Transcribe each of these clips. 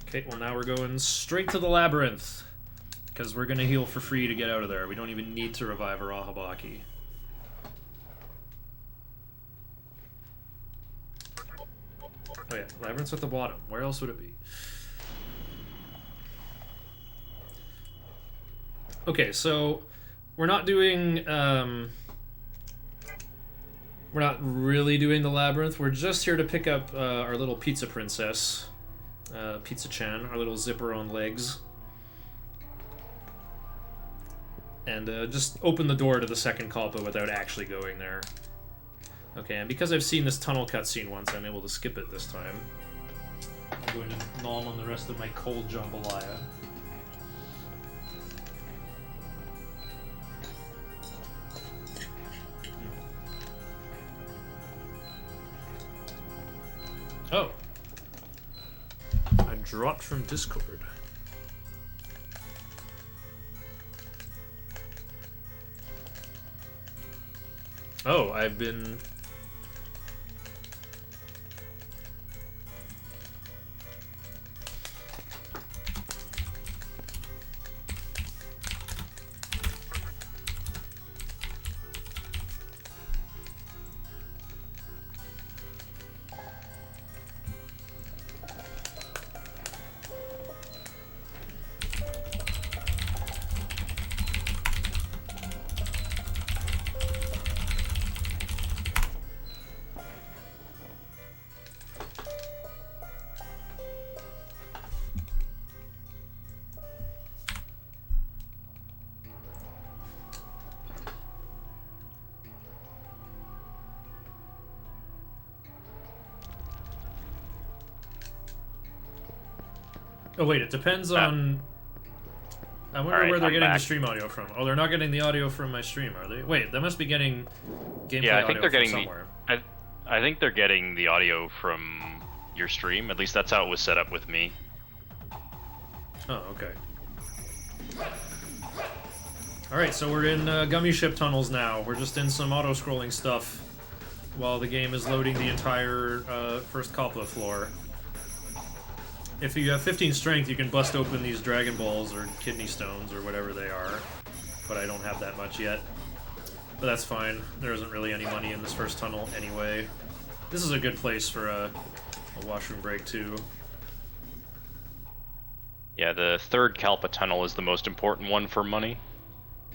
Okay, well now we're going straight to the labyrinth. Because we're going to heal for free to get out of there. We don't even need to revive our Ahabaki. Oh yeah, labyrinth's at the bottom. Where else would it be? Okay, so we're not doing, we're not really doing the labyrinth. We're just here to pick up our little pizza princess, Pizza-chan, our little zipper on legs. And just open the door to the second Kalpa without actually going there. Okay, and because I've seen this tunnel cutscene once, I'm able to skip it this time. I'm going to nom on the rest of my cold jambalaya. Oh. I dropped from Discord. Oh, I've been... Oh wait, it depends on... I wonder where they're getting the stream audio from. Oh, they're not getting the audio from my stream, are they? Wait, they must be getting gameplay audio from somewhere. I think they're getting the audio from your stream. At least that's how it was set up with me. Oh, okay. Alright, so we're in gummy ship tunnels now. We're just in some auto-scrolling stuff while the game is loading the entire first Kalpa floor. If you have 15 strength, you can bust open these Dragon Balls or Kidney Stones or whatever they are. But I don't have that much yet. But that's fine. There isn't really any money in this first tunnel anyway. This is a good place for a washroom break, too. Yeah, the third Kalpa tunnel is the most important one for money.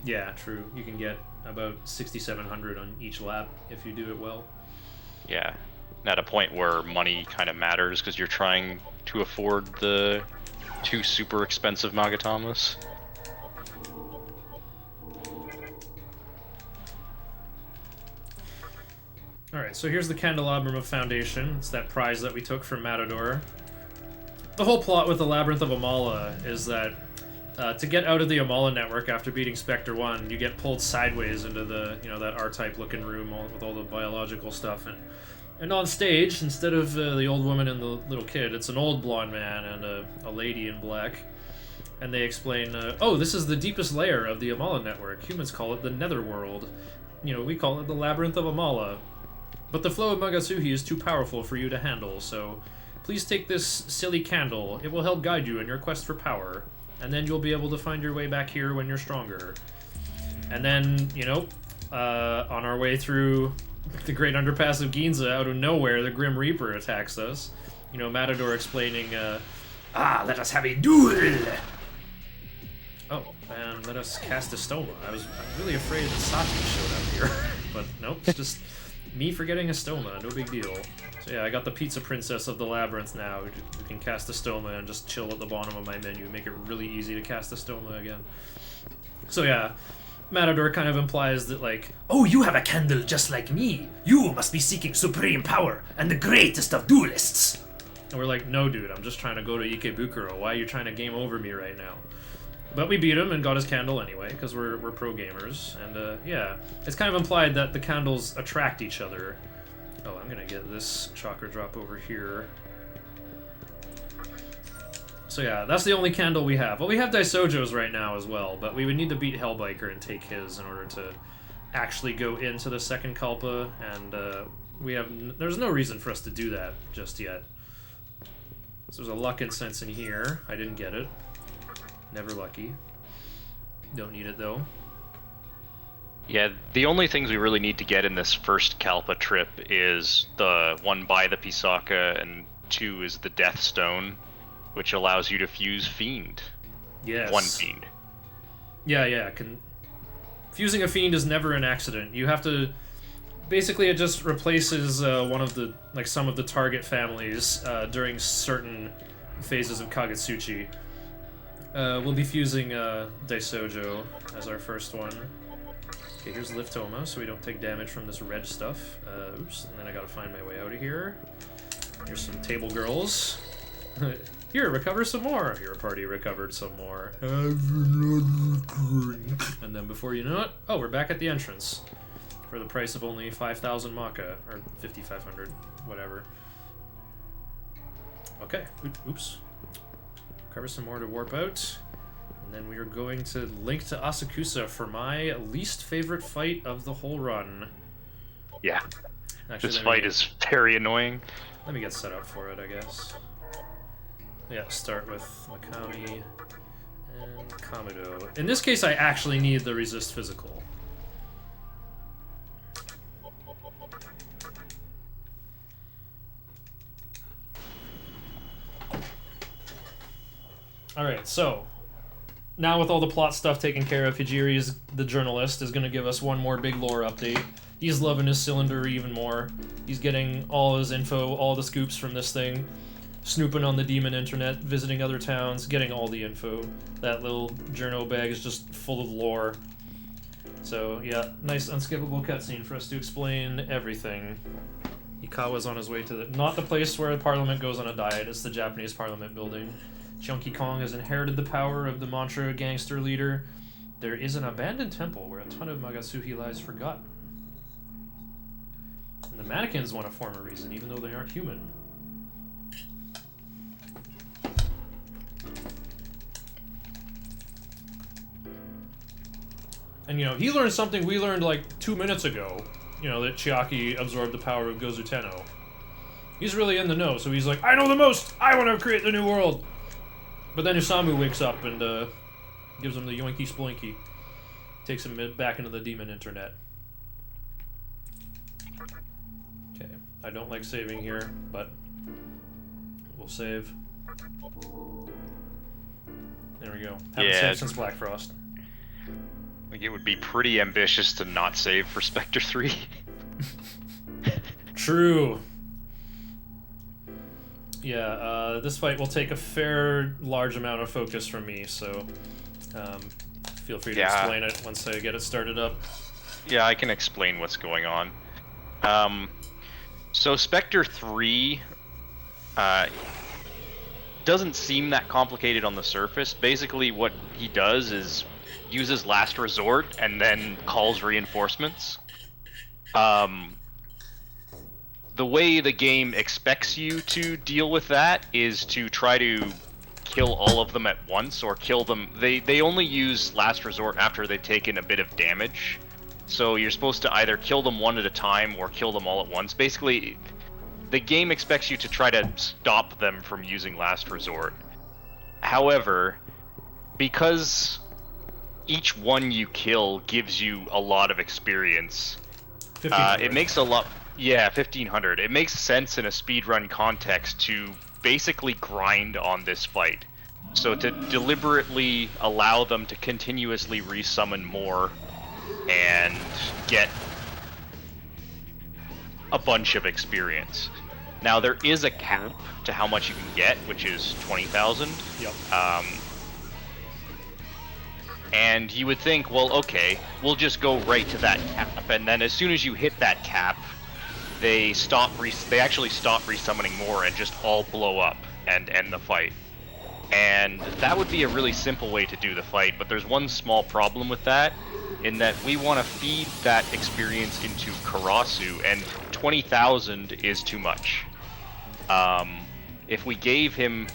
Yeah, true. You can get about 6,700 on each lap if you do it well. Yeah, at a point where money kind of matters because you're trying to afford the 2 super expensive Magatamas. Alright, so here's the Candelabrum of Foundation. It's that prize that we took from Matador. The whole plot with the Labyrinth of Amala is that to get out of the Amala network after beating Spectre 1, you get pulled sideways into the, that R-type looking room with all the biological stuff. And on stage, instead of the old woman and the little kid, it's an old blonde man and a lady in black. And they explain, oh, this is the deepest layer of the Amala network. Humans call it the Netherworld. We call it the Labyrinth of Amala. But the flow of Magasuhi is too powerful for you to handle, so please take this silly candle. It will help guide you in your quest for power. And then you'll be able to find your way back here when you're stronger. And then, on our way through the Great Underpass of Ginza, out of nowhere, the Grim Reaper attacks us. Matador explaining, let us have a duel! Oh, and let us cast a stoma. I'm really afraid that Saki showed up here. But nope, it's just me forgetting a stoma, no big deal. So yeah, I got the Pizza Princess of the Labyrinth now, who can cast a stoma and just chill at the bottom of my menu, make it really easy to cast a stoma again. So yeah, Matador kind of implies that, oh, you have a candle just like me. You must be seeking supreme power and the greatest of duelists. And we're like, no dude, I'm just trying to go to Ikebukuro. Why are you trying to game over me right now? But we beat him and got his candle anyway, because we're pro gamers. And yeah, it's kind of implied that the candles attract each other. Oh, I'm gonna get this chakra drop over here. So yeah, that's the only candle we have. Well, we have Daisojo's right now as well, but we would need to beat Hellbiker and take his in order to actually go into the second Kalpa, and there's no reason for us to do that just yet. So there's a luck incense in here. I didn't get it. Never lucky. Don't need it though. Yeah, the only things we really need to get in this first Kalpa trip is the one by the Pisaka, and 2 is the Death Stone, which allows you to fuse Fiend. Yes. 1 Fiend. Yeah. Fusing a Fiend is never an accident. You have to... Basically, it just replaces one of the... like, some of the target families during certain phases of Kagetsuchi. We'll be fusing Daisojo as our first one. Okay, here's Liftoma, so we don't take damage from this red stuff. Oops, and then I gotta find my way out of here. Here's some table girls. Here, recover some more. Your party recovered some more. Have another drink. And then before you know it, oh, we're back at the entrance. For the price of only 5,000 Maka, or 5,500, whatever. Okay, oops. Recover some more to warp out. And then we are going to link to Asakusa for my least favorite fight of the whole run. Yeah. Actually, This fight is very annoying. Let me get set up for it, I guess. Yeah, start with Mikami and Kamido. In this case, I actually need the resist physical. Alright, so now with all the plot stuff taken care of, Hijiri's the journalist is going to give us one more big lore update. He's loving his cylinder even more. He's getting all his info, all the scoops from this thing, snooping on the demon internet, visiting other towns, getting all the info. That little journo bag is just full of lore. So yeah, nice unskippable cutscene for us to explain everything. Ikawa's on his way to not the place where the parliament goes on a diet, it's the Japanese parliament building. Chunky Kong has inherited the power of the mantra gangster leader. There is an abandoned temple where a ton of Magatsuhi lies forgotten. And the mannequins want to form a reason, even though they aren't human. And you know, he learned something we learned like 2 minutes ago. You know, that Chiaki absorbed the power of Gozu Tenno. He's really in the know, so he's like, I know the most! I want to create the new world! But then Isamu wakes up and gives him the yoinky sploinky. Takes him back into the demon internet. Okay, I don't like saving here, but we'll save. There we go. Haven't saved since Black Frost. I think it would be pretty ambitious to not save for Spectre 3. True. Yeah, this fight will take a fair large amount of focus from me, so feel free to explain it once I get it started up. Yeah, I can explain what's going on. So Spectre 3 doesn't seem that complicated on the surface. Basically what he does is uses Last Resort and then calls reinforcements. The way the game expects you to deal with that is to try to kill all of them at once, or kill them. They only use Last Resort after they've taken a bit of damage. So you're supposed to either kill them one at a time or kill them all at once. Basically, the game expects you to try to stop them from using Last Resort. However, because each one you kill gives you a lot of experience, it makes a lot... Yeah, 1500. It makes sense in a speedrun context to basically grind on this fight. So to deliberately allow them to continuously resummon more and get a bunch of experience. Now there is a cap to how much you can get, which is 20,000. Yep. And you would think, well, okay, we'll just go right to that cap, and then as soon as you hit that cap, they actually stop resummoning more and just all blow up and end the fight. And that would be a really simple way to do the fight, but there's one small problem with that, in that we want to feed that experience into Karasu, and 20,000 is too much. If we gave him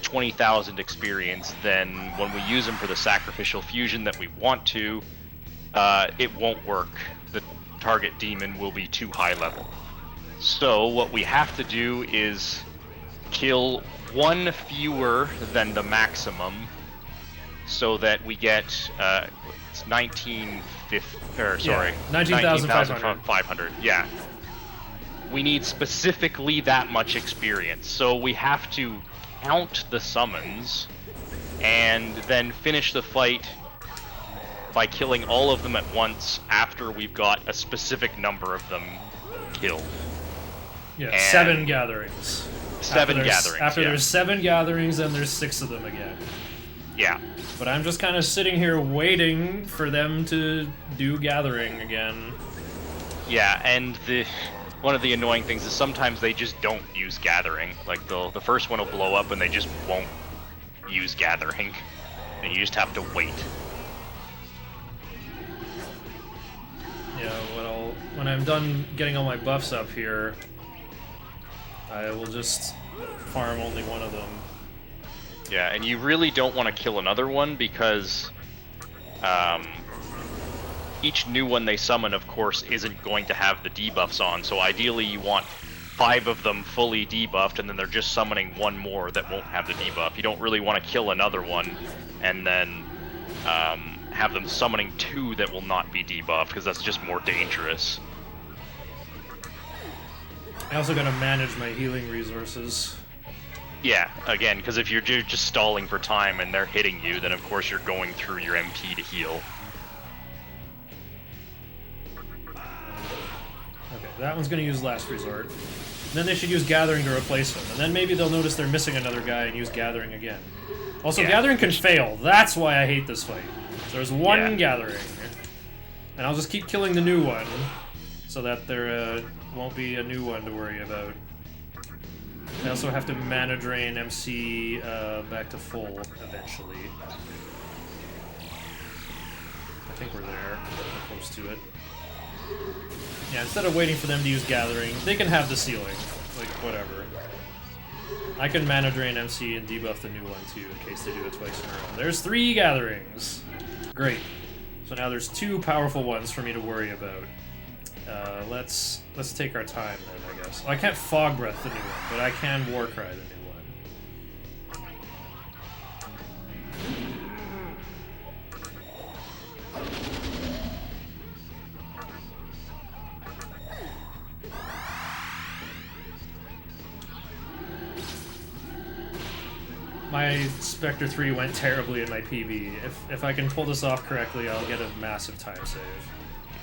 20,000 experience, then when we use him for the sacrificial fusion that we want to, it won't work. The target demon will be too high level. So what we have to do is kill one fewer than the maximum, so that we get it's 19,500. Yeah, we need specifically that much experience. So we have to count the summons and then finish the fight by killing all of them at once after we've got a specific number of them killed. Yeah, And 7 gatherings. After there's 7 gatherings, then there's 6 of them again. Yeah. But I'm just kind of sitting here waiting for them to do gathering again. Yeah, and one of the annoying things is sometimes they just don't use gathering. Like the first one will blow up and they just won't use gathering, and you just have to wait. Yeah, when I'm done getting all my buffs up here, I will just farm only one of them. Yeah, and you really don't want to kill another one because each new one they summon, of course, isn't going to have the debuffs on. So ideally you want 5 of them fully debuffed, and then they're just summoning one more that won't have the debuff. You don't really want to kill another one and then have them summoning 2 that will not be debuffed, because that's just more dangerous. I also gotta manage my healing resources. Yeah, again, because if you're just stalling for time and they're hitting you, then of course you're going through your MP to heal. Okay, that one's gonna use Last Resort. Then they should use Gathering to replace him, and then maybe they'll notice they're missing another guy and use Gathering again. Also, Yeah. Gathering can fail. That's why I hate this fight. So there's one Yeah. Gathering, and I'll just keep killing the new one, so that there won't be a new one to worry about. I also have to mana drain MC back to full eventually. I think we're there. We're close to it. Yeah, instead of waiting for them to use Gathering, they can have the ceiling. Like, whatever. I can mana drain MC and debuff the new one too, in case they do it twice in a row. There's 3 gatherings! Great. So now there's 2 powerful ones for me to worry about. Let's take our time then, I guess. Well, I can't Fog Breath the new one, but I can Warcry the new one. My Spectre 3 went terribly in my PB. If I can pull this off correctly, I'll get a massive time save.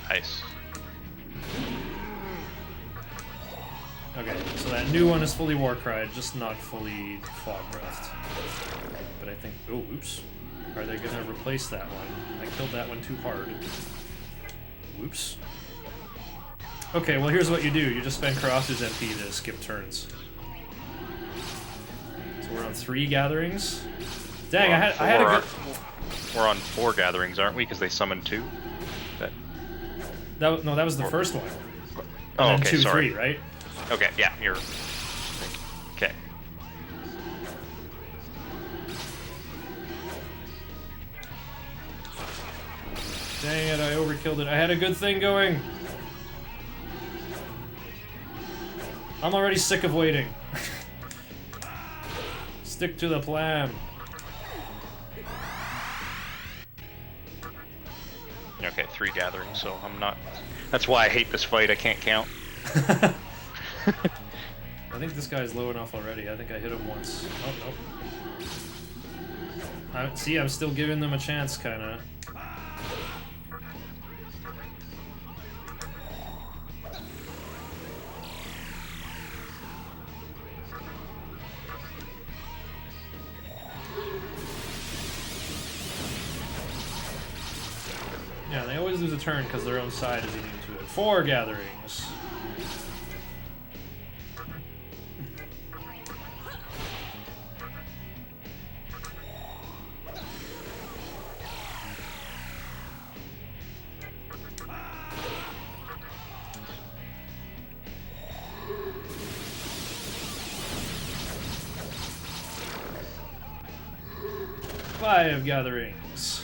Nice. Okay, so that new one is fully Warcried, just not fully Fog Breathed. But I think... Oh, oops. Are they gonna replace that one? I killed that one too hard. Whoops. Okay, well here's what you do. You just spend Cross's MP to skip turns. So we're on 3 gatherings. Dang, I had a good... We're on 4 gatherings, aren't we? Because they summoned 2? No, that was the first one. Oh, And then okay, 2, sorry. 3, right? Okay, yeah, you're... Okay. Dang it, I overkilled it. I had a good thing going. I'm already sick of waiting. Stick to the plan. Okay, 3 gatherings, so I'm not... That's why I hate this fight, I can't count. I think this guy's low enough already. I think I hit him once. Oh, nope. See, I'm still giving them a chance, kinda. Yeah, they always lose a turn because their own side is immune to it. 4 gatherings. Five gatherings.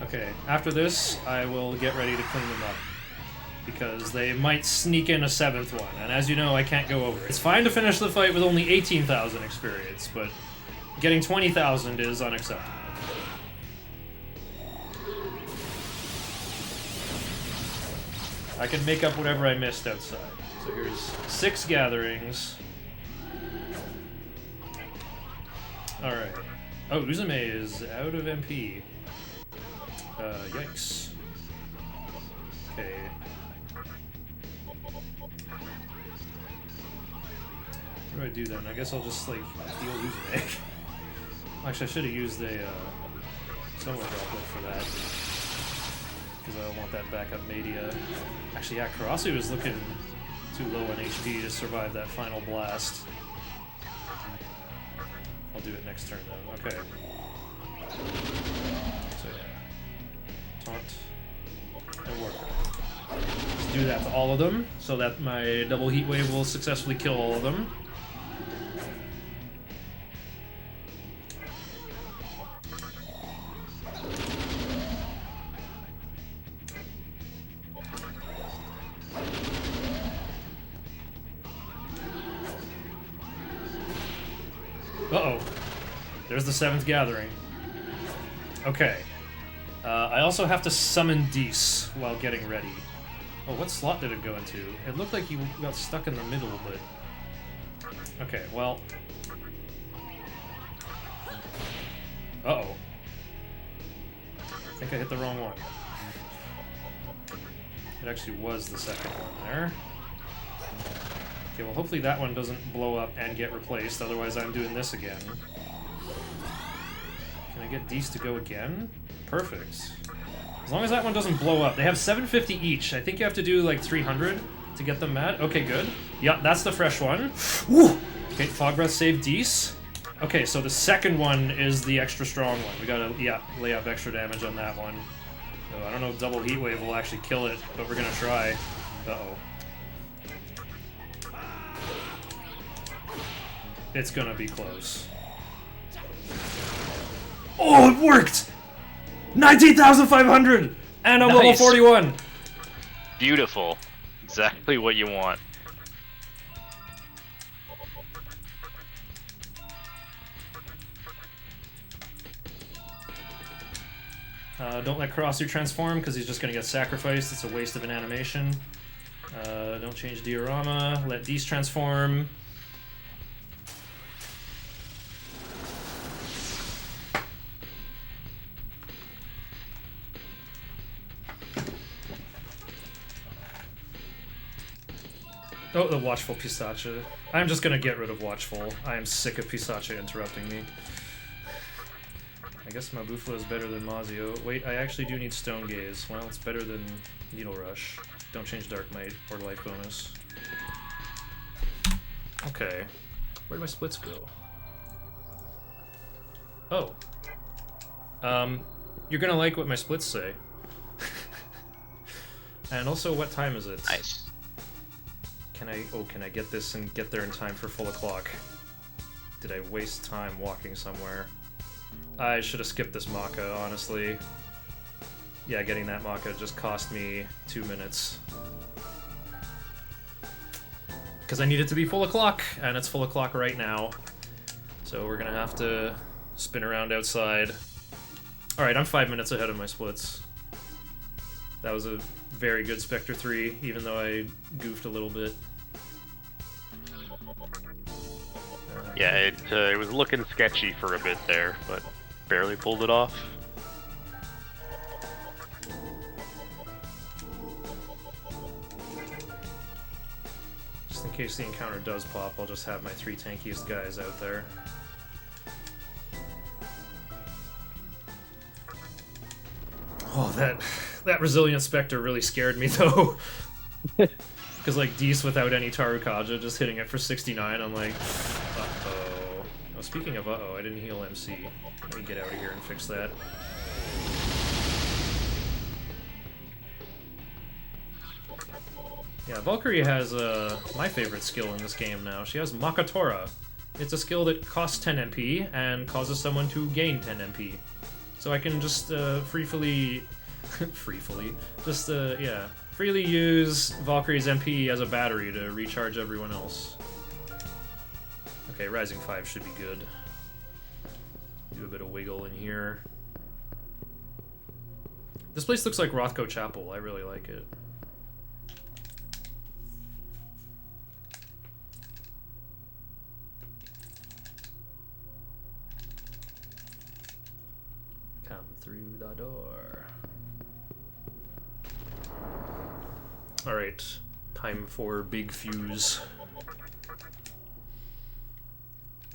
Okay, after this, I will get ready to clean them up. because they might sneak in a 7th one, and as you know, I can't go over it. It's fine to finish the fight with only 18,000 experience, but getting 20,000 is unacceptable. I can make up whatever I missed outside. So here's 6 gatherings. Alright. Oh, Uzume is out of MP. Yikes. Okay. What do I do then? I guess I'll just, like, heal Uzume. Actually, I should have used a, Somewhat droplet for that. Because I don't want that backup media. Actually, yeah, Karasu is looking too low on HP to survive that final blast. I'll do it next turn, though. Okay. So, yeah. Taunt. And work. Let's do that to all of them, so that my double heat wave will successfully kill all of them. Uh-oh. There's the 7th gathering. Okay. I also have to summon Dees while getting ready. Oh, what slot did it go into? It looked like you got stuck in the middle, but... Okay, well... Uh-oh. I think I hit the wrong one. It actually was the second one there. Okay, well hopefully that one doesn't blow up and get replaced, otherwise I'm doing this again. Can I get Dees to go again? Perfect. As long as that one doesn't blow up. They have 750 each. I think you have to do like 300 to get them mad. Okay, good. Yeah, that's the fresh one. Woo! Okay, Fog Breath saved Dees. Okay, so the second one is the extra strong one. We gotta, yeah, lay up extra damage on that one. So I don't know if Double Heat Wave will actually kill it, but we're gonna try. Uh-oh. It's gonna be close. Oh, it worked! 19,500! And I'm Nice. level 41! Beautiful. Exactly what you want. Don't let Karasu transform, because he's just gonna get sacrificed. It's a waste of an animation. Don't change diorama. Let Dees transform. Oh, the Watchful Pisacha. I'm just gonna get rid of Watchful. I am sick of Pisacha interrupting me. I guess Mabufla is better than Mazio. Wait, I actually do need Stone Gaze. Well, it's better than Needle Rush. Don't change Dark Might or Life Bonus. Okay. Where'd my splits go? Oh. You're gonna like what my splits say. And also, what time is it? Nice. Can I get this and get there in time for full o'clock? Did I waste time walking somewhere? I should have skipped this Maka, honestly. Yeah, getting that Maka just cost me 2 minutes. Because I need it to be full o'clock, and it's full o'clock right now. So we're gonna have to spin around outside. Alright, I'm 5 minutes ahead of my splits. That was a very good Spectre 3, even though I goofed a little bit. Yeah, it was looking sketchy for a bit there, but barely pulled it off. Just in case the encounter does pop, I'll just have my 3 tankiest guys out there. Oh, that Resilient Spectre really scared me, though. Because, like, Dees without any Tarukaja, just hitting it for 69, I'm like, uh-oh. Oh, speaking of uh-oh, I didn't heal MC. Let me get out of here and fix that. Yeah, Valkyrie has my favorite skill in this game now. She has Makatora. It's a skill that costs 10 MP and causes someone to gain 10 MP. freely freely use Valkyrie's MP as a battery to recharge everyone else. Okay, Rising 5 should be good. Do a bit of wiggle in here. This place looks like Rothko Chapel. I really like it. Come through the door. Alright, time for big fuse.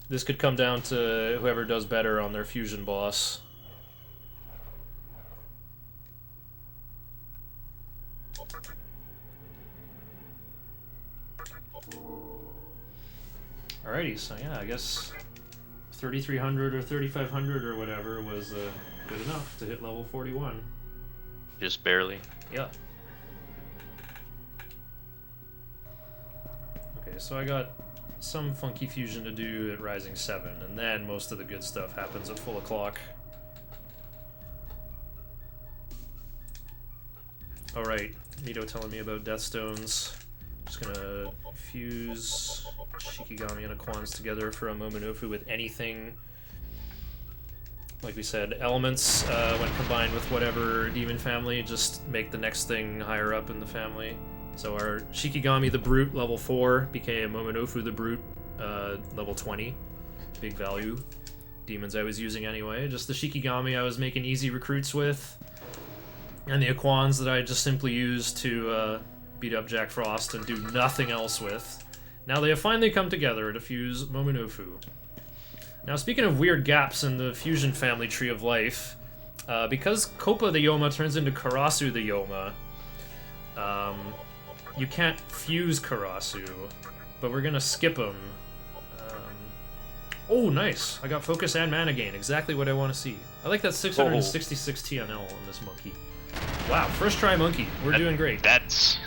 This could come down to whoever does better on their fusion boss. Alrighty, so yeah, I guess 3,300 or 3,500 or whatever was good enough to hit level 41. Just barely. Yeah. Okay, so I got some funky fusion to do at Rising 7, and then most of the good stuff happens at full o'clock. Alright, Mito telling me about Deathstones. Just gonna fuse Shikigami and Aquans together for a Momonofu with anything. Like we said, elements, when combined with whatever demon family, just make the next thing higher up in the family. So our Shikigami the Brute, level 4, became Momonofu the Brute, level 20. Big value. Demons I was using anyway. Just the Shikigami I was making easy recruits with. And the Aquans that I just simply used to beat up Jack Frost and do nothing else with. Now they have finally come together to fuse Momonofu. Now speaking of weird gaps in the fusion family tree of life, because Koppa the Yoma turns into Karasu the Yoma, you can't fuse Karasu, but we're gonna skip him. Oh, nice! I got focus and mana gain, exactly what I want to see. I like that 666 TNL on this monkey. Wow, first try monkey. We're doing great. That's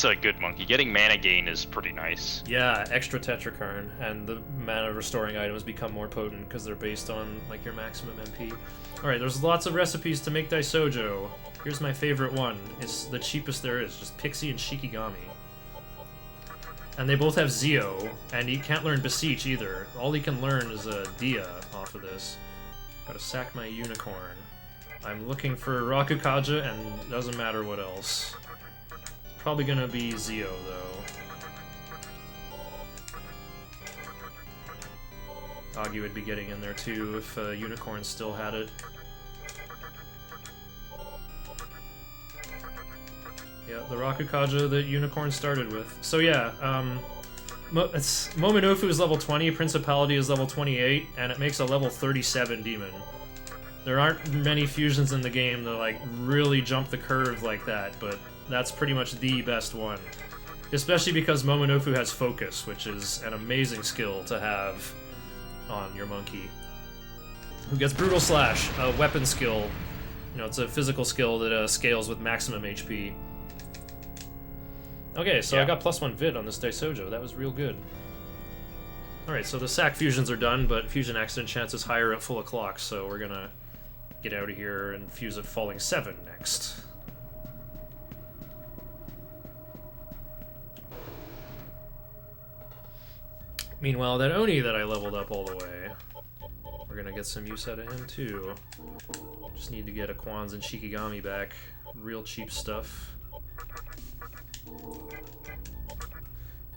a good monkey. Getting mana gain is pretty nice. Yeah, extra Tetrakarn, and the mana restoring items become more potent because they're based on like your maximum MP. Alright, there's lots of recipes to make Daisojo. Here's my favorite one. It's the cheapest there is, just Pixie and Shikigami. And they both have Zeo, and he can't learn Beseech either. All he can learn is a Dia off of this. Gotta sack my unicorn. I'm looking for Rakukaja, and it doesn't matter what else. Probably gonna be Zeo, though. Agi would be getting in there too if Unicorn still had it. Yeah, the Rakukaja that Unicorn started with. So yeah, Momonofu is level 20, Principality is level 28, and it makes a level 37 demon. There aren't many fusions in the game that like really jump the curve like that, but that's pretty much the best one. Especially because Momonofu has Focus, which is an amazing skill to have on your monkey. Who gets Brutal Slash, a weapon skill. You know, it's a physical skill that scales with maximum HP. Okay, so yeah. I got +1 vid on this Daisojo. That was real good. Alright, so the sack fusions are done, but fusion accident chance is higher at full o'clock, so we're gonna get out of here and fuse at falling 7 next. Meanwhile, that Oni that I leveled up all the way, we're gonna get some use out of him too. Just need to get Aquans and Shikigami back. Real cheap stuff.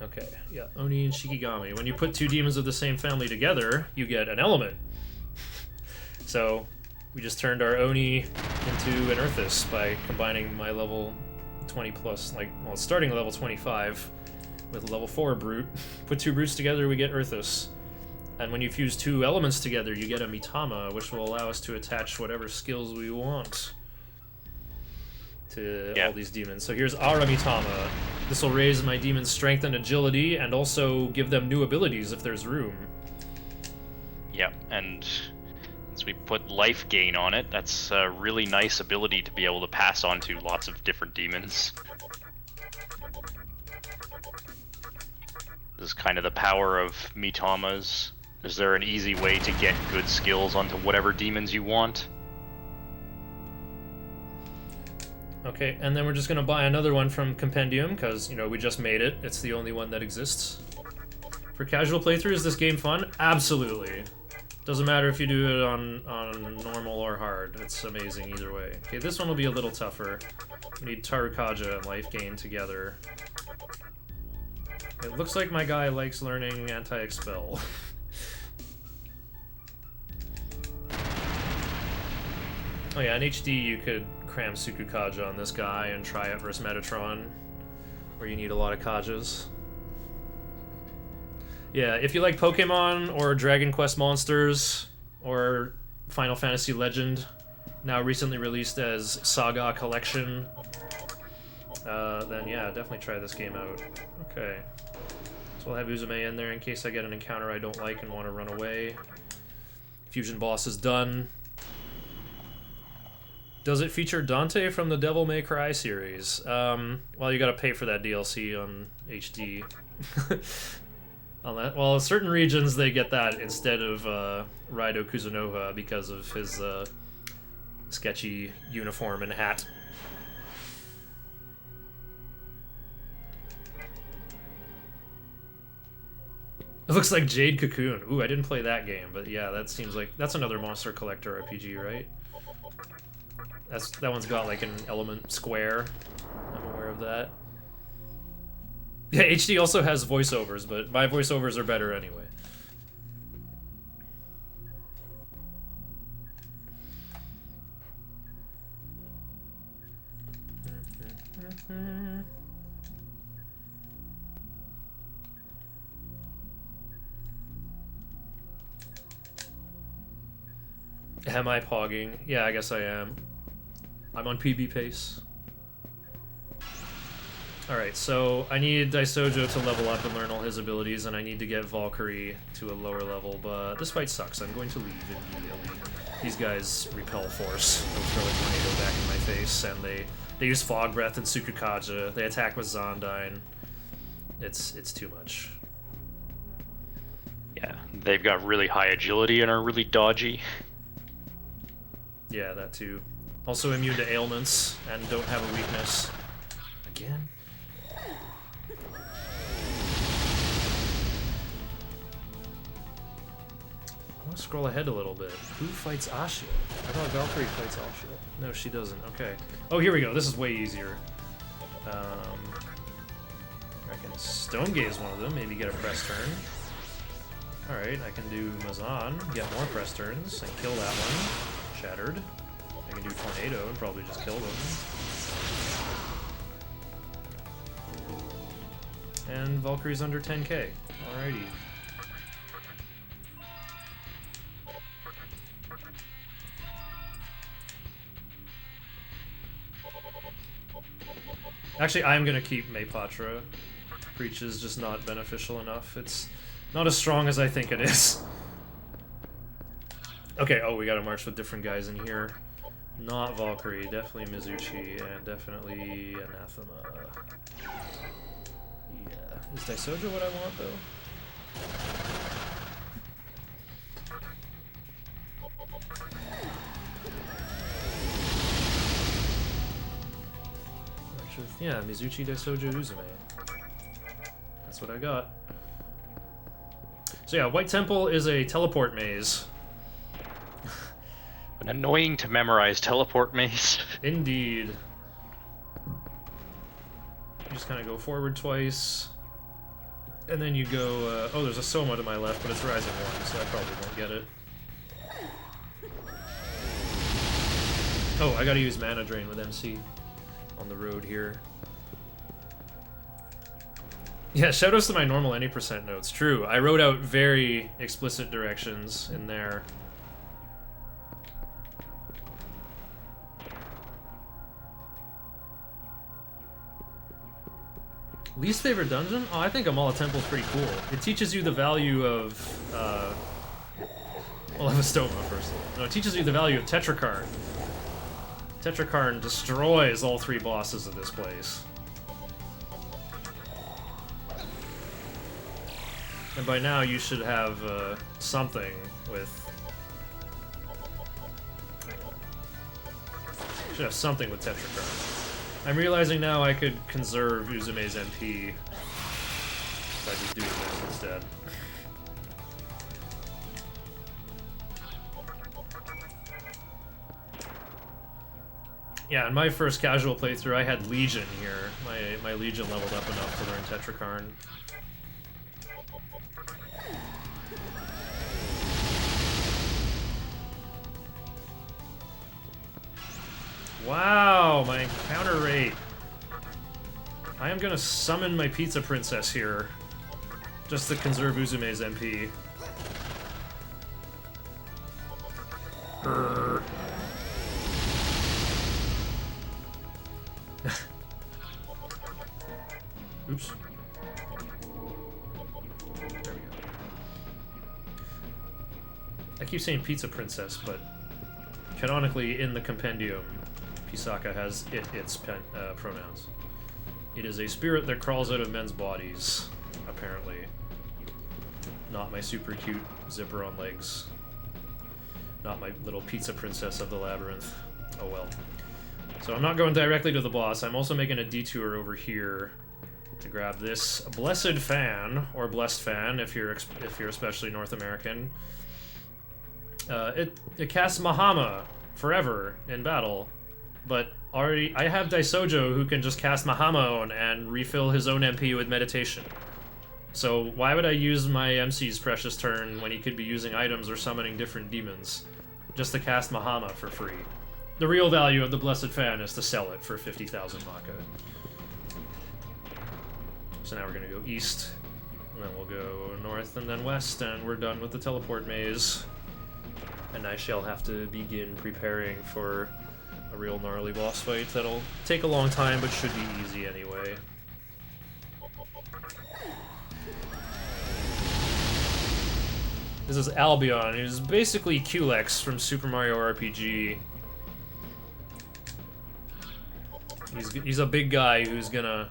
Okay, yeah, Oni and Shikigami. When you put two demons of the same family together, you get an element. So, we just turned our Oni into an Earthus by combining my level 20 plus, like, well, starting at level 25 with level 4 Brute. Put two Brutes together, we get Earthus. And when you fuse two elements together, you get a Mitama, which will allow us to attach whatever skills we want to all these demons. So here's Ara Mitama. This will raise my demon's strength and agility, and also give them new abilities if there's room. Yep, and since we put life gain on it, that's a really nice ability to be able to pass on to lots of different demons. This is kind of the power of Mitamas. Is there an easy way to get good skills onto whatever demons you want? Okay, and then we're just gonna buy another one from Compendium, because, you know, we just made it. It's the only one that exists. For casual playthrough, is this game fun? Absolutely. Doesn't matter if you do it on normal or hard. It's amazing either way. Okay, this one will be a little tougher. We need Tarukaja and Life Gain together. It looks like my guy likes learning Anti-Expel. Oh yeah, in HD you could cram Sukukaja on this guy and try it versus Metatron, where you need a lot of Kajas. Yeah, if you like Pokemon or Dragon Quest monsters or Final Fantasy Legend, now recently released as Saga Collection, then yeah, definitely try this game out. Okay. So I'll have Uzume in there in case I get an encounter I don't like and want to run away. Fusion boss is done. Does it feature Dante from the Devil May Cry series? Well, you gotta pay for that DLC on HD. On that, well, certain regions they get that instead of Raido Kuzunoha because of his sketchy uniform and hat. It looks like Jade Cocoon. Ooh, I didn't play that game, but yeah, that seems like that's another Monster Collector RPG, right? That one's got like an element square. I'm aware of that. Yeah, HD also has voiceovers, but my voiceovers are better anyway. Am I pogging? Yeah, I guess I am. I'm on PB pace. Alright, so I need Daisojo to level up and learn all his abilities, and I need to get Valkyrie to a lower level, but this fight sucks. I'm going to leave immediately. These guys repel force. They'll throw a tornado back in my face, and they use Fog Breath and Sukukaja. They attack with Zondyne. It's too much. Yeah, they've got really high agility and are really dodgy. Yeah, that too. Also immune to ailments and don't have a weakness. Again? I want to scroll ahead a little bit. Who fights Ashia? I thought Valkyrie fights Ashia. No, she doesn't. Okay. Oh, here we go. This is way easier. I reckon Stone Gaze one of them. Maybe get a press turn. Alright, I can do Mazan, get more press turns, and kill that one. Shattered. I can do Tornado and probably just kill them. And Valkyrie's under 10k. Alrighty. Actually, I'm gonna keep Maypatra. Breach is just not beneficial enough. It's not as strong as I think it is. Okay, oh, we gotta march with different guys in here. Not Valkyrie, definitely Mizuchi, and definitely Anathema. Yeah. Is Daisojo what I want, though? Yeah, Mizuchi, Daisojo, Uzume. That's what I got. So yeah, White Temple is a teleport maze. An annoying to memorize teleport maze. Indeed. You just kind of go forward twice. And then you go, oh, there's a Soma to my left, but it's Rising 1, so I probably won't get it. Oh, I gotta use Mana Drain with MC on the road here. Yeah, shoutouts to my normal any percent notes. True, I wrote out very explicit directions in there. Least favorite dungeon? Oh, I think Amala Temple's pretty cool. It teaches you the value of, well, Avastoma first of all. No, it teaches you the value of Tetrakarn. Tetrakarn destroys all 3 bosses of this place. And by now you should have something with... Should have something with Tetrakarn. I'm realizing now I could conserve Uzume's MP by just doing this instead. Yeah, in my first casual playthrough, I had Legion here. My Legion leveled up enough to learn Tetrakarn. Wow, my encounter rate. I am gonna summon my Pizza Princess here, just to conserve Uzume's MP. Oops. There we go. I keep saying Pizza Princess, but canonically in the compendium, Pisaka has its pronouns. It is a spirit that crawls out of men's bodies, apparently. Not my super cute zipper on legs. Not my little Pizza Princess of the Labyrinth. Oh well. So I'm not going directly to the boss. I'm also making a detour over here to grab this Blessed Fan, or Blessed Fan if you're especially North American. It casts Mahama forever in battle, but already I have Daisojo who can just cast Mahama and refill his own MP with meditation. So why would I use my MC's precious turn when he could be using items or summoning different demons just to cast Mahama for free? The real value of the Blessed Fan is to sell it for 50,000 Maka. So now we're gonna go east, and then we'll go north and then west, and we're done with the teleport maze. And I shall have to begin preparing for a real gnarly boss fight that'll take a long time, but should be easy anyway. This is Albion, who's basically Culex from Super Mario RPG. He's a big guy who's gonna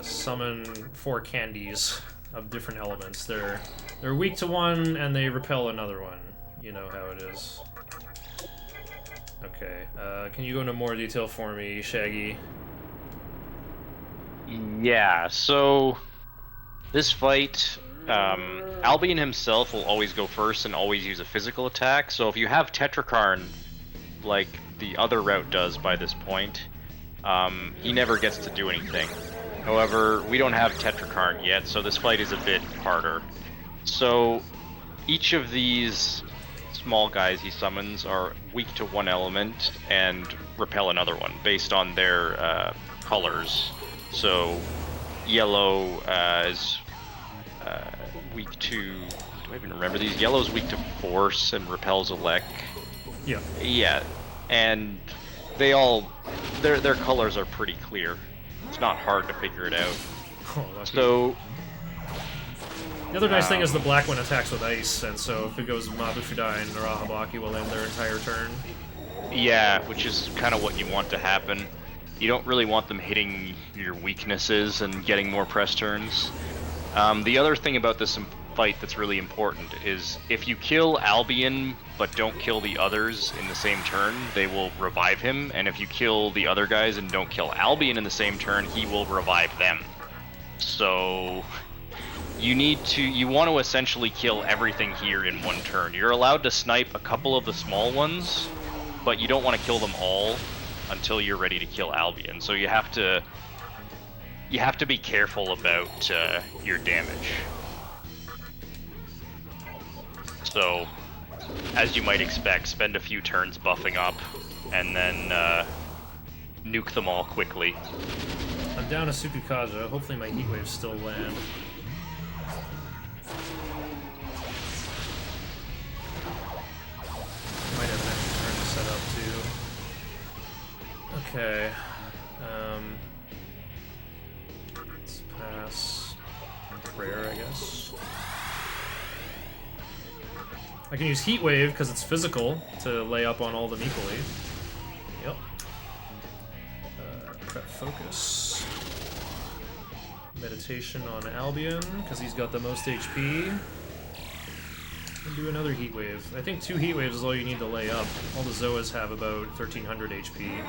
summon 4 candies of different elements. They're weak to one and they repel another one. You know how it is. Okay, can you go into more detail for me, Shaggy? Yeah, so this fight, Albion himself will always go first and always use a physical attack. So if you have Tetrakarn, like the other route does by this point, he never gets to do anything. However, we don't have Tetrakarn yet, so this fight is a bit harder. So each of these small guys he summons are weak to one element and repel another one based on their colors. So yellow is weak to, do I even remember these? Yellow's weak to force and repels elect. Yeah. Yeah, and they all, their colors are pretty clear. It's not hard to figure it out. Oh, lucky. So the other nice thing is the black one attacks with ice, and so if it goes Mabufudai and Narahabaki will end their entire turn. yeah, which is kind of what you want to happen. You don't really want them hitting your weaknesses and getting more press turns. The other thing about this fight that's really important is if you kill Albion but don't kill the others in the same turn, they will revive him, and if you kill the other guys and don't kill Albion in the same turn, he will revive them. So you want to essentially kill everything here in one turn. You're allowed to snipe a couple of the small ones, but you don't want to kill them all until you're ready to kill Albion. So you have to be careful about your damage. So, as you might expect, spend a few turns buffing up, and then nuke them all quickly. I'm down a Sukukaja. Hopefully my heat waves still land. Might have an extra turn to set up too. Okay. Let's pass prayer, I guess. I can use Heat Wave because it's physical to lay up on all of them equally. Yep. Prep Focus. Meditation on Albion because he's got the most HP. And do another Heat Wave. I think 2 Heat Waves is all you need to lay up. All the Zoas have about 1300 HP.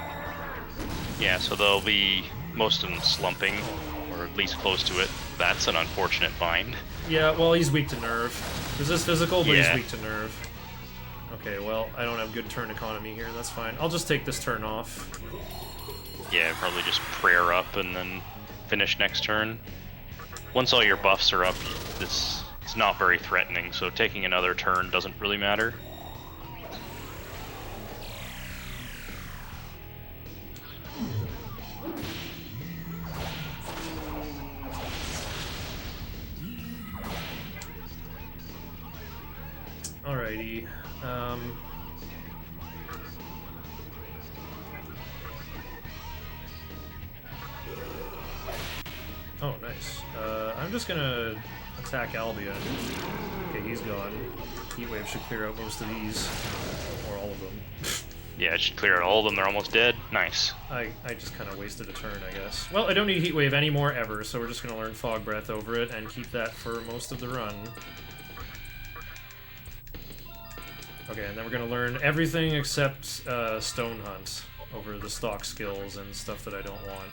Yeah, so they'll be most of them slumping, or at least close to it. That's an unfortunate find. Yeah, well, he's weak to nerve. This is physical, but he's Yeah. weak to nerve. Okay, well, I don't have good turn economy here. That's fine. I'll just take this turn off. Yeah, probably just prayer up and then finish next turn. Once all your buffs are up, it's not very threatening, so taking another turn doesn't really matter. Alrighty. Oh, nice. I'm just gonna attack Albion. Okay, he's gone. Heatwave should clear out most of these. Or all of them. Yeah, it should clear out all of them, they're almost dead. Nice. I just kind of wasted a turn, I guess. Well, I don't need Heatwave anymore ever, so we're just gonna learn Fog Breath over it and keep that for most of the run. Okay, and then we're gonna learn everything except Stone Hunt over the stock skills and stuff that I don't want.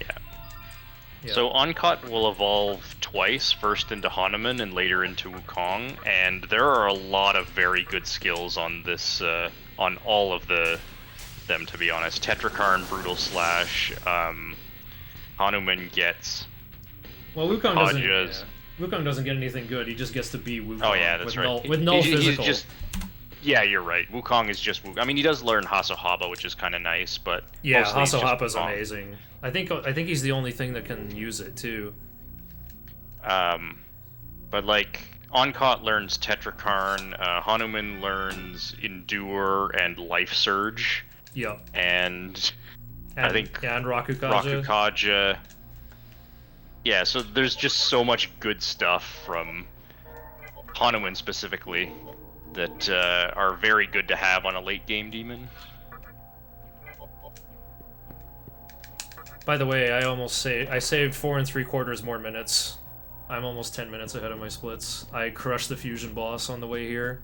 Yeah. So Oncot will evolve twice, first into Hanuman and later into Wukong, and there are a lot of very good skills on this, on all of them, to be honest. Tetrakarn, Brutal Slash, Hanuman gets Well, Wukong doesn't. Kaja's. Yeah. Wukong doesn't get anything good. He just gets to be Wukong. Oh yeah, that's right. With null He's physical. just, yeah, you're right. Wukong is just I mean, he does learn Hasohaba, which is kind of nice, but Yeah, mostly it's just Hasohapa's Wukong. amazing. I think he's the only thing that can use it too. But like Oncot learns Tetrakarn, Hanuman learns Endure and Life Surge, Yep. and I think and Rakukaja. Rakukaja. Yeah, so there's just so much good stuff from Hanuman specifically that are very good to have on a late game demon. By the way, I saved 4 3/4 more minutes. I'm almost 10 minutes ahead of my splits. I crushed the fusion boss on the way here.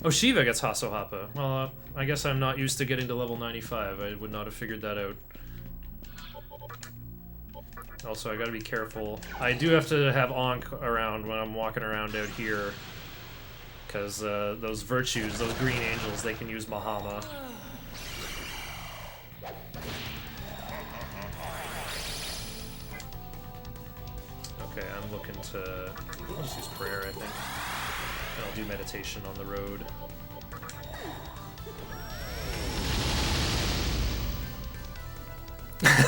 Oh, Shiva gets Hasohapa. Well, I guess I'm not used to getting to level 95. I would not have figured that out. Also, I gotta be careful. I do have to have Ankh around when I'm walking around out here. Because those virtues, those green angels, they can use Mahama. Okay, I'm looking to... I'll just use prayer, I think. And I'll do meditation on the road.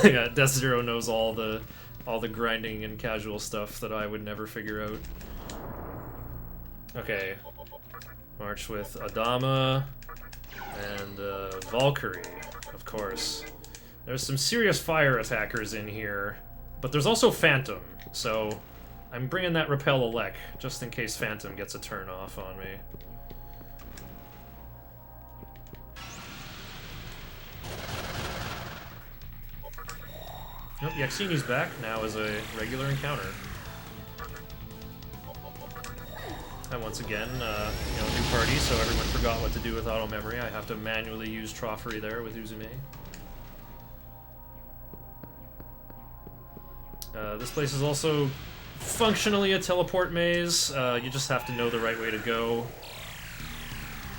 Yeah, Death Zero knows all the grinding and casual stuff that I would never figure out. Okay. March with Adama and Valkyrie, of course. There's some serious fire attackers in here, but there's also Phantom, so I'm bringing that Repel Elec just in case Phantom gets a turn off on me. Nope, Yaxini's back now as a regular encounter. And once again, new party, so everyone forgot what to do with auto memory. I have to manually use Troffery there with Uzume. This place is also functionally a teleport maze. You just have to know the right way to go.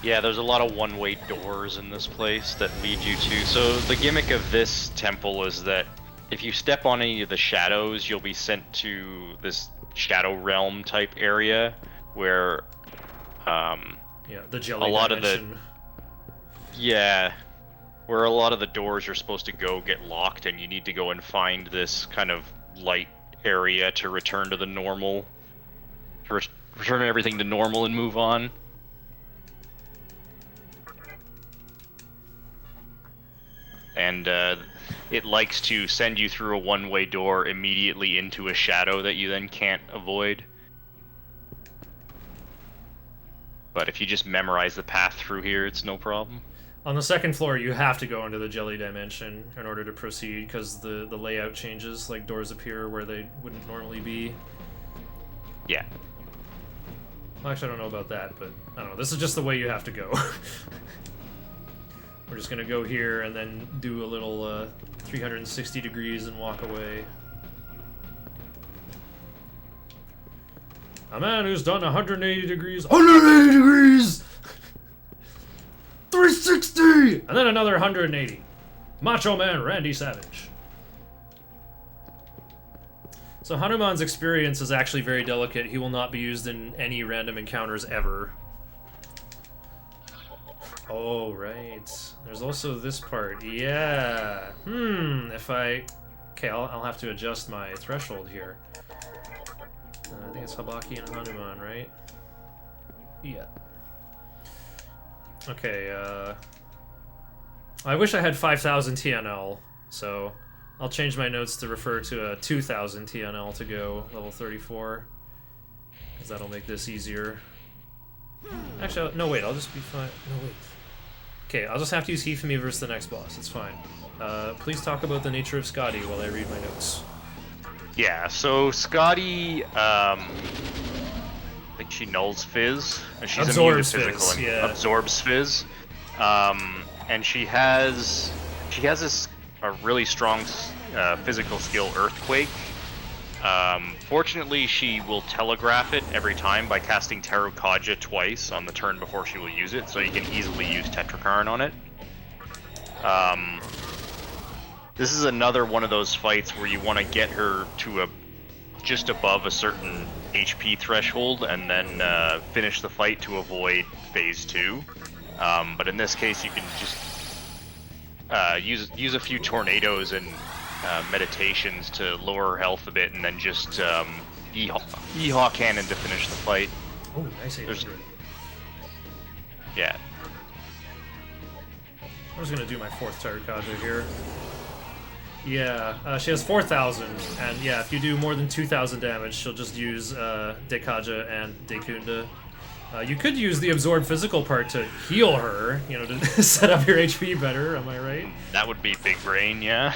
Yeah, there's a lot of one-way doors in this place that lead you to. So the gimmick of this temple is that if you step on any of the shadows, you'll be sent to this Shadow Realm type area where Yeah, the jelly a lot dimension. of where a lot of the doors you're supposed to go get locked, and you need to go and find this kind of light area to return to the normal, to return everything to normal and move on. And it likes to send you through a one-way door immediately into a shadow that you then can't avoid. But if you just memorize the path through here, it's no problem. On the second floor, you have to go into the jelly dimension in order to proceed, because the layout changes, like doors appear where they wouldn't normally be. Yeah. Well, actually, I don't know about that, but I don't know. This is just the way you have to go. We're just gonna go here and then do a little 360 degrees and walk away. A man who's done 180 degrees. 180 degrees! 360! And then another 180. Macho Man Randy Savage. So Hanuman's experience is actually very delicate. He will not be used in any random encounters ever. Oh, right. There's also this part. Yeah. If I... Okay, I'll have to adjust my threshold here. I think it's Habaki and Hanuman, right? Yeah. Okay, I wish I had 5,000 TNL, so I'll change my notes to refer to a 2,000 TNL to go level 34. Because that'll make this easier. Actually, no, wait, I'll just be fine. No, wait. Okay, I'll just have to use Hifumi versus the next boss. It's fine. Please talk about the nature of Scotty while I read my notes. Yeah, so Scotty, I think she nulls Fizz. And she's immune to physical and absorbs Fizz. And she has a really strong physical skill, Earthquake. Fortunately, she will telegraph it every time by casting Terukaja twice on the turn before she will use it, so you can easily use Tetrakarn on it. This is another one of those fights where you want to get her to just above a certain HP threshold and then finish the fight to avoid phase 2. But in this case, you can just use a few tornadoes and meditations to lower her health a bit, and then just E-Haw Cannon to finish the fight. Oh, nice. Yeah. I'm just gonna do my 4th Terukaja here. Yeah, she has 4,000, and yeah, if you do more than 2,000 damage, she'll just use Dekaja and Dekunda. You could use the absorb physical part to heal her, you know, to set up your HP better, am I right? That would be big brain, yeah.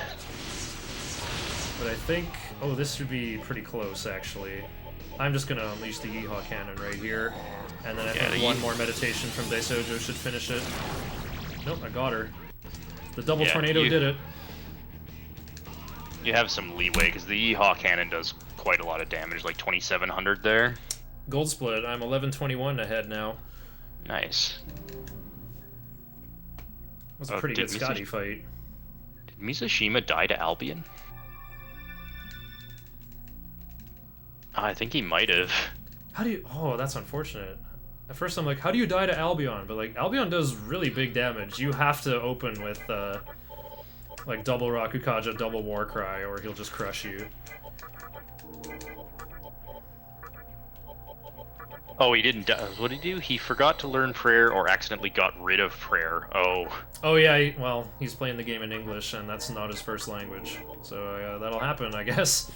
But I think... Oh, this should be pretty close, actually. I'm just gonna unleash the E-Haw Cannon right here, and then I think one more meditation from Daisojo should finish it. Nope, I got her. The double tornado did it. You have some leeway, because the E-Haw Cannon does quite a lot of damage, like 2,700 there. Gold split, I'm 1121 ahead now. Nice. That was a pretty good Scotty fight. Did Mizushima die to Albion? I think he might have. How do you... Oh, that's unfortunate. At first I'm like, how do you die to Albion? But like, Albion does really big damage. You have to open with like double Rakukaja, double Warcry, or he'll just crush you. Oh, he didn't die. What did he do? He forgot to learn prayer or accidentally got rid of prayer. Oh. Oh yeah, well, he's playing the game in English, and that's not his first language. So that'll happen, I guess.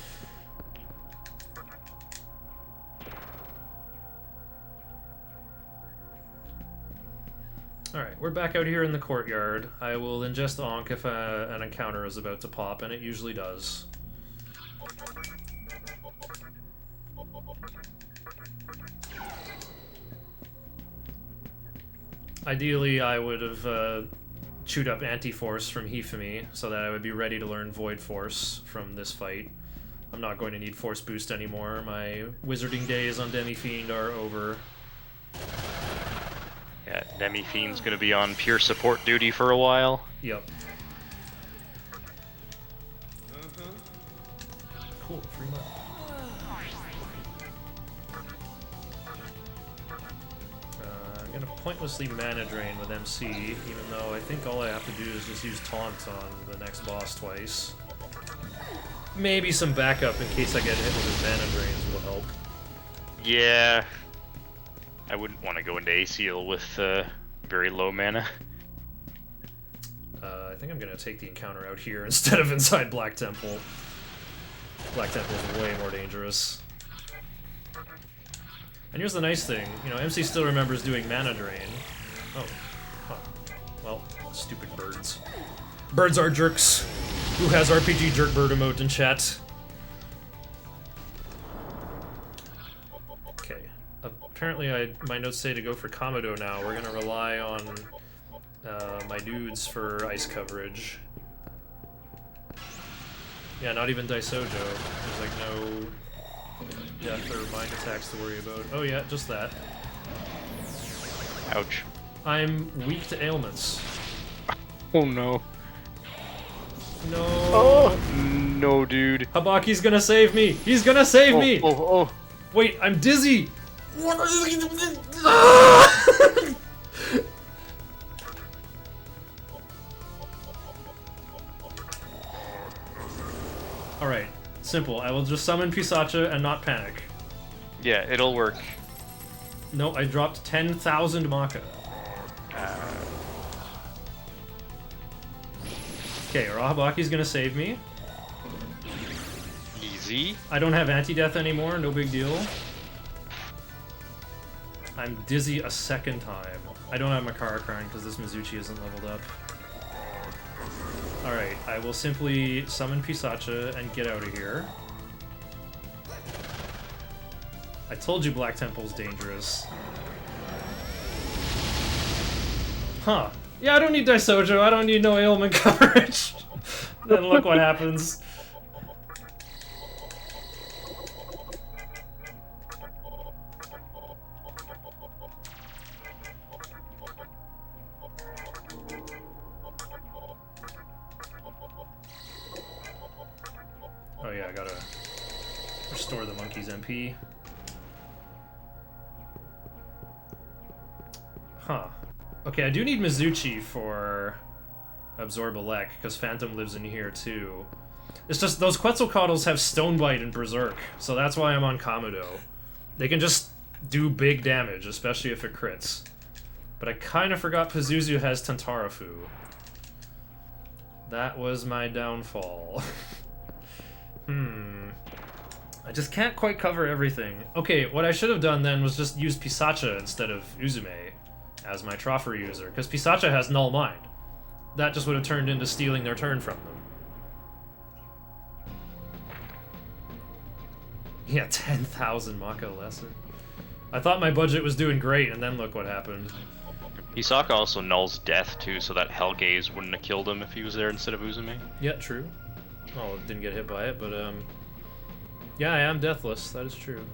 Alright, we're back out here in the courtyard. I will ingest Ankh if an encounter is about to pop, and it usually does. Ideally, I would have chewed up Anti-Force from Hifumi, so that I would be ready to learn Void Force from this fight. I'm not going to need Force Boost anymore. My wizarding days on Demi-Fiend are over. Yeah, Demi-Fiend's gonna be on pure support duty for a while. Yep. Cool, 3 months. I'm gonna pointlessly mana drain with MC, even though I think all I have to do is just use Taunt on the next boss twice. Maybe some backup in case I get hit with his mana drains will help. Yeah. I wouldn't want to go into ACL with very low mana. I think I'm gonna take the encounter out here instead of inside Black Temple. Black Temple is way more dangerous. And here's the nice thing, you know, MC still remembers doing mana drain. Oh, huh. Well, stupid birds. Birds are jerks. Who has RPG jerk bird emote in chat? Okay. Apparently my notes say to go for Kamado now. We're gonna rely on my dudes for ice coverage. Yeah, not even Daisojo. There's like no death or mind attacks to worry about. Oh yeah, just that. Ouch. I'm weak to ailments. Oh no. No. Oh no, dude. Habaki's gonna save me. He's gonna save me. Oh. Wait, I'm dizzy. Alright, simple. I will just summon Pisacha and not panic. Yeah, it'll work. No, I dropped 10,000 Maka. Okay, Rahabaki's gonna save me. Easy. I don't have anti-death anymore, no big deal. I'm dizzy a second time. I don't have my Karakran because this Mizuchi isn't leveled up. Alright, I will simply summon Pisacha and get out of here. I told you Black Temple's dangerous. Huh. Yeah, I don't need Daisojo, I don't need no ailment coverage. Then look what happens. Oh yeah, I gotta restore the monkey's MP. Huh. Okay, I do need Mizuchi for Absorb Elec, because Phantom lives in here too. It's just, those Quetzalcoatls have Stonebite and Berserk, so that's why I'm on Kamudo. They can just do big damage, especially if it crits. But I kind of forgot Pazuzu has Tantarafu. That was my downfall. I just can't quite cover everything. Okay, what I should have done then was just use Pisacha instead of Uzume as my Troffer user, because Pisacha has Null Mind. That just would have turned into stealing their turn from them. Yeah, 10,000 Maka lesser. I thought my budget was doing great, and then look what happened. Hisaka also nulls death too, so that Hellgaze wouldn't have killed him if he was there instead of Uzume. Yeah, true. Well, didn't get hit by it, but yeah, I am deathless, that is true.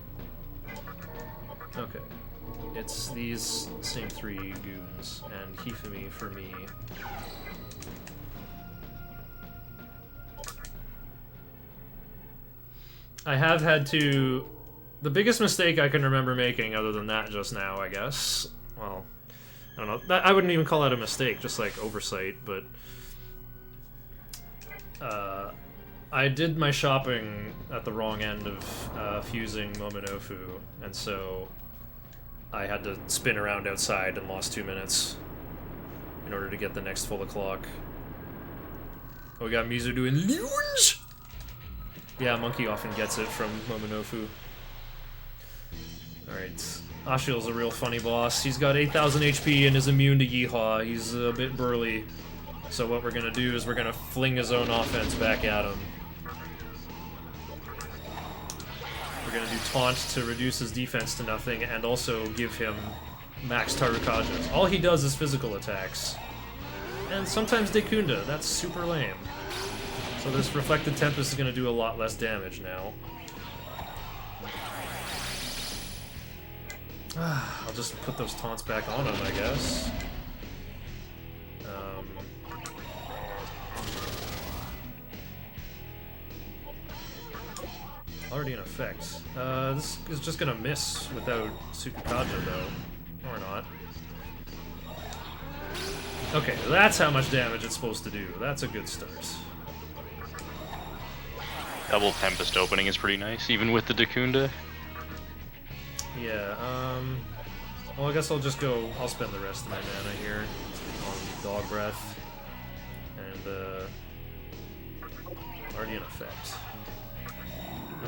Okay. It's these same three goons, and Hifumi for me. I have had to... The biggest mistake I can remember making, other than that just now, I guess... Well, I don't know. That, I wouldn't even call that a mistake, just like oversight, but... I did my shopping at the wrong end of fusing Momonofu, and so I had to spin around outside and lost 2 minutes in order to get the next full o'clock. Oh, we got Mizu doing lunge! Yeah, Monkey often gets it from Momonofu. Alright, Ashiel's a real funny boss. He's got 8,000 HP and is immune to Yeehaw. He's a bit burly. So what we're gonna do is we're gonna fling his own offense back at him. We're gonna do Taunt to reduce his defense to nothing and also give him max Tarukajas. All he does is physical attacks. And sometimes Dekunda, that's super lame. So this Reflected Tempest is gonna do a lot less damage now. I'll just put those taunts back on him, I guess. Already in effect. This is just gonna miss without Tsukikaja, though. Or not. Okay, that's how much damage it's supposed to do. That's a good start. Double Tempest opening is pretty nice, even with the Dekunda. Yeah, well, I guess I'll just go... I'll spend the rest of my mana here on Dog Breath. And, already in effect.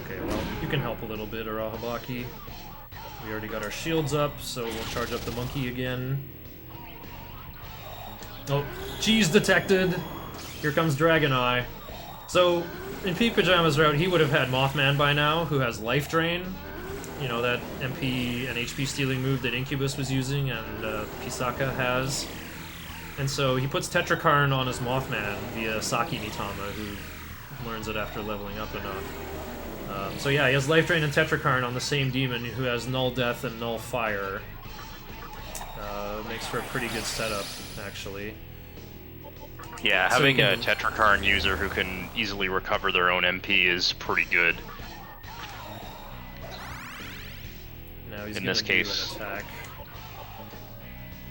Okay, well, you can help a little bit, Arahabaki. We already got our shields up, so we'll charge up the monkey again. Oh, cheese detected! Here comes Dragon Eye. So, in Pete Pajama's route, he would have had Mothman by now, who has Life Drain. You know, that MP and HP stealing move that Incubus was using and Pisaka has. And so he puts Tetrakarn on his Mothman via Saki Mitama, who learns it after leveling up enough. So yeah, he has Life Drain and Tetrakarn on the same demon who has Null Death and Null Fire. Makes for a pretty good setup, actually. Yeah, So having he a can- Tetrakarn user who can easily recover their own MP is pretty good. Now he's In gonna this do case- an attack.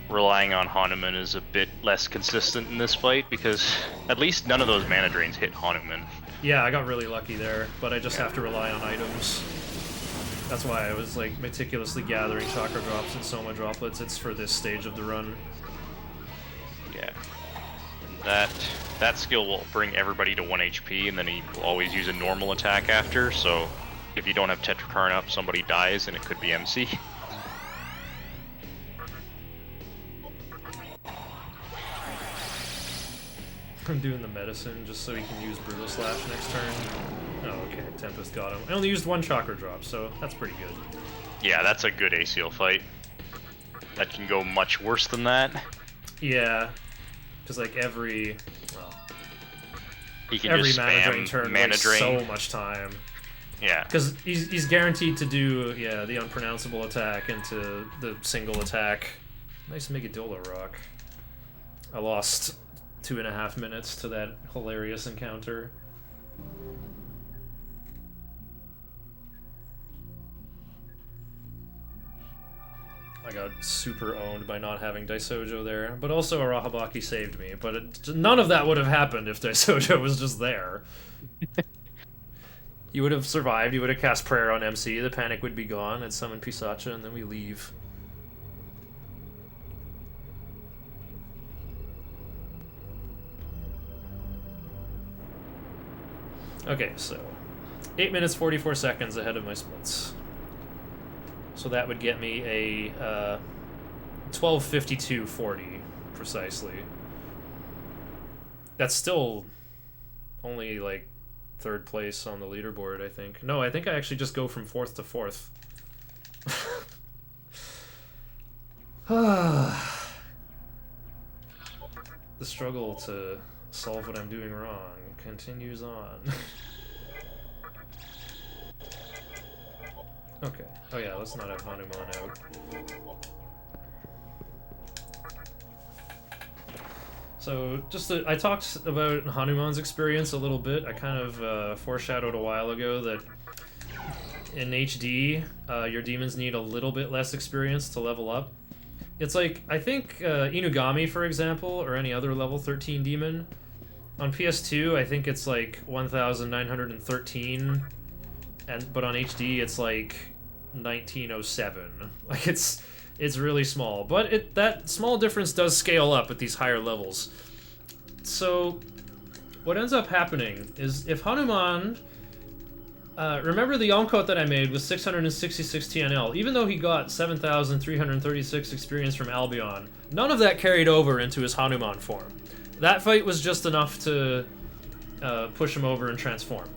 Relying on Hanuman is a bit less consistent in this fight because at least none of those mana drains hit Hanuman. Yeah, I got really lucky there, but I just have to rely on items. That's why I was like meticulously gathering chakra drops and soma droplets. It's for this stage of the run. Yeah. And that skill will bring everybody to 1 HP, and then he will always use a normal attack after, so if you don't have Tetrakarn up, somebody dies, and it could be MC. I'm doing the medicine just so he can use Brutal Slash next turn. Oh, okay, Tempest got him. I only used 1 chakra drop, so that's pretty good. Yeah, that's a good ACL fight. That can go much worse than that. Yeah, because like every He can every just mana drain spam turn mana wastes drain. so much time. Yeah. Because he's guaranteed to do, yeah, the unpronounceable attack into the single attack. Nice Megadola Rock. I lost 2.5 minutes to that hilarious encounter. I got super owned by not having Daisojo there, but also Arahabaki saved me. But none of that would have happened if Daisojo was just there. You would have survived, you would have cast Prayer on MC, the panic would be gone, and summon Pisacha, and then we leave. Okay, so 8 minutes 44 seconds ahead of my splits. So that would get me a 12:52:40 precisely. That's still only like 3rd place on the leaderboard, I think. No, I think I actually just go from 4th to 4th. The struggle to solve what I'm doing wrong continues on. Okay. Oh yeah, let's not have Hanuman out. So, I talked about Hanuman's experience a little bit. I kind of foreshadowed a while ago that in HD, your demons need a little bit less experience to level up. It's like, I think Inugami, for example, or any other level 13 demon, on PS2, I think it's like 1,913, but on HD, it's like 1907. Like it's really small, but that small difference does scale up at these higher levels. So what ends up happening is if Hanuman, remember the Yomkot that I made with 666 TNL, even though he got 7,336 experience from Albion, none of that carried over into his Hanuman form. That fight was just enough to push him over and transform.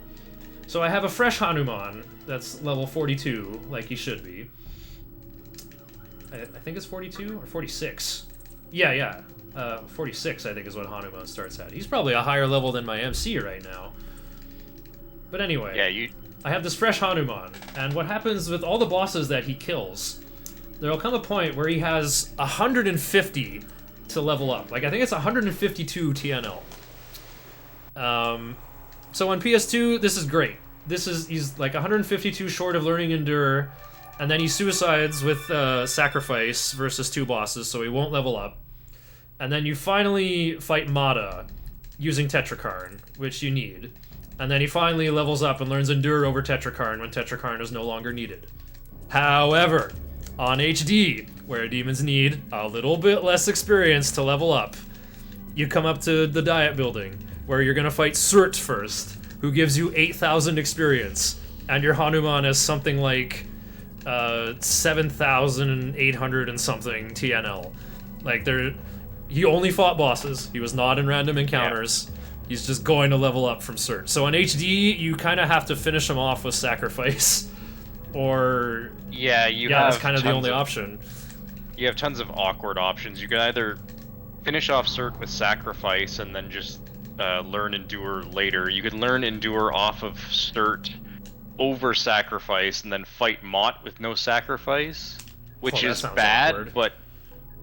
So I have a fresh Hanuman that's level 42, like he should be. I think it's 42 or 46. Yeah. 46 I think is what Hanuman starts at. He's probably a higher level than my MC right now. But anyway, Yeah, I have this fresh Hanuman, and what happens with all the bosses that he kills, there'll come a point where he has 150 to level up. Like, I think it's 152 TNL. So on PS2, this is great. He's like 152 short of learning Endure, and then he suicides with Sacrifice versus 2 bosses, so he won't level up. And then you finally fight Mata using Tetrakarn, which you need. And then he finally levels up and learns Endure over Tetrakarn when Tetrakarn is no longer needed. However, on HD, where demons need a little bit less experience to level up, you come up to the Diet Building, where you're gonna fight Surt first, who gives you 8,000 experience, and your Hanuman is something like 7,800 and something TNL. Like, he only fought bosses. He was not in random encounters. Yeah. He's just going to level up from Surt. So on HD, you kind of have to finish him off with Sacrifice, or yeah, that's kind of the only option. You have tons of awkward options. You can either finish off Cert with Sacrifice and then just learn Endure later. You could learn Endure off of Cert over Sacrifice and then fight Mott with no Sacrifice, which that is sounds bad, awkward. but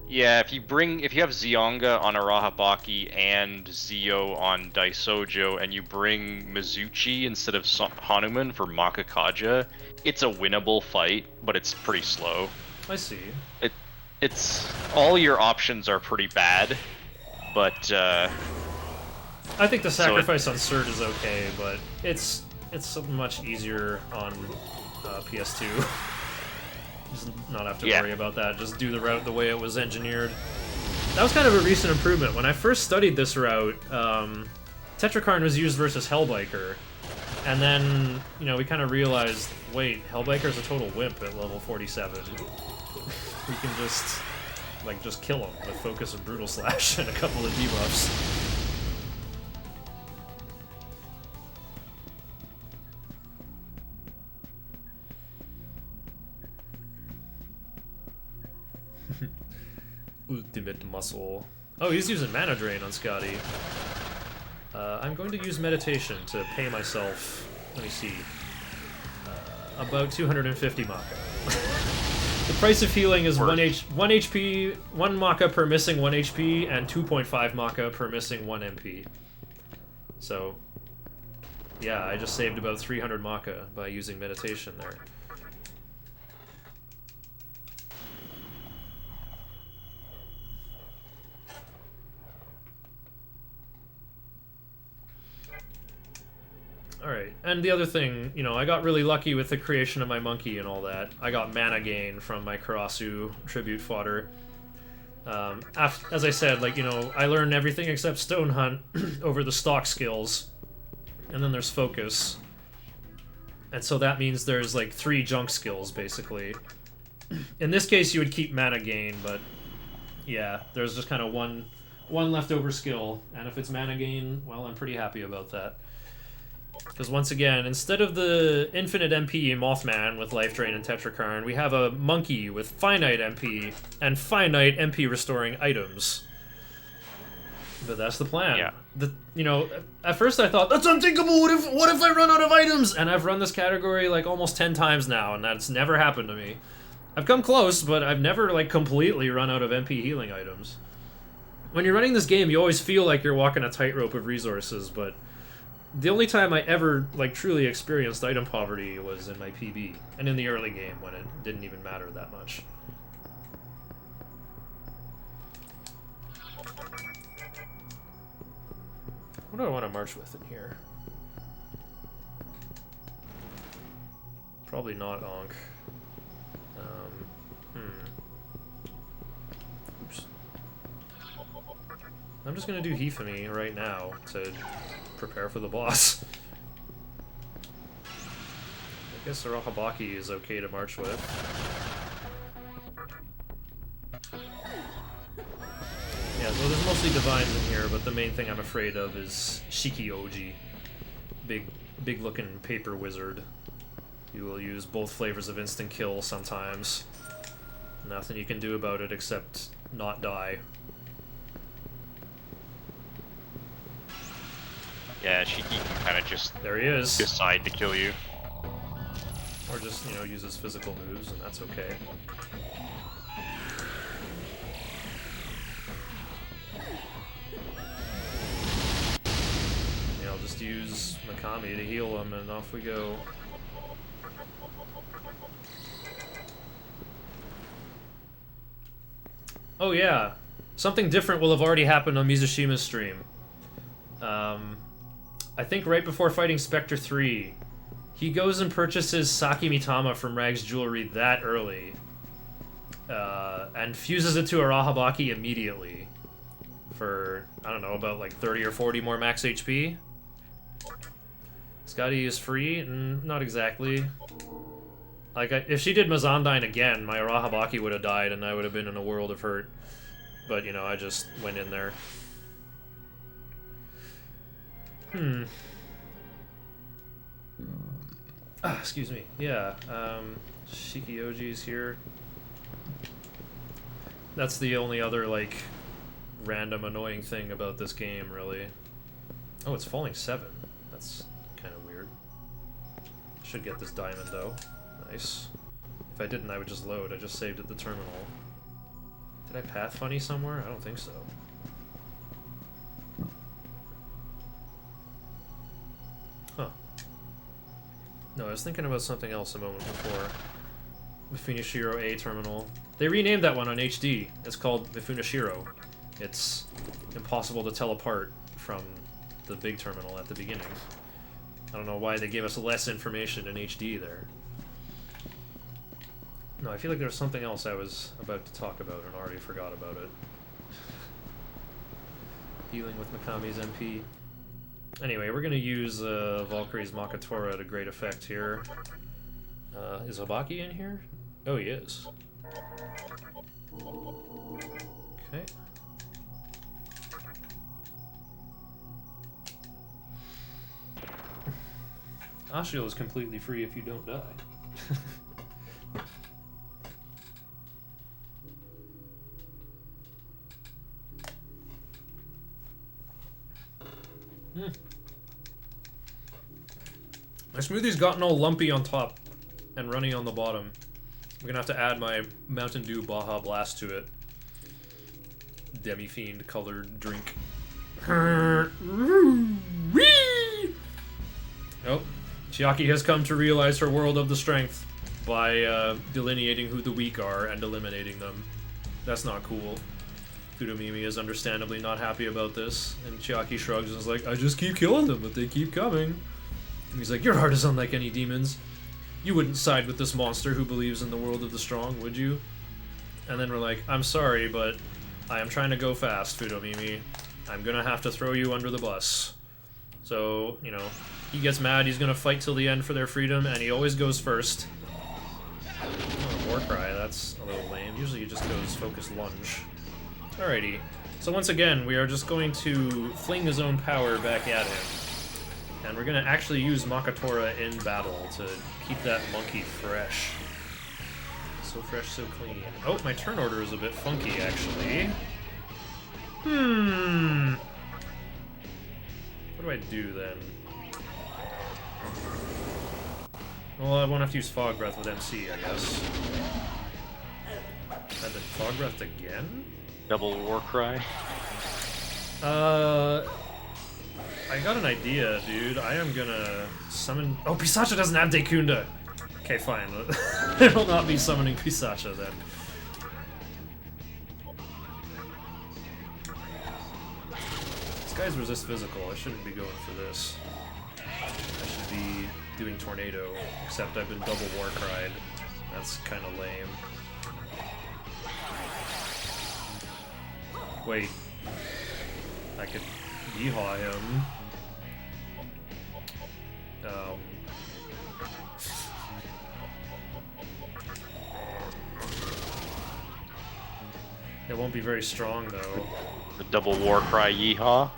yeah, if you have Zionga on Arahabaki and Zio on Daisojo and you bring Mizuchi instead of Hanuman for Makakaja, it's a winnable fight, but it's pretty slow. I see. It's all your options are pretty bad, but I think the sacrifice on Cert is okay, but it's much easier on PS2. Just not have to worry about that. Just do the route the way it was engineered. That was kind of a recent improvement. When I first studied this route, Tetrakarn was used versus Hellbiker, and then we kind of realized, wait, Hellbiker's a total wimp at level 47. We can just kill him with Focus and Brutal Slash and a couple of debuffs. Ultimate Muscle. Oh, he's using Mana Drain on Scotty. I'm going to use Meditation to pay myself, let me see, about 250 Maka. The price of healing is 1 HP, 1 Maka per missing 1 HP, and 2.5 Maka per missing 1 MP. So, yeah, I just saved about 300 Maka by using Meditation there. Alright, and the other thing, I got really lucky with the creation of my monkey and all that. I got mana gain from my Karasu tribute fodder. As I said, I learned everything except Stone Hunt over the stock skills. And then there's Focus. And so that means there's, 3 junk skills, basically. In this case, you would keep mana gain, but yeah, there's just kind of one leftover skill. And if it's mana gain, well, I'm pretty happy about that. Because once again, instead of the infinite MP Mothman with Life Drain and Tetrakarn, we have a monkey with finite MP and finite MP restoring items. But that's the plan. Yeah. At first I thought, that's unthinkable, what if I run out of items? And I've run this category almost 10 times now, and that's never happened to me. I've come close, but I've never completely run out of MP healing items. When you're running this game, you always feel like you're walking a tightrope of resources, but the only time I ever, truly experienced item poverty was in my PB, and in the early game, when it didn't even matter that much. What do I want to march with in here? Probably not Ankh. Oops. I'm just gonna do Hifumi right now to prepare for the boss. I guess Arahabaki is okay to march with. Yeah, so there's mostly divines in here, but the main thing I'm afraid of is Shiki-Oji. Big looking paper wizard. You will use both flavors of instant kill sometimes. Nothing you can do about it except not die. Yeah, Shiki can kind of just there he is. Decide to kill you. Or just, use his physical moves, and that's okay. I'll just use Mikami to heal him, and off we go. Oh yeah, something different will have already happened on Mizushima's stream. I think right before fighting Spectre 3, he goes and purchases Saki Mitama from Rag's Jewelry that early, and fuses it to Arahabaki immediately for, I don't know, about 30 or 40 more max HP. Scotty is free? Not exactly. If she did Mazandine again, my Arahabaki would have died and I would have been in a world of hurt. But, I just went in there. Excuse me. Yeah, Shiki-Oji's here. That's the only other, random annoying thing about this game, really. Oh, it's falling 7. That's kind of weird. Should get this diamond, though. Nice. If I didn't, I would just load. I just saved at the terminal. Did I path funny somewhere? I don't think so. Huh. No, I was thinking about something else a moment before. Mifunashiro A terminal. They renamed that one on HD. It's called Mifunashiro. It's impossible to tell apart from the big terminal at the beginning. I don't know why they gave us less information in HD there. No, I feel like there was something else I was about to talk about and already forgot about it. Dealing with Mikami's MP. Anyway, we're gonna use Valkyrie's Makatora to great effect here. Is Habaki in here? Oh, he is. Okay. Ashiel is completely free if you don't die. My smoothie's gotten all lumpy on top and runny on the bottom. I'm gonna have to add my Mountain Dew Baja Blast to it. Demi-fiend colored drink. Oh, Chiaki has come to realize her world of the strength by delineating who the weak are and eliminating them. That's not cool. Fudomimi is understandably not happy about this, and Chiaki shrugs and is like, I just keep killing them, but they keep coming. And he's like, your heart is unlike any demon's. You wouldn't side with this monster who believes in the world of the strong, would you? And then we're like, I'm sorry, but I am trying to go fast, Fudomimi. I'm gonna have to throw you under the bus. So, you know, he gets mad, he's gonna fight till the end for their freedom, and he always goes first. Oh, Warcry, that's a little lame. Usually he just goes focus lunge. Alrighty. So once again, we are just going to fling his own power back at him. And we're gonna actually use Makatora in battle to keep that monkey fresh. So fresh, so clean. Oh, my turn order is a bit funky, actually. What do I do, then? Well, I won't have to use Fog Breath with MC, I guess. Had the Fog Breath again? Double Warcry. I got an idea, dude. I am gonna summon... Oh, Pisacha doesn't have Dekunda! Okay, fine. I will not be summoning Pisacha, then. This guy's resist physical. I shouldn't be going for this. I should be doing Tornado, except I've been double Warcried. That's kind of lame. Wait. I could yeehaw him. It won't be very strong, though. The double Warcry yeehaw.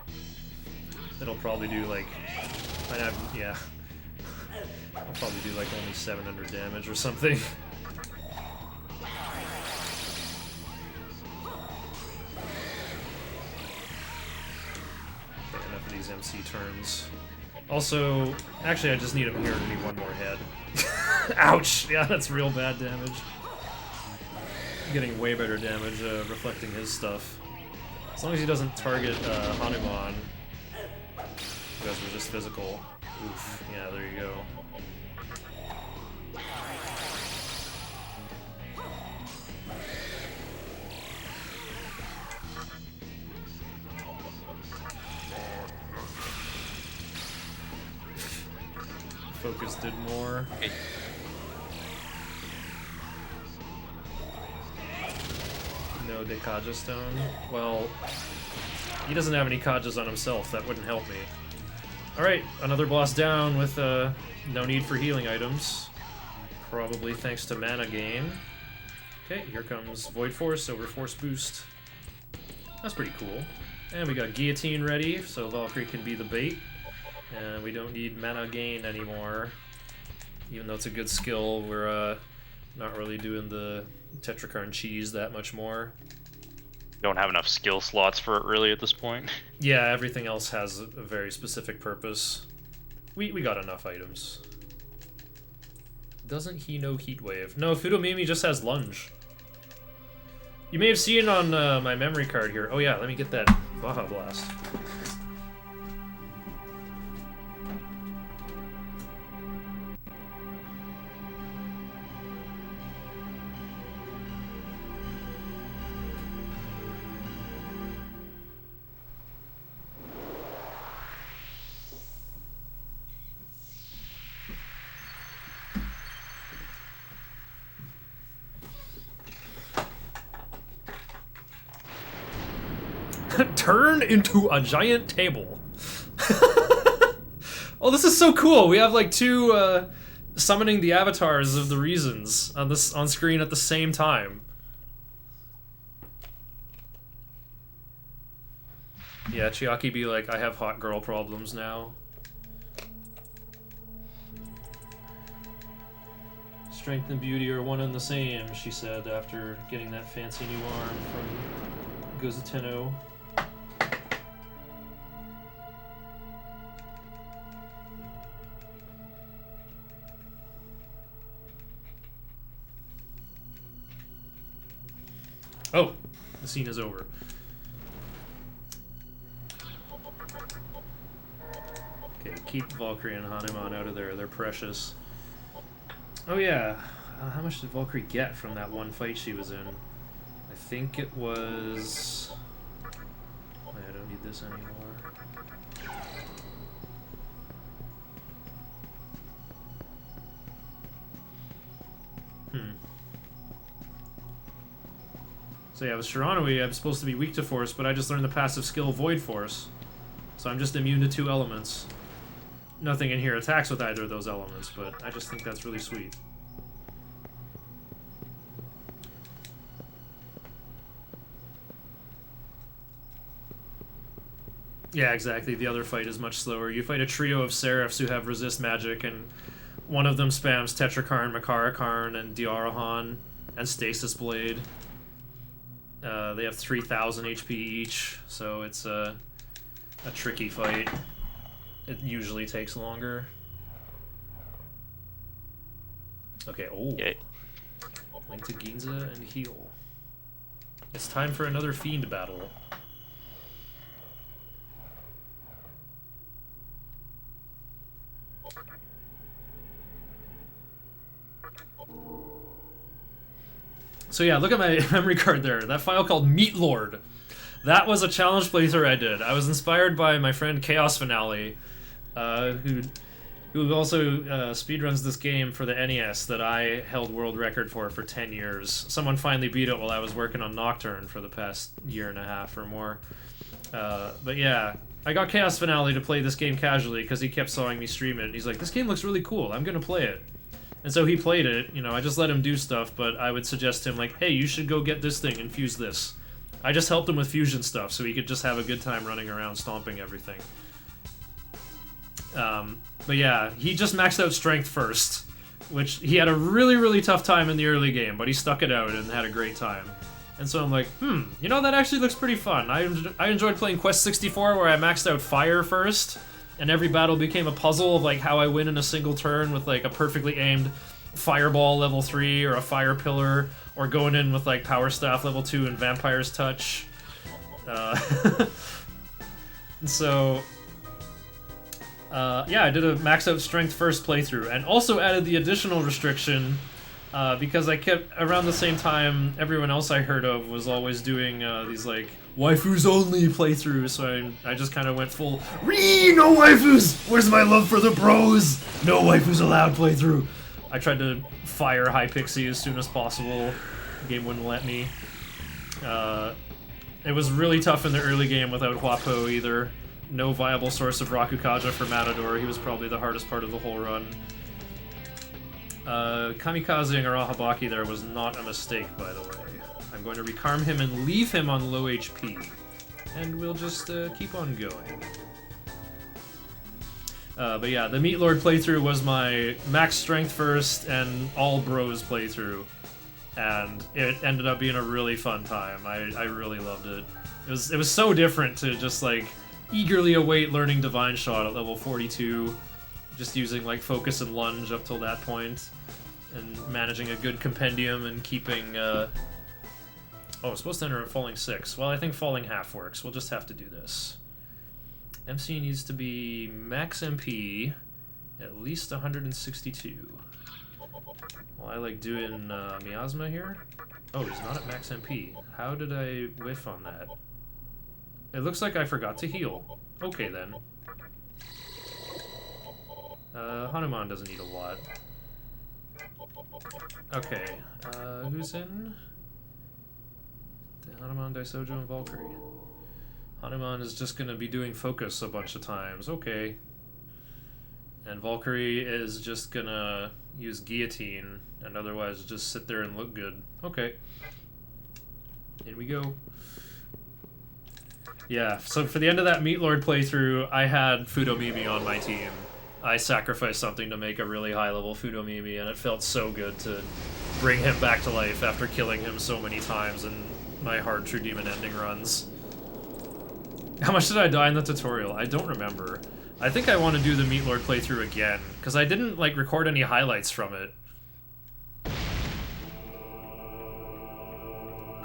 It'll probably do, like... yeah. I'll probably do, like, only 700 damage or something. Okay, enough of these MC turns. Also, actually, I just need him here to be one more head. Ouch! Yeah, that's real bad damage. Getting way better damage reflecting his stuff. As long as he doesn't target Hanuman, who has resist physical. Oof, yeah, there you go. Focus did more. No Dekaja Stone. Well, he doesn't have any Kajas on himself. That wouldn't help me. Alright, another boss down with no need for healing items. Probably thanks to mana gain. Okay, here comes Void Force over Force Boost. That's pretty cool. And we got Guillotine ready, so Valkyrie can be the bait. And we don't need mana gain anymore. Even though it's a good skill, we're not really doing the Tetrakarn cheese that much more. Don't have enough skill slots for it really at this point. Yeah, everything else has a very specific purpose. We got enough items. Doesn't he know Heat Wave? No, Fudomimi just has Lunge. You may have seen on my memory card here. Oh yeah, let me get that Baja Blast. Turn into a giant table. Oh, this is so cool. We have like two summoning the avatars of the reasons on screen at the same time. Yeah, Chiaki be like, I have hot girl problems now. Strength and beauty are one and the same, she said after getting that fancy new arm from Gozuteno. Oh, the scene is over. Okay, keep Valkyrie and Hanuman out of there. They're precious. Oh yeah, how much did Valkyrie get from that one fight she was in? I think it was... I don't need this anymore. So yeah, with Shiranui, I'm supposed to be weak to Force, but I just learned the passive skill Void Force. So I'm just immune to 2 elements. Nothing in here attacks with either of those elements, but I just think that's really sweet. Yeah, exactly. The other fight is much slower. You fight a trio of Seraphs who have resist magic, and one of them spams Tetrakarn, Makarakarn, and Diarahan, and Stasis Blade. They have 3,000 HP each, so it's a tricky fight. It usually takes longer. Okay, oh. Yay. Link to Ginza and heal. It's time for another Fiend battle. So yeah, look at my memory card there. That file called Meat Lord. That was a challenge playthrough I did. I was inspired by my friend Chaos Finale, who also speedruns this game for the NES that I held world record for 10 years. Someone finally beat it while I was working on Nocturne for the past year and a half or more. But yeah, I got Chaos Finale to play this game casually because he kept sawing me stream it. And he's like, this game looks really cool, I'm gonna play it. And so he played it, you know, I just let him do stuff, but I would suggest to him, like, hey, you should go get this thing and fuse this. I just helped him with fusion stuff, so he could just have a good time running around stomping everything. But yeah, he just maxed out strength first, which he had a really, really tough time in the early game, but he stuck it out and had a great time. And so I'm like, you know, that actually looks pretty fun. I enjoyed playing Quest 64, where I maxed out fire first, and every battle became a puzzle of like how I win in a single turn with like a perfectly aimed fireball level 3 or a fire pillar, or going in with like power staff level 2 and vampire's touch. And so yeah, I did a max out strength first playthrough, and also added the additional restriction because I kept, around the same time everyone else I heard of was always doing these like waifus only playthroughs, so I just kind of went full no waifus! Where's my love for the bros? No waifus allowed playthrough. I tried to fire Hypixie as soon as possible. The game wouldn't let me. It was really tough in the early game without Huapo either. No viable source of Rakukaja for Matador. He was probably the hardest part of the whole run. Kamikaze and Arahabaki there was not a mistake, by the way. I'm going to recarm him and leave him on low HP. And we'll just keep on going. But yeah, the Meat Lord playthrough was my max strength first and all bros playthrough. and it ended up being a really fun time. I really loved it. It was so different to just like eagerly await learning Divine Shot at level 42, just using like focus and lunge up till that point, and managing a good compendium and keeping. Oh, I'm supposed to enter at falling 6. Well, I think falling half works. We'll just have to do this. MC needs to be max MP, at least 162. Well, I like doing Miasma here. Oh, he's not at max MP. How did I whiff on that? It looks like I forgot to heal. Okay, then. Hanuman doesn't need a lot. Okay, who's in? Hanuman, Daisojo, and Valkyrie. Hanuman is just gonna be doing focus a bunch of times. Okay. And Valkyrie is just gonna use guillotine and otherwise just sit there and look good. Okay. In we go. Yeah, so for the end of that Meat Lord playthrough, I had Fudomimi on my team. I sacrificed something to make a really high-level Fudomimi, and it felt so good to bring him back to life after killing him so many times in my hard True Demon ending runs. How much did I die in the tutorial? I don't remember. I think I want to do the Meat Lord playthrough again, because I didn't, like, record any highlights from it.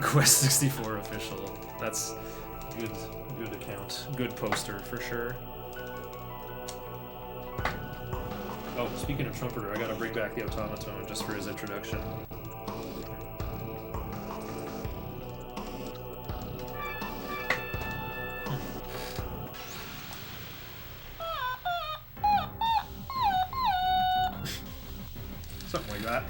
Quest 64 official. That's good account. Good poster, for sure. Oh, speaking of Trumpeter, I gotta bring back the Automaton just for his introduction. Something like that.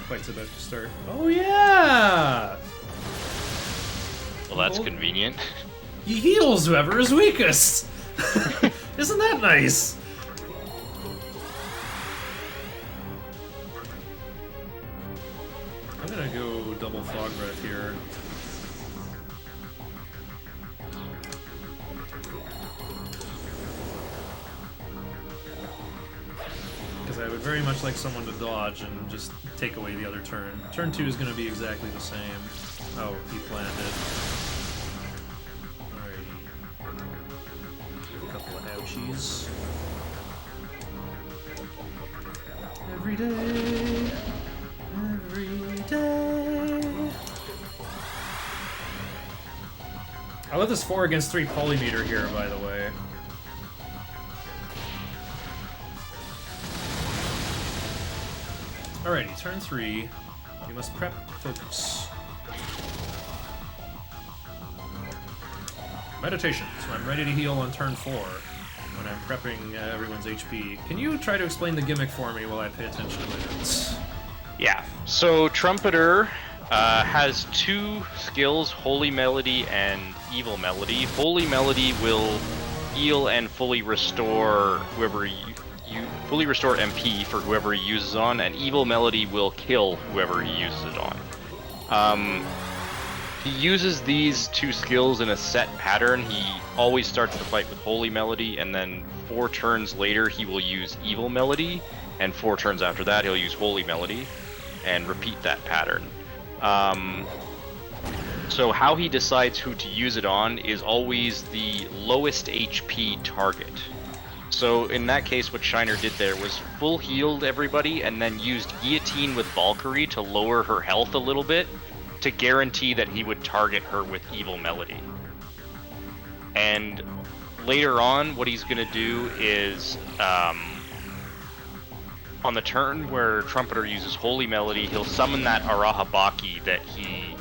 Fight's about to start. Oh yeah! Well, that's convenient. He heals whoever is weakest! Isn't that nice? I'm gonna go double Fog Breath here. Because I would very much like someone to dodge and just take away the other turn. Turn 2 is gonna be exactly the same. Oh, he planned it. Ouchies. Every day. I love this 4 against 3 polymeter here, by the way. Alrighty, turn 3. You must prep, focus. Meditation, so I'm ready to heal on turn 4 when I'm prepping everyone's HP. Can you try to explain the gimmick for me while I pay attention to my notes? Yeah, so Trumpeter has 2 skills, Holy Melody and Evil Melody. Holy Melody will heal and fully restore whoever you fully restore MP for whoever he uses on, and Evil Melody will kill whoever he uses it on. He uses these 2 skills in a set pattern. He always starts the fight with Holy Melody, and then 4 turns later he will use Evil Melody, and 4 turns after that he'll use Holy Melody, and repeat that pattern. So how he decides who to use it on is always the lowest HP target. So in that case, what Shiner did there was full healed everybody, and then used Guillotine with Valkyrie to lower her health a little bit, to guarantee that he would target her with Evil Melody. And later on, what he's going to do is, on the turn where Trumpeter uses Holy Melody, he'll summon that Arahabaki that he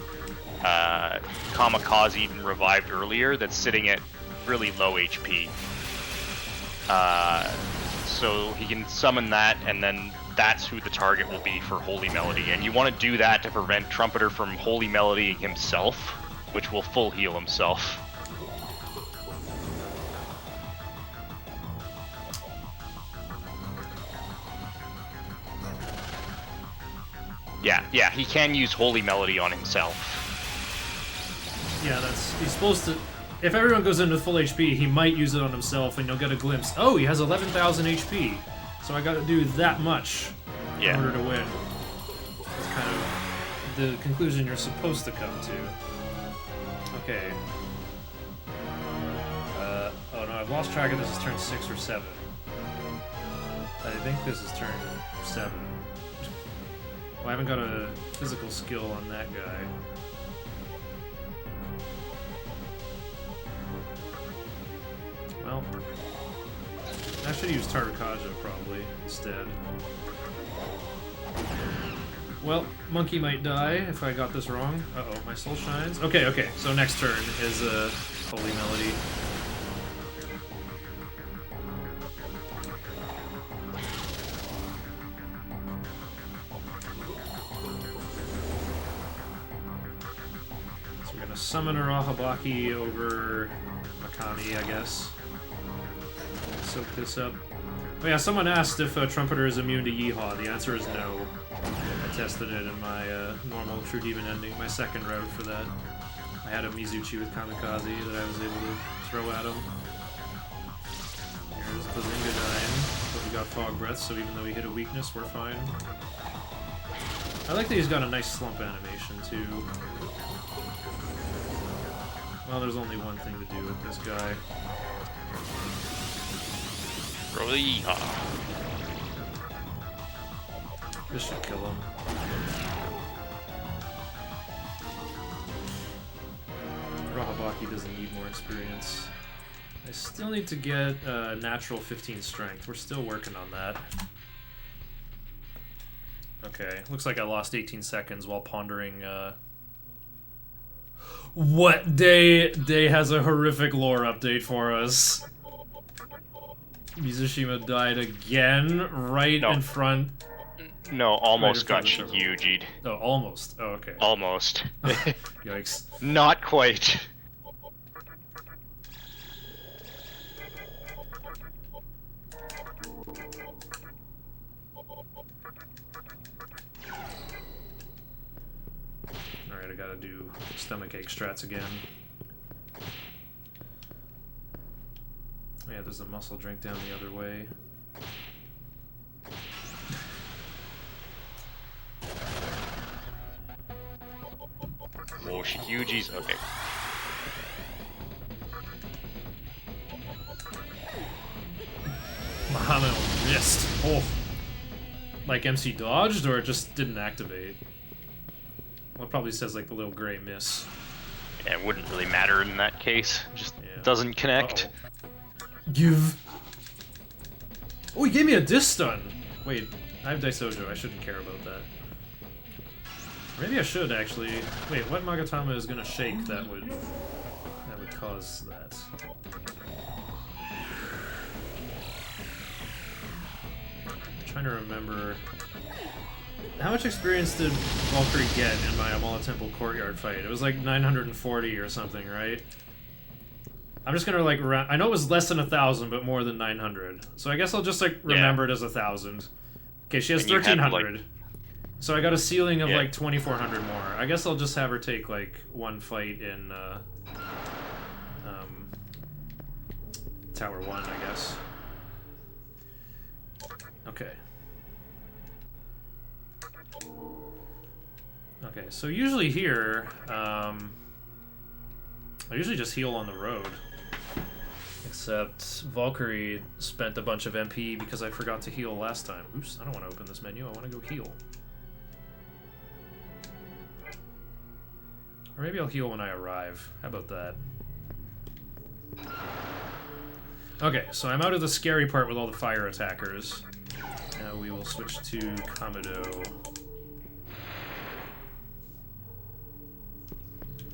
kamikazed and revived earlier, that's sitting at really low HP. So he can summon that, and then that's who the target will be for Holy Melody. And you want to do that to prevent Trumpeter from Holy Melodying himself, which will full heal himself. Yeah, he can use Holy Melody on himself. Yeah, he's supposed to. If everyone goes into full HP, he might use it on himself, and you'll get a glimpse. Oh, he has 11,000 HP, so I gotta do that much. Yeah. in order to win. It's kind of the conclusion you're supposed to come to. Okay. Oh no, I've lost track of this is turn 6 or 7. I think this is turn 7. Well, I haven't got a physical skill on that guy. Well, I should use Tarakaja probably instead. Well, Monkey might die if I got this wrong. Uh-oh, my soul shines. Okay, okay, so next turn is Holy Melody. So we're gonna summon a Rahabaki over Makami, I guess. Soak this up. Oh yeah, someone asked if a Trumpeter is immune to Yeehaw. The answer is no. I tested it in my normal True Demon ending, my second route for that. I had a Mizuchi with Kamikaze that I was able to throw at him. Here's Bazinga dying, but we got Fog Breath, so even though he hit a weakness, we're fine. I like that he's got a nice slump animation, too. Well, there's only one thing to do with this guy. This should kill him. Rahabaki doesn't need more experience. I still need to get natural 15 strength. We're still working on that. Okay, looks like I lost 18 seconds while pondering. What day? Day has a horrific lore update for us. Mizushima died again, right in front. No, almost got Yuji'd. Oh, almost. Oh, okay. Almost. Yikes. Not quite. Alright, I gotta do stomachache strats again. Yeah, there's a muscle drink down the other way. Oh, Yuji's okay. Mahano missed. Oh. Like MC dodged, or it just didn't activate? Well, it probably says like the little gray miss. Yeah, it wouldn't really matter in that case. Just doesn't connect. Give. Oh, he gave me a disc stun. Wait, I have Daisojo. I shouldn't care about that. Maybe I should actually. Wait, what Magatama is gonna shake that would cause that? I'm trying to remember. How much experience did Valkyrie get in my Amala Temple Courtyard fight? It was like 940 or something, right? I'm just gonna like I know it was less than 1,000, but more than 900. So I guess I'll just like remember it as 1,000. Okay, she has 1,300. Like... So I got a ceiling of like 2,400 more. I guess I'll just have her take like one fight in Tower 1, I guess. Okay. Okay, so usually here, I usually just heal on the road. Except Valkyrie spent a bunch of MP because I forgot to heal last time. Oops, I don't want to open this menu, I want to go heal. Or maybe I'll heal when I arrive. How about that? Okay, so I'm out of the scary part with all the fire attackers. Now we will switch to Kamado.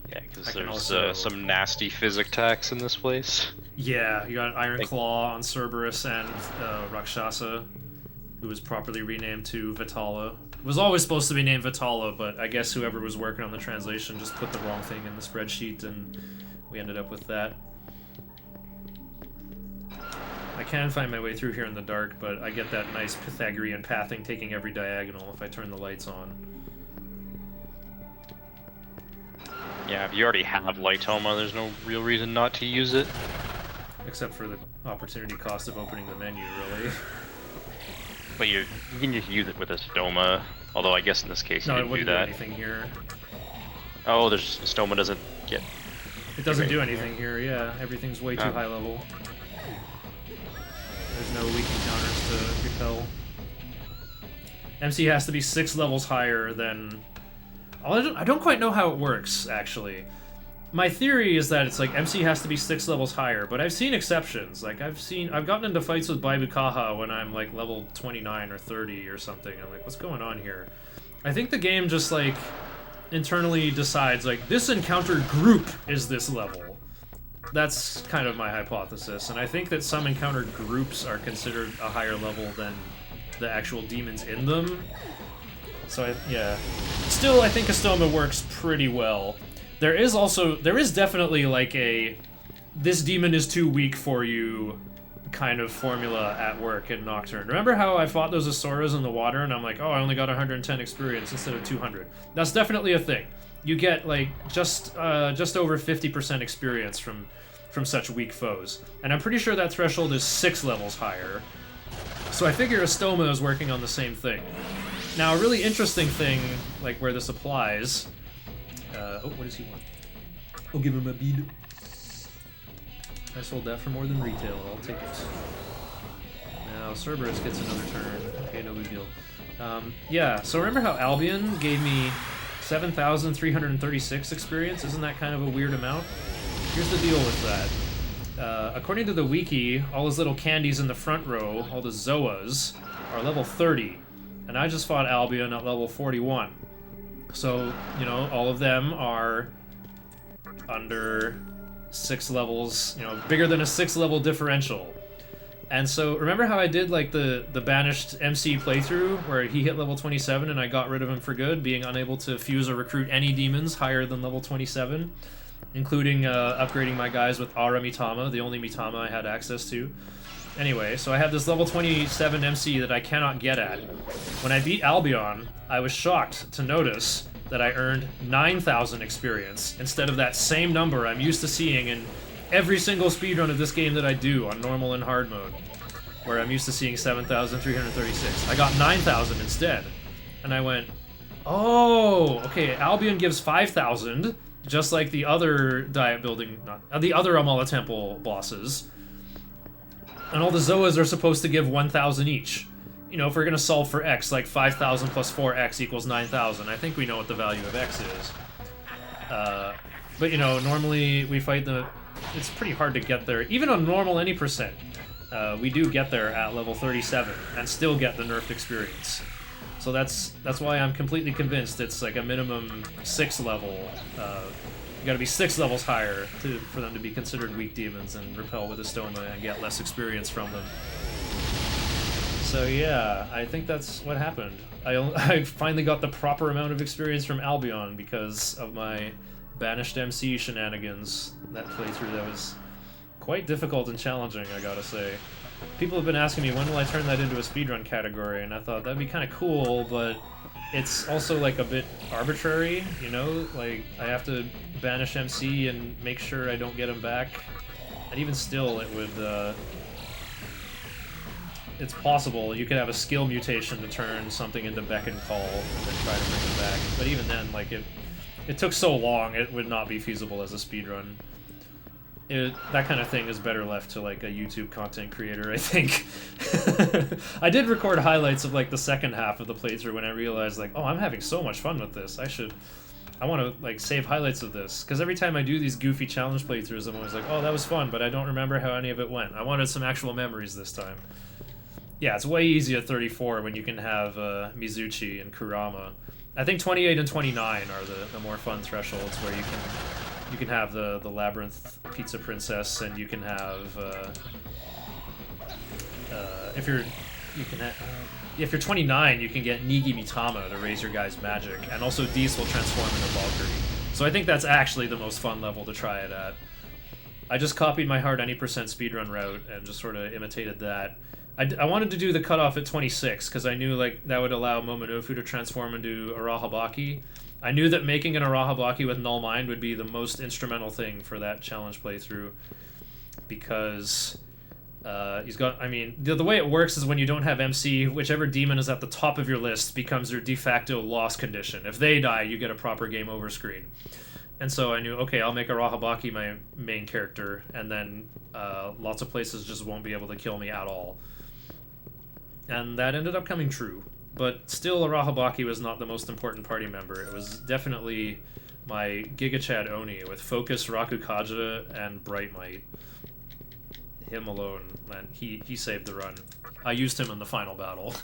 Yeah, because there's also... some nasty physic attacks in this place. Yeah, you got Iron Claw on Cerberus and Rakshasa, who was properly renamed to Vitala. It was always supposed to be named Vitala, but I guess whoever was working on the translation just put the wrong thing in the spreadsheet, and we ended up with that. I can find my way through here in the dark, but I get that nice Pythagorean pathing taking every diagonal if I turn the lights on. Yeah, if you already have Light Homa, there's no real reason not to use it. Except for the opportunity cost of opening the menu, really. But you can just use it with a stoma. Although I guess in this case you No, it didn't do wouldn't do that. anything here. Oh, there's stoma doesn't get. It doesn't do anything here, yeah. Everything's way too high level. There's no weak encounters to repel. MC has to be 6 levels higher than... I don't quite know how it works, actually. My theory is that it's like MC has to be 6 levels higher, but I've seen exceptions. Like, I've gotten into fights with Baibukaha when I'm like level 29 or 30 or something. I'm like, what's going on here? I think the game just like internally decides like, this encounter group is this level. That's kind of my hypothesis, and I think that some encounter groups are considered a higher level than the actual demons in them. So yeah. Still, I think Astoma works pretty well. There is definitely like a this demon is too weak for you kind of formula at work in Nocturne. Remember how I fought those Asuras in the water and I'm like, oh, I only got 110 experience instead of 200. That's definitely a thing. You get like just over 50% experience from such weak foes. And I'm pretty sure that threshold is 6 levels higher. So I figure Astoma is working on the same thing. Now, a really interesting thing, like where this applies... oh, what does he want? I'll give him a bead. I sold that for more than retail. I'll take it. Now, Cerberus gets another turn. Okay, no big deal. Yeah, so remember how Albion gave me 7,336 experience? Isn't that kind of a weird amount? Here's the deal with that. According to the wiki, all those little candies in the front row, all the Zoas, are level 30. And I just fought Albion at level 41. So, you know, all of them are under 6 levels, you know, bigger than a 6-level differential. And so, remember how I did, like, the banished MC playthrough, where he hit level 27 and I got rid of him for good, being unable to fuse or recruit any demons higher than level 27, including upgrading my guys with Aura Mitama, the only Mitama I had access to. Anyway, so I have this level 27 MC that I cannot get at. When I beat Albion, I was shocked to notice that I earned 9,000 experience instead of that same number I'm used to seeing in every single speedrun of this game that I do on normal and hard mode, where I'm used to seeing 7,336. I got 9,000 instead. And I went, oh, okay, Albion gives 5,000, just like the other diet building, the other Amala Temple bosses. And all the Zoas are supposed to give 1,000 each. You know, if we're gonna solve for X, like 5,000 plus 4X equals 9,000. I think we know what the value of X is. But you know, normally we fight it's pretty hard to get there. Even on normal any percent, we do get there at level 37 and still get the nerfed experience. So that's why I'm completely convinced it's like a minimum 6 level. You gotta be 6 levels higher for them to be considered weak demons and repel with Astoma and get less experience from them. So yeah, I think that's what happened. I finally got the proper amount of experience from Albion because of my banished MC shenanigans. That playthrough that was quite difficult and challenging, I gotta say. People have been asking me when will I turn that into a speedrun category, and I thought that'd be kind of cool, but it's also like a bit arbitrary, you know? Like, I have to banish MC and make sure I don't get him back. And even still, it would, it's possible. You could have a skill mutation to turn something into Beck and Call and then try to bring it back. But even then, like, it took so long, it would not be feasible as a speedrun. That kind of thing is better left to, like, a YouTube content creator, I think. I did record highlights of, like, the second half of the playthrough when I realized, like, oh, I'm having so much fun with this. I want to, like, save highlights of this. Because every time I do these goofy challenge playthroughs, I'm always like, oh, that was fun, but I don't remember how any of it went. I wanted some actual memories this time. Yeah, it's way easier at 34 when you can have Mizuchi and Kurama. I think 28 and 29 are the more fun thresholds where you can have the Labyrinth Pizza Princess, and you can have if you're 29, you can get Nigi Mitama to raise your guy's magic, and also Dees will transform into Valkyrie. So I think that's actually the most fun level to try it at. I just copied my hard any percent speedrun route and just sort of imitated that. I wanted to do the cutoff at 26 because I knew like that would allow Momonofu to transform into Arahabaki. I knew that making an Arahabaki with Null Mind would be the most instrumental thing for that challenge playthrough because He's got, I mean, the way it works is when you don't have MC, whichever demon is at the top of your list becomes your de facto loss condition. If they die, you get a proper game over screen. And so I knew, okay, I'll make a Rahabaki my main character, and then lots of places just won't be able to kill me at all. And that ended up coming true. But still, a Rahabaki was not the most important party member. It was definitely my Giga Chad Oni with Focus, Rakukaja, and Bright Might. Him alone, man, he saved the run. I used him in the final battle.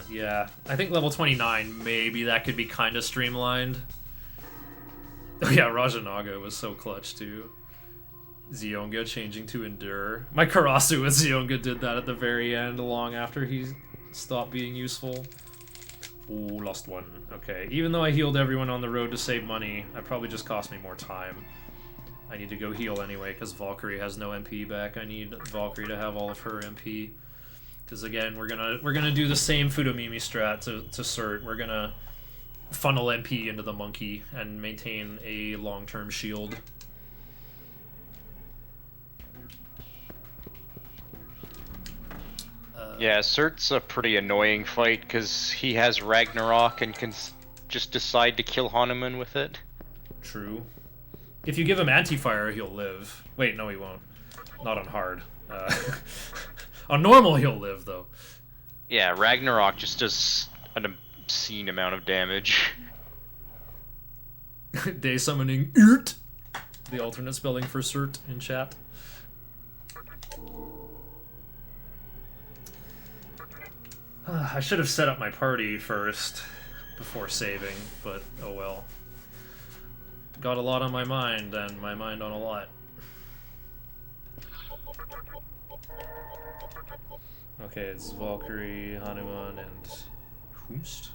Yeah, I think level 29, maybe that could be kind of streamlined. Oh yeah, Rajanaga was so clutch too. Zionga changing to Endure. My Karasu with Zionga did that at the very end, long after he stopped being useful. Ooh, lost one. Okay, even though I healed everyone on the road to save money, that probably just cost me more time. I need to go heal anyway, because Valkyrie has no MP back. I need Valkyrie to have all of her MP. Because again, we're gonna do the same Fudomimi strat to Cert. We're gonna funnel MP into the monkey and maintain a long-term shield. Yeah, Cert's a pretty annoying fight because he has Ragnarok and can just decide to kill Hanuman with it. True. If you give him anti-fire, he'll live. Wait, no he won't. Not on hard. On normal, he'll live, though. Yeah, Ragnarok just does an obscene amount of damage. Day summoning Urt. The alternate spelling for Cert in chat. I should have set up my party first before saving, but oh well. Got a lot on my mind, and my mind on a lot. Okay, it's Valkyrie, Hanuman, and whomst?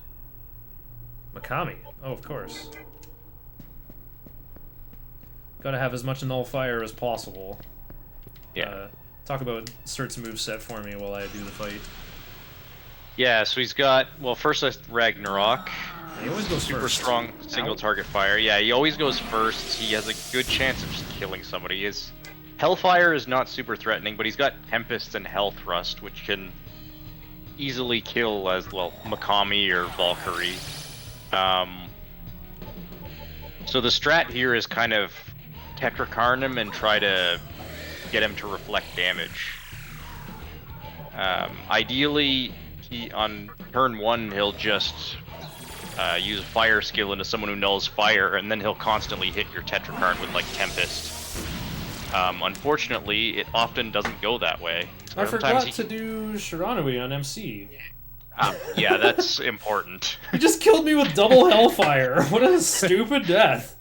Mikami. Oh, of course. Gotta have as much null fire as possible. Yeah. Talk about Cert's moveset for me while I do the fight. Yeah, so he's got, well, first Ragnarok. He always goes Super first. strong single target fire. Yeah, he always goes first. He has a good chance of just killing somebody. His Hellfire is not super threatening, but he's got Tempest and Hell Thrust, which can easily kill as, well, Mikami or Valkyrie. So the strat here is kind of Tetrakarn him and try to get him to reflect damage. Ideally, on turn 1, he'll just use Fire skill into someone who knows Fire, and then he'll constantly hit your Tetrakarn with, like, Tempest. Unfortunately, it often doesn't go that way. I forgot to do Shiranui on MC. Yeah, that's important. He just killed me with double Hellfire. What a stupid death.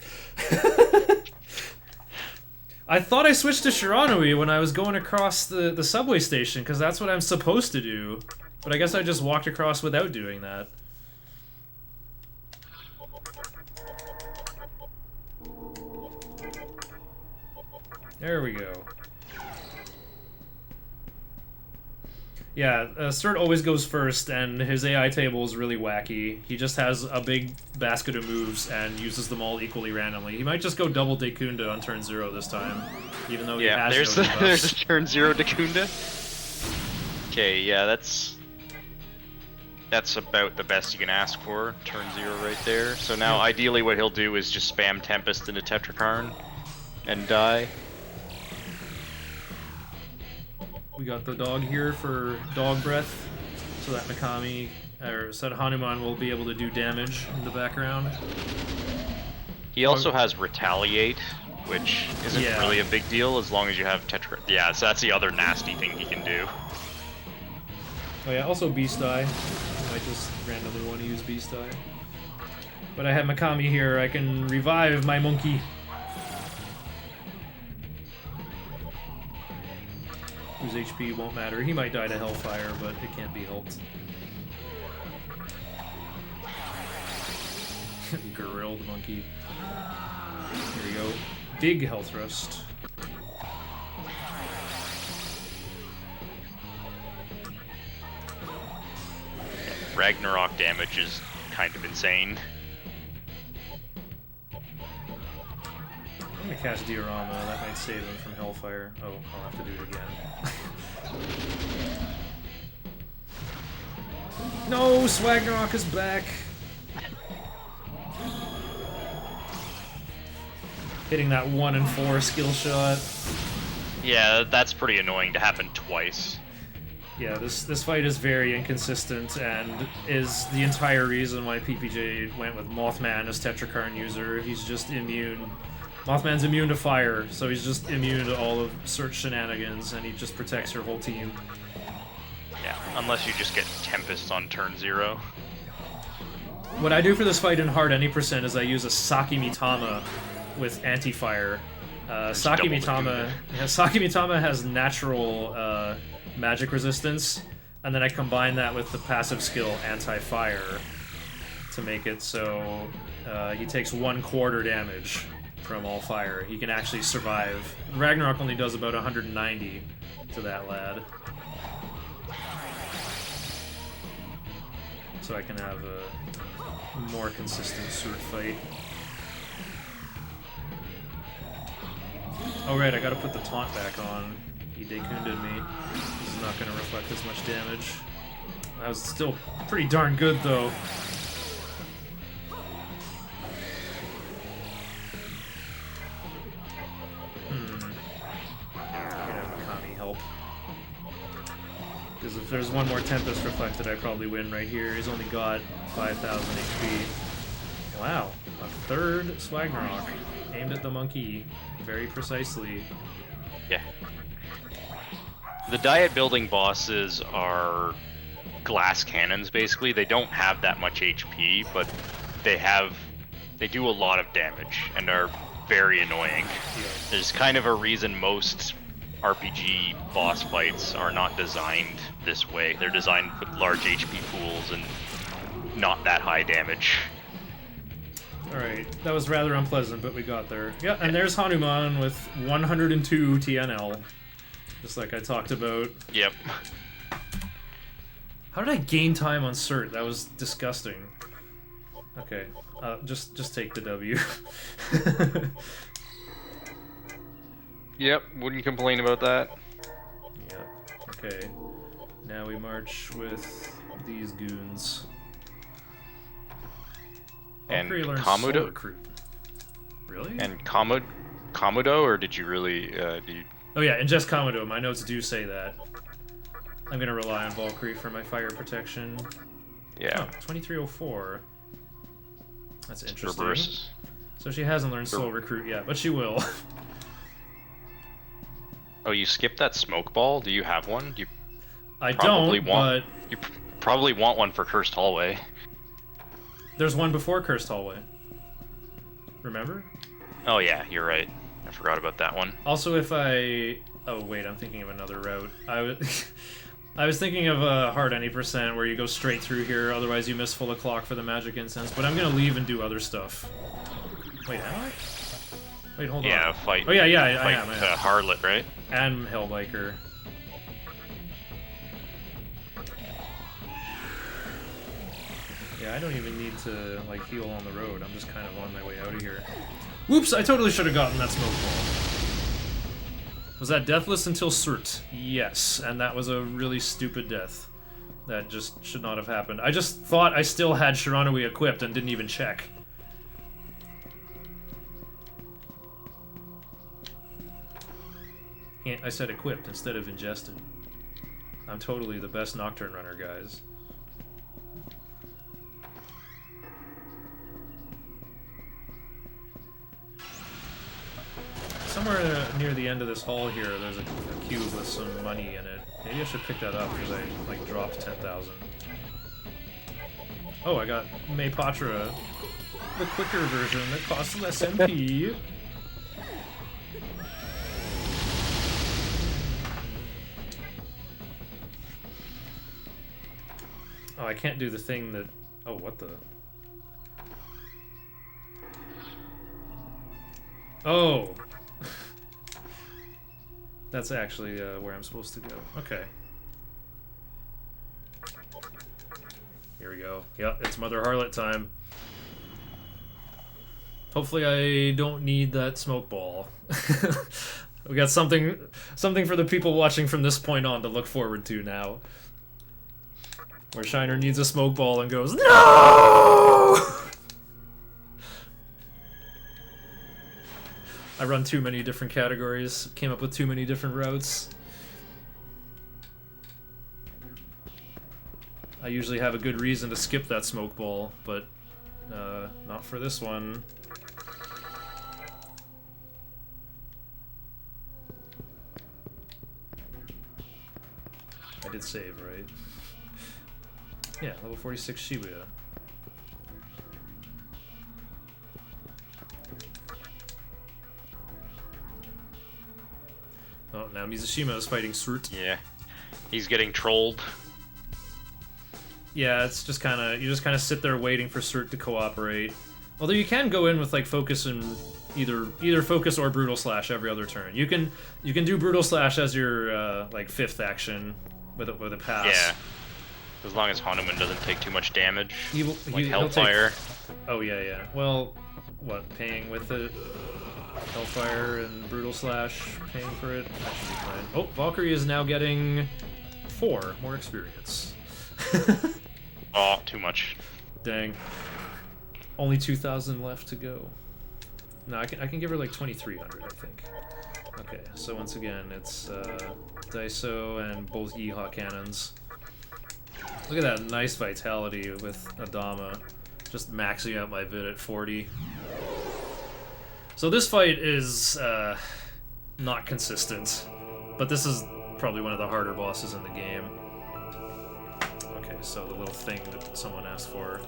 I thought I switched to Shiranui when I was going across the subway station, because that's what I'm supposed to do. But I guess I just walked across without doing that. There we go. Yeah, Cert always goes first, and his AI table is really wacky. He just has a big basket of moves and uses them all equally randomly. He might just go double Dekunda on turn 0 this time, even though he has no debuffs. There's a turn 0 Dekunda. Okay, yeah, that's about the best you can ask for. Turn 0 right there. So now, ideally, what he'll do is just spam Tempest into Tetrakarn and die. We got the dog here for dog breath, so that Mikami, or so that Hanuman will be able to do damage in the background. He also has Retaliate, which isn't really a big deal as long as you have Tetrakarn. Yeah, so that's the other nasty thing he can do. Oh yeah, also Beast Eye. I might just randomly want to use Beast Eye. But I have Mikami here, I can revive my monkey. Whose HP won't matter. He might die to Hellfire, but it can't be helped. Grilled monkey. Here we go. Big Hell Thrust. Ragnarok damage is kind of insane. gonna cast Diorama, that might save him from Hellfire. Oh, I'll have to do it again. No, Swagnarok is back! Hitting that 1 and 4 skill shot. Yeah, that's pretty annoying to happen twice. Yeah, this fight is very inconsistent and is the entire reason why PPJ went with Mothman as Tetrakarn user. He's just immune. Mothman's immune to fire, so he's just immune to all of Search shenanigans, and he just protects your whole team. Yeah, unless you just get Tempest on turn 0. What I do for this fight in hard any percent is I use a Saki Mitama with anti-fire. Saki Mitama has natural magic resistance, and then I combine that with the passive skill anti-fire to make it so he takes 1/4 damage from all fire. He can actually survive. Ragnarok only does about 190 to that lad. So I can have a more consistent sword fight. Oh right, I gotta put the taunt back on. He Dekunded me. This is not gonna reflect as much damage. That was still pretty darn good though. Because if there's one more Tempest reflected, I probably win right here. He's only got 5,000 HP. Wow, a third Swagnarok aimed at the monkey very precisely. Yeah. The diet building bosses are glass cannons, basically. They don't have that much HP, but they do a lot of damage and are very annoying. Yeah. There's kind of a reason most RPG boss fights are not designed this way. They're designed with large HP pools and not that high damage. Alright, that was rather unpleasant, but we got there. Yeah, and there's Hanuman with 102 TNL. Just like I talked about. Yep. How did I gain time on Cert? That was disgusting. Okay, just take the W. Yep, wouldn't complain about that. Yeah, okay. Now we march with these goons. And Komodo recruit. Really? And Komodo, or did you really, do you... Oh yeah, and just Komodo, my notes do say that. I'm gonna rely on Valkyrie for my fire protection. Yeah. Oh, 2304. That's interesting. Reverse. So she hasn't learned Soul Recruit yet, but she will. Oh, you skipped that smoke ball? Do you have one? You I don't, but... You probably want one for Cursed Hallway. There's one before Cursed Hallway. Remember? Oh yeah, you're right. I forgot about that one. Also, if I... Oh wait, I'm thinking of another route. I was thinking of a hard any percent where you go straight through here, otherwise you miss full o'clock for the magic incense, but I'm gonna leave and do other stuff. Wait, am I? Wait, hold on. Yeah, fight. Oh yeah, I fight, am. Harlot, right? And Hellbiker. Yeah, I don't even need to, like, heal on the road. I'm just kind of on my way out of here. Whoops, I totally should have gotten that smoke ball. Was that deathless until Cert? Yes, and that was a really stupid death. That just should not have happened. I just thought I still had Shiranui equipped and didn't even check. I said equipped instead of ingested. I'm totally the best Nocturne runner, guys. Somewhere near the end of this hall here, there's a cube with some money in it. Maybe I should pick that up because I, like, dropped 10,000. Oh, I got Maypatra, the quicker version that costs less MP. Oh, I can't do the thing that... Oh, what the... Oh! That's actually where I'm supposed to go. Okay. Here we go. Yep, it's Mother Harlot time. Hopefully I don't need that smoke ball. We got something for the people watching from this point on to look forward to now. Where Shiner needs a smoke ball and goes, NO! I run too many different categories, came up with too many different routes. I usually have a good reason to skip that smoke ball, but not for this one. I did save, right? Yeah, level 46 Shibuya. Oh, now Mizushima is fighting Surt. Yeah. He's getting trolled. Yeah, it's just kind of, you just kind of sit there waiting for Surt to cooperate. Although you can go in with like focus and either focus or brutal slash every other turn. You can do brutal slash as your like 5th action with a pass. Yeah. As long as Hanuman doesn't take too much damage. He'll Hellfire. Oh yeah. Well, what, paying with it? Hellfire and brutal slash, paying for it. That should be fine. Oh, Valkyrie is now getting 4 more experience. Oh, too much. Dang. Only 2,000 left to go. No, I can give her like 2,300, I think. Okay, so once again, it's Daiso and both Yeehaw cannons. Look at that nice vitality with Adama. Just maxing out my vid at 40. So this fight is not consistent, but this is probably one of the harder bosses in the game. Okay, so the little thing that someone asked for,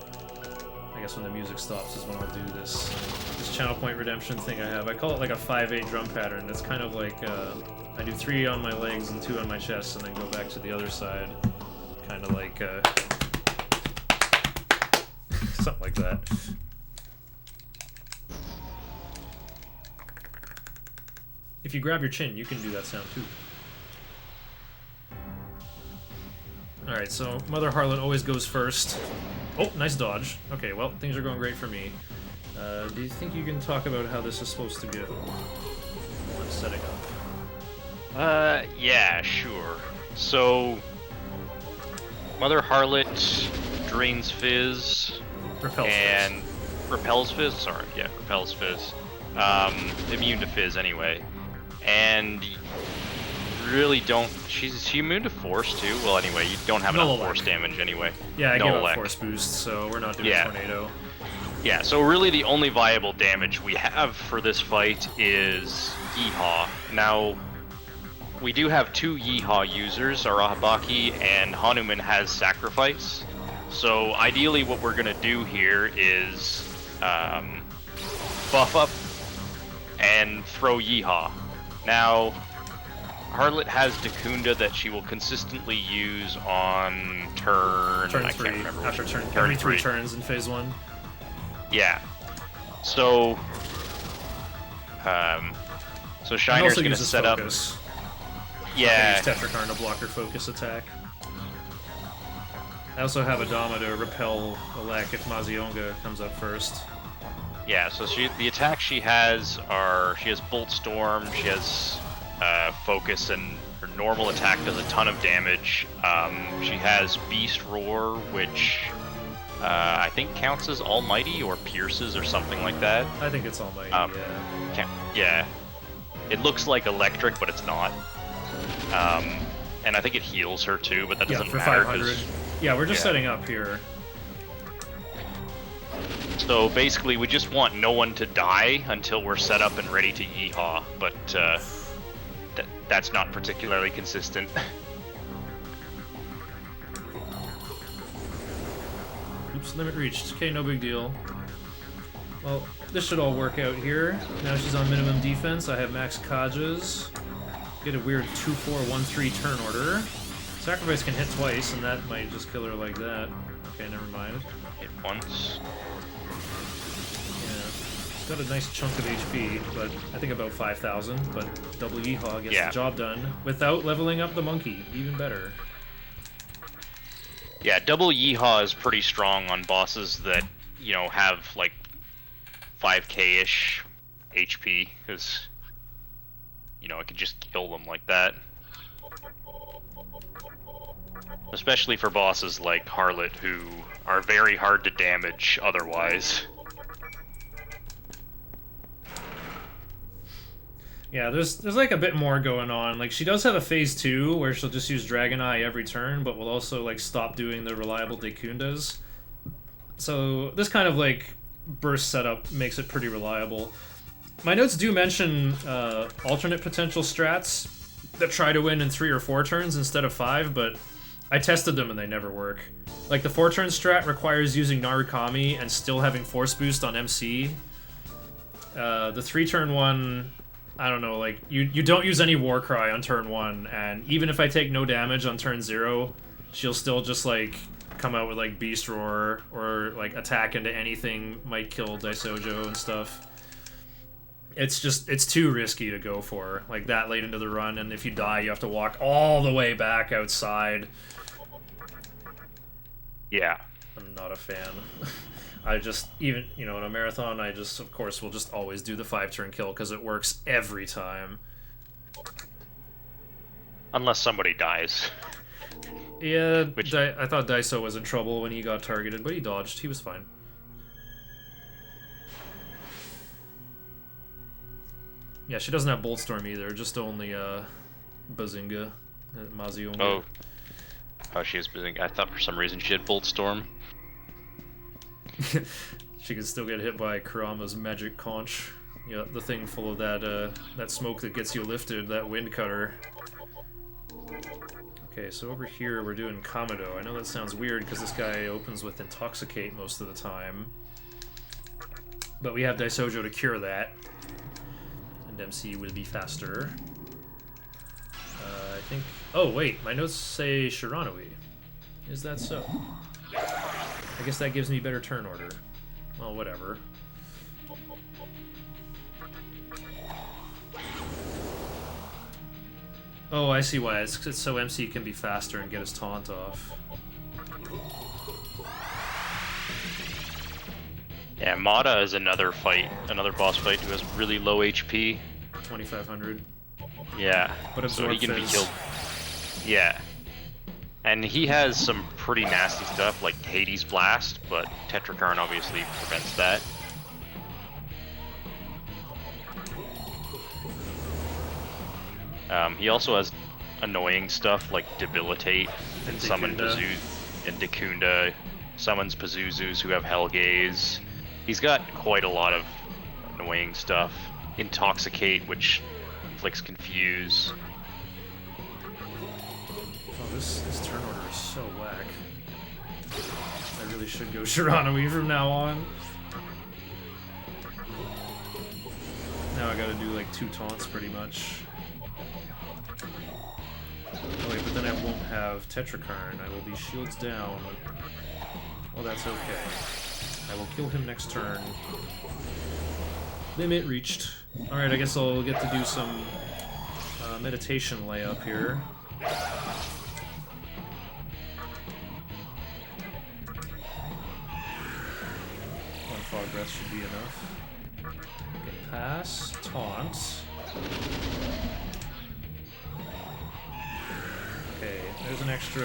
I guess when the music stops is when I'll do this channel point redemption thing I have. I call it like a 5/8 drum pattern. It's kind of like I do 3 on my legs and 2 on my chest and then go back to the other side. Kind of like something like that. If you grab your chin, you can do that sound too. Alright, so Mother Harlot always goes first. Oh, nice dodge. Okay, well, things are going great for me. Do you think you can talk about how this is supposed to go? I'm setting up. Yeah, sure. So, Mother Harlot drains Fizz. Repels Fizz, sorry, yeah, repels Fizz. Immune to Fizz anyway. And really don't, she's immune to Force too? Well anyway, you don't have enough Force damage anyway. Yeah, I gave up Force boost, so we're not doing Tornado. Yeah, so really the only viable damage we have for this fight is Yeehaw. Now, we do have 2 Yeehaw users, Arahabaki and Hanuman has Sacrifice. So ideally what we're gonna do here is buff up and throw Yeehaw. Now, Harlot has Dakunda that she will consistently use on turn 3. I can't remember After turn every 3 turns in phase 1. Yeah. So Shiner's gonna set focus. Yeah. Use Tetrakarn to block her focus attack. I also have Adama to repel Alek if Mazionga comes up first. Yeah, so the attacks she has are, she has Bolt Storm, she has Focus, and her normal attack does a ton of damage. She has Beast Roar, which I think counts as Almighty or Pierces or something like that. I think it's Almighty, yeah. Yeah. It looks like electric, but it's not. And I think it heals her too, but that doesn't for matter. 500. Yeah, we're just setting up here. So basically, we just want no one to die until we're set up and ready to yeehaw, but that's not particularly consistent. Oops, limit reached. Okay, no big deal. Well, this should all work out here. Now she's on minimum defense. I have max Kajas. Get a weird 2-4-1-3 turn order. Sacrifice can hit twice, and that might just kill her like that. Okay, never mind. Hit once. Yeah. It's got a nice chunk of HP, but I think about 5,000. But double Yeehaw gets the job done without leveling up the monkey. Even better. Yeah, double Yeehaw is pretty strong on bosses that, you know, have, like, 5k-ish HP, because, you know, I could just kill them like that. Especially for bosses like Harlot, who are very hard to damage otherwise. Yeah, there's like a bit more going on. Like, she does have a phase 2 where she'll just use Dragon Eye every turn, but will also like stop doing the reliable Dekundas. So this kind of like burst setup makes it pretty reliable. My notes do mention alternate potential strats that try to win in 3 or 4 turns instead of 5, but I tested them and they never work. Like, the 4-turn strat requires using Narukami and still having Force Boost on MC. The 3-turn one, I don't know, like, you don't use any Warcry on turn 1, and even if I take no damage on turn 0, she'll still just, like, come out with, like, Beast Roar, or, like, attack into anything, might kill Daisojo and stuff. It's just, it's too risky to go for, like, that late into the run, and if you die, you have to walk all the way back outside. Yeah. I'm not a fan. I just, even, you know, in a marathon, I just, of course, will just always do the 5-turn kill, because it works every time. Unless somebody dies. Yeah, I thought Daiso was in trouble when he got targeted, but he dodged. He was fine. Yeah, she doesn't have Boltstorm either, just only Bazinga, Mazionga. Oh. Oh, she has Bazinga. I thought for some reason she had Boltstorm. She can still get hit by Kurama's magic conch. Yeah, the thing full of that smoke that gets you lifted, that wind cutter. Okay, so over here we're doing Kamado. I know that sounds weird because this guy opens with Intoxicate most of the time. But we have Daisojo to cure that. And MC will be faster. I think... Oh, wait, my notes say Shiranui. Is that so? I guess that gives me better turn order. Well, whatever. Oh, I see why. It's so MC can be faster and get his taunt off. Yeah, Mata is another boss fight who has really low HP. 2500. Yeah, But so he can be Fizz. killed. Yeah. And he has some pretty nasty stuff like Hades Blast, but Tetrakarn obviously prevents that. He also has annoying stuff like Debilitate and summon Dekunda. Pazuzu and Dekunda, summons Pazuzus who have Hellgaze. He's got quite a lot of annoying stuff. Intoxicate, which inflicts Confuse. Oh, this turn order is so whack. I really should go Shiranui from now on. Now I gotta do like 2 taunts pretty much. Oh wait, but then I won't have Tetrakarn. I will be shields down. Well, that's okay. I will kill him next turn. Limit reached. Alright, I guess I'll get to do some meditation layup here. One fog breath should be enough. Okay, pass, taunt. Okay, there's an extra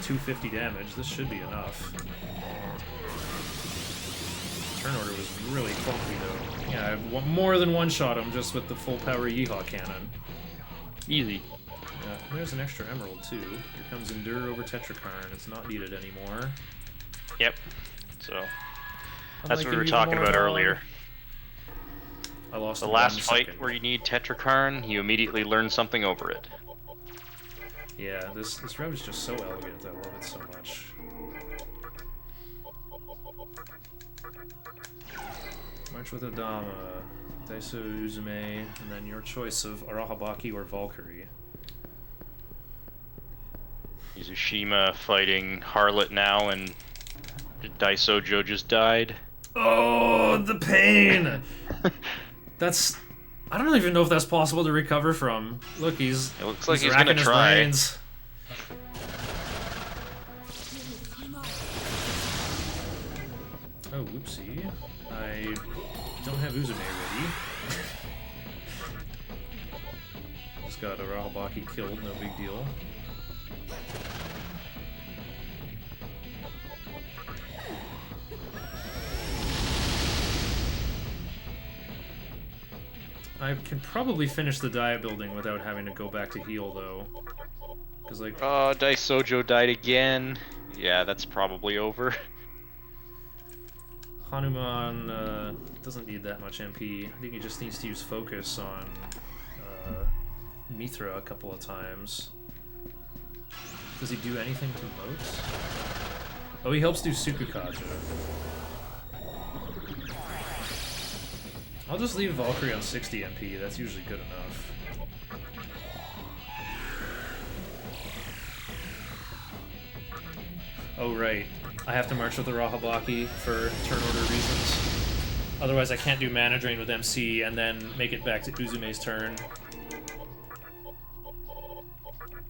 250 damage. This should be enough. Turn order was really clunky though. Yeah, I more than one-shot him just with the full power Yeehaw cannon. Easy. Yeah, there's an extra emerald too. Here comes Endure over Tetrakarn. It's not needed anymore. Yep. So I'm that's like, what we were "Give me talking more about dog." earlier. I lost The in last 1 fight second. where you need Tetrakarn, you immediately learn something over it. Yeah, this route is just so elegant. I love it so much. March with Adama, Daiso Uzume, and then your choice of Arahabaki or Valkyrie. Izushima fighting Harlot now, and Daisojo just died. Oh, the pain! That's... I don't even know if that's possible to recover from. Look, It looks like he's racking gonna his try. brains. Oh, whoopsie. I Don't have Uzume ready. Just got a Rahabaki killed, no big deal. I can probably finish the diet building without having to go back to heal, though. Because, like... Oh, Daisojo died again. Yeah, that's probably over. Hanuman doesn't need that much MP. I think he just needs to use focus on Mithra a couple of times. Does he do anything to Moat? Oh, he helps do Sukukaja. I'll just leave Valkyrie on 60 MP, that's usually good enough. Oh right, I have to march with the Rahabaki for turn order reasons. Otherwise I can't do mana drain with MC and then make it back to Uzume's turn. Oh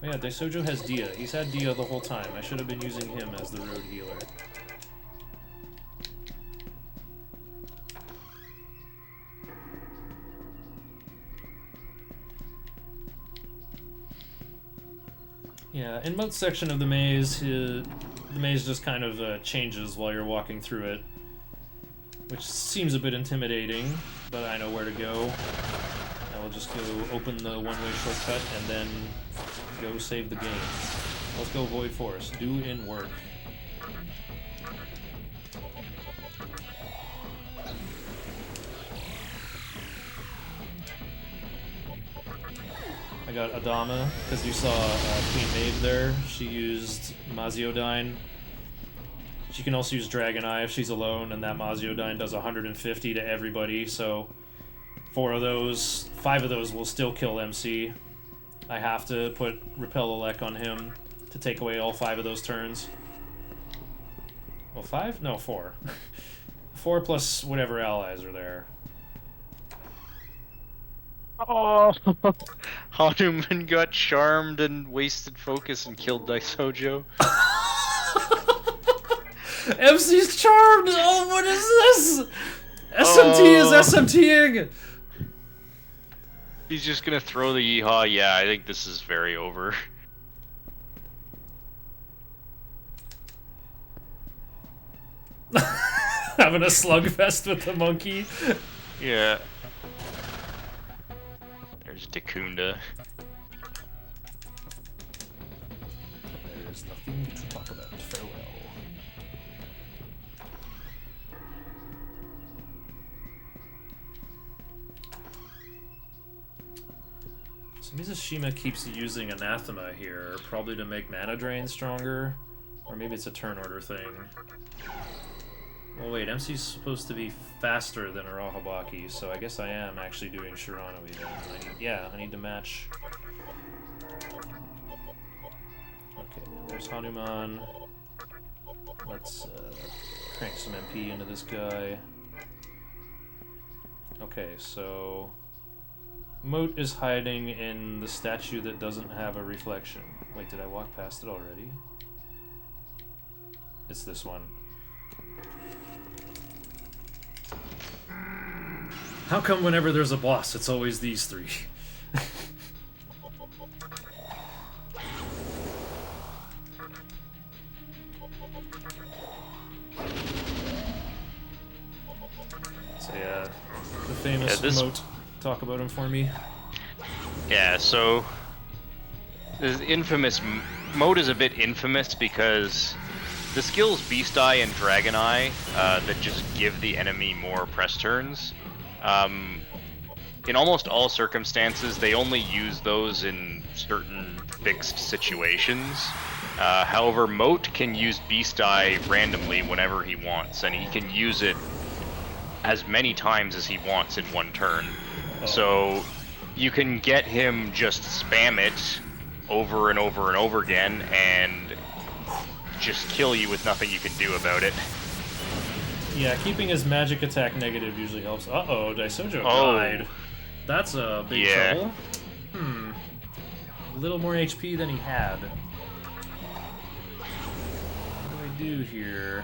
yeah, Daisojo has Dia. He's had Dia the whole time. I should have been using him as the road healer. Yeah, in Moat's section of the maze just kind of changes while you're walking through it, which seems a bit intimidating, but I know where to go. I will just go open the one-way shortcut and then go save the game. Let's go Void Force. Do in work. I got Adama, because you saw Queen Maeve there. She used Maziodyne. She can also use Dragon Eye if she's alone, and that Maziodyne does 150 to everybody, so 5 of those will still kill MC. I have to put Repel Elec on him to take away all 5 of those turns. Well, 5? No, 4. 4 plus whatever allies are there. Oh, Hanuman got charmed and wasted focus and killed Daisojo. MC's charmed! Oh, what is this? SMT is SMTing! He's just gonna throw the Yeehaw. Yeah, I think this is very over. Having a slugfest with the monkey. Yeah. There's Dekunda. There is nothing to talk about. Farewell. So Mizushima keeps using Anathema here, probably to make mana drain stronger, or maybe it's a turn order thing. Well, wait, MC's supposed to be faster than Arahabaki, so I guess I am actually doing Shiranui then. I need to match. Okay, there's Hanuman. Let's crank some MP into this guy. Okay, so Moat is hiding in the statue that doesn't have a reflection. Wait, did I walk past it already? It's this one. How come whenever there's a boss, it's always these 3? So yeah, the famous Moat. Talk about him for me. Yeah, so this infamous Moat is a bit infamous because the skills Beast Eye and Dragon Eye that just give the enemy more press turns. In almost all circumstances, they only use those in certain fixed situations. However, Moat can use Beast Eye randomly whenever he wants, and he can use it as many times as he wants in one turn. Oh. So you can get him just spam it over and over and over again, and just kill you with nothing you can do about it. Yeah, keeping his magic attack negative usually helps. Uh-oh, Daisojo died. That's a big trouble. A little more HP than he had. What do I do here?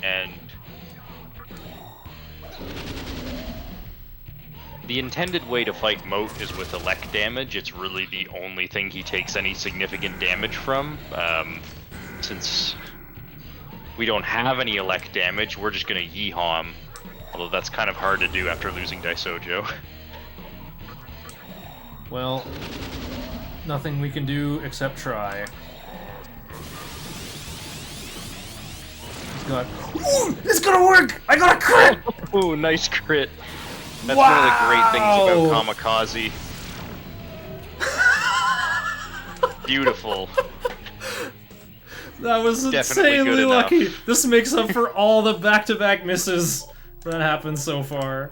And The intended way to fight Moat is with elect damage. It's really the only thing he takes any significant damage from. Since we don't have any elect damage, we're just gonna yeehaw him. Although that's kind of hard to do after losing Daisojo. Well, nothing we can do except try. God. Ooh, it's gonna work! I got a crit! Ooh, nice crit. That's wow! one of the great things about Kamikaze. Beautiful. That was Definitely insanely good lucky. enough. This makes up for all the back-to-back misses that happened so far.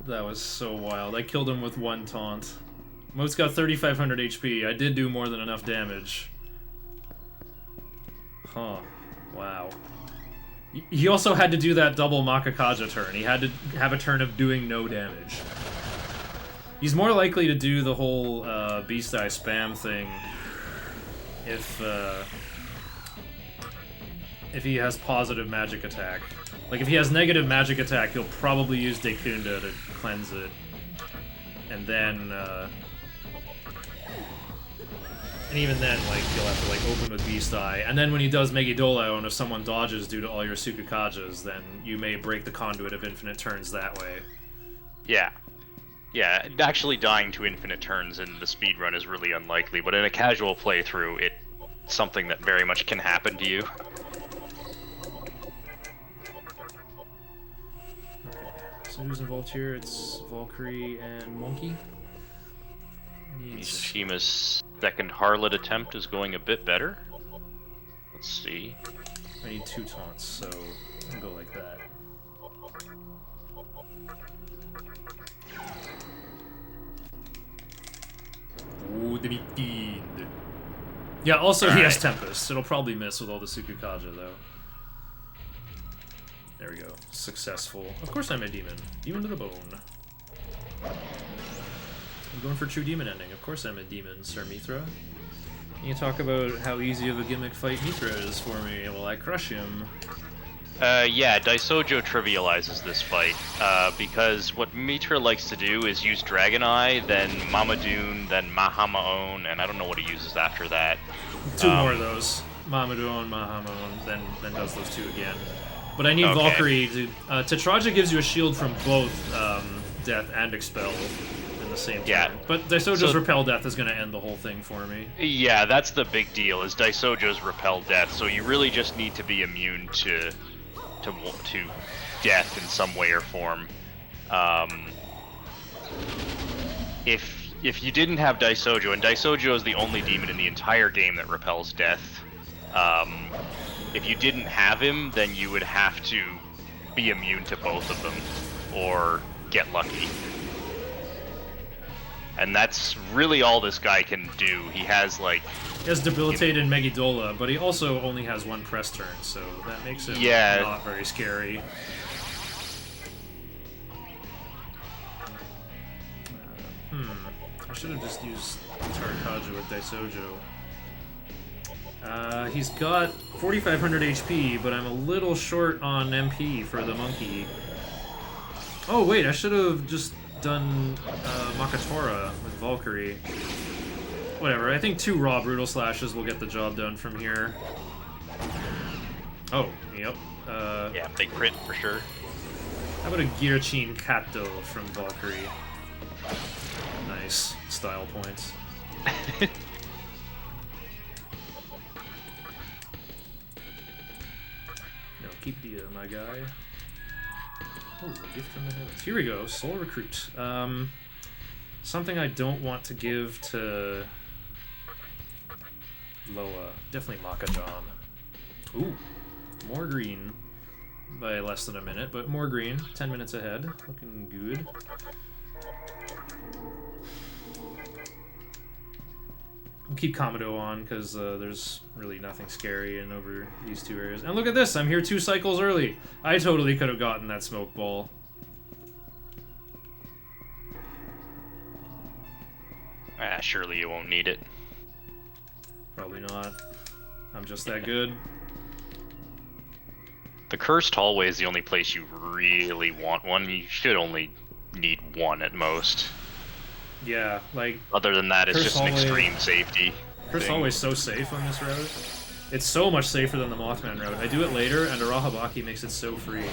That was so wild. I killed him with one taunt. Moat's got 3,500 HP. I did do more than enough damage. Huh. Wow. He also had to do that double Makakaja turn. He had to have a turn of doing no damage. He's more likely to do the whole Beast Eye spam thing if he has positive magic attack. Like, if he has negative magic attack, he'll probably use Dekunda to cleanse it. And then, and even then, like, you'll have to, like, open with Beast Eye. And then when he does Megidolo, and if someone dodges due to all your Sukukajas, then you may break the Conduit of Infinite Turns that way. Yeah. Yeah, actually dying to infinite turns in the speedrun is really unlikely, but in a casual playthrough, it's something that very much can happen to you. So who's involved here? It's Valkyrie and Monkey. Mizushima's second Harlot attempt is going a bit better. Let's see. I need 2 taunts, so I'll go like that. Ooh, the fiend. Yeah, also he has Tempest. It'll probably miss with all the Sukukaja, though. There we go. Successful. Of course I'm a demon. Demon to the bone. I'm going for true demon ending. Of course I'm a demon, Sir Mithra. Can you talk about how easy of a gimmick fight Mithra is for me while I crush him? Yeah, Daisojo trivializes this fight, because what Mitra likes to do is use Dragon Eye, then Mamadoon, then Mahamaon, and I don't know what he uses after that. 2 more of those. Mamadoon, Mahamaon, then does those 2 again. But I need Valkyrie to... Tetraja gives you a shield from both Death and Expel in the same turn. But Daisojo's Repel Death is going to end the whole thing for me. Yeah, that's the big deal, is Daisojo's Repel Death, so you really just need to be immune to death in some way or form. If you didn't have Daisojo, and Daisojo is the only demon in the entire game that repels death, if you didn't have him, then you would have to be immune to both of them, or get lucky. And that's really all this guy can do. He has, like... He has Debilitate and Megiddola, but he also only has 1 press turn, so that makes it not very scary. I should have just used Tarakaja with Daisojo. He's got 4,500 HP, but I'm a little short on MP for the monkey. Oh wait, I should have just done Makatora with Valkyrie. Whatever, I think 2 raw Brutal Slashes will get the job done from here. Oh, yep. Yeah, big crit for sure. How about a Girchin Kato from Valkyrie? Nice. Style points. No, keep the my guy. Oh, a gift from the heavens. Here we go, Soul Recruit. Something I don't want to give to Loa. Definitely Makajan. Ooh, more green by less than a minute, but more green. 10 minutes ahead. Looking good. We'll keep Kamado on, because there's really nothing scary in over these two areas. And look at this, I'm here 2 cycles early. I totally could have gotten that smoke ball. Ah, surely you won't need it. Probably not. I'm just that good. The cursed hallway is the only place you really want one. You should only need one at most. Yeah, like... Other than that, it's Cursed just an hallway- extreme safety. Cursed thing. Hallway's so safe on this route. It's so much safer than the Mothman route. I do it later, and Arahabaki makes it so free.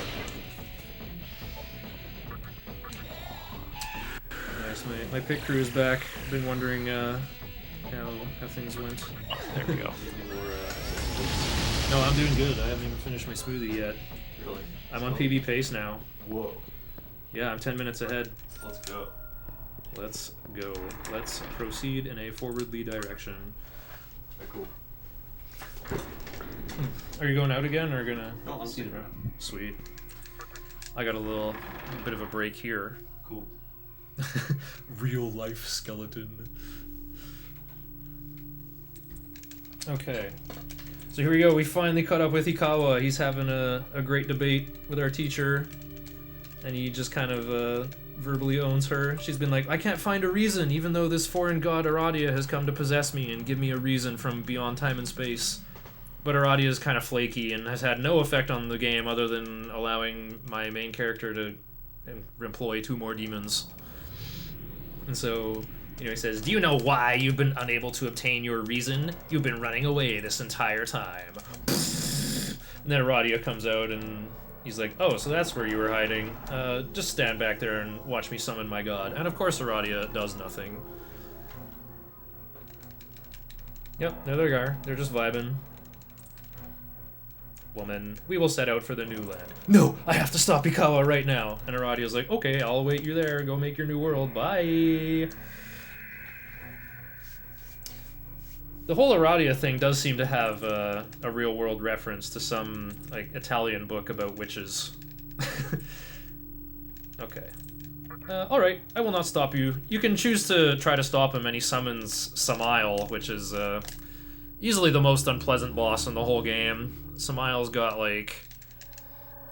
Nice, my pit crew is back. Been wondering how things went. Oh, there we go. No, I'm doing good. I haven't even finished my smoothie yet. Really? I'm on PB pace now. Whoa. Yeah, I'm 10 minutes ahead. Let's go. Let's go. Let's proceed in a forwardly direction. Okay, cool. Are you going out again, or gonna? No, I'm see sitting around. Sweet. I got a bit of a break here. Cool. Real life skeleton. Okay. So here we go. We finally caught up with Ikawa. He's having a great debate with our teacher, and he just kind of verbally owns her. She's been like, I can't find a reason, even though this foreign god Aradia has come to possess me and give me a reason from beyond time and space. But Aradia is kind of flaky and has had no effect on the game other than allowing my main character to employ 2 more demons. And so, he says, do you know why you've been unable to obtain your reason? You've been running away this entire time. And then Aradia comes out and he's like, oh, so that's where you were hiding. Just stand back there and watch me summon my god. And of course Aradia does nothing. Yep, there they are. They're just vibing. Woman, we will set out for the new land. No, I have to stop Ikawa right now. And Aradia's like, okay, I'll wait you there. Go make your new world. Bye. The whole Aradia thing does seem to have a real-world reference to some Italian book about witches. Okay. Alright, I will not stop you. You can choose to try to stop him, and he summons Samael, which is easily the most unpleasant boss in the whole game. Samael's got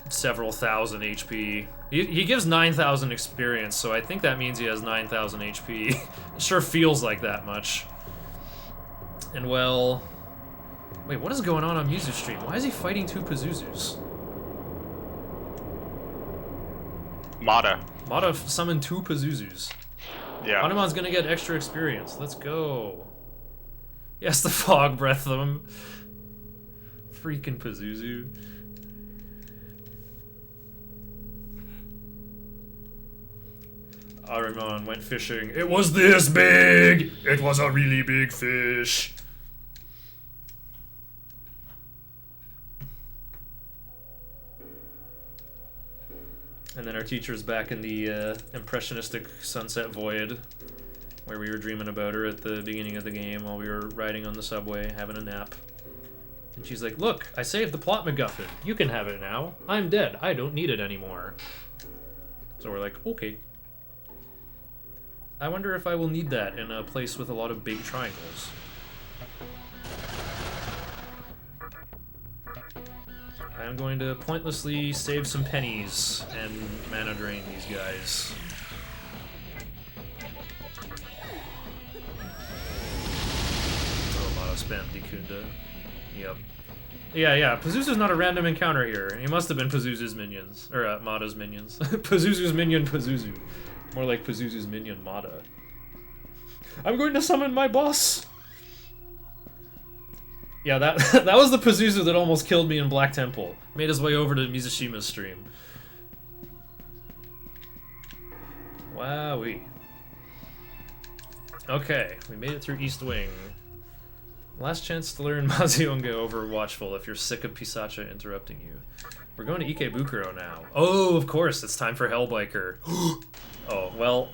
several thousand HP. He gives 9,000 experience, so I think that means he has 9,000 HP. It sure feels like that much. And well... Wait, what is going on Mizu's stream? Why is he fighting 2 Pazuzus? Mata. Mata summoned 2 Pazuzus. Yeah. Hanuman's gonna get extra experience. Let's go. Yes, the fog breath them. Freaking Pazuzu. Ahriman went fishing. It was this big! It was a really big fish. And then our teacher's back in the impressionistic Sunset Void, where we were dreaming about her at the beginning of the game while we were riding on the subway, having a nap. And she's like, look, I saved the plot MacGuffin. You can have it now. I'm dead. I don't need it anymore. So we're like, okay. I wonder if I will need that in a place with a lot of big triangles. I'm going to pointlessly save some pennies and mana drain these guys. Oh, Mata spam Dikunda. Yep. Yeah, Pazuzu's not a random encounter here. He must have been Pazuzu's minions. Or, Mata's minions. Pazuzu's minion Pazuzu. More like Pazuzu's minion Mata. I'm going to summon my boss! Yeah, that that was the Pazuzu that almost killed me in Black Temple. Made his way over to Mizushima's stream. Wowee. Okay, we made it through East Wing. Last chance to learn Mazionga over Watchful if you're sick of Pisacha interrupting you. We're going to Ikebukuro now. Oh, of course, it's time for Hellbiker. Oh, well,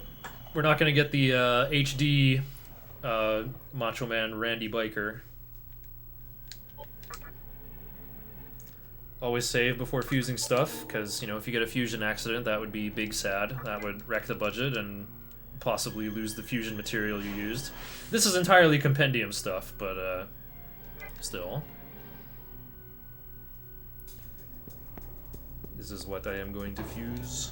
we're not going to get the HD Macho Man Randy Biker. Always save before fusing stuff, because, if you get a fusion accident, that would be big sad. That would wreck the budget, and possibly lose the fusion material you used. This is entirely compendium stuff, but still. This is what I am going to fuse.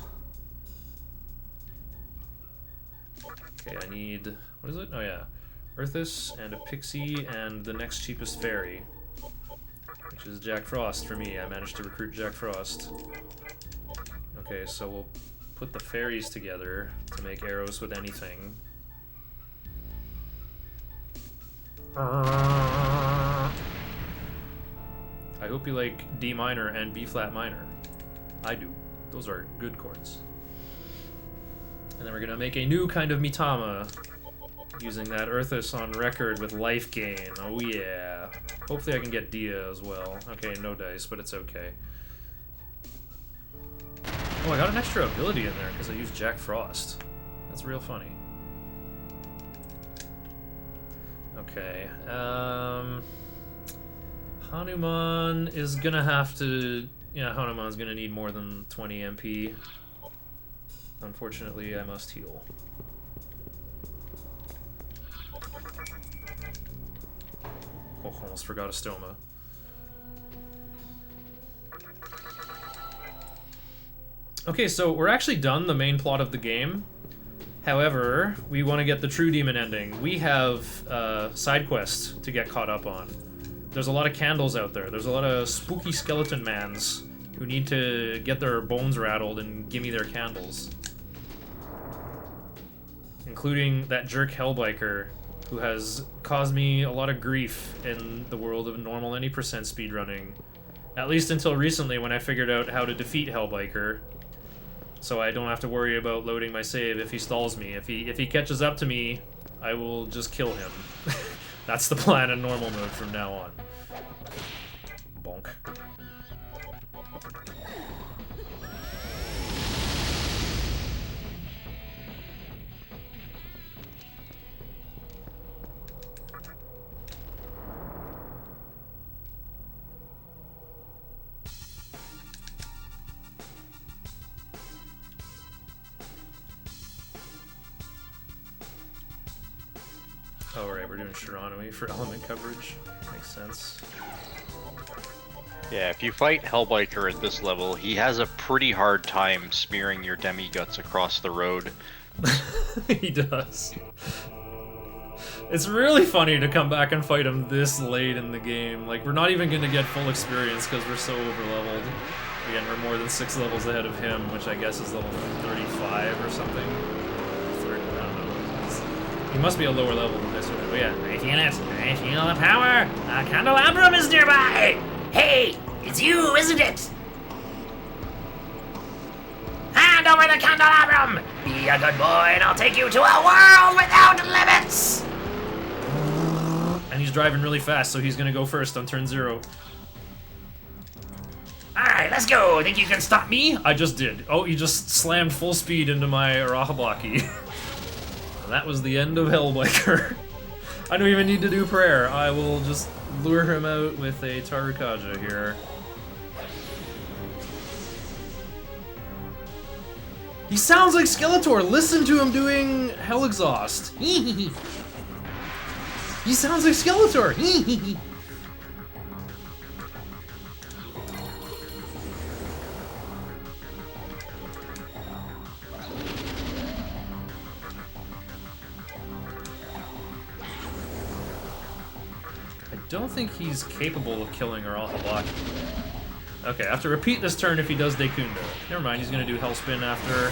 Okay, I need... what is it? Oh yeah. Earthus and a Pixie and the next cheapest fairy. Which is Jack Frost for me. I managed to recruit Jack Frost. Okay, so we'll put the fairies together to make arrows with anything. I hope you like D minor and B flat minor. I do. Those are good chords. And then we're gonna make a new kind of Mitama, using that Earthus on record with life gain. Oh yeah. Hopefully I can get Dia as well. Okay, no dice, but it's okay. Oh, I got an extra ability in there because I used Jack Frost. That's real funny. Okay, Hanuman is gonna have to... yeah, Hanuman's gonna need more than 20 MP. Unfortunately, I must heal. Oh, almost forgot a stoma. Okay, so we're actually done the main plot of the game. However, we want to get the true demon ending. We have side quests to get caught up on. There's a lot of candles out there. There's a lot of spooky skeleton mans who need to get their bones rattled and give me their candles. Including that jerk Hellbiker who has caused me a lot of grief in the world of normal any percent speedrunning. At least until recently when I figured out how to defeat Hellbiker. So I don't have to worry about loading my save if he stalls me. If he catches up to me, I will just kill him. That's the plan in normal mode from now on. Bonk. Oh, right, we're doing Shiranui for element coverage. Makes sense. Yeah, if you fight Hellbiker at this level, he has a pretty hard time smearing your demi-guts across the road. He does. It's really funny to come back and fight him this late in the game. Like, we're not even going to get full experience because we're so over-leveled. Again, we're more than 6 levels ahead of him, which I guess is level 35 or something. He must be a lower level than this one. But yeah. I feel it. I feel the power. A candelabrum is nearby. Hey, it's you, isn't it? Hand over the candelabrum. Be a good boy and I'll take you to a world without limits. And he's driving really fast, so he's gonna go first on turn 0. Alright, let's go. Think you can stop me? I just did. Oh, he just slammed full speed into my Arahabaki. That was the end of Hellbiker. I don't even need to do prayer. I will just lure him out with a Tarukaja here. He sounds like Skeletor. Listen to him doing Hell Exhaust. He sounds like Skeletor. I don't think he's capable of killing Arahabaki. Okay, I have to repeat this turn if he does Dekunda. Never mind, he's gonna do Hellspin after.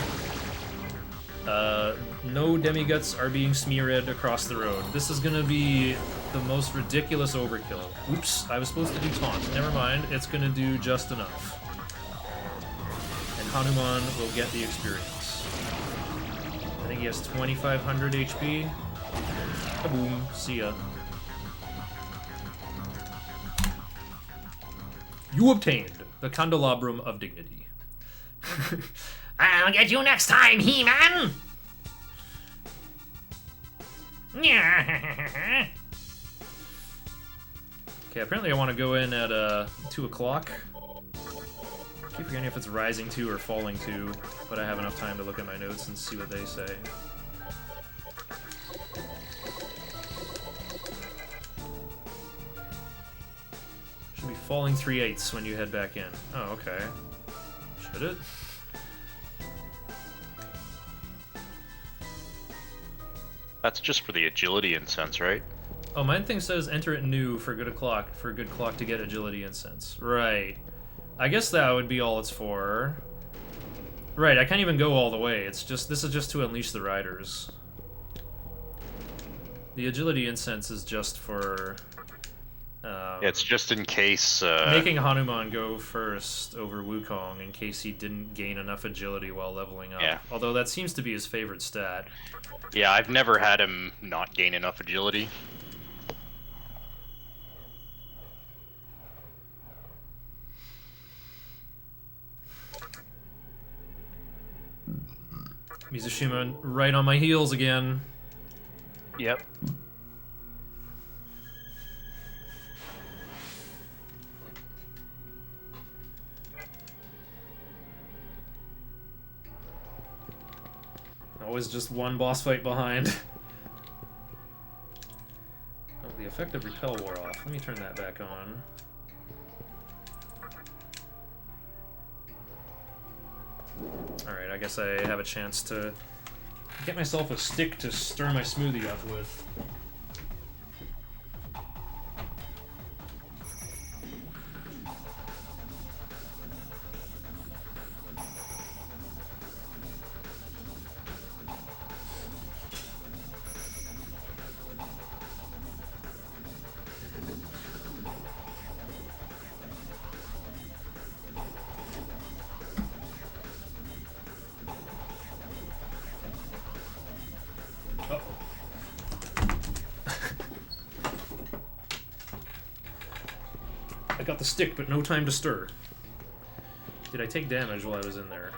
No demi-guts are being smeared across the road. This is gonna be the most ridiculous overkill. Oops, I was supposed to do Taunt. Never mind, it's gonna do just enough. And Hanuman will get the experience. I think he has 2,500 HP. Kaboom, see ya. You obtained the Candelabrum of Dignity. I'll get you next time, He-Man! Okay, apparently I want to go in at 2 o'clock. Keep forgetting if it's rising 2 or falling 2, but I have enough time to look at my notes and see what they say. falling 3/8 when you head back in. Oh, okay. Should it? That's just for the agility incense, right? Oh, mine thing says enter it new for good clock to get agility incense. Right. I guess that would be all it's for. Right, I can't even go all the way. It's just this is just to unleash the riders. The agility incense is just for It's just in case making Hanuman go first over Wukong in case he didn't gain enough agility while leveling up. Yeah. Although that seems to be his favorite stat. Yeah, I've never had him not gain enough agility. Mizushima right on my heels again. Yep. Always just one boss fight behind. Oh, the effect of repel wore off. Let me turn that back on. Alright, I guess I have a chance to get myself a stick to stir my smoothie up with. I got the stick, but no time to stir. Did I take damage while I was in there?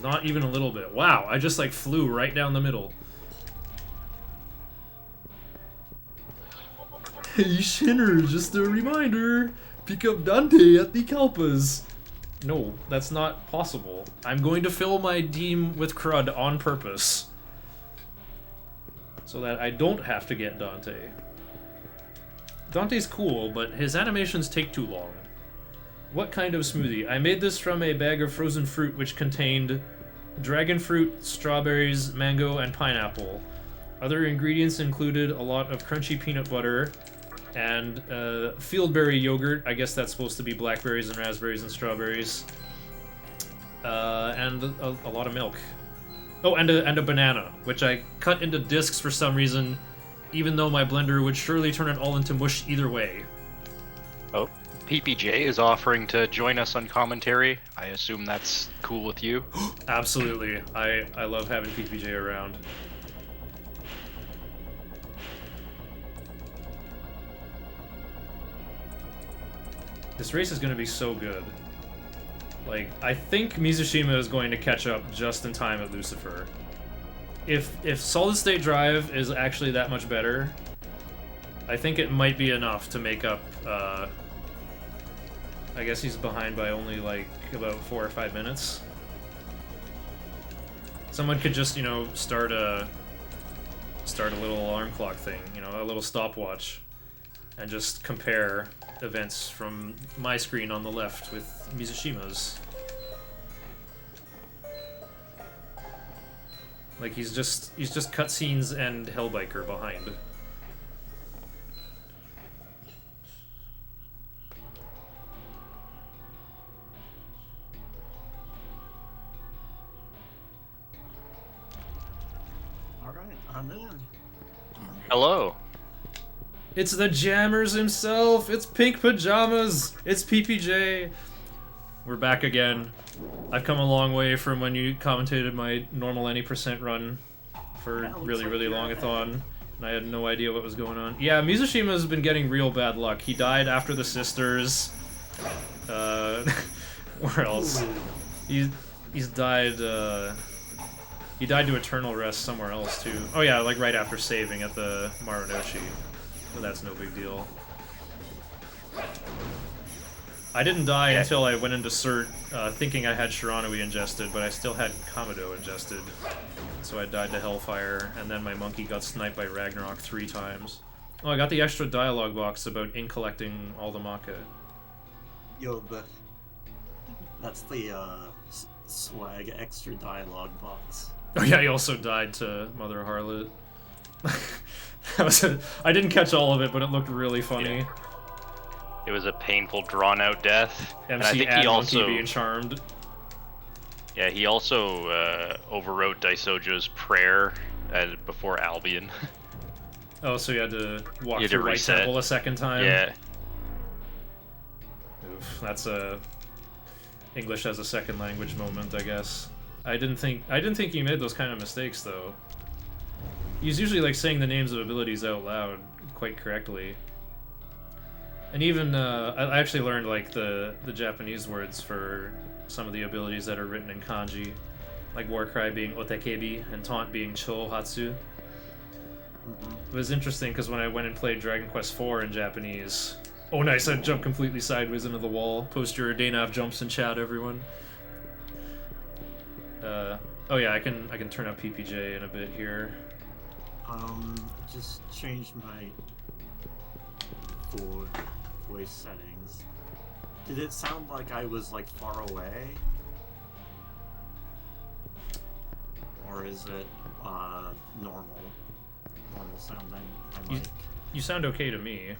Not even a little bit. Wow, I just like flew right down the middle. Hey Shinner, just a reminder. Pick up Dante at the Kalpas. No, that's not possible. I'm going to fill my team with crud on purpose. So that I don't have to get Dante. Dante's cool, but his animations take too long. What kind of smoothie? I made this from a bag of frozen fruit which contained dragon fruit, strawberries, mango, and pineapple. Other ingredients included a lot of crunchy peanut butter and fieldberry yogurt. I guess that's supposed to be blackberries and raspberries and strawberries. And a lot of milk. Oh, and a banana, which I cut into discs for some reason, even though my blender would surely turn it all into mush either way. Oh, PPJ is offering to join us on commentary. I assume that's cool with you? Absolutely. I love having PPJ around. This race is going to be so good. Like, I think Mizushima is going to catch up just in time at Lucifer. If Solid State Drive is actually that much better, I think it might be enough to make up, I guess he's behind by only, like, about 4 or 5 minutes. Someone could just, you know, start a little alarm clock thing, you know, a little stopwatch, and just compare events from my screen on the left with Mizushima's. Like, he's just cutscenes and Hellbiker behind. Alright, I'm in. Hello. It's the Jammers himself! It's Pink Pajamas! It's PPJ! We're back again. I've come a long way from when you commentated my normal any % run for really long-a-thon, and I had no idea what was going on. Yeah, Mizushima's been getting real bad luck. He died after the sisters. Where else? He's died, he died to eternal rest somewhere else, too. Oh yeah, like right after saving at the Marunouchi. But that's no big deal. I didn't die until I went into Cert, thinking I had Shiranui ingested, but I still had Kamado ingested. So I died to Hellfire, and then my monkey got sniped by Ragnarok 3 times. Oh, I got the extra dialogue box about in collecting all the Maka. Yo, that's the swag extra dialogue box. Oh yeah, he also died to Mother Harlot. I didn't catch all of it, but it looked really funny. Yeah. It was a painful, drawn-out death. And I MC think he Admiralty also being charmed. Yeah, he also overwrote Daisojo's prayer before Albion. Oh, so you had to walk You had through to White reset. Temple a second time? Yeah. Oof, that's a English as a second language moment, I guess. I didn't think he made those kind of mistakes though. He's usually like saying the names of abilities out loud quite correctly. And even I actually learned like the Japanese words for some of the abilities that are written in kanji, like Warcry being otekebi and taunt being chohatsu. It was interesting because when I went and played Dragon Quest IV in Japanese, oh nice, I jumped completely sideways into the wall. Post your Danav jumps in chat, everyone. Oh yeah, I can turn up PPJ in a bit here. Just changed my voice settings. Did it sound like I was like far away? Or is it normal sounding? You sound okay to me.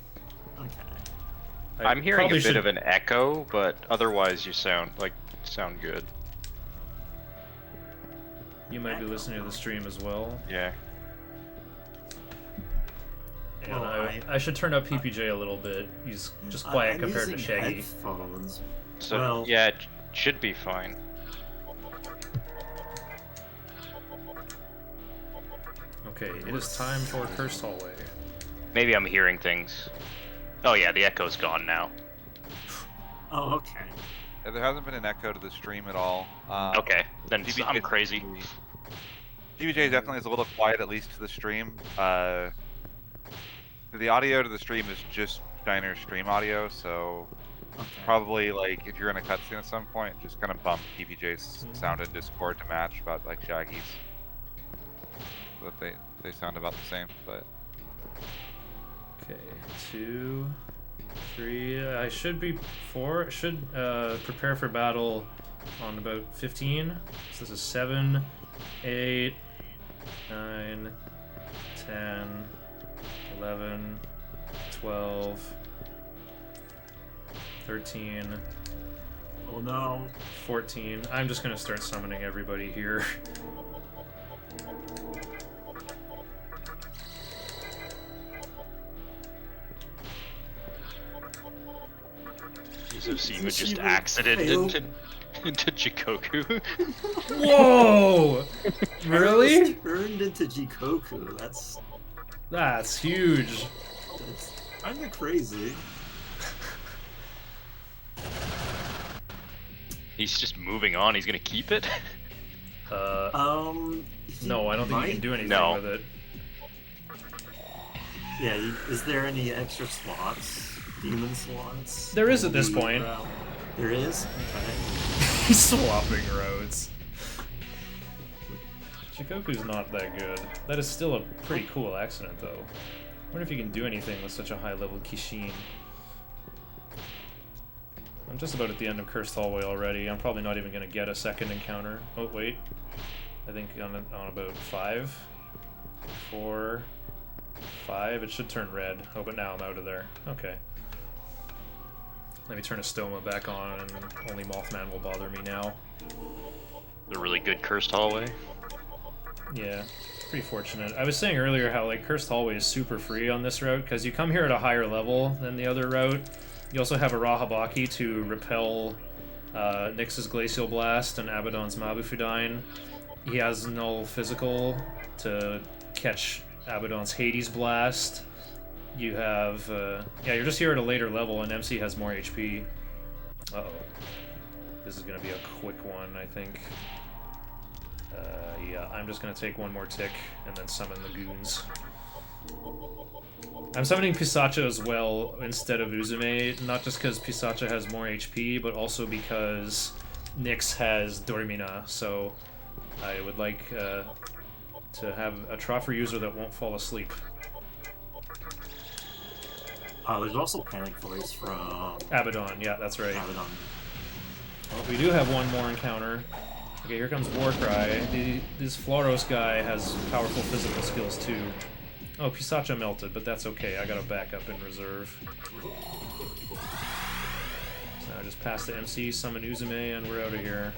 Okay. I'm hearing a probably bit should- of an echo, but otherwise you sound good. You might be listening to the stream as well. Yeah. And Well, I should turn up PPJ a little bit. He's just quiet I'm compared to using Shaggy. headphones. So Well- yeah, it should be fine. Okay, it is time for Cursed Hallway. Maybe I'm hearing things. Oh yeah, the echo's gone now. Oh, okay. Yeah, there hasn't been an echo to the stream at all. Okay, then PBJ I'm crazy. PBJ definitely is a little quiet, at least to the stream. The audio to the stream is just Diner's stream audio, so Okay. probably like if you're in a cutscene at some point, just kind of bump PBJ's sound in Discord to match about like Shaggy's. So that they sound about the same, but Okay, 2, 3. I should be 4. Should prepare for battle on about 15. So this is 7, 8, 9, 10, 11, 12, 13, Oh no. 14. I'm just gonna start summoning everybody here. Zosima just Zosima accidented failed. into Jikoku. Whoa! I Really? was turned into Jikoku. That's huge. That's kind of crazy. He's just moving on. He's gonna keep it. He No, I don't think you might- can do anything No. with it. Yeah, is there any extra slots? Demon slots? There is at this The point. route? There is? Okay. He's swapping roads. Shikoku's not that good. That is still a pretty cool accident, though. I wonder if you can do anything with such a high-level Kishin. I'm just about at the end of Cursed Hallway already. I'm probably not even going to get a second encounter. Oh, wait. I think on about 5, 4, 5. It should turn red. Oh, but now I'm out of there. Okay. Let me turn a Stoma back on, and only Mothman will bother me now. The really good cursed hallway. Yeah, pretty fortunate. I was saying earlier how like Cursed Hallway is super free on this route because you come here at a higher level than the other route. You also have a Rahabaki to repel Nyx's Glacial Blast and Abaddon's Mabufudine. He has Null Physical to catch Abaddon's Hades Blast. You have yeah, you're just here at a later level, and MC has more HP. Uh-oh. This is gonna be a quick one, I think. Yeah, I'm just gonna take one more tick and then summon the goons. I'm summoning Pisacha as well instead of Uzume, not just because Pisacha has more HP, but also because Nyx has Dormina, so I would like to have a Troffer user that won't fall asleep. There's also Panic Voice from Abaddon, yeah, that's right. Abaddon. Well, we do have one more encounter. Okay, here comes Warcry. This Floros guy has powerful physical skills too. Oh, Pisacha melted, but that's okay. I got a backup in reserve. So now just pass the MC, summon Uzume, and we're out of here.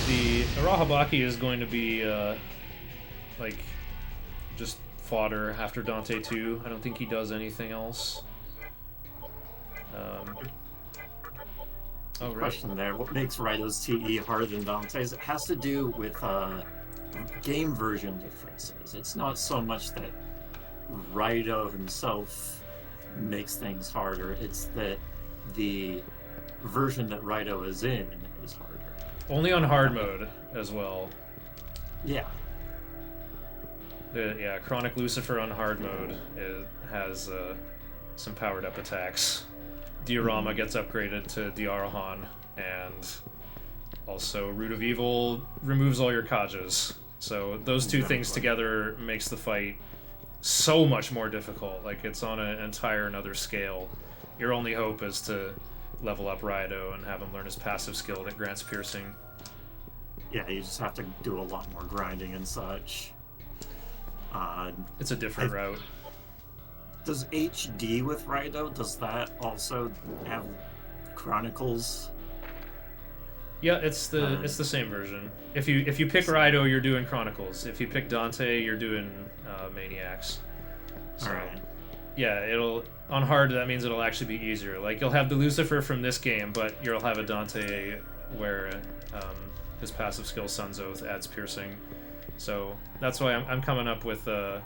The Arahabaki is going to be, like, just fodder after Dante 2. I don't think he does anything else. Oh, right. Question there. What makes Raito's TE harder than Dante's? It has to do with game version differences. It's not so much that Raito himself makes things harder. It's that the version that Raito is in is harder. Only on hard mode as well. Yeah. Yeah, Chronic Lucifer on hard mode has some powered up attacks. Diorama gets upgraded to Diarahan, and also Root of Evil removes all your Kajas. So those two things together makes the fight so much more difficult. Like, it's on an entire another scale. Your only hope is to level up Raito and have him learn his passive skill that grants piercing. Yeah, you just have to do a lot more grinding and such. It's a different route. Does HD with Raito, does that also have Chronicles? Yeah, it's the same version. If you pick Raito, you're doing Chronicles. If you pick Dante, you're doing Maniacs. So, Alright. yeah, on hard, that means it'll actually be easier. Like, you'll have the Lucifer from this game, but you'll have a Dante where his passive skill Sun's Oath adds piercing. So that's why I'm coming up with the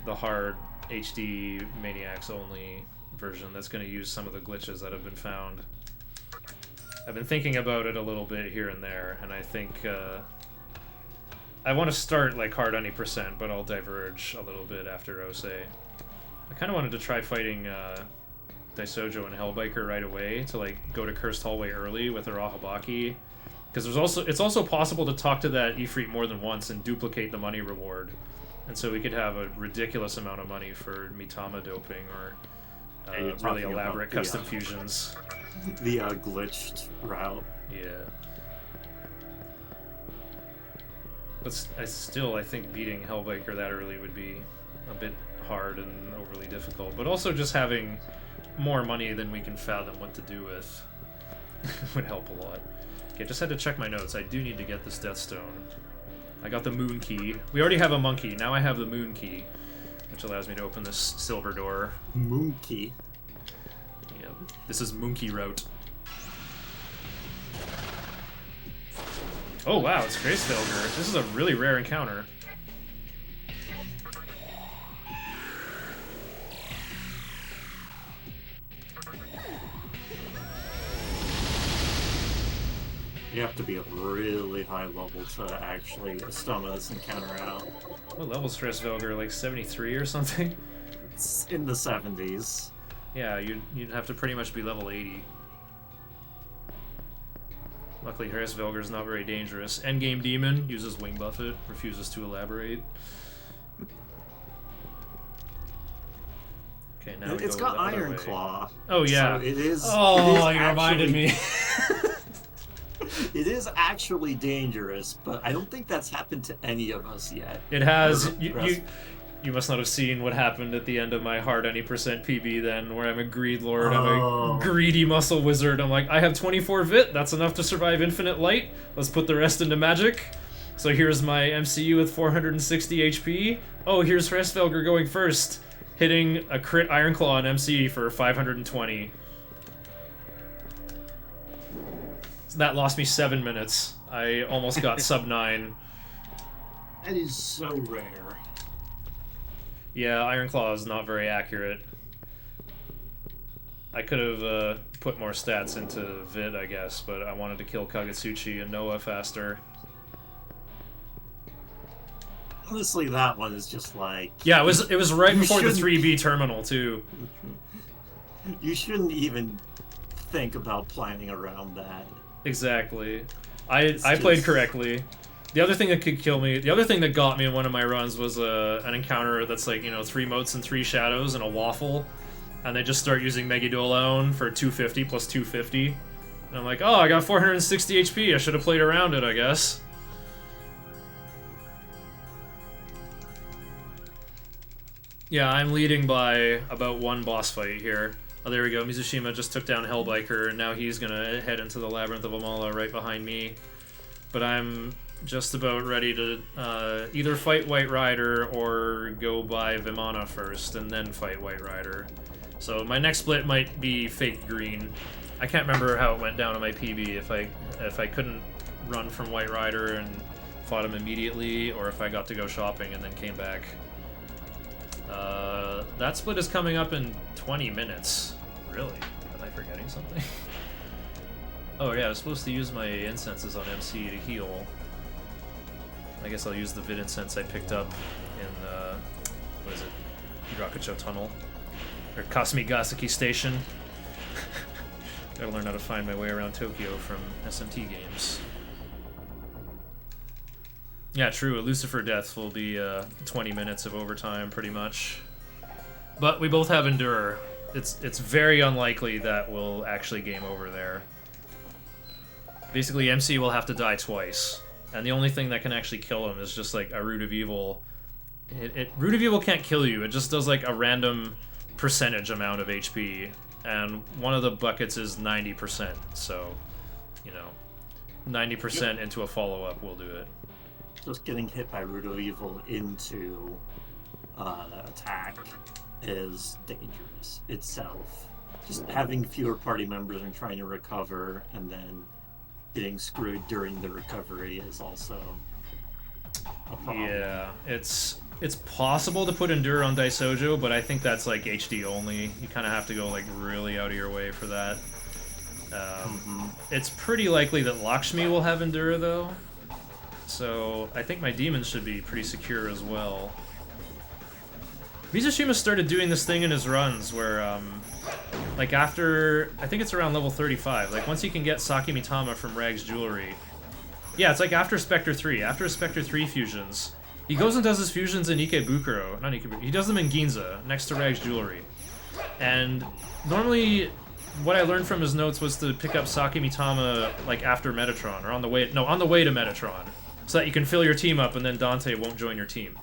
hard HD Maniacs only version that's going to use some of the glitches that have been found. I've been thinking about it a little bit here and there, and I think I want to start like hard any percent, but I'll diverge a little bit after Ose. I kind of wanted to try fighting Daisojo and Hellbiker right away to like go to Cursed Hallway early with Arahabaki, because it's also possible to talk to that Ifrit more than once and duplicate the money reward, and so we could have a ridiculous amount of money for Mitama doping or really elaborate custom fusions. The glitched route. Yeah. But I think beating Hellbiker that early would be a bit hard and overly difficult. But also just having more money than we can fathom what to do with would help a lot. Okay, just had to check my notes. I do need to get this Death Stone. I got the Moon Key. We already have a Monkey. Now I have the Moon Key, which allows me to open this silver door. Moonkey. Yep. This is Monkey route. Oh wow, it's Grace Velger. This is a really rare encounter. You have to be at really high level to actually stomach this encounter out. What level's Grace Velger? Like 73 or something? It's in the 70s. Yeah, you'd have to pretty much be level 80. Luckily, Harris Velger is not very dangerous. Endgame Demon uses Wing Buffet, refuses to elaborate. Okay, now we It's go got the other Iron way. Claw. Oh yeah. So it is. Oh, it is you reminded me. It is actually dangerous, but I don't think that's happened to any of us yet. It has. You must not have seen what happened at the end of my hard any percent PB then, where I'm a greed lord, I'm a greedy muscle wizard. I'm like, I have 24 vit, that's enough to survive infinite light. Let's put the rest into magic. So here's my MCU with 460 HP. Oh, here's Hresvelger going first, hitting a crit Iron Claw on MC for 520. So that lost me 7 minutes. I almost got sub 9. That is so rare. Yeah, Iron Claw is not very accurate. I could have put more stats into Vid, I guess, but I wanted to kill Kagetsuchi and Noah faster. Honestly, that one is just like... Yeah, it was right You before the shouldn't- 3B terminal, too. You shouldn't even think about planning around that. Exactly. I played correctly. The other thing that could kill me, the other thing that got me in one of my runs was an encounter that's like, 3 motes and 3 shadows and a waffle, and they just start using Megidolaon for 250 plus 250. And I'm like, oh, I got 460 HP, I should have played around it, I guess. Yeah, I'm leading by about 1 boss fight here. Oh, there we go. Mizushima just took down Hellbiker, and now he's gonna head into the Labyrinth of Amala right behind me. But I'm just about ready to either fight White Rider or go by Vimana first, and then fight White Rider. So my next split might be fake green. I can't remember how it went down on my PB, if I couldn't run from White Rider and fought him immediately, or if I got to go shopping and then came back. That split is coming up in 20 minutes. Really? Am I forgetting something? Oh yeah, I was supposed to use my incenses on MC to heal. I guess I'll use the vid incense I picked up in, what is it? Rakucho Tunnel. Or Kasumigaseki Station. Gotta learn how to find my way around Tokyo from SMT games. Yeah, true. A Lucifer death will be 20 minutes of overtime, pretty much. But we both have Endure. It's very unlikely that we'll actually game over there. Basically, MC will have to die twice, and the only thing that can actually kill him is just like a Root of Evil. Root of Evil can't kill you. It just does like a random percentage amount of HP, and one of the buckets is 90%. So, 90% into a follow-up will do it. Just getting hit by Root of Evil into attack is dangerous itself. Just having fewer party members and trying to recover and then getting screwed during the recovery is also a problem. Yeah, it's possible to put Endure on Daisojo, but I think that's like HD only. You kind of have to go like really out of your way for that. It's pretty likely that Lakshmi will have Endure though. So I think my demons should be pretty secure as well. Mizushima started doing this thing in his runs where, like after, I think it's around level 35, like once you can get Saki Mitama from Rag's Jewelry. Yeah, it's like after Spectre 3, after Spectre 3 fusions. He goes and does his fusions in Ikebukuro, not Ikebukuro, he does them in Ginza, next to Rag's Jewelry. And normally, what I learned from his notes was to pick up Saki Mitama like after Metatron, or on the way to Metatron, so that you can fill your team up and then Dante won't join your team.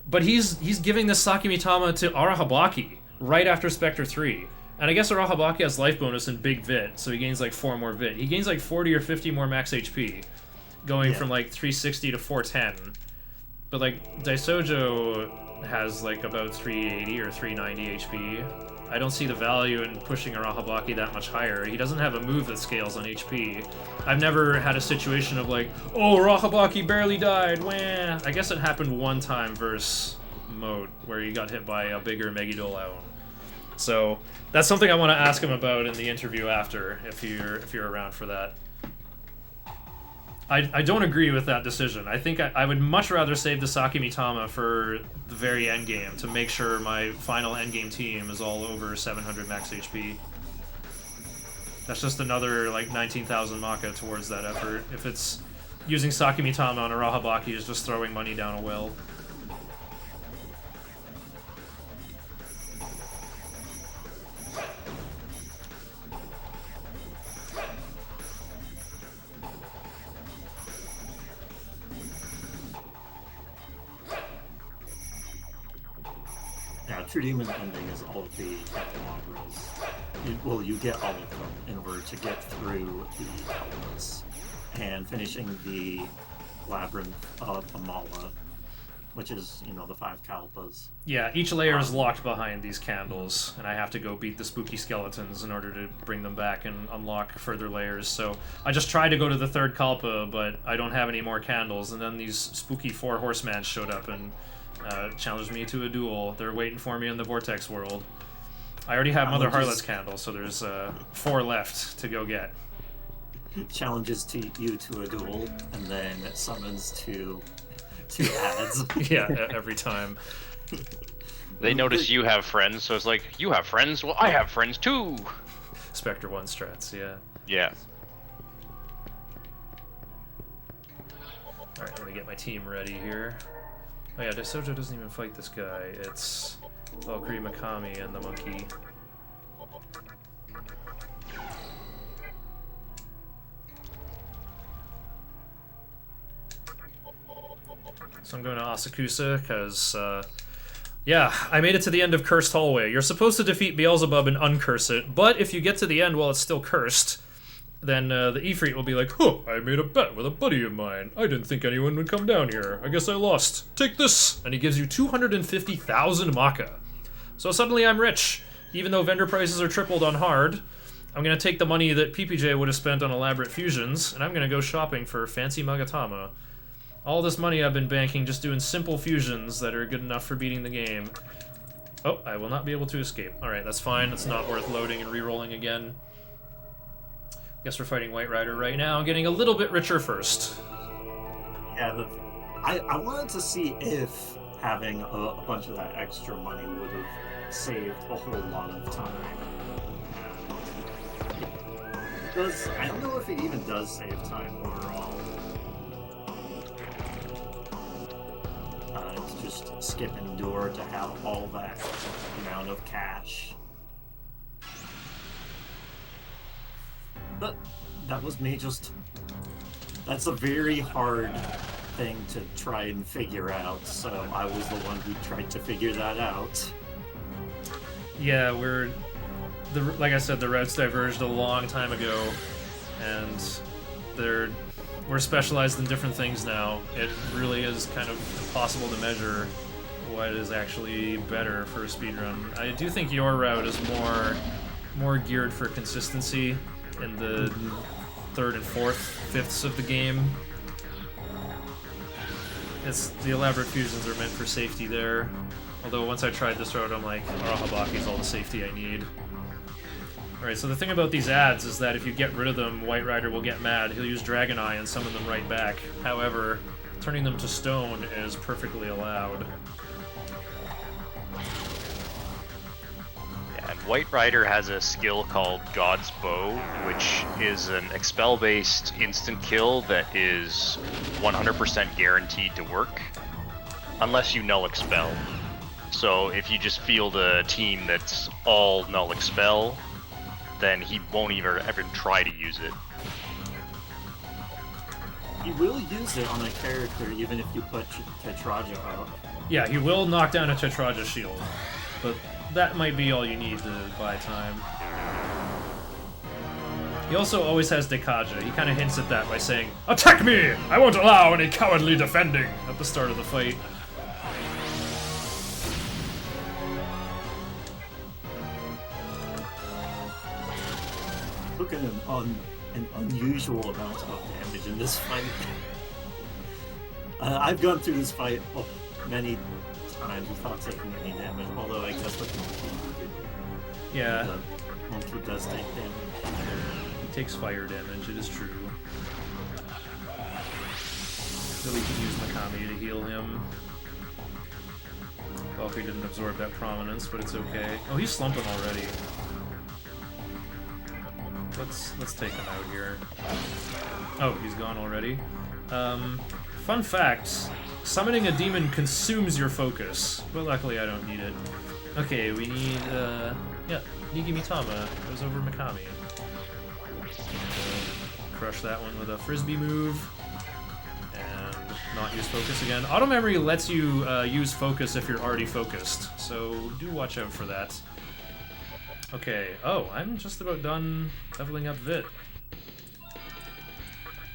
But he's giving this Saki Mitama to Arahabaki right after Spectre 3. And I guess Arahabaki has life bonus and big vit, so he gains like 4 more vit. He gains like 40 or 50 more max HP, going from like 360 to 410. But like Daisojo has like about 380 or 390 HP. I don't see the value in pushing Arahabaki that much higher. He doesn't have a move that scales on HP. I've never had a situation of like, oh, Arahabaki barely died, wah. I guess it happened one time versus Mode, where he got hit by a bigger Megidolaon. So that's something I want to ask him about in the interview after, if you're around for that. I don't agree with that decision. I think I would much rather save the Saki Mitama for the very end game to make sure my final end game team is all over 700 max HP. That's just another like 19,000 Maka towards that effort. If it's using Saki Mitama on Arahabaki is just throwing money down a well. True Demon ending is all of the candelabras. Well, you get all of them in order to get through the Kalpas. And finishing the Labyrinth of Amala, which is, the 5 Kalpas. Yeah, each layer is locked behind these candles, and I have to go beat the spooky skeletons in order to bring them back and unlock further layers. So I just tried to go to the 3rd Kalpa, but I don't have any more candles, and then these spooky 4 horsemen showed up and challenged me to a duel. They're waiting for me in the Vortex world. I already have Mother Harlot's candle, so there's 4 left to go get. Challenges you to a duel, and then it summons two ads. Yeah, every time. They notice you have friends, so it's like, you have friends? Well, I have friends too! Spectre 1 strats, yeah. Yeah. Alright, let me get my team ready here. Oh yeah, Daisojo doesn't even fight this guy. It's Valkyrie, Mikami, and the monkey. So I'm going to Asakusa, because, yeah, I made it to the end of Cursed Hallway. You're supposed to defeat Beelzebub and uncurse it, but if you get to the end while it's still cursed, then the Ifrit will be like, huh, I made a bet with a buddy of mine. I didn't think anyone would come down here. I guess I lost. Take this! And he gives you 250,000 Maka. So suddenly I'm rich. Even though vendor prices are tripled on hard, I'm going to take the money that PPJ would have spent on elaborate fusions, and I'm going to go shopping for fancy Magatama. All this money I've been banking just doing simple fusions that are good enough for beating the game. Oh, I will not be able to escape. Alright, that's fine. It's not worth loading and re-rolling again. Guess we're fighting White Rider right now, getting a little bit richer first. Yeah, I wanted to see if having a bunch of that extra money would have saved a whole lot of time. I don't know if it even does save time overall. To just skip Endure to have all that amount of cash. But that was me just... That's a very hard thing to try and figure out, so I was the one who tried to figure that out. Yeah, like I said, the routes diverged a long time ago, and we're specialized in different things now. It really is kind of impossible to measure what is actually better for a speedrun. I do think your route is more geared for consistency in the third and fourth fifths of the game. The elaborate fusions are meant for safety there. Although once I tried this route, I'm like, Arahabaki's all the safety I need. Alright, so the thing about these ads is that if you get rid of them, White Rider will get mad. He'll use Dragon Eye and summon them right back. However, turning them to stone is perfectly allowed. Yeah, and White Rider has a skill called God's Bow, which is an expel-based instant kill that is 100% guaranteed to work, unless you null expel. So if you just field a team that's all null expel, then he won't even try to use it. He will use it on a character even if you put Tetraja up. Yeah, he will knock down a Tetraja shield, but that might be all you need to buy time. He also always has Dekaja. He kind of hints at that by saying, "Attack me! I won't allow any cowardly defending!" at the start of the fight. Took an unusual amount of damage in this fight. I've gone through this fight many times without taking any damage, although I guess with Monkey, Yeah, Monkey does take damage. he takes fire damage, it is true. Really can use Mikami to heal him. Valkyrie didn't absorb that prominence, but it's okay. Oh, he's slumping already. Let's take him out here. Oh, he's gone already. Fun fact, summoning a demon consumes your focus, but luckily I don't need it. Okay, we need, yeah, Nigi Mitama goes over Mikami. Crush that one with a frisbee move, and not use focus again. Auto memory lets you use focus if you're already focused, so do watch out for that. Okay, oh, I'm just about done leveling up Vit.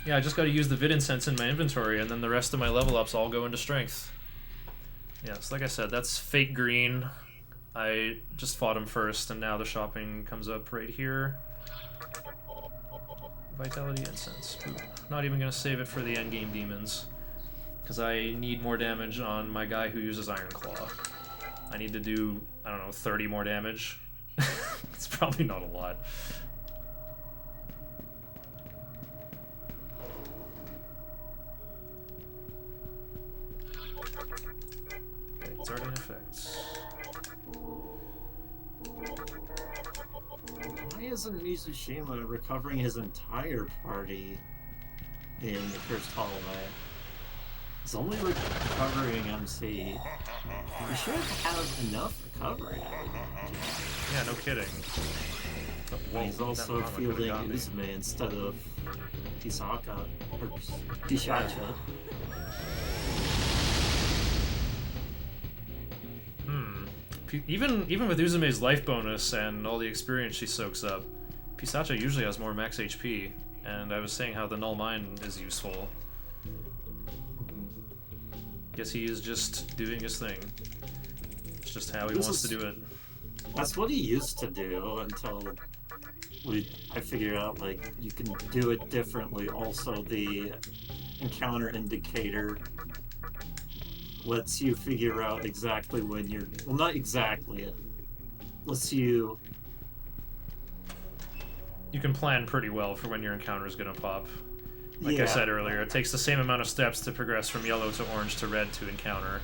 Yeah, I just gotta use the Vit incense in my inventory, and then the rest of my level ups all go into strength. Yes, like I said, that's Fake Green. I just fought him first, and now the shopping comes up right here. Vitality incense. Ooh, not even gonna save it for the endgame demons, because I need more damage on my guy who uses Iron Claw. I need to do, I don't know, 30 more damage. It's probably not a lot. Okay, it's already in effect. Why isn't Mizushima recovering his entire party in the Cursed Hallway? It's only recovering MC. You should have enough recovery. Yeah, no kidding. Oh, whoa, He's that also mama could've fielding got me. Uzume instead of Pisaka or Pishacha. Even with Uzume's life bonus and all the experience she soaks up, Pisacha usually has more max HP, and I was saying how the Null Mine is useful. Guess he is just doing his thing. It's just how he wants to do it. That's what he used to do until I figured out like you can do it differently. Also, the encounter indicator lets you figure out exactly when you're not exactly. It lets you. You can plan pretty well for when your encounter is gonna pop. Like I Yeah. said earlier, it takes the same amount of steps to progress from yellow to orange to red to encounter.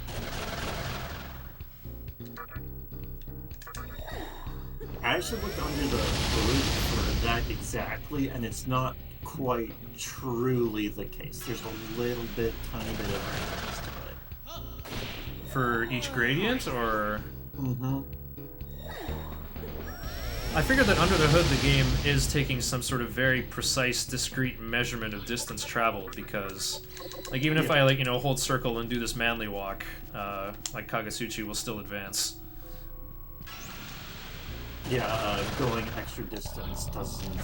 I actually looked under the hood for that exactly, and it's not quite truly the case. There's a little bit, tiny bit of randomness to it. For each gradient, or... Mm-hmm. I figured that under the hood the game is taking some sort of very precise, discrete measurement of distance traveled, because, like, even if I, like, you know, hold circle and do this manly walk, like, Kagasuchi will still advance. Yeah, going extra distance doesn't...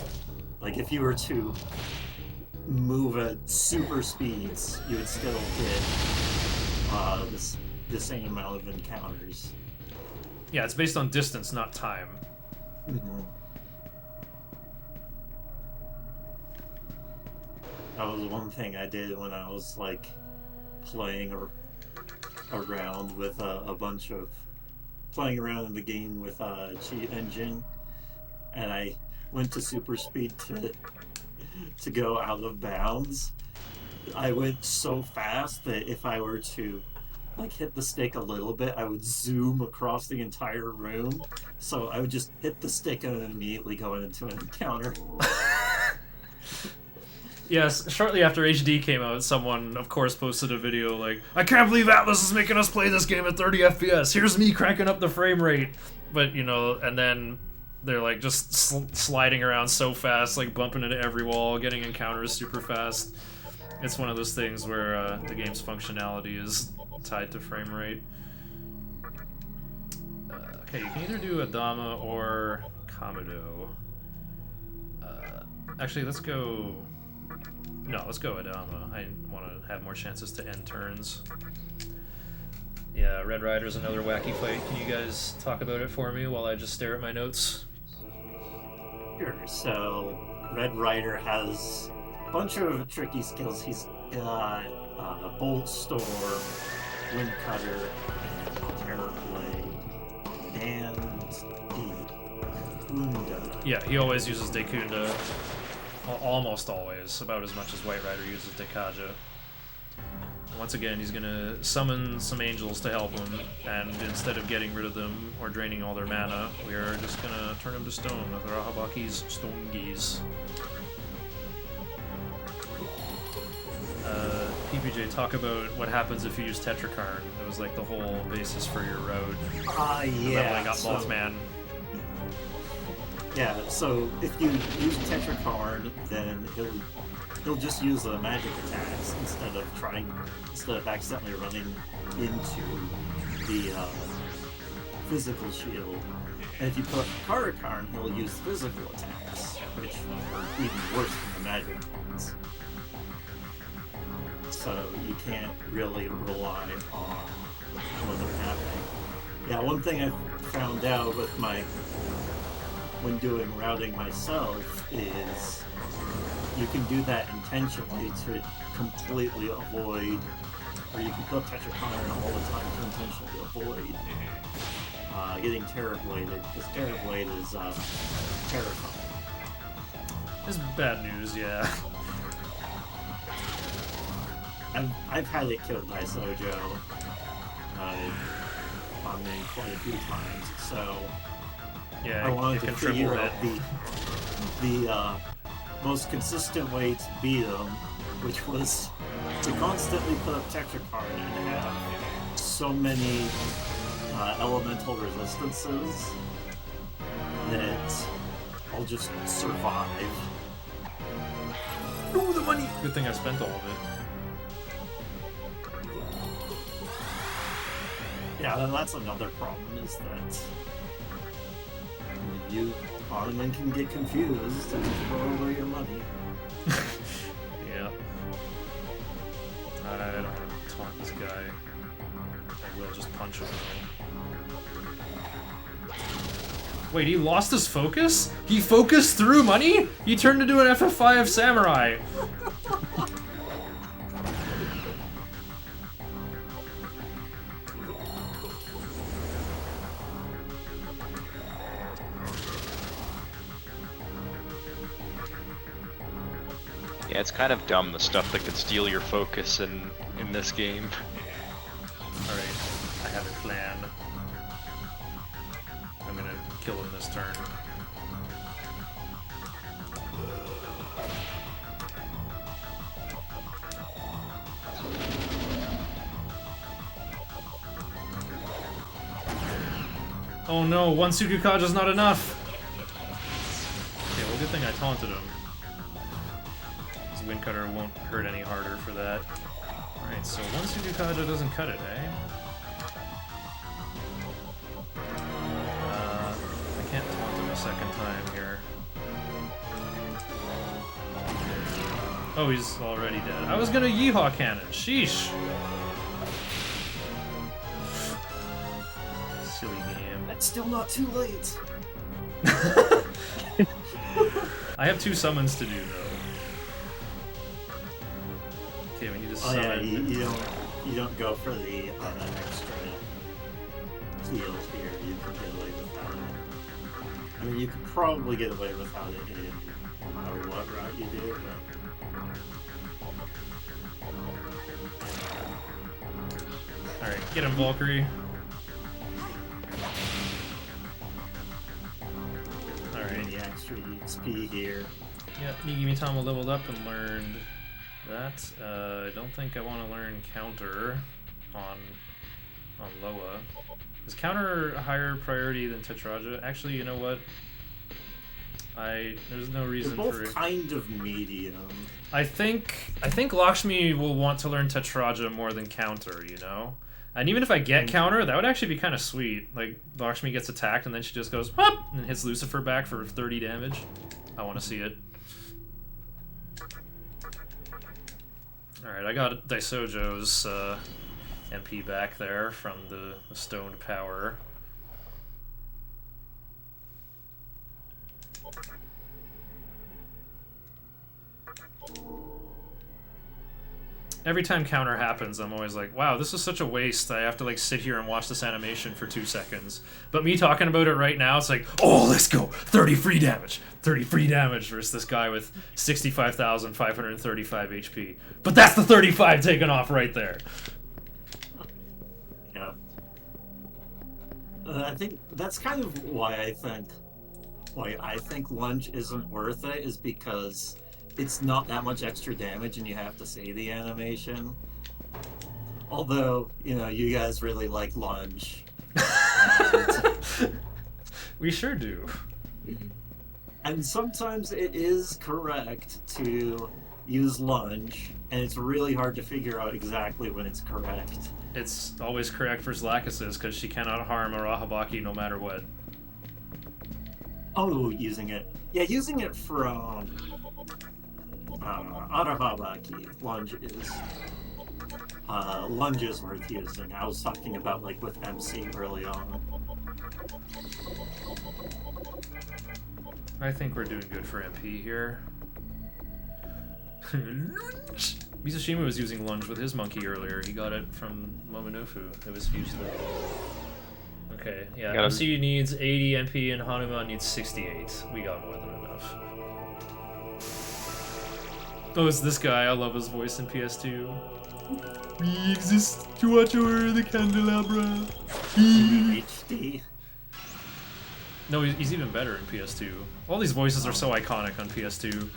Like, if you were to move at super speeds, you would still get the same amount of encounters. Yeah, it's based on distance, not time. Mm-hmm. That was one thing I did when I was, like, playing around with a bunch of... Playing around in the game with Cheat Engine, and I went to super speed to go out of bounds. I went so fast that if I were to like hit the stick a little bit, I would zoom across the entire room. So I would just hit the stick and then immediately go into an encounter. Yes, shortly after HD came out, someone, of course, posted a video like, I can't believe Atlas is making us play this game at 30 FPS. Here's me cranking up the frame rate. But, you know, and then they're, like, just sliding around so fast, like, bumping into every wall, getting encounters super fast. It's one of those things where the game's functionality is tied to frame rate. Okay, you can either do Adama or Kamado. Actually, let's go... No, let's go Adama. I want to have more chances to end turns. Yeah, Red Rider's another wacky fight. Can you guys talk about it for me while I just stare at my notes? Sure. So, Red Rider has a bunch of tricky skills. He's got Bolt Storm, Wind Cutter, and Terror Blade, and Dekunda. Yeah, he always uses Dekunda. Almost always, about as much as White Rider uses Dekaja. Once again, he's gonna summon some angels to help him, and instead of getting rid of them or draining all their mana, we are just gonna turn them to stone with Rahabaki's Stone Gaze. PPJ, talk about what happens if you use Tetrakarn. It was like the whole basis for your road. Yeah. Leveling up Mothman. Yeah, so if you use Tetrakarn, then he'll just use the magic attacks instead of accidentally running into the physical shield. And if you put Karakarn, he'll use physical attacks, which are even worse than the magic ones. So you can't really rely on what's happening. Yeah, one thing I found out with when doing routing myself is you can do that intentionally to completely avoid, or you can put Tetrakarn all the time to intentionally avoid getting Terror Bladed, because Terror Blade is terrifying. It's bad news, yeah. I've had it killed by Sojo on me quite a few times, so Yeah, I wanted it to can figure triple out hit. the most consistent way to beat him, which was to constantly put up texture card and have so many elemental resistances that I'll just survive. Ooh, the money! Good thing I spent all of it. Yeah, and that's another problem, is that you Ottoman can get confused and throw away your money. Yeah. I don't want to taunt this guy. I will just punch him. Wait, he lost his focus? He focused through money? He turned into an FF5 samurai. Yeah, it's kind of dumb, the stuff that can steal your focus in this game. Alright, I have a plan. I'm gonna kill him this turn. Oh no, one Sukukaja's not enough! Okay, well good thing I taunted him. His Wind Cutter won't hurt any harder for that. Alright, so one Sukukaja doesn't cut it, eh? I can't taunt him a second time here. Oh, he's already dead. I was gonna Yeehaw Cannon, sheesh! Silly game. It's still not too late. I have 2 summons to do, though. Okay, we need to Oh summon. yeah, you don't go for the extra heals here. You can get away without it. I mean, you could probably get away without it no matter what route you do, but... Alright, get him, Valkyrie. Alright. The extra XP here. Yep, Migi leveled up and learned that. I don't think I want to learn counter on Loa. Is counter a higher priority than Tetraja? Actually, you know what? There's no reason They're for both kind of medium. I think Lakshmi will want to learn Tetraja more than counter, you know? And even if I get counter, that would actually be kind of sweet. Like, Lakshmi gets attacked and then she just goes, whoop, and hits Lucifer back for 30 damage. I want to see it. Alright, I got Daisojo's MP back there from the Stoned Power. Every time counter happens, I'm always like, wow, this is such a waste. I have to like sit here and watch this animation for 2 seconds. But me talking about it right now, it's like, oh, let's go. 30 free damage. 30 free damage versus this guy with 65,535 HP. But that's the 35 taken off right there. Yeah. I think that's kind of why I think lunge isn't worth it, is because it's not that much extra damage and you have to say the animation. Although, you know, you guys really like lunge. We sure do. And sometimes it is correct to use lunge, and it's really hard to figure out exactly when it's correct. It's always correct for Zlakis's because she cannot harm Arahabaki no matter what. Oh, using it. Yeah, using it from Arahabaki, lunge is worth using. I was talking about like with MC early on. I think we're doing good for MP here. Mizushima was using lunge with his monkey earlier. He got it from Momonofu. It was fused with. Okay, yeah. MC needs 80 MP and Hanuman needs 68. We got more than enough. Oh, it's this guy. I love his voice in PS2. We exist to watch over the candelabra. HD. No, he's even better in PS2. All these voices are so iconic on PS2.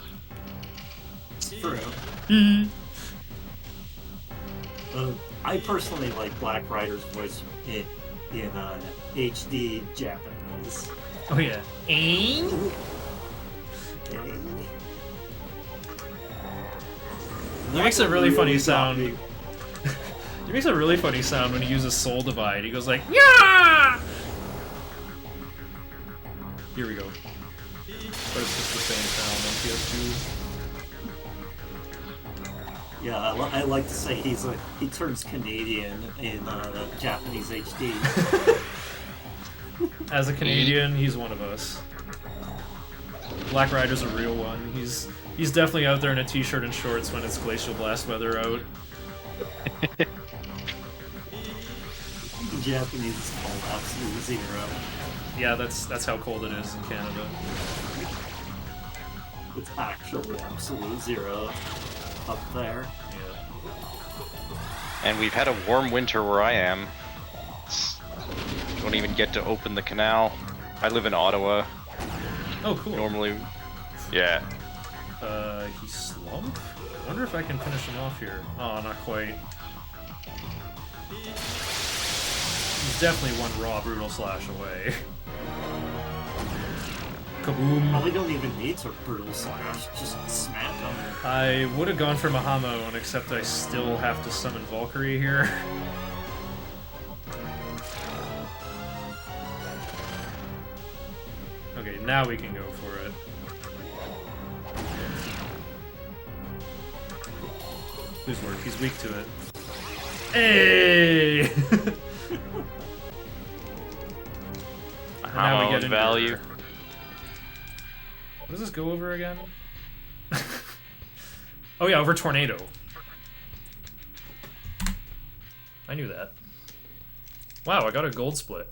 True. I personally like Black Rider's voice in HD Japanese. Oh yeah. Okay. He makes a really funny got sound. me. He makes a really funny sound when he uses Soul Divide. He goes like, yeah! Here we go. But it's just the same sound on PS2. Yeah, I like to say he turns Canadian in Japanese HD. As a Canadian, he's one of us. Black Rider's a real one. He's definitely out there in a t-shirt and shorts when it's glacial blast weather out. Japanese is called absolute zero. Yeah, that's how cold it is in Canada. It's actually absolute zero up there. Yeah. And we've had a warm winter where I am. Don't even get to open the canal. I live in Ottawa. Oh, cool. Normally, yeah. He slumped? I wonder if I can finish him off here. Oh, not quite. He's definitely one raw brutal slash away. Kaboom. Well, we don't even need to brutal slash, just smack him. I would have gone for Mahamon, except I still have to summon Valkyrie here. Okay, now we can go for it. Whose work? He's weak to it. Hey! And now we get into value. What does this go over again? Oh yeah, over Tornado. I knew that. Wow, I got a gold split.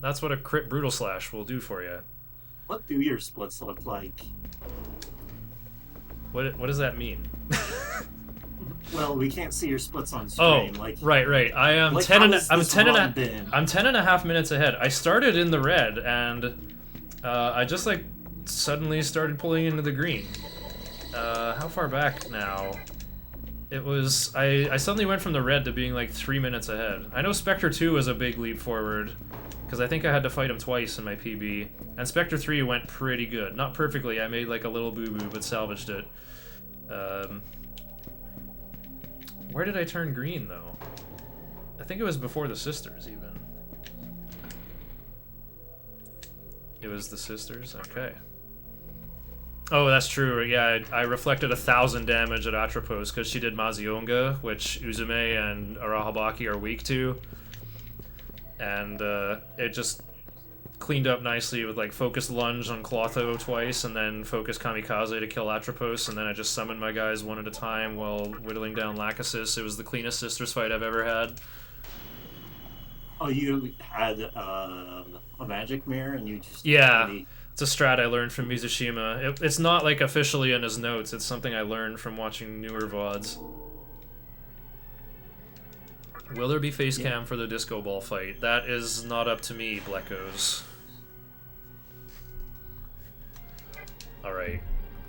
That's what a crit brutal slash will do for you. What do your splits look like? What does that mean? Well, we can't see your splits on Oh, stream. Like, right. I am like, 10 how and has I'm this 10 and run a, been? I'm 10.5 minutes ahead. I started in the red and I just like suddenly started pulling into the green. How far back now? It was I suddenly went from the red to being like 3 minutes ahead. I know Spectre 2 was a big leap forward because I think I had to fight him twice in my PB, and Spectre 3 went pretty good. Not perfectly. I made like a little boo-boo, but salvaged it. Where did I turn green, though? I think it was before the sisters, even. It was the sisters? Okay. Oh, that's true. Yeah, I reflected 1,000 damage at Atropos because she did Mazionga, which Uzume and Arahabaki are weak to. And it just cleaned up nicely with like focus lunge on Clotho twice and then focus Kamikaze to kill Atropos, and then I just summoned my guys one at a time while whittling down Lachesis. It was the cleanest sisters fight I've ever had. Oh, you had a magic mirror and you just... Yeah, really... it's a strat I learned from Mizushima. It's not like officially in his notes, it's something I learned from watching newer VODs. Will there be face cam for the disco ball fight? That is not up to me, Bleckos. Alright,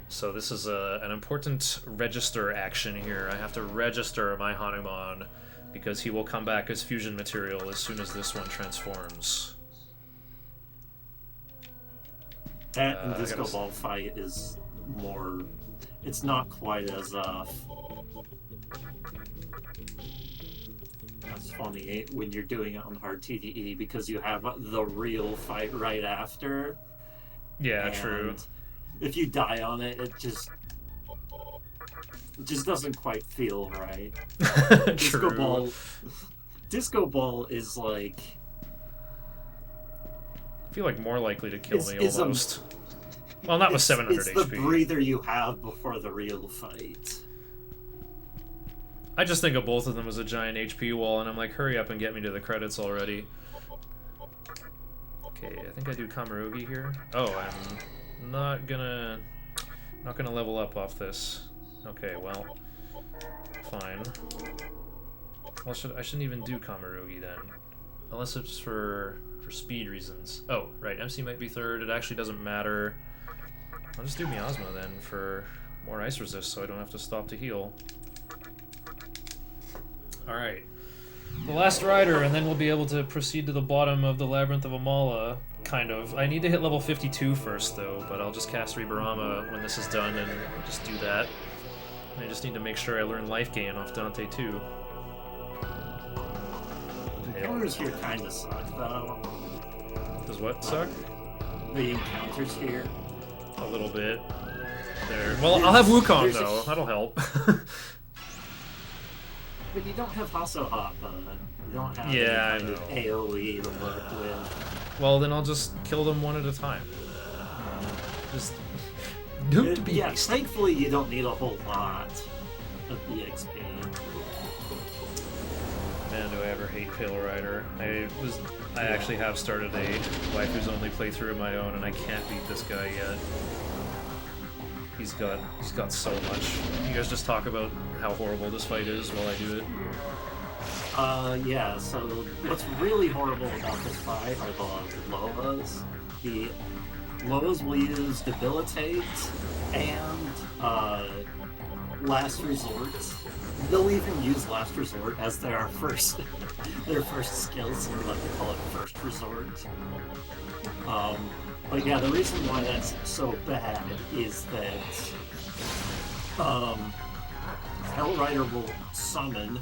so this is an important register action here. I have to register my Hanuman because he will come back as fusion material as soon as this one transforms. That and disco ball fight is more... It's not quite as... That's funny when you're doing it on hard TDE because you have the real fight right after. Yeah, and true. If you die on it, it just doesn't quite feel right. Disco ball is like... I feel like more likely to kill me almost. Well, not with 700 it's HP. It's the breather you have before the real fight. I just think of both of them as a giant HP wall, and I'm like, hurry up and get me to the credits already. Okay, I think I do Kamarogi here. Oh, I'm not gonna level up off this. Okay, well, fine. Well, I shouldn't even do Kamarogi then, unless it's for speed reasons. Oh, right, MC might be third. It actually doesn't matter. I'll just do Miasma then for more ice resist, so I don't have to stop to heal. Alright. The last rider, and then we'll be able to proceed to the bottom of the Labyrinth of Amala, kind of. I need to hit level 52 first, though, but I'll just cast Reborama when this is done and just do that. I just need to make sure I learn Life Gain off Dante, too. Encounters here kind of suck, though. Does what suck? The encounters here. A little bit. There. Well, I'll have Wukong, though. That'll help. But you don't have Hasso Hop, you don't have Yeah, any kind of AoE to work with. Well, then I'll just kill them one at a time. Just don't be Yeah, hasty. thankfully you don't need a whole lot of EXP. Man, do I ever hate Pale Rider. I actually have started a waifus only playthrough of my own, and I can't beat this guy yet. He's got so much. You guys just talk about how horrible this fight is while I do it. Yeah, so what's really horrible about this fight are the Loas. The Loas will use Debilitate and Last Resort. They'll even use Last Resort as their first skill, so we like to call it First Resort. But yeah, the reason why that's so bad is that Hell Rider will summon.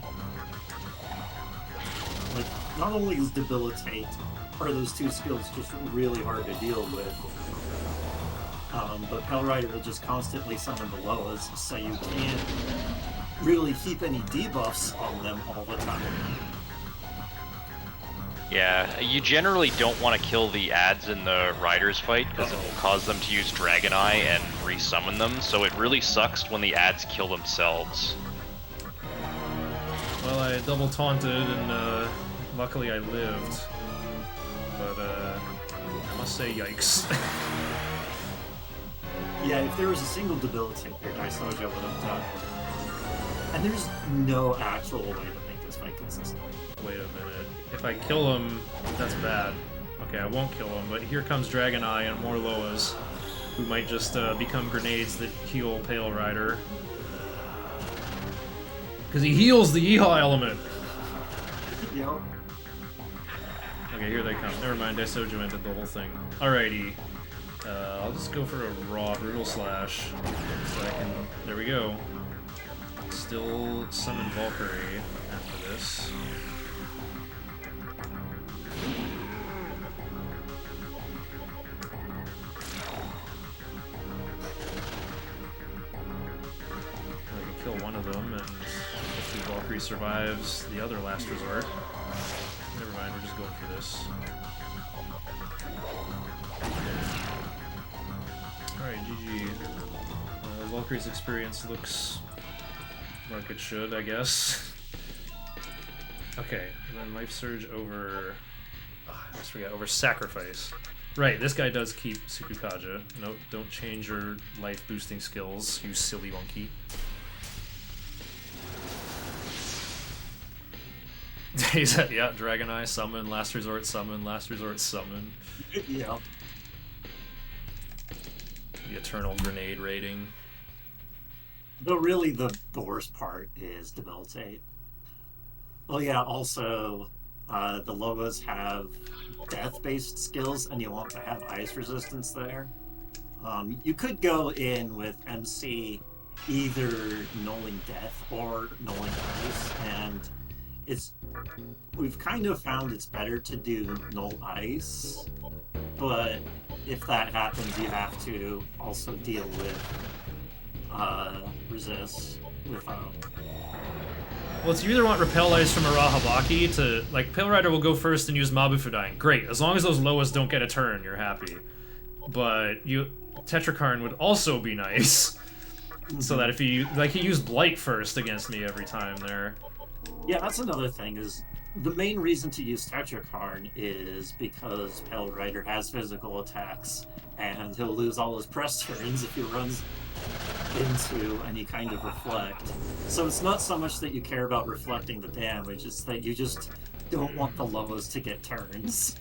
Like, not only is Debilitate are those two skills just really hard to deal with, but Hell Rider will just constantly summon the Loas, so you can't really keep any debuffs on them all the time. Yeah, you generally don't want to kill the ads in the Riders fight because it will cause them to use Dragon Eye and resummon them, so it really sucks when the ads kill themselves. Well, I double taunted, and luckily I lived. But I must say, yikes. Yeah, if there was a single Debilitate there, Daisoja would have done it. And there's no actual way to make this fight consistent. Wait a minute. If I kill him, that's bad. Okay, I won't kill him, but here comes Dragon Eye and more Loas, who might just become grenades that heal Pale Rider. Because he heals the Yeehaw element! Yep. Okay, here they come. Never mind, Daisoju ended the whole thing. Alrighty. I'll just go for a raw Brutal Slash. So I can... There we go. Still summon Valkyrie after this. I can kill one of them, and if the Valkyrie survives the other Last Resort. Never mind, we're just going for this. Alright, GG. Valkyrie's experience looks like it should, I guess. Okay, and then Life Surge over... I almost forgot, over Sacrifice. Right, this guy does keep Tsukukaja. Nope, don't change your life boosting skills, you silly monkey. He's at, yeah, Dragon Eye, summon, Last Resort, summon, Last Resort, summon. Yeah. The Eternal Grenade rating. But really, the worst part is Debilitate. Well, yeah, also, the Loas have death-based skills, and you want to have ice resistance there. You could go in with MC either nulling death or nulling ice, and we've kind of found it's better to do null ice, but if that happens, you have to also deal with resist without. Well, it's you either want Repel Ice from Arahabaki to, like, Pale Rider will go first and use Mabufudyne. Great, as long as those Loas don't get a turn, you're happy. But Tetrakarn would also be nice, so that if he used Blight first against me every time there. Yeah, that's another thing, is the main reason to use Tetrakarn is because Pale Rider has physical attacks, and he'll lose all his press turns if he runs into any kind of reflect. So it's not so much that you care about reflecting the damage, it's that you just don't want the Loas to get turns.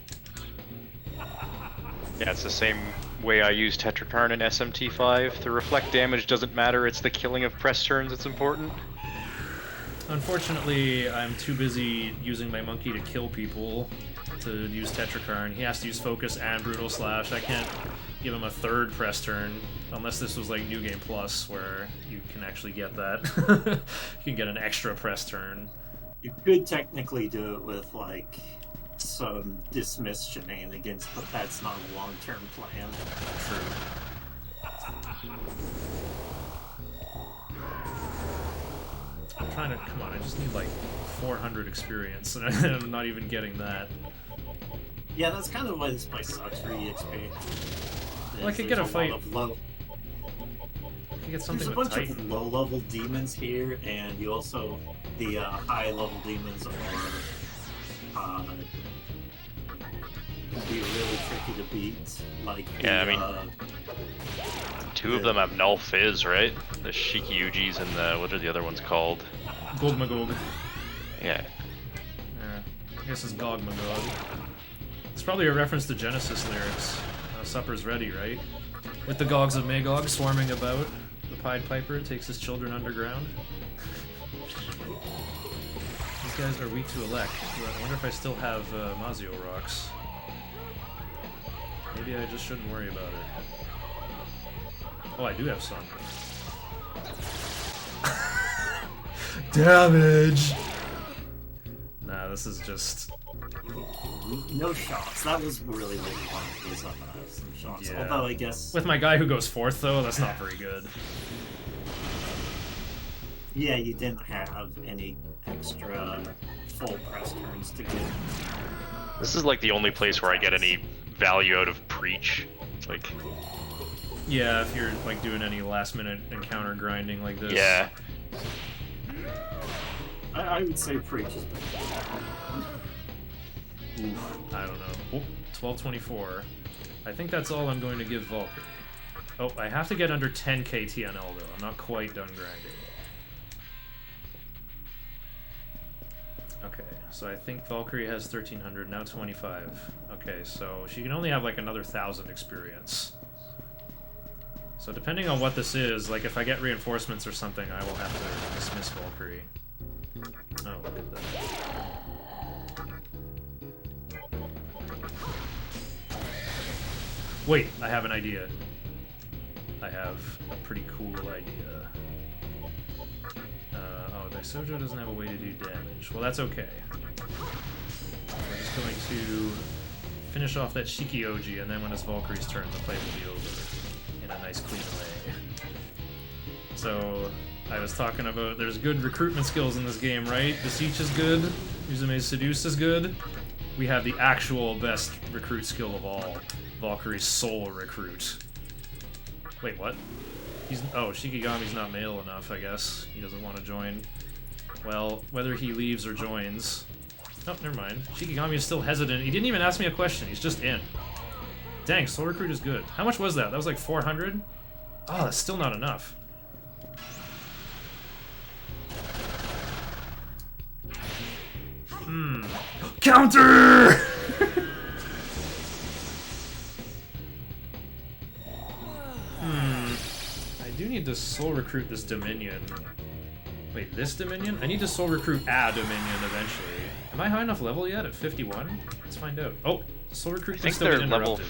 Yeah, it's the same way I use Tetrakarn in SMT5. The reflect damage doesn't matter, it's the killing of press turns that's important. Unfortunately, I'm too busy using my monkey to kill people to use Tetrakarn. He has to use Focus and Brutal Slash. I can't give him a third press turn, unless this was like New Game Plus, where you can actually get that. You can get an extra press turn. You could technically do it with, like, some dismiss shenanigans, but that's not a long-term plan. True. I'm trying to, come on, I just need like 400 experience, and I'm not even getting that. Yeah, that's kind of why this place sucks for EXP. Well, I could get a fight. I could get something There's a with bunch Titan. of low-level demons here, and you also, the high-level demons are, can be really tricky to beat. Like, Yeah, I mean, two of them have null fizz, right? The Shikyujis and the, what are the other ones called? Gogmagog. Yeah. I guess it's Gogmagog. It's probably a reference to Genesis lyrics. Supper's ready, right? With the Gogs of Magog swarming about, the Pied Piper takes his children underground. These guys are weak to elect. I wonder if I still have Mazio rocks. Maybe I just shouldn't worry about it. Oh, I do have some. Damage! Nah, this is just... no shots. That was really what we wanted, was some shots. Yeah. Although, I guess... With my guy who goes fourth, though, that's not very good. Yeah, you didn't have any extra full press turns to get. This is like the only place where I get any value out of Preach. Like, Yeah, if you're like doing any last-minute encounter grinding like this. yeah. I would say Preach is better. Oof, I don't know. Oh, 1224. I think that's all I'm going to give Valkyrie. Oh, I have to get under 10k TNL though. I'm not quite done grinding. Okay, so I think Valkyrie has 1300, now 25. Okay, so she can only have like another 1000 experience. So depending on what this is, like if I get reinforcements or something, I will have to dismiss Valkyrie. Oh, look at that. Wait, I have an idea. I have a pretty cool idea. Oh, Daisojo doesn't have a way to do damage. Well, that's okay. We're just going to finish off that Shikioji, and then when it's Valkyrie's turn, the play will be over in a nice clean way. So, I was talking about there's good recruitment skills in this game, right? Beseech is good, Uzume's Seduce is good. We have the actual best recruit skill of all, Valkyrie's Soul Recruit. Wait, what? Oh, Shikigami's not male enough, I guess. He doesn't want to join. Well, whether he leaves or joins... Oh, never mind. Shikigami is still hesitant. He didn't even ask me a question. He's just in. Dang, Soul Recruit is good. How much was that? That was like 400? Oh, that's still not enough. Counter! I do need to Soul Recruit this Dominion. Wait, this Dominion? I need to Soul Recruit a Dominion eventually. Am I high enough level yet at 51? Let's find out. Oh, Soul Recruit can still get interrupted.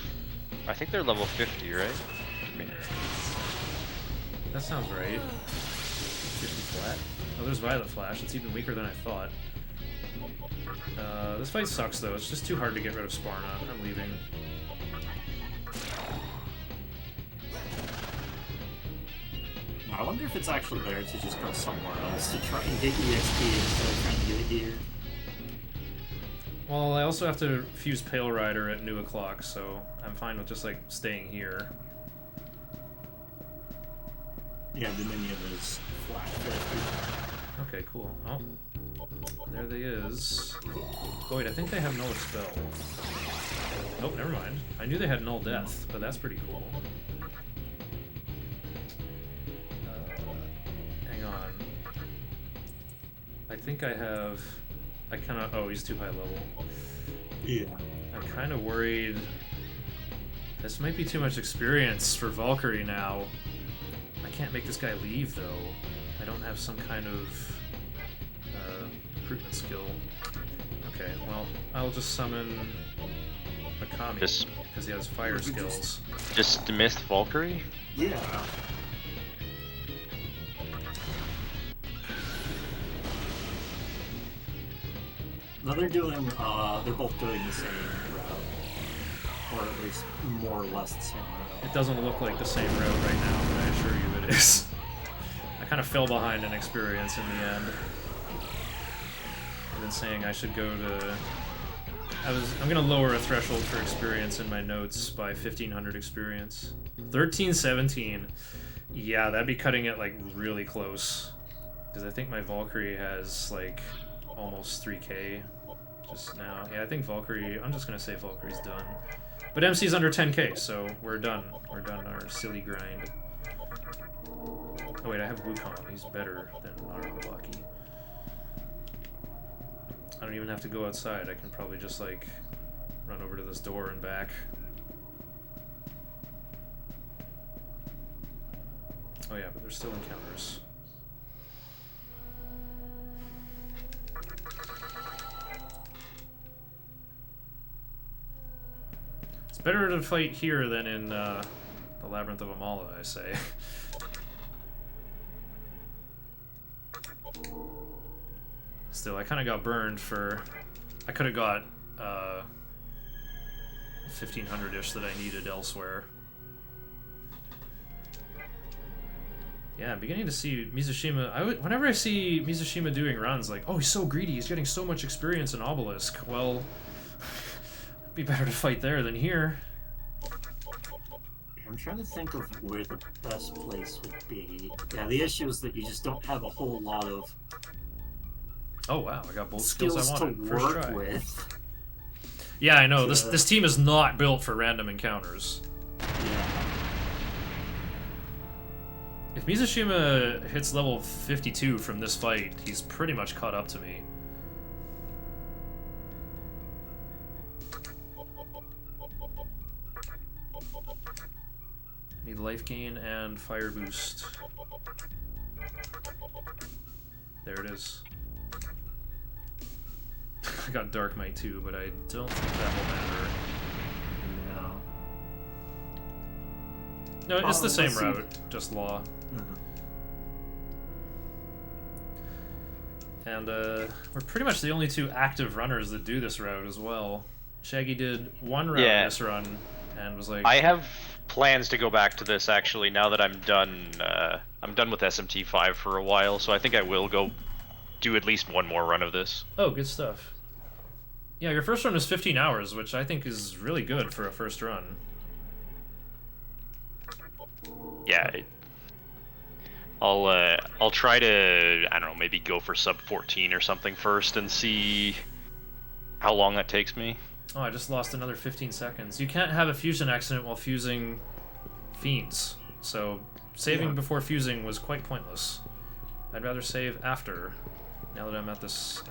I think they're level 50, right? That sounds right. 50 flat. Oh, there's Violet Flash. It's even weaker than I thought. This fight sucks though. It's just too hard to get rid of Sparna. I'm leaving. I wonder if it's actually better to just go somewhere else to try and get EXP instead of trying to get it here. Well, I also have to fuse Pale Rider at New O'Clock, so I'm fine with just like staying here. Yeah, Dominion is flat 50. Okay, cool. Oh, there they is. Oh, wait, I think they have Null Expel. Oh, never mind. I knew they had Null Death, but that's pretty cool. Hang on. I think I have... I kind of... Oh, he's too high level. Yeah. I'm kind of worried... This might be too much experience for Valkyrie now. I can't make this guy leave, though. I don't have some kind of... recruitment skill. Okay, well, I'll just summon Akami Just- because he has fire skills. Just missed Valkyrie? Yeah. No, they're both doing the same route. Or at least more or less the same route. It doesn't look like the same route right now, but I assure you it is. I kind of fell behind in experience in the end. I've been saying I should go to... I'm gonna lower a threshold for experience in my notes by 1500 experience. 1317. Yeah, that'd be cutting it like really close. Because I think my Valkyrie has like almost 3k just now. Yeah, I think Valkyrie, I'm just gonna say Valkyrie's done. But MC's under 10k, so we're done. We're done our silly grind. Oh wait, I have Wukong. He's better than Arabaki. I don't even have to go outside. I can probably just like run over to this door and back. Oh yeah, but there's still encounters. It's better to fight here than in the Labyrinth of Amala, I say. Still, I kind of got burned for... I could have got 1500-ish that I needed elsewhere. Yeah, I'm beginning to see Mizushima... whenever I see Mizushima doing runs, like, oh, he's so greedy, he's getting so much experience in Obelisk. Well, it'd be better to fight there than here. I'm trying to think of where the best place would be. Yeah, the issue is that you just don't have a whole lot of... Oh wow, I got both skills I wanted. to First work try. with. Yeah, I know. This team is not built for random encounters. Yeah. If Mizushima hits level 52 from this fight, he's pretty much caught up to me. Need life gain and fire boost. There it is. I got Dark Might too, but I don't think that will matter. No. No, it's the same let's see. route, just law. And we're pretty much the only two active runners that do this route as well. Shaggy did one route this run and was like... I have plans to go back to this actually now that I'm done. I'm done with SMT 5 for a while, so I think I will go do at least one more run of this. Oh, good stuff. Yeah, your first run is 15 hours, which I think is really good for a first run. Yeah, I'll try to, I don't know, maybe go for sub 14 or something first and see how long that takes me. Oh, I just lost another 15 seconds. You can't have a fusion accident while fusing fiends, so saving before fusing was quite pointless. I'd rather save after, now that I'm at this,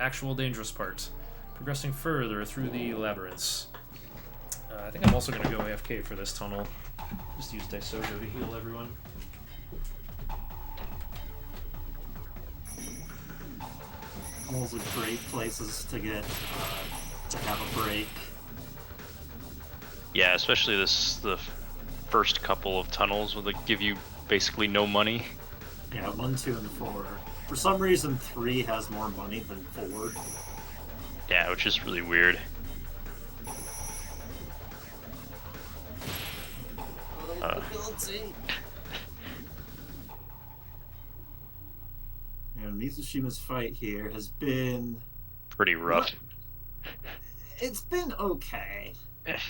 actual dangerous part. Progressing further through the labyrinths. I think I'm also going to go AFK for this tunnel. Just use Daisojo to heal everyone. Tunnels are great places to get, to have a break. Yeah, especially the first couple of tunnels where they give you basically no money. Yeah, 1, 2, and 4. For some reason, 3 has more money than 4. Yeah, which is really weird. And Mizushima's fight here has been... Pretty rough. It's been okay. It's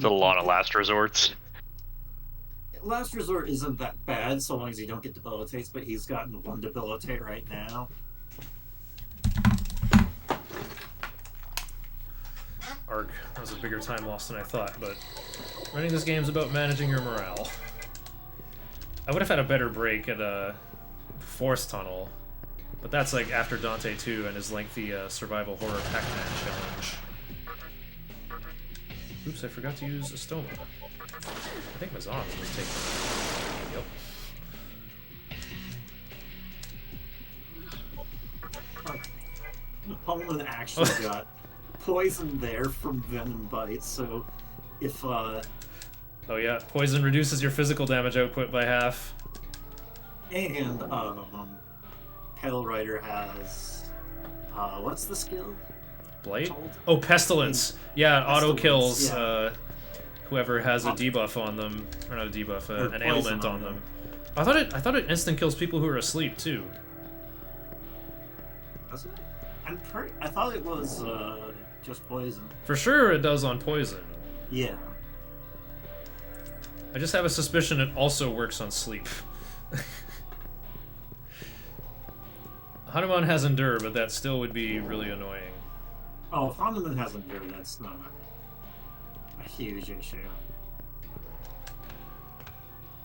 a lot of last resorts. Last Resort isn't that bad so long as you don't get debilitates, but he's gotten 1 debilitate right now. Arc. That was a bigger time loss than I thought, but running this game is about managing your morale. I would have had a better break at a fourth tunnel, but that's like after Dante 2 and his lengthy survival horror Pac-Man challenge. Oops, I forgot to use Estoma. I think Mazan was taking. Yep. Hanuman actually got poison there from venom bites, so if Oh yeah, poison reduces your physical damage output by half. and Pale Rider has what's the skill? Blight? Told? Oh, Pestilence. Yeah, it auto kills Pestilence, yeah. whoever has a debuff on them, or not a debuff, Or an poison ailment on on them. them. I thought it instant kills people who are asleep too. Was it? I thought it was just poison. For sure, it does on poison. Yeah. I just have a suspicion it also works on sleep. Hanuman has Endure, but that still would be really annoying. Oh, if Hanuman has Endure, that's not a huge issue.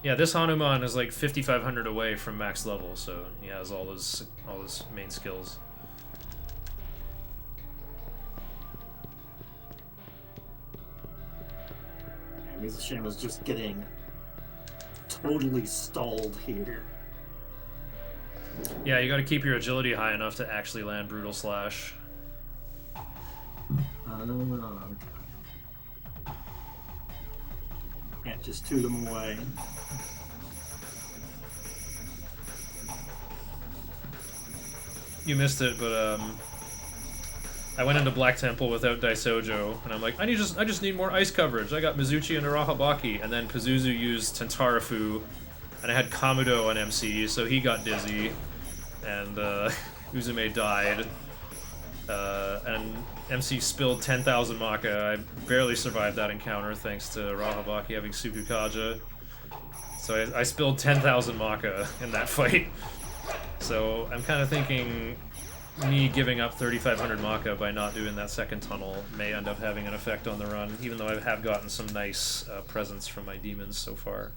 Yeah, this Hanuman is like 5,500 away from max level, so he has all his main skills. Yeah, Mizushin was just getting totally stalled here. Yeah, you gotta keep your agility high enough to actually land Brutal Slash. Can't just toot him away. You missed it, but I went into Black Temple without Daisojo, and I'm like, I just need more ice coverage. I got Mizuchi and Arahabaki, and then Pazuzu used Tentarafu, and I had Kamudo on MC, so he got dizzy, and Uzume died, and MC spilled 10,000 Maka. I barely survived that encounter thanks to Arahabaki having Sukukaja. So I spilled 10,000 Maka in that fight. So I'm kind of thinking me giving up 3,500 Maka by not doing that second tunnel may end up having an effect on the run, even though I have gotten some nice presents from my demons so far.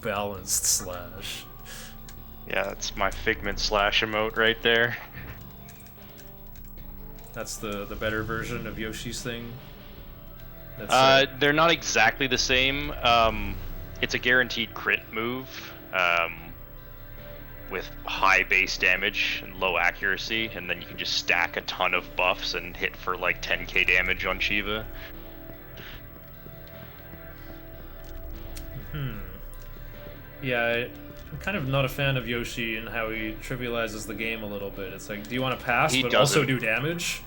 Balanced slash. Yeah, that's my Figment Slash emote right there. That's the better version of Yoshi's thing. That's, they're not exactly the same. It's a guaranteed crit move with high base damage and low accuracy, and then you can just stack a ton of buffs and hit for like 10k damage on Shiva. Yeah, I'm kind of not a fan of Yoshi and how he trivializes the game a little bit. It's like, do you want to pass He but also doesn't. do damage?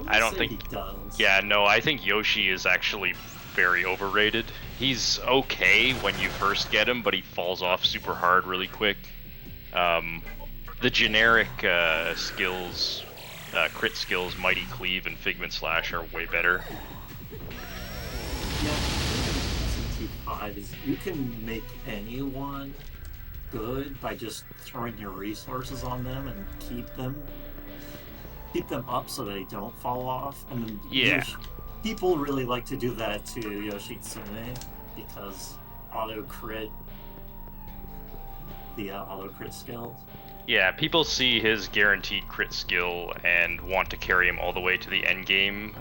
I don't think he does. Yeah, no, I think Yoshi is actually very overrated. He's okay when you first get him, but he falls off super hard really quick. The generic skills, crit skills, Mighty Cleave and Figment Slash are way better. Yeah, SMT5 is you can make anyone good by just throwing your resources on them and keep them up so they don't fall off. And then Yeah. people really like to do that to Yoshitsune because auto crit skill. Yeah, people see his guaranteed crit skill and want to carry him all the way to the end game,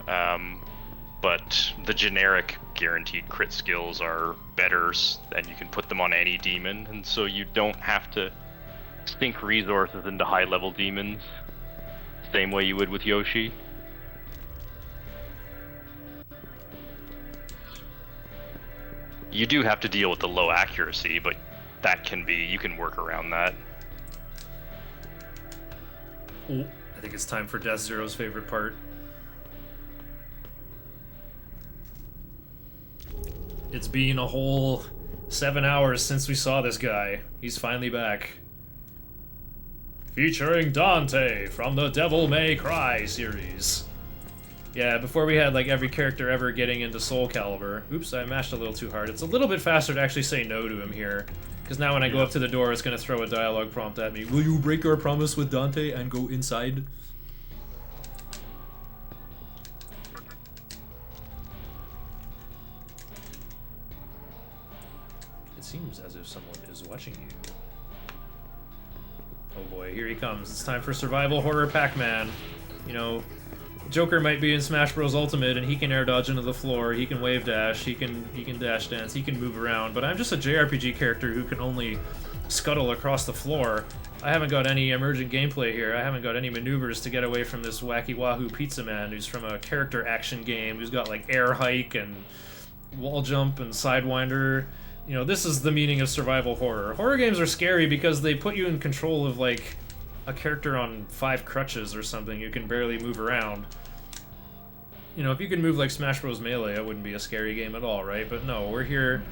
but the generic guaranteed crit skills are better, and you can put them on any demon, and so you don't have to sink resources into high-level demons, same way you would with Yoshi. You do have to deal with the low accuracy, but you can work around that. Ooh, I think it's time for Death Zero's favorite part. It's been a whole 7 hours since we saw this guy. He's finally back. Featuring Dante from the Devil May Cry series. Yeah, before we had like every character ever getting into Soul Calibur. Oops, I mashed a little too hard. It's a little bit faster to actually say no to him here. Because now when I go up to the door, it's going to throw a dialogue prompt at me. Will you break our promise with Dante and go inside? It seems as if someone is watching you. Oh boy. boy, here he comes. It's time for survival horror Pac-Man. You know, Joker might be in Smash Bros. Ultimate and he can air dodge into the floor, he can wave dash, he can dash dance, he can move around, but I'm just a JRPG character who can only scuttle across the floor. I haven't got any emergent gameplay here. I haven't got any maneuvers to get away from this wacky wahoo pizza man who's from a character action game, who's got like air hike and wall jump and sidewinder. You know, this is the meaning of survival horror. Horror games are scary because they put you in control of like a character on 5 crutches or something. You can barely move around. You know, if you could move like Smash Bros. Melee, it wouldn't be a scary game at all, right? But no, we're here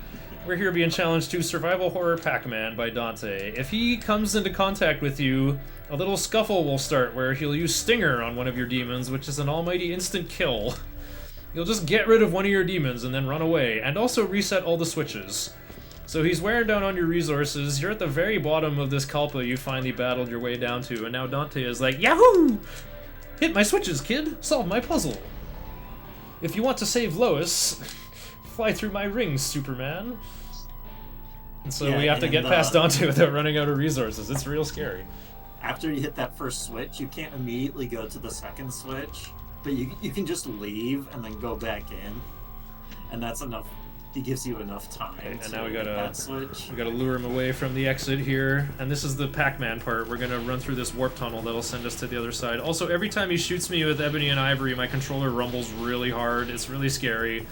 being challenged to survival horror Pac-Man by Dante. If he comes into contact with you, a little scuffle will start where he'll use Stinger on one of your demons, which is an almighty instant kill. You'll just get rid of one of your demons and then run away, and also reset all the switches. So he's wearing down on your resources, you're at the very bottom of this Kalpa you finally battled your way down to, and now Dante is like, Yahoo! Hit my switches, kid! Solve my puzzle! If you want to save Lois, fly through my rings, Superman. And so we have to get past Dante without running out of resources. It's real scary. After you hit that first switch, you can't immediately go to the second switch, but you can just leave and then go back in, and that's enough. It gives you enough time. Okay, and to now we that switch. gotta lure him away from the exit here, and this is the Pac-Man part. We're gonna run through this warp tunnel that'll send us to the other side. Also, every time he shoots me with Ebony and Ivory, my controller rumbles really hard. It's really scary.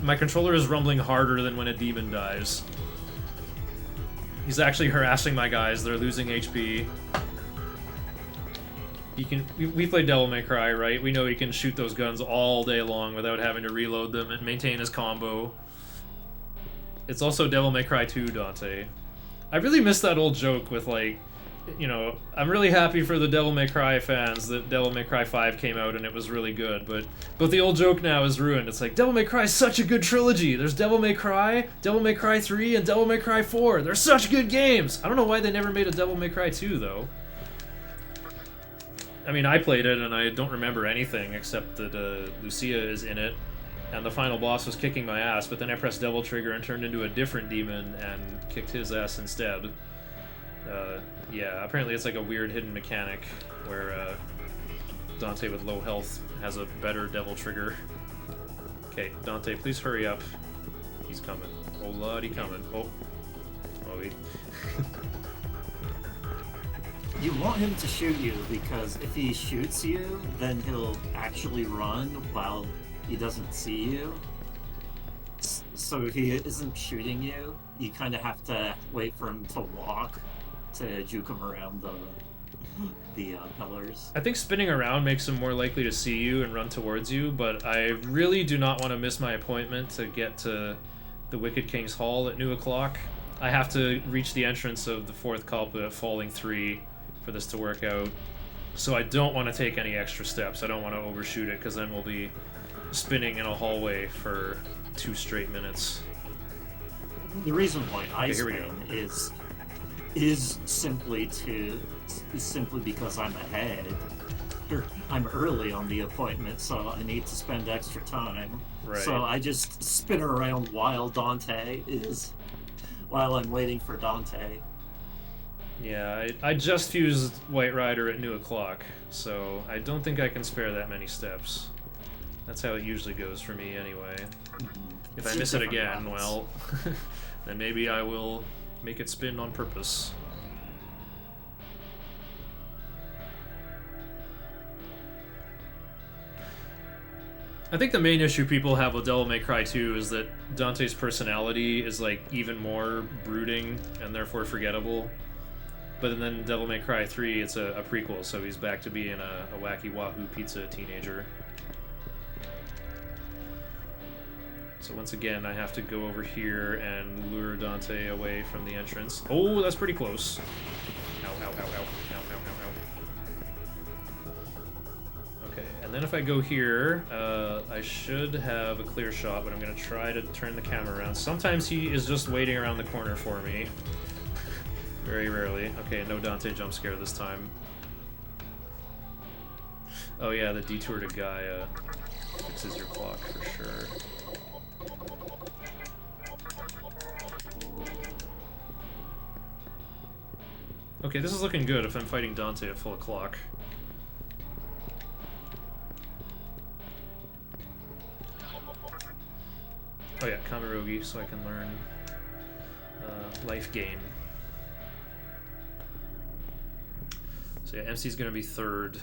My controller is rumbling harder than when a demon dies. He's actually harassing my guys. They're losing HP. He can. We play Devil May Cry, right? We know he can shoot those guns all day long without having to reload them and maintain his combo. It's also Devil May Cry 2, Dante. I really miss that old joke with, like, you know, I'm really happy for the Devil May Cry fans that Devil May Cry 5 came out and it was really good, but the old joke now is ruined. It's like, Devil May Cry is such a good trilogy. There's Devil May Cry 3, and Devil May Cry 4. They're such good games! I don't know why they never made a Devil May Cry 2, though. I mean, I played it and I don't remember anything except that Lucia is in it. And the final boss was kicking my ass, but then I pressed double trigger and turned into a different demon and kicked his ass instead. Yeah, apparently it's like a weird hidden mechanic where Dante with low health has a better devil trigger. Okay, Dante, please hurry up. He's coming. Oh, lordy, coming. Oh. Oh, he... You want him to shoot you, because if he shoots you, then he'll actually run while he doesn't see you. So if he isn't shooting you, you kind of have to wait for him to walk to juke him around the pillars. I think spinning around makes him more likely to see you and run towards you, but I really do not want to miss my appointment to get to the Wicked King's Hall at noon o'clock. I have to reach the entrance of the 4th Kalpa at Falling 3 for this to work out. So I don't want to take any extra steps. I don't want to overshoot it, because then we'll be spinning in a hallway for 2 straight minutes. The reason why I spin is simply because I'm ahead. I'm early on the appointment, so I need to spend extra time. Right. So I just spin around while I'm waiting for Dante. Yeah, I just fused White Rider at noon o'clock, so I don't think I can spare that many steps. That's how it usually goes for me anyway. If I miss it again, well, then maybe I will make it spin on purpose. I think the main issue people have with Devil May Cry 2 is that Dante's personality is like even more brooding and therefore forgettable. But then Devil May Cry 3, it's a prequel, so he's back to being a wacky wahoo pizza teenager. So once again, I have to go over here and lure Dante away from the entrance. Oh, that's pretty close. Ow, ow, ow, ow, ow, ow, ow, ow. Okay, and then if I go here, I should have a clear shot, but I'm going to try to turn the camera around. Sometimes he is just waiting around the corner for me. Very rarely. Okay, no Dante jump scare this time. Oh yeah, the detour to Gaia fixes your clock for sure. Okay, this is looking good if I'm fighting Dante at full clock. Oh yeah, Kamirogi, so I can learn life gain. So yeah, MC's gonna be third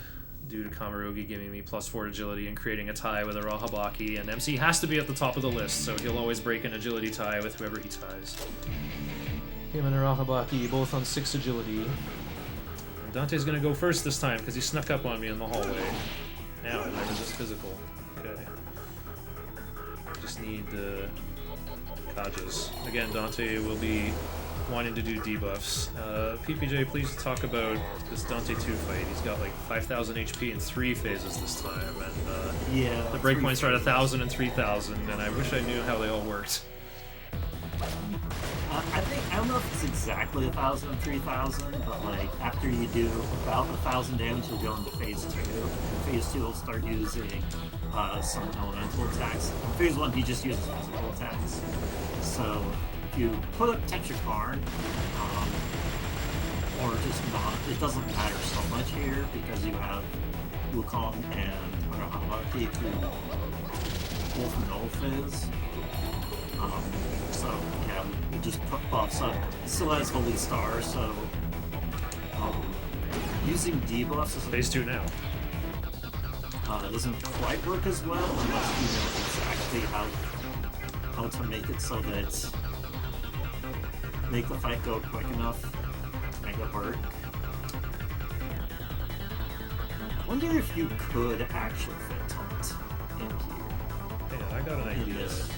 due to Kamirogi giving me +4 agility and creating a tie with Arahabaki, and MC has to be at the top of the list, so he'll always break an agility tie with whoever he ties. Him and Arahabaki both on 6 agility. And Dante's gonna go first this time because he snuck up on me in the hallway. Now I resist physical. Okay. Just need the Kajas. Again, Dante will be wanting to do debuffs. PPJ, please talk about this Dante 2 fight. He's got like 5,000 HP in 3 phases this time, and Yeah. the breakpoints are at 1,000 and 3,000, and I wish I knew how they all worked. I don't know if it's exactly 1,000 and 3,000, but like after you do about 1,000 damage, you'll go into phase 2. Phase 2 will start using some elemental attacks. In phase 1, he just uses physical attacks. So if you put up Tetrakarn, or just not, it doesn't matter so much here because you have Wukong and Arahabaki who both null phase. So yeah, we just put buffs up. It still has Holy Star, so using debuffs is Phase 2 now. doesn't quite work as well unless you know exactly how to make it so that make the fight go quick enough to make it work. I wonder if you could actually fit Taunt in here. Hang on, I got an In idea. this.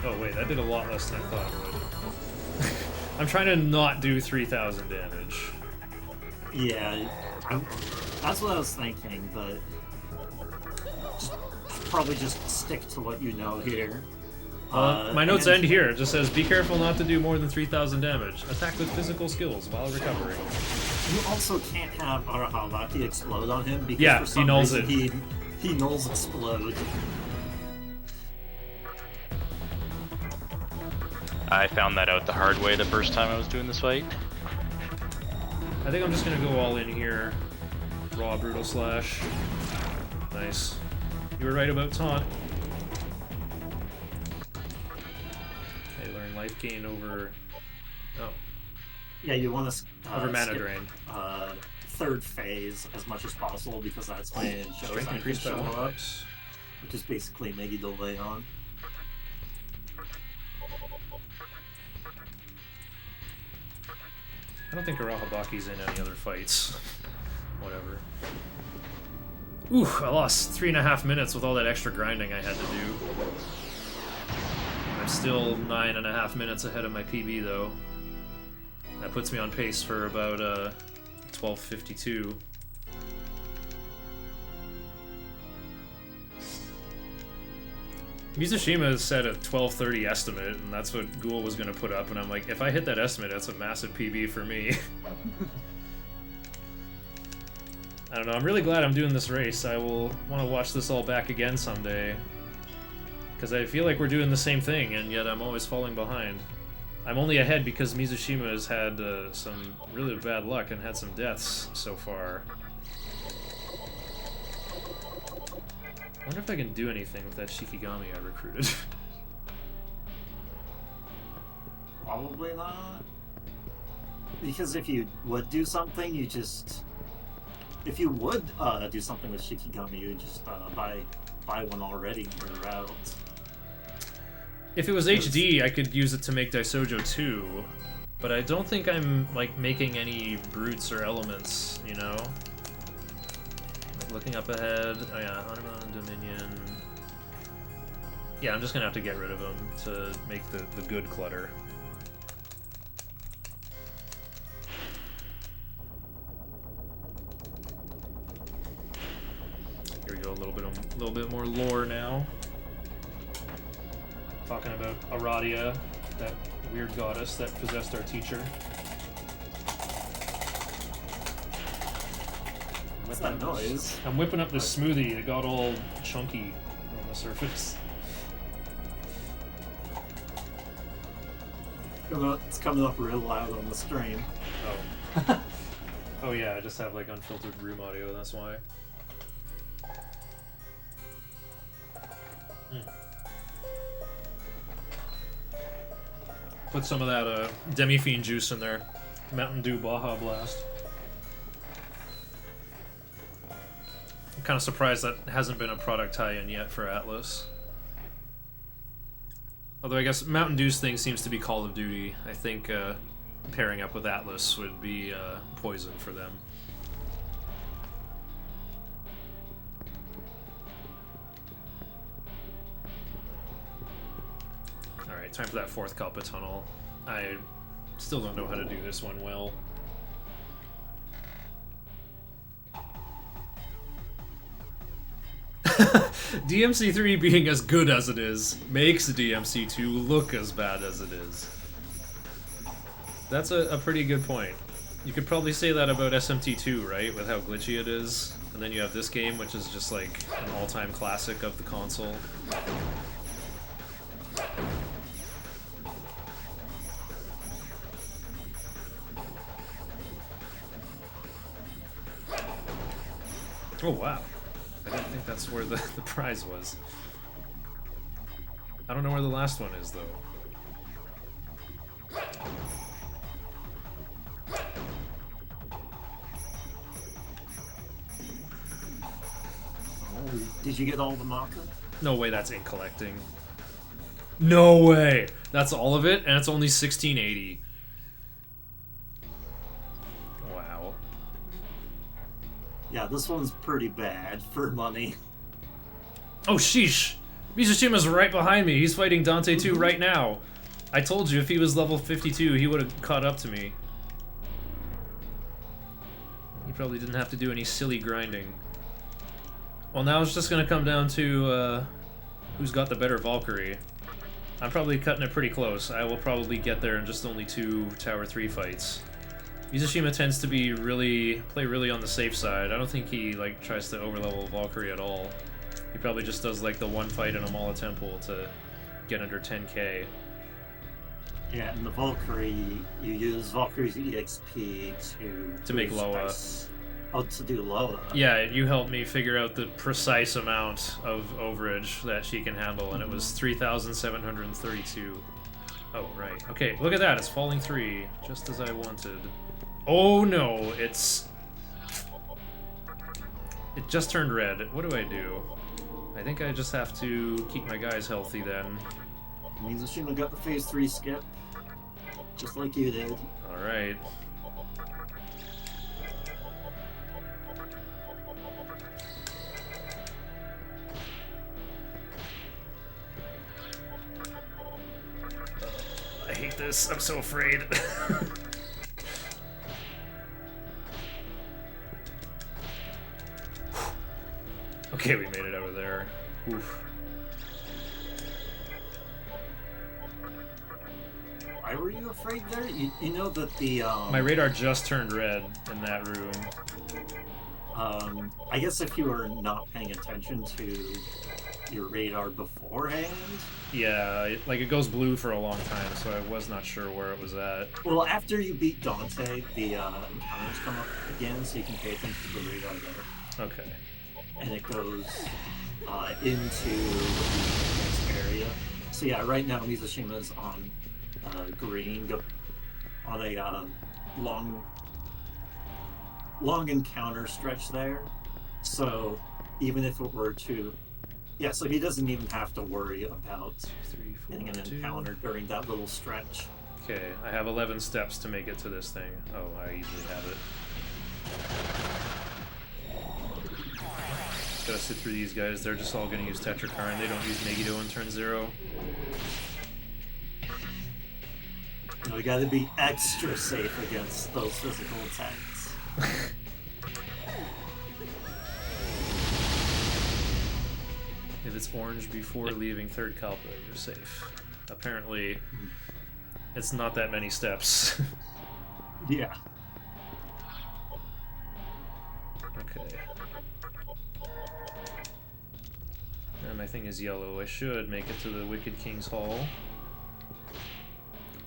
Oh wait, that did a lot less than I thought it would. I'm trying to not do 3,000 damage. Yeah, that's what I was thinking, but probably just stick to what you know here. My notes and end here. It just says, be careful not to do more than 3,000 damage. Attack with physical skills while recovering. You also can't have Arahabaki explode on him because Yeah, for some he nulls reason he nulls explode. I found that out the hard way the first time I was doing this fight. I think I'm just gonna go all in here. Raw Brutal Slash. Nice. You were right about Taunt. Okay, learn life gain over... Oh. Yeah, you want to Over mana drain. Third phase as much as possible because that's when it shows Strength I can increased by show 1. up, Nice. which is basically Megi delay on. I don't think Arahabaki's in any other fights. Whatever. Ooh, I lost 3.5 minutes with all that extra grinding I had to do. I'm still 9.5 minutes ahead of my PB though. That puts me on pace for about 12:52. Mizushima is set at 12:30 estimate, and that's what Ghoul was going to put up, and I'm like, if I hit that estimate, that's a massive PB for me. I don't know, I'm really glad I'm doing this race. I will want to watch this all back again someday. Because I feel like we're doing the same thing, and yet I'm always falling behind. I'm only ahead because Mizushima has had some really bad luck and had some deaths so far. I wonder if I can do anything with that Shikigami I recruited. Probably not. Because if you would do something, you just... If you would do something with Shikigami, you would just buy one already and you're out. If it was HD, I could use it to make Daisojo 2, but I don't think I'm, like, making any brutes or elements, you know? Looking up ahead. Oh yeah, Hanuman, Dominion. Yeah, I'm just gonna have to get rid of them to make the good clutter. Here we go, a little bit more lore now. Talking about Aradia, that weird goddess that possessed our teacher. What's that noise? I'm whipping up this smoothie. It got all chunky on the surface. It's coming up real loud on the stream. Oh. Oh yeah, I just have like unfiltered room audio, that's why. Put some of that Demi-Fiend juice in there. Mountain Dew Baja Blast. I'm kind of surprised that hasn't been a product tie-in yet for Atlas. Although I guess Mountain Dew's thing seems to be Call of Duty. I think pairing up with Atlas would be poison for them. Alright, time for that fourth Kalpa tunnel. I still don't know how to do this one well. DMC3 being as good as it is makes DMC2 look as bad as it is. That's a pretty good point. You could probably say that about SMT2, right? With how glitchy it is. And then you have this game, which is just like an all-time classic of the console. Oh wow. I didn't think that's where the prize was. I don't know where the last one is, though. Did you get all the Maka? No way that's in collecting. No way! That's all of it, and it's only 1680. Wow. Yeah, this one's pretty bad for money. Oh, sheesh! Mizushima's right behind me. He's fighting Dante 2 right now. I told you if he was level 52, he would have caught up to me. He probably didn't have to do any silly grinding. Well, now it's just gonna come down to who's got the better Valkyrie. I'm probably cutting it pretty close. I will probably get there in just only 2 Tower 3 fights. Mizushima tends to be play really on the safe side. I don't think he like tries to overlevel Valkyrie at all. He probably just does like the one fight in Amala Temple to get under 10k. Yeah, and the Valkyrie, you use Valkyrie's EXP To make Loa. Oh, to do Loa. Yeah, you helped me figure out the precise amount of overage that she can handle, and it was 3,732. Oh, right. Okay, look at that. It's falling 3, just as I wanted. Oh no, it just turned red. What do I do? I think I just have to keep my guys healthy then. Mizushima got the phase 3 skip, just like you did. Alright. I hate this. I'm so afraid. Okay, we made it out of there. Oof. Why were you afraid there? You know that the My radar just turned red in that room. I guess if you were not paying attention to your radar beforehand. Yeah, it goes blue for a long time, so I was not sure where it was at. Well, after you beat Dante, the encounters come up again, so you can pay attention to the radar there. Okay. And it goes into the next area. So yeah, right now Mizushima's on green, on a long encounter stretch there. So even if it were to, yeah, so he doesn't even have to worry about 2, 3, 4, getting an 2. encounter during that little stretch. Okay, I have 11 steps to make it to this thing. Oh, I easily have it. Gotta sit through these guys. They're just all gonna use Tetrakarn. They don't use Megiddo in turn 0. You know, we gotta be extra safe against those physical attacks. If it's orange before leaving third Kalpa, you're safe. Apparently, it's not that many steps. Yeah. Okay. And my thing is yellow. I should make it to the Wicked King's Hall.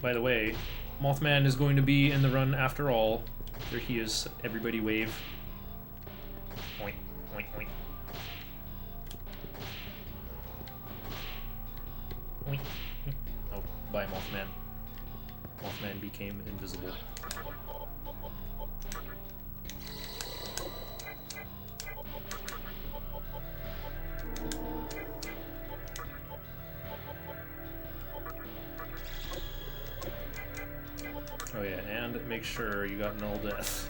By the way, Mothman is going to be in the run after all. There he is. Everybody wave. Oink, oink, oink. Oink. Oh, bye, Mothman. Mothman became invisible. Oh yeah, and make sure you got null death.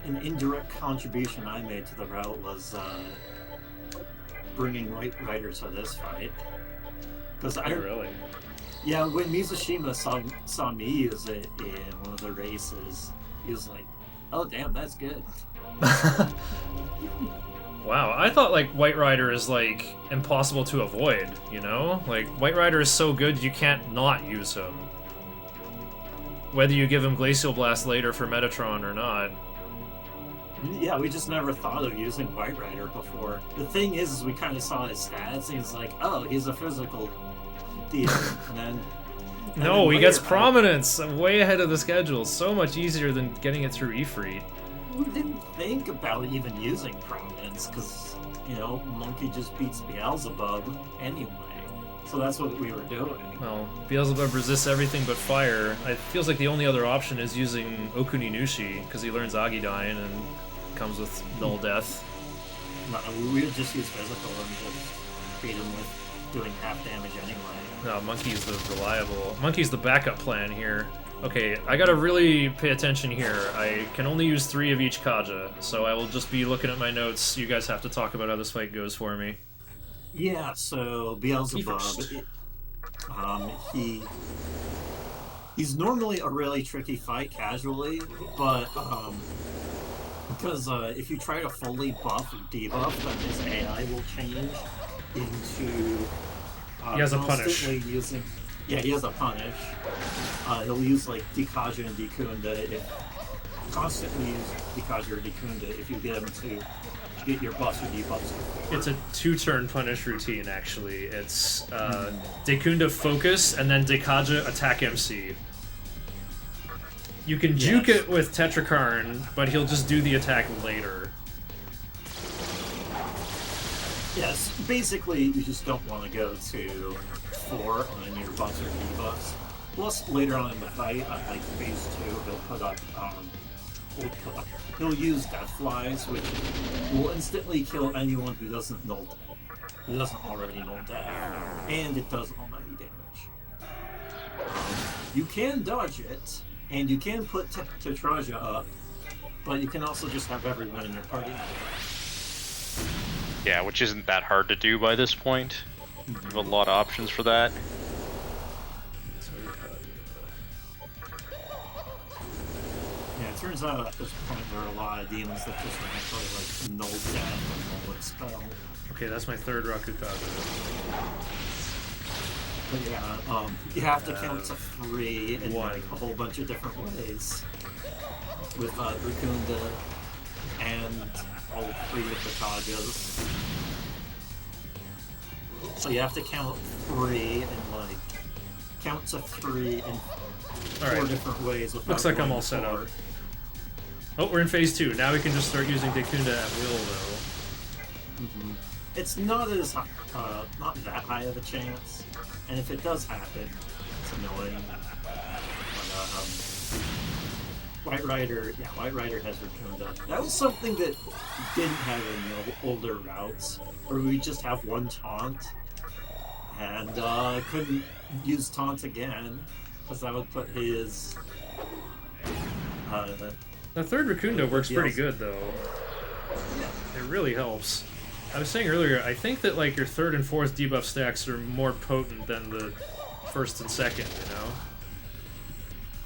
An indirect contribution I made to the route was bringing White Rider to this fight. Because I Really? Yeah, when Mizushima saw me use it in one of the races, he was like, "Oh damn, that's good." Wow, I thought like White Rider is like impossible to avoid, you know? Like White Rider is so good you can't not use him. Whether you give him Glacial Blast later for Metatron or not. Yeah, we just never thought of using White Rider before. The thing is we kind of saw his stats, and he's like, "Oh, he's a physical deal," and then. No, he gets prominence way ahead of the schedule. So much easier than getting it through Ifrit. We didn't think about even using prominence because, you know, Monkey just beats Beelzebub anyway. So that's what we were doing. Well, Beelzebub resists everything but fire. It feels like the only other option is using Okuninushi, because he learns Agidyne and comes with null death. No, we would just use physical and just beat him with doing half damage anyway. No, Monkey's the reliable. Monkey's the backup plan here. Okay, I gotta really pay attention here. I can only use 3 of each Kaja, so I will just be looking at my notes. You guys have to talk about how this fight goes for me. Yeah, so Beelzebub, he's normally a really tricky fight casually, but because if you try to fully buff or debuff, then his AI will change into He has a punish. constantly using. Yeah, he has a punish. He'll use like Dikaja and Dikunda. Constantly use Dikaja or Dikunda if you get him to get your buffs or debuffs. It's a 2-turn punish routine, actually. It's Dekunda focus and then Dekaja attack MC. You can juke it with Tetrakarn, but he'll just do the attack later. Yes, basically you just don't want to go to 4 on your buffs or debuffs. Plus, later on in the fight, on like phase 2, he'll use Death Flies, which will instantly kill anyone who doesn't already null death, and it does almighty damage. You can dodge it, and you can put Tetraja up, but you can also just have everyone in your party. Yeah, which isn't that hard to do by this point. You have a lot of options for that. Yeah, it turns out at this point there are a lot of demons that just actually like null death and null expel. Okay, that's my 3rd Rakukaga. But yeah, you have to count to 3 in one. like a whole bunch of different ways. With Rukunda and all 3 of the Kajas. So you have to count 3 and like count to 3 in 4 Alright. different ways. Looks like I'm all set up. Oh, we're in phase 2. Now we can just start using Dekunda at will, though. Mm-hmm. It's not as not that high of a chance, and if it does happen, it's annoying. But, White Rider has Rotunda. That was something that didn't have in the older routes, where we just have one taunt, and couldn't use taunt again, because that would put his. The 3rd Racunda works pretty Yes. good, though. Yeah. It really helps. I was saying earlier, I think that like your 3rd and 4th debuff stacks are more potent than the 1st and 2nd, you know?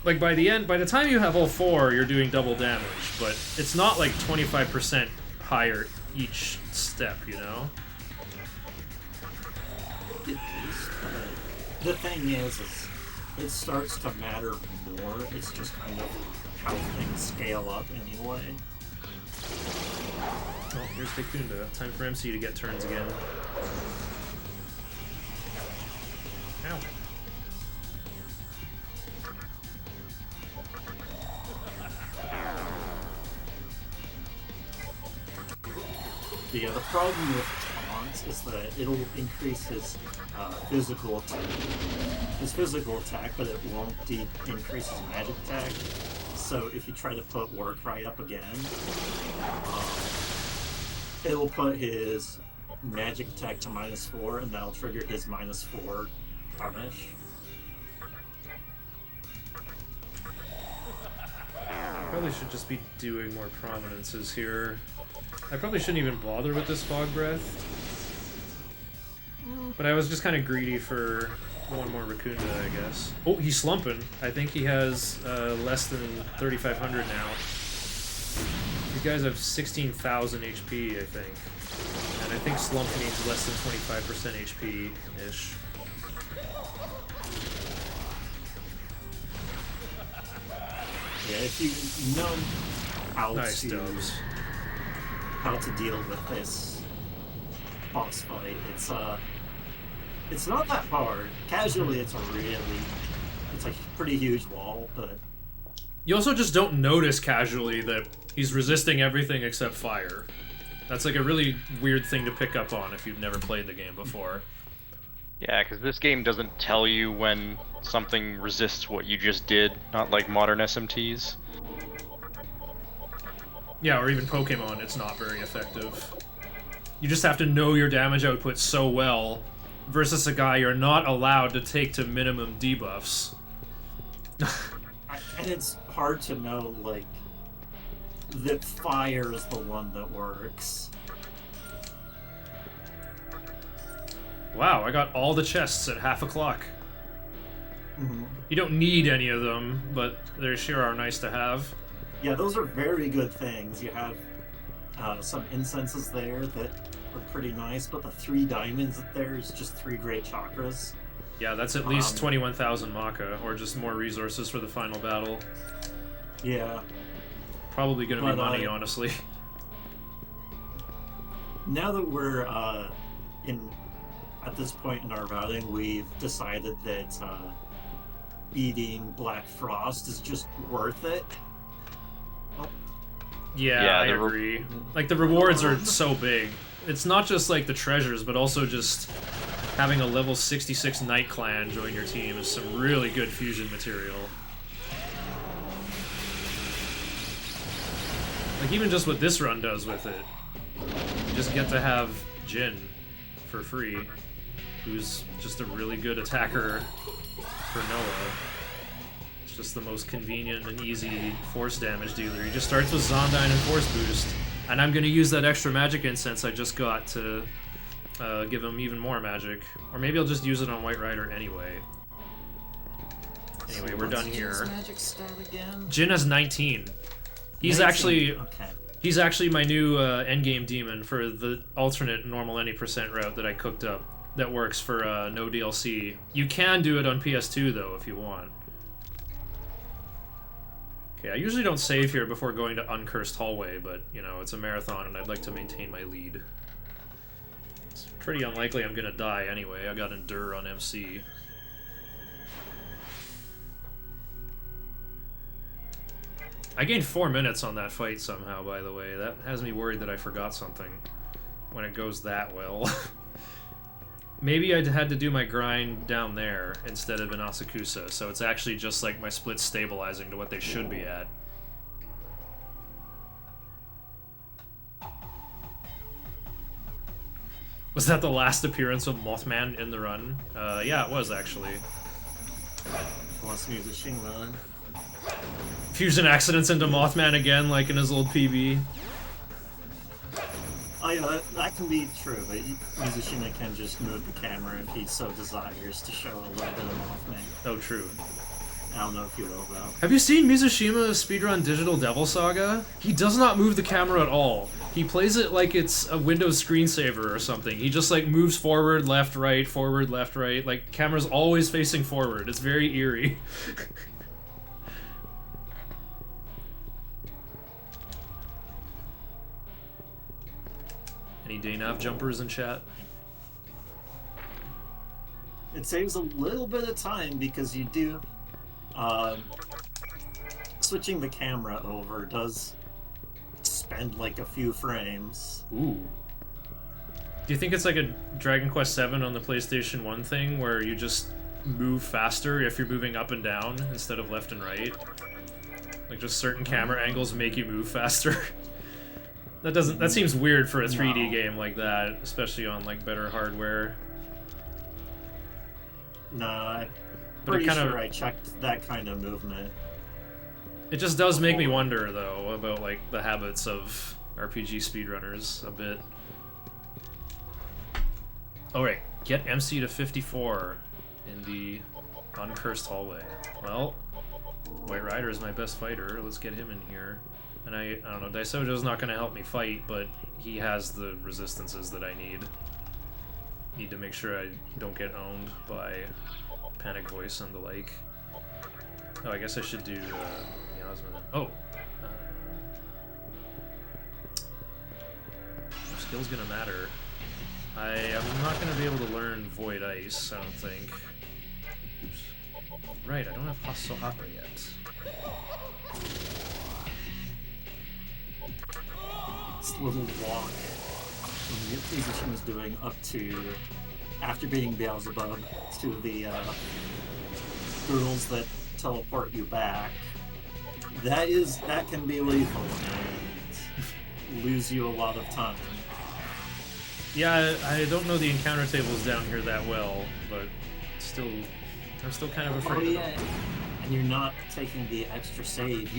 Like by the time you have all 4, you're doing double damage, but it's not like 25% higher each step, you know? The thing is it starts to matter more. It's just kind of how things scale up anyway. Oh, here's Dekunda. Time for MC to get turns again. Ow. Yeah, the problem with taunt is that it'll increase his physical attack, but it won't increase his magic attack. So if you try to put Warcry up again, it'll put his magic attack to -4, and that'll trigger his -4 punish. Probably should just be doing more prominences here. I probably shouldn't even bother with this Fog Breath. But I was just kind of greedy for one more Raccoonda, I guess. Oh, he's slumping. I think he has less than 3,500 now. These guys have 16,000 HP, I think. And I think slump means less than 25% HP-ish. Yeah, if you know how Nice to dubs. how to deal with this boss fight, it's not that hard. Casually, it's a pretty huge wall, but You also just don't notice casually that he's resisting everything except fire. That's like a really weird thing to pick up on if you've never played the game before. Yeah, because this game doesn't tell you when something resists what you just did, not like modern SMTs. Yeah, or even Pokemon, it's not very effective. You just have to know your damage output so well, versus a guy you're not allowed to take to minimum debuffs. and it's hard to know like that fire is the one that works. Wow, I got all the chests at 1:30. Mm-hmm. You don't need any of them, but they sure are nice to have. Yeah, those are very good things. You have some incenses there that are pretty nice, but the 3 diamonds there is just 3 great chakras. Yeah, that's at least 21,000 Maka, or just more resources for the final battle. Yeah. Probably gonna be money, honestly. Now that we're at this point in our routing, we've decided that beating Black Frost is just worth it. Yeah, I agree. Like, the rewards are so big. It's not just, like, the treasures, but also just having a level 66 Knight Clan join your team is some really good fusion material. Like, even just what this run does with it. You just get to have Jin for free, who's just a really good attacker for Noah. It's just the most convenient and easy force damage dealer. He just starts with Zondyne and Force Boost, and I'm going to use that extra magic incense I just got to give him even more magic. Or maybe I'll just use it on White Rider anyway. Anyway, we're done here. Magic stat again? Jin has 19. He's 19. actually... Okay. He's actually my new endgame demon for the alternate normal any % route that I cooked up that works for no DLC. You can do it on PS2 though if you want. Okay, I usually don't save here before going to Uncursed Hallway, but you know, it's a marathon and I'd like to maintain my lead. It's pretty unlikely I'm gonna die anyway. I got Endure on MC. I gained 4 minutes on that fight somehow, by the way. That has me worried that I forgot something when it goes that well. Maybe I had to do my grind down there instead of in Asakusa, so it's actually just like my splits stabilizing to what they should be at. Was that the last appearance of Mothman in the run? Yeah, it was actually. Last musician run. Fusion accidents into Mothman again, like in his old PB. Oh yeah, that can be true, but musician can just move the camera if he so desires to show a little bit of Mothman. Oh, true. I don't know if you will, though. Have you seen Mizushima speedrun Digital Devil Saga? He does not move the camera at all. He plays it like it's a Windows screensaver or something. He just like moves forward, left, right, forward, left, right. Like, camera's always facing forward. It's very eerie. Any Daynav jumpers in chat? It saves a little bit of time because you do. Switching the camera over does spend like a few frames. Ooh. Do you think it's like a Dragon Quest VII on the PlayStation 1 thing where you just move faster if you're moving up and down instead of left and right? Like just certain camera angles make you move faster? That seems weird for a 3D game like that, especially on like better hardware. No, I'm But it pretty kinda- sure I checked that kind of movement. It just does make me wonder though about like the habits of RPG speedrunners a bit. Alright, get MC to 54 in the uncursed hallway. Well, White Rider is my best fighter. Let's get him in here. And I don't know, Daisojo's not going to help me fight, but he has the resistances that I need. Need to make sure I don't get owned by Panic Voice and the like. Oh, I guess I should do Miasma then. Oh! Skill's gonna matter. I am not gonna be able to learn Void Ice, I don't think. Oops. Right, I don't have Hostile Hopper yet. This little walk the musician is doing up to, after beating Beelzebub, to the girls that teleport you back. That can be lethal and lose you a lot of time. Yeah, I don't know the encounter tables down here that well, but still, I'm still kind of afraid of them. And you're not taking the extra save.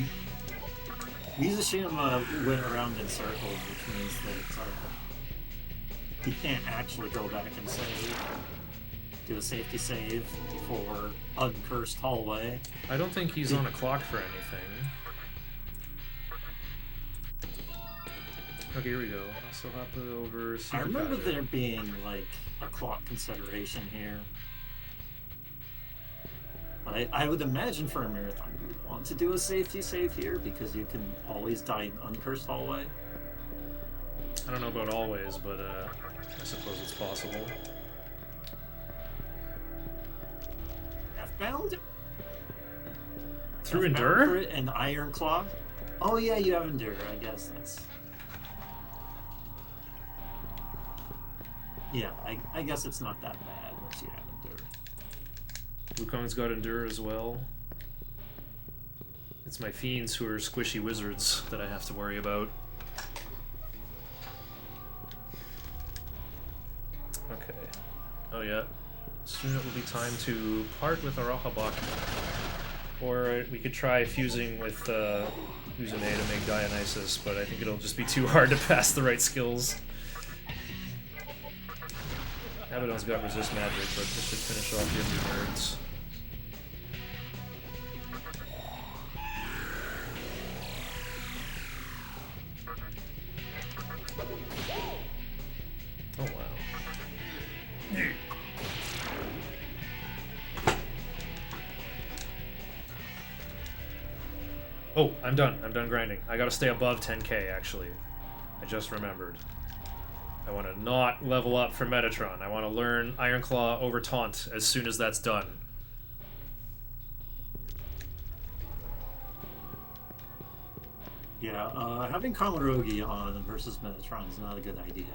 Mizashima went around in circles, which means that he can't actually go back and save. Do a safety save for uncursed hallway. I don't think he's on a clock for anything. Okay, here we go. Also hop over. I remember there being like a clock consideration here. But I would imagine for a marathon you would want to do a safety save here because you can always die in uncursed hallway. I don't know about always, but I suppose it's possible. F-bound? Through F-bound Endure? and Iron Claw? Oh yeah, you have Endure, I guess that's... Yeah, I guess it's not that bad once you have Endure. Wukong's got Endure as well. It's my fiends who are squishy wizards that I have to worry about. Okay. Oh yeah. Soon it will be time to part with our Ahabaki. Or we could try fusing with Uzume to make Dionysus, but I think it'll just be too hard to pass the right skills. Abaddon's got resist magic, but this should finish off the other nerds. Oh wow. Oh, I'm done. I'm done grinding. I gotta stay above 10k, actually. I just remembered. I want to not level up for Metatron. I want to learn Iron Claw over Taunt as soon as that's done. Yeah, having Kamarogi on versus Metatron is not a good idea.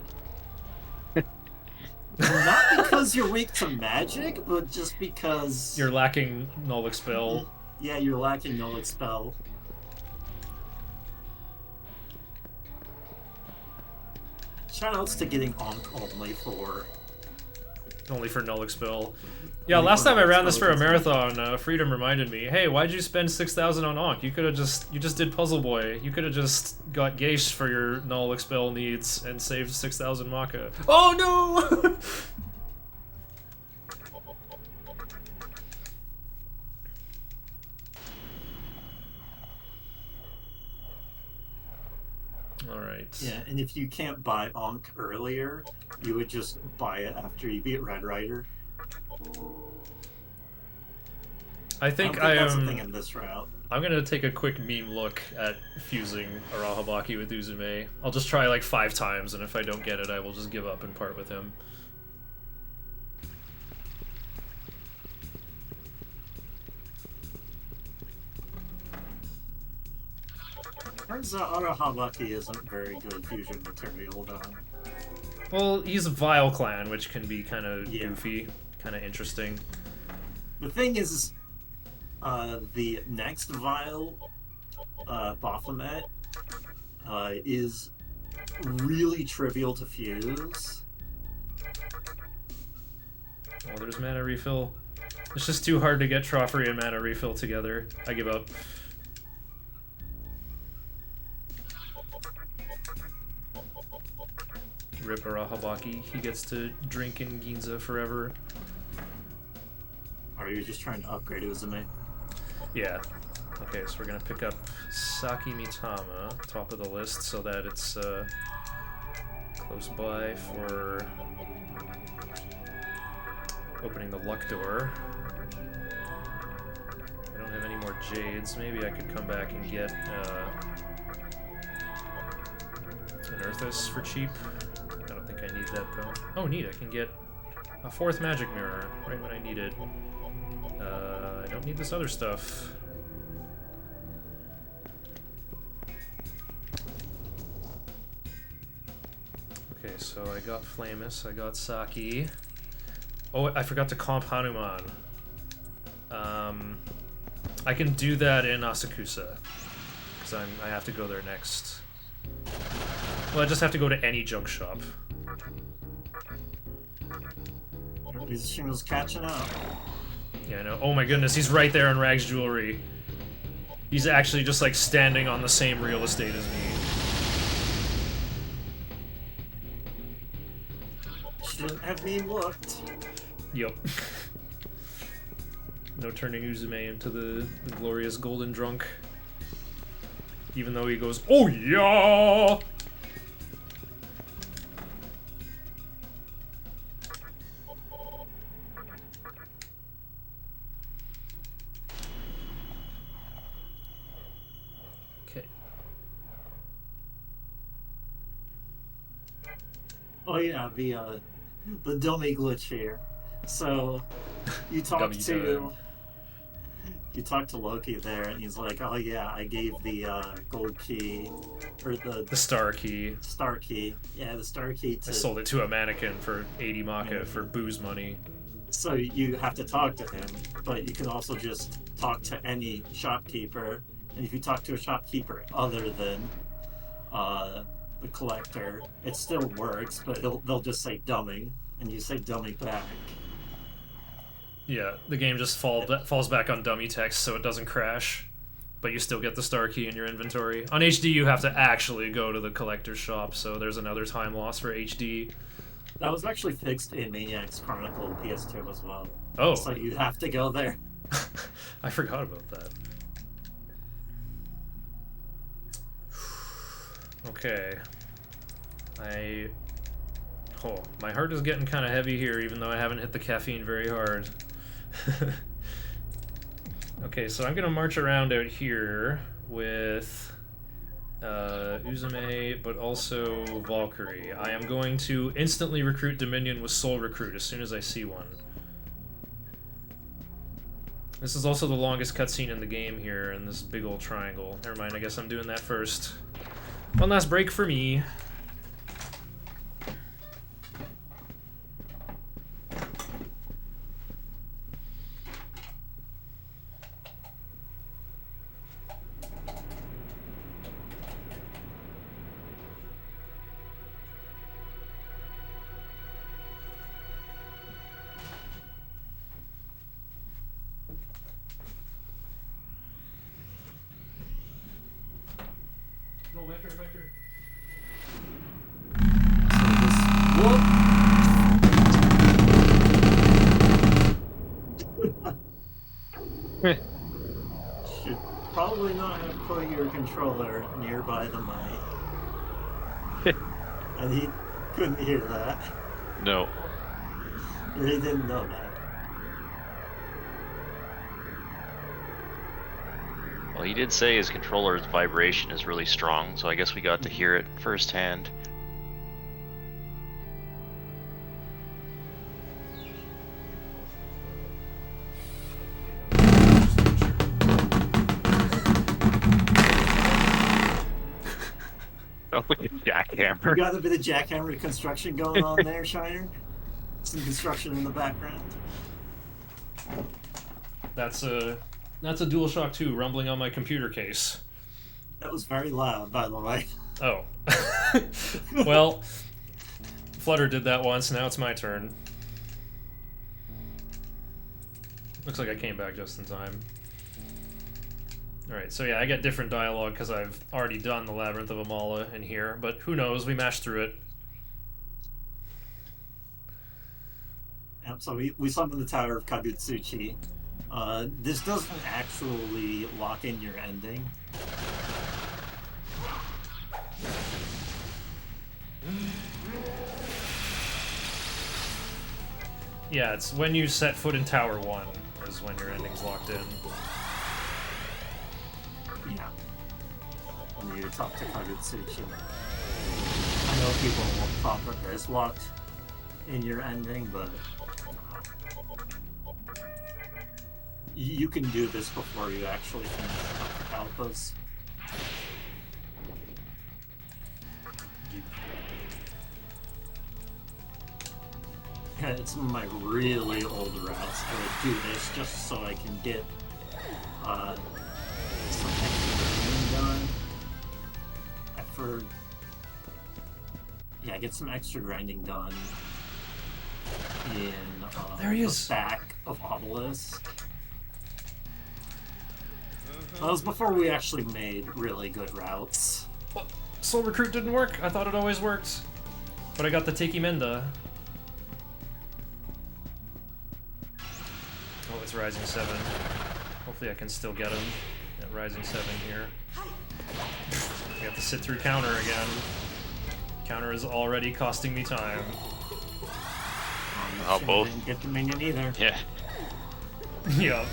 Not because you're weak to magic, but just because... You're lacking Null Expel. Yeah, you're lacking Null Expel. Shoutouts to getting Onk Only for Null Expel. Yeah, last time I ran this for a marathon, Freedom reminded me, hey, why'd you spend 6,000 on Onk? You just did Puzzle Boy. You could have just got Geish for your Null Expel needs and saved 6,000 Maka. Oh no! Alright. Yeah, and if you can't buy Onk earlier, you would just buy it after you beat Red Rider. I think that's the thing in this route. I'm gonna take a quick meme look at fusing Arahabaki with Uzume. I'll just try like 5 times, and if I don't get it, I will just give up and part with him. Turns out Arahabaki isn't very good fusion material, though. Well, he's a Vile clan, which can be kind of Yeah. goofy, kind of interesting. The thing is, the next Vile Baphomet is really trivial to fuse. Well, there's mana refill. It's just too hard to get Trophery and mana refill together. I give up. Rip Arahabaki. He gets to drink in Ginza forever. Or are you just trying to upgrade Uzume? Yeah. Okay, so we're gonna pick up Saki Mitama, top of the list, so that it's close by for opening the luck door. I don't have any more jades. Maybe I could come back and get an Earthus for cheap. I don't think I need that though. Oh, neat! I can get a 4th magic mirror right when I need it. I don't need this other stuff. Okay, so I got Flamus, I got Saki. Oh, I forgot to comp Hanuman. I can do that in Asakusa, because I have to go there next. Well, I just have to go to any junk shop. Izushimo's catching up. Yeah, I know. Oh my goodness, he's right there in Rag's Jewelry. He's actually just like standing on the same real estate as me. Shouldn't have me looked. Yep. No turning Uzume into the glorious golden drunk. Even though he goes, oh yeah! Okay. Oh yeah, the dummy glitch here. So you talk to Loki there, and he's like, "Oh yeah, I gave the gold key or the star key. Star key, yeah, the star key to." I sold it to a mannequin for 80 Maka for booze money. So you have to talk to him, but you can also just talk to any shopkeeper. And if you talk to a shopkeeper other than the collector, it still works, but they'll just say dummy, and you say dummy back. Yeah, the game just falls back on dummy text so it doesn't crash, but you still get the star key in your inventory. On HD, you have to actually go to the collector's shop, so there's another time loss for HD. That was actually fixed in Maniacs Chronicle PS2 as well. Oh. So you have to go there. I forgot about that. Okay. Oh, my heart is getting kind of heavy here, even though I haven't hit the caffeine very hard. Okay, so I'm gonna march around out here with Uzume, but also Valkyrie. I am going to instantly recruit Dominion with Soul Recruit as soon as I see one. This is also the longest cutscene in the game here, in this big old triangle. Never mind, I guess I'm doing that first. One last break for me. Should probably not have put your controller nearby the mic. And he couldn't hear that. No. Or he didn't know that. Well, he did say his controller's vibration is really strong, so I guess we got to hear it firsthand. Sounds like a You jackhammer. got a bit of jackhammer construction going on there, Shiner. Some construction in the background. That's a DualShock 2 rumbling on my computer case. That was very loud, by the way. Oh. Well, Flutter did that once, now it's my turn. Looks like I came back just in time. Alright, so yeah, I get different dialogue because I've already done the Labyrinth of Amala in here, but who knows, we mashed through it. So we summoned the Tower of Kagutsuchi. This doesn't actually lock in your ending. Yeah, it's when you set foot in Tower 1 is when your ending's locked in. Yeah. When you talk to Kagutsuchi. I know people won't thought that this locked in your ending, but you can do this before you actually finish the Kalpas. Yeah, it's some of my really old routes. I would do this just so I can get some extra grinding done. Get some extra grinding done in There he the is. back of Obelisk. That was before we actually made really good routes. Soul Recruit didn't work. I thought it always worked. But I got the Tiki Menda. Oh, it's Rising 7. Hopefully I can still get him at Rising 7 here. I have to sit through counter again. Counter is already costing me time. Oh, both. Didn't get the minion either. Yeah. Yeah.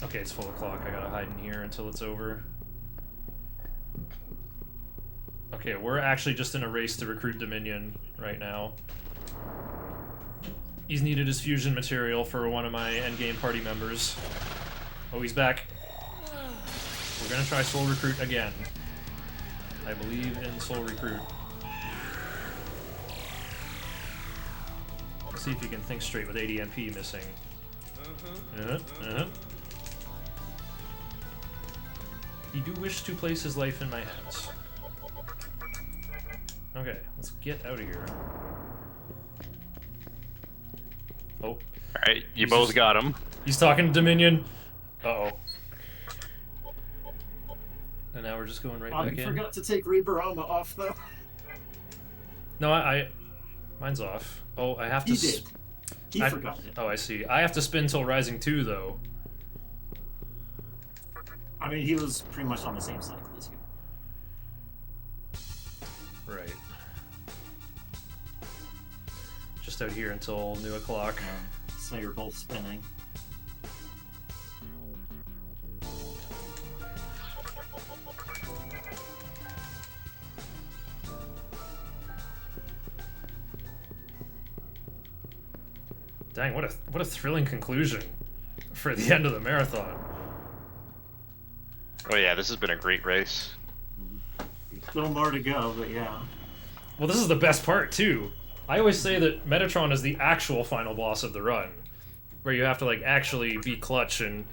Okay, it's full o'clock. I gotta hide in here until it's over. Okay, we're actually just in a race to recruit Dominion right now. He's needed his fusion material for one of my endgame party members. Oh, he's back. We're gonna try Soul Recruit again. I believe in Soul Recruit. Let's see if you can think straight with ADMP missing. You do wish to place his life in my hands. Okay, let's get out of here. Oh. Alright, you He's both just- got him. He's talking to Dominion. Uh-oh. And now we're just going right I back in. forgot to take Rebarama off though. No, mine's off. Oh, I have to... He did. He I- forgot it. Oh, I see. I have to spin till Rising 2, though. I mean, he was pretty much on the same cycle as you. Right. Just out here until new o'clock. So you're both spinning. Dang, what a thrilling conclusion for the end of the marathon. Oh yeah, this has been a great race. Still more to go, but yeah. Well, this is the best part, too. I always say that Metatron is the actual final boss of the run, where you have to, like, actually be clutch and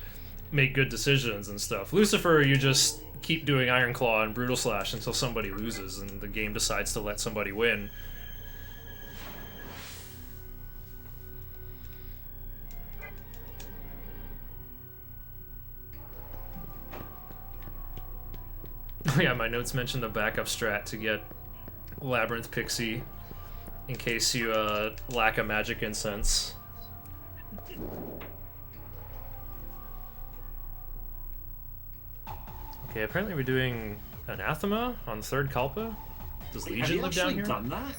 make good decisions and stuff. Lucifer, you just keep doing Iron Claw and Brutal Slash until somebody loses and the game decides to let somebody win. Oh yeah, my notes mention the backup strat to get Labyrinth Pixie in case you lack a magic incense. Okay, apparently we're doing Anathema on the third Kalpa. Does Have Legion you live down actually here? done that?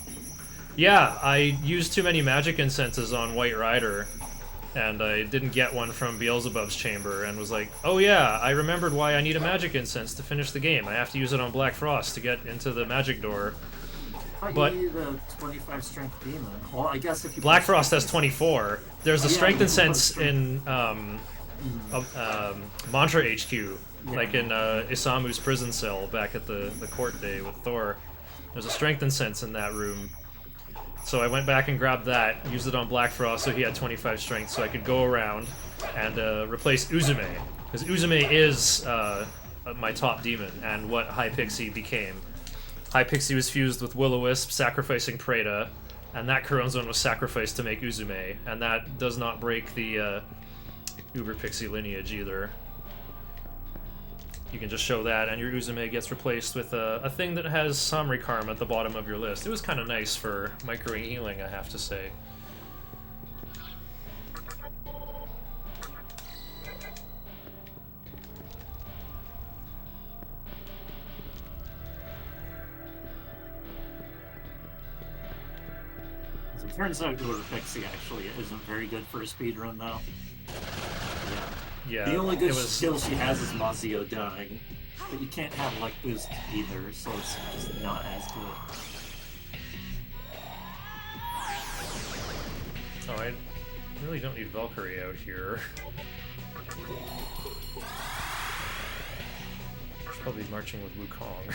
Yeah, I used too many magic incenses on White Rider, and I didn't get one from Beelzebub's chamber, and was like, oh yeah, I remembered why I need a magic incense to finish the game. I have to use it on Black Frost to get into the magic door. But- you need a 25 strength demon. Well, I guess if you Black put- Frost has 24. There's a Oh, yeah, strength you can put incense in Mantra HQ, like in Isamu's prison cell back at the court day with Thor. There's a strengthen sense in that room. So I went back and grabbed that, used it on Black Frost so he had 25 strength, so I could go around and replace Uzume. Because Uzume is my top demon, and what High Pixie became. High Pixie was fused with Will-O-Wisp, sacrificing Preda, and that Kuron Zone was sacrificed to make Uzume, and that does not break the Uber Pixie lineage either. You can just show that, and your Uzume gets replaced with a thing that has Samri Karma at the bottom of your list. It was kind of nice for microing healing, I have to say. As it turns out, Uber Pixie actually isn't very good for a speedrun, though. Yeah, the only good skill she has is Mazio dying, but you can't have like boost either, so it's just not as good. Oh, I really don't need Valkyrie out here. She's probably marching with Wukong.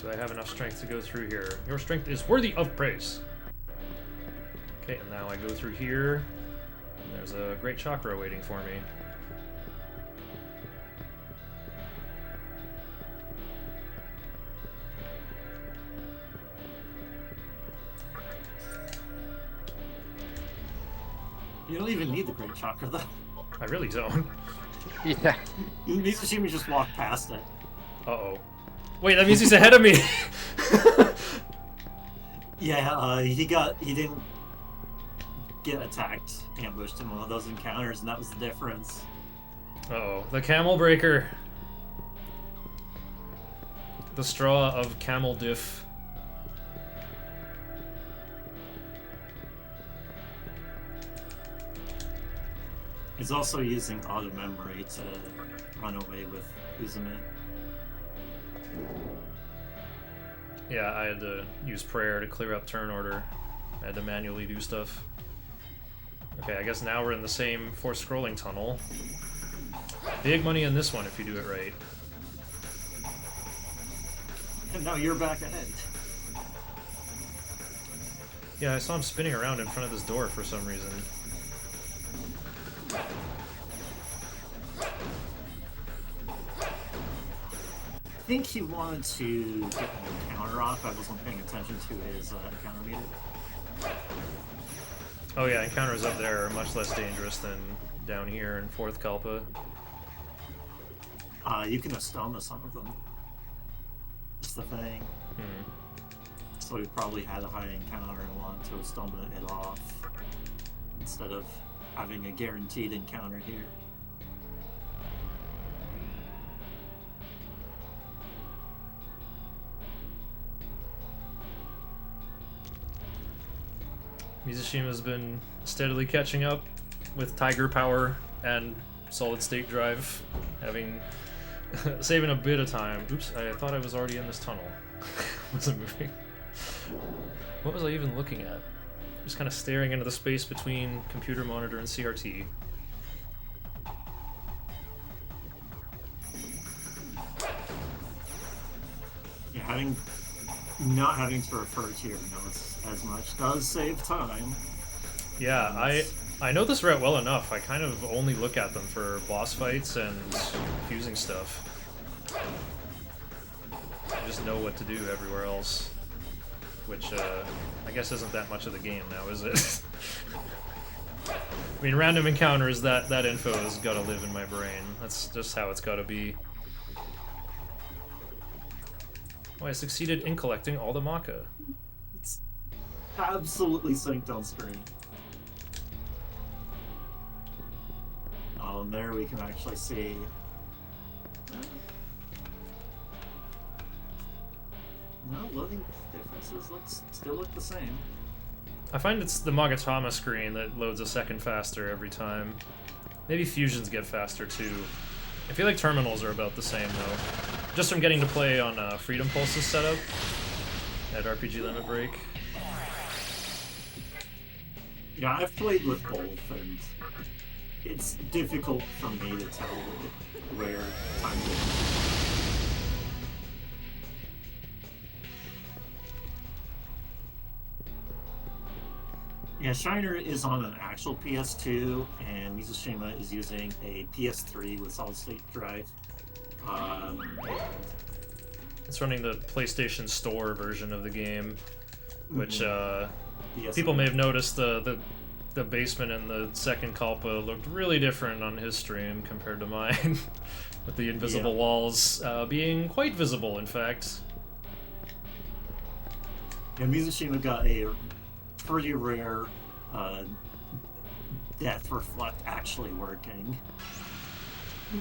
Do I have enough strength to go through here? Your strength is worthy of praise. Okay, and now I go through here. And there's a great chakra waiting for me. You don't even need the Great Chakra, though. I really don't. Yeah. Mizushima just walked past it. Uh-oh. Wait, that means he's ahead of me! Yeah, he didn't get attacked, ambushed in one of those encounters, and that was the difference. Uh-oh. The Camel Breaker. The Straw of Camel Diff. He's also using auto memory to run away with Uzume. Yeah, I had to use prayer to clear up turn order. I had to manually do stuff. Okay, I guess now we're in the same forced scrolling tunnel. Big money in this one if you do it right. And now you're back ahead. Yeah, I saw him spinning around in front of this door for some reason. I think he wanted to get an encounter off. I wasn't paying attention to his encounter meter. Oh yeah, encounters up there are much less dangerous than down here in 4th Kalpa. You can Astoma some of them. That's the thing. So he probably had a high encounter and wanted to Astoma it off instead of having a guaranteed encounter here. Mizushima's been steadily catching up with Tiger Power and Solid State Drive, having saving a bit of time. Oops, I thought I was already in this tunnel. Wasn't moving. What was I even looking at? Just kind of staring into the space between computer monitor and CRT. Yeah, not having to refer to your notes as much does save time. Yeah, I know this route well enough. I kind of only look at them for boss fights and fusing stuff. I just know what to do everywhere else. Which, I guess isn't that much of the game now, is it? I mean, random encounters, that info has got to live in my brain. That's just how it's got to be. Oh, I succeeded in collecting all the Maka. It's absolutely synced on screen. Oh, and there we can actually see. No, loading differences still look the same. I find it's the Magatama screen that loads a second faster every time. Maybe fusions get faster too. I feel like terminals are about the same though. just from getting to play on Freedom Pulse's setup at RPG Limit Break. Yeah, I've played with both, and it's difficult for me to tell where time difference. Yeah, Shiner is on an actual PS2, and Mizushima is using a PS3 with solid-state drive. It's running the PlayStation Store version of the game, which Yes, people may have noticed the basement in the second Kalpa looked really different on his stream compared to mine, with the invisible walls being quite visible, in fact. Yeah, Mizushima got a pretty rare death reflect actually working.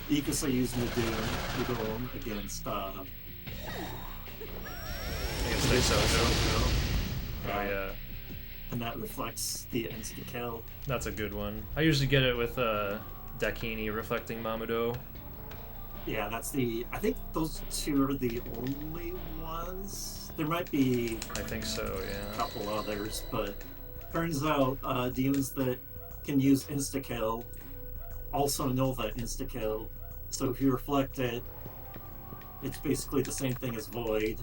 Ikusa used Nadoon against Sojo. Oh yeah. And that reflects the insta-kill. That's a good one. I usually get it with Dakini reflecting Mamudo. Yeah, that's the... I think those two are the only ones. There might be... I think so, yeah. A couple others, but turns out demons that can use insta-kill also know that insta-kill. So if you reflect it, it's basically the same thing as Void,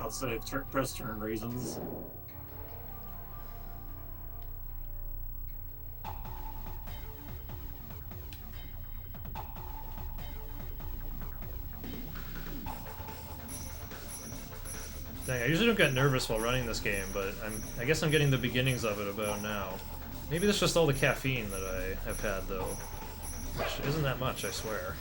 outside of press turn reasons. Dang, I usually don't get nervous while running this game, but I guess I'm getting the beginnings of it about now. Maybe that's just all the caffeine that I have had, though. Which isn't that much, I swear.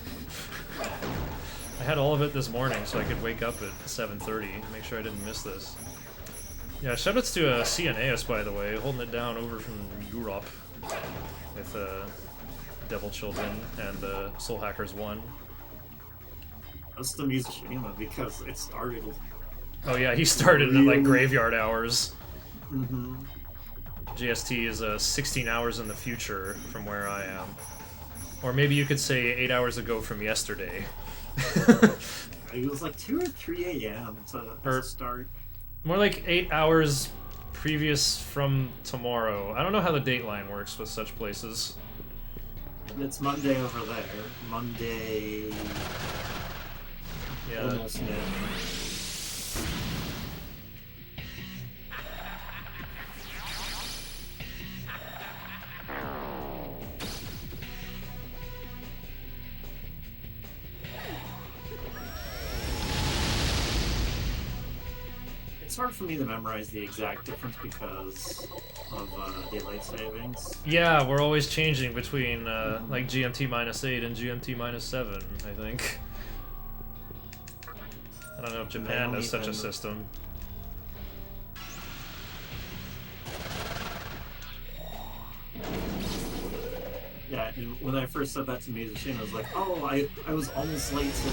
I had all of it this morning so I could wake up at 7:30 and make sure I didn't miss this. Yeah, shoutouts to CNAS, by the way, holding it down over from Europe with Devil Children and Soul Hackers 1. That's the Mizushima because it started. Oh yeah, he started at like graveyard hours. Mm-hmm. GST is 16 hours in the future from where I am. Or maybe you could say 8 hours ago from yesterday. It was like 2 or 3 a.m. to start. More like 8 hours previous from tomorrow. I don't know how the dateline works with such places. It's Monday over there. Monday... Yeah. Almost noon. It's hard for me to memorize the exact difference because of daylight savings. Yeah, we're always changing between like GMT -8 and GMT -7, I think. I don't know if Japan has such a system. Yeah, and when I first said that to Mizushima, I was like, oh, I was almost late to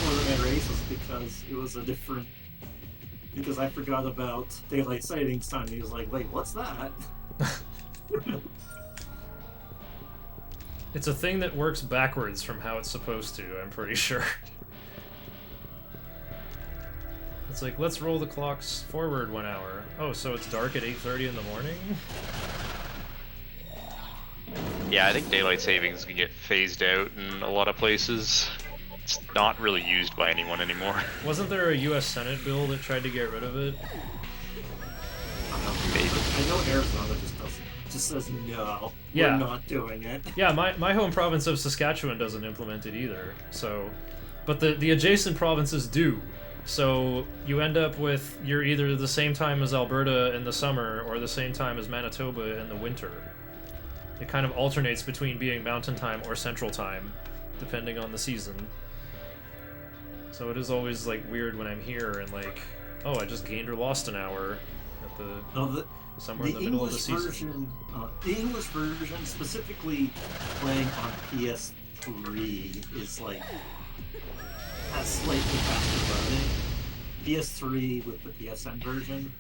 tournament races because it was a different... Because I forgot about daylight savings time. He was like, wait, what's that? It's a thing that works backwards from how it's supposed to, I'm pretty sure. It's like, let's roll the clocks forward 1 hour. Oh, so it's dark at 8:30 in the morning? Yeah, I think daylight savings can get phased out in a lot of places. It's not really used by anyone anymore. Wasn't there a US Senate bill that tried to get rid of it? Maybe. I know Arizona just says no, Yeah. we're not doing it. Yeah, my home province of Saskatchewan doesn't implement it either, so... But the adjacent provinces do. So you end up with, you're either the same time as Alberta in the summer or the same time as Manitoba in the winter. It kind of alternates between being mountain time or central time, depending on the season. So it is always like weird when I'm here and like, oh, I just gained or lost an hour at somewhere in the middle of the season. The English version, specifically playing on PS3, is like has slightly faster loading. PS3 with the PSN version,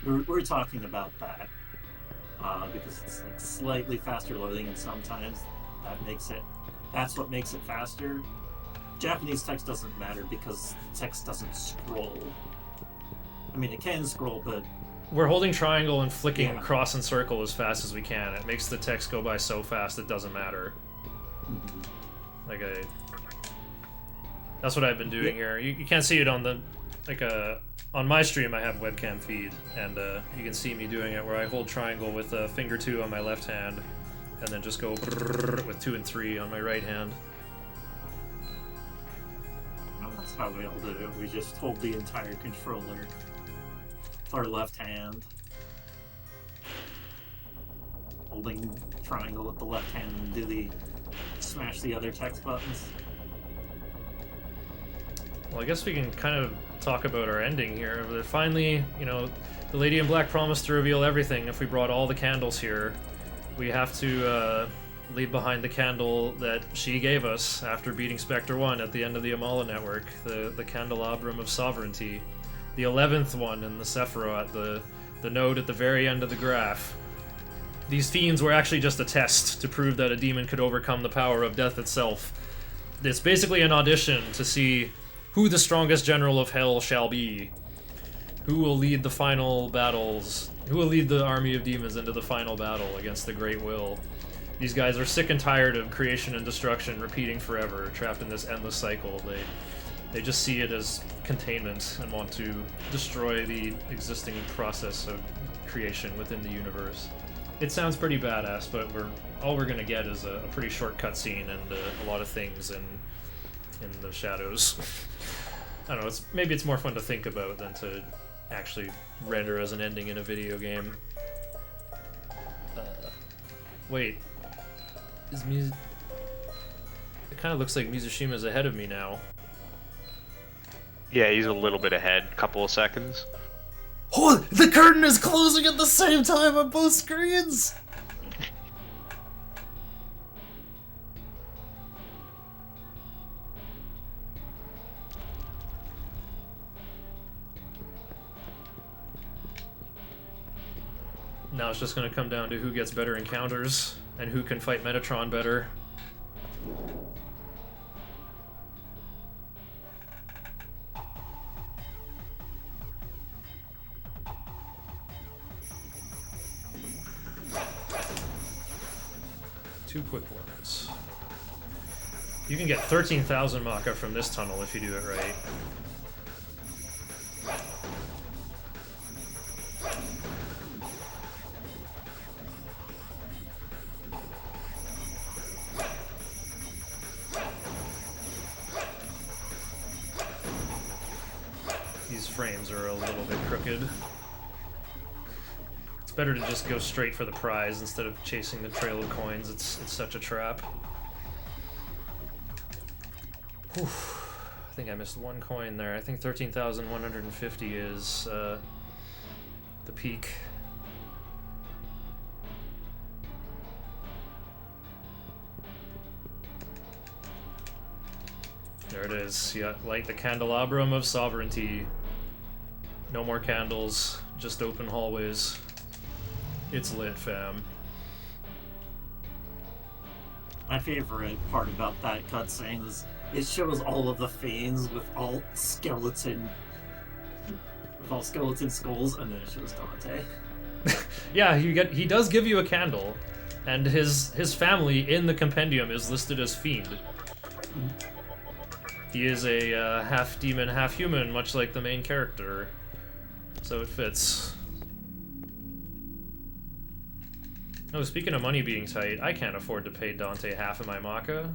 we're talking about that because it's like slightly faster loading, and sometimes that's what makes it faster. Japanese text doesn't matter because text doesn't scroll. I mean, it can scroll, but We're holding triangle and flicking Yeah. cross and circle as fast as we can. It makes the text go by so fast it doesn't matter. Like that's what I've been doing here. You can't see it on the on my stream. I have webcam feed, and you can see me doing it where I hold triangle with finger 2 on my left hand, and then just go with 2 and 3 on my right hand. well, that's how we all do it. We just hold the entire controller with our left hand, holding triangle with the left hand, and do the smash the other text buttons. Well, I guess we can kind of talk about our ending here. But finally, you know, the Lady in Black promised to reveal everything if we brought all the candles here. We have to leave behind the candle that she gave us after beating Spectre 1 at the end of the Amala network, the Candelabrum of Sovereignty. The 11th one in the Sephiroth, the node at the very end of the graph. These fiends were actually just a test to prove that a demon could overcome the power of death itself. It's basically an audition to see who the strongest general of hell shall be. Who will lead the final battles? Who will lead the army of demons into the final battle against the Great Will? These guys are sick and tired of creation and destruction repeating forever, trapped in this endless cycle. They just see it as containment and want to destroy the existing process of creation within the universe. It sounds pretty badass, but all we're gonna get is a pretty short cutscene and a lot of things in the shadows. I don't know. Maybe it's more fun to think about than to actually render as an ending in a video game. Wait, is music? It kind of looks like Mizushima's ahead of me now. Yeah, he's a little bit ahead, couple of seconds. Oh, the curtain is closing at the same time on both screens! Now it's just gonna come down to who gets better encounters and who can fight Metatron better. Two quick ones. You can get 13,000 Maka from this tunnel if you do it right. These frames are a little bit crooked. It's better to just go straight for the prize instead of chasing the trail of coins. It's such a trap. Whew. I think I missed one coin there. I think 13,150 is the peak. There it is. Yeah, light the candelabrum of sovereignty. No more candles, just open hallways. It's lit, fam. My favorite part about that cutscene is it shows all of the fiends with all skeleton skulls, and then it shows Dante. Yeah, he does give you a candle, and his family in the compendium is listed as fiend. He is a half demon, half human, much like the main character, so it fits. Oh, speaking of money being tight, I can't afford to pay Dante half of my Maka.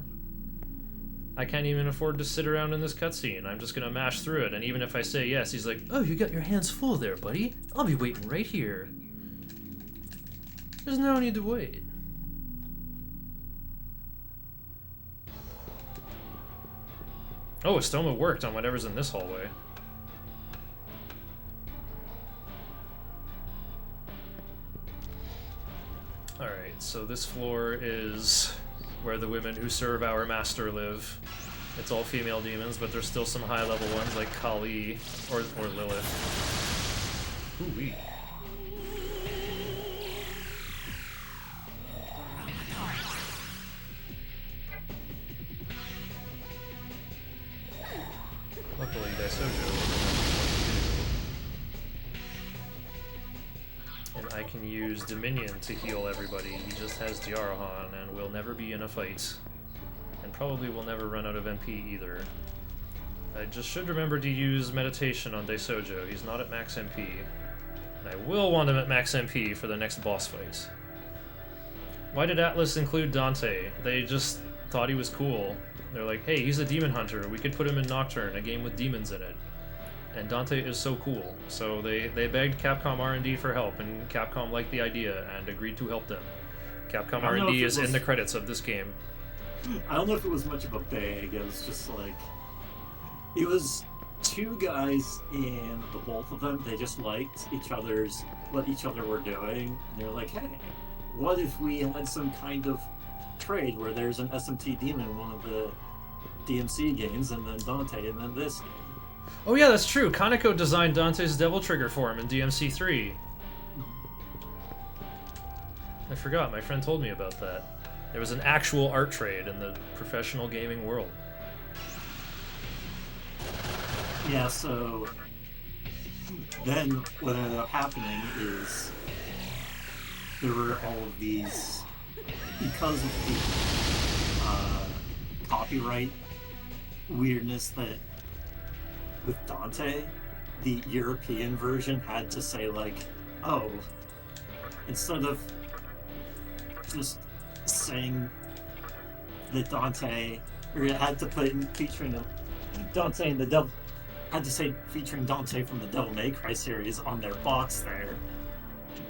I can't even afford to sit around in this cutscene. I'm just gonna mash through it, and even if I say yes, he's like, "Oh, you got your hands full there, buddy. I'll be waiting right here." There's no need to wait. Oh, Estoma worked on whatever's in this hallway. Alright, so this floor is where the women who serve our master live. It's all female demons, but there's still some high-level ones like Kali or Lilith. Ooh-wee. I can use Dominion to heal everybody. He just has Diarahan and will never be in a fight. And probably will never run out of MP either. I just should remember to use Meditation on Daisojo. He's not at max MP. And I will want him at max MP for the next boss fight. Why did Atlas include Dante? They just thought he was cool. They're like, hey, he's a demon hunter. We could put him in Nocturne, a game with demons in it. And Dante is so cool. So they begged Capcom R&D for help, and Capcom liked the idea and agreed to help them. Capcom R&D is in the credits of this game. I don't know if it was much of a beg. It was just like, it was two guys, and the both of them, they just liked what each other were doing. And they're like, hey, what if we had some kind of trade where there's an SMT demon in one of the DMC games, and then Dante, and then this game. Oh yeah, that's true. Kaneko designed Dante's Devil Trigger for him in DMC 3. I forgot, my friend told me about that. There was an actual art trade in the professional gaming world. Yeah, so then what ended up happening is there were all of these, because of the copyright weirdness that with Dante, the European version had to say like, oh, instead of just saying that Dante, or it had to put in featuring Dante and the Devil, had to say featuring Dante from the Devil May Cry series on their box there,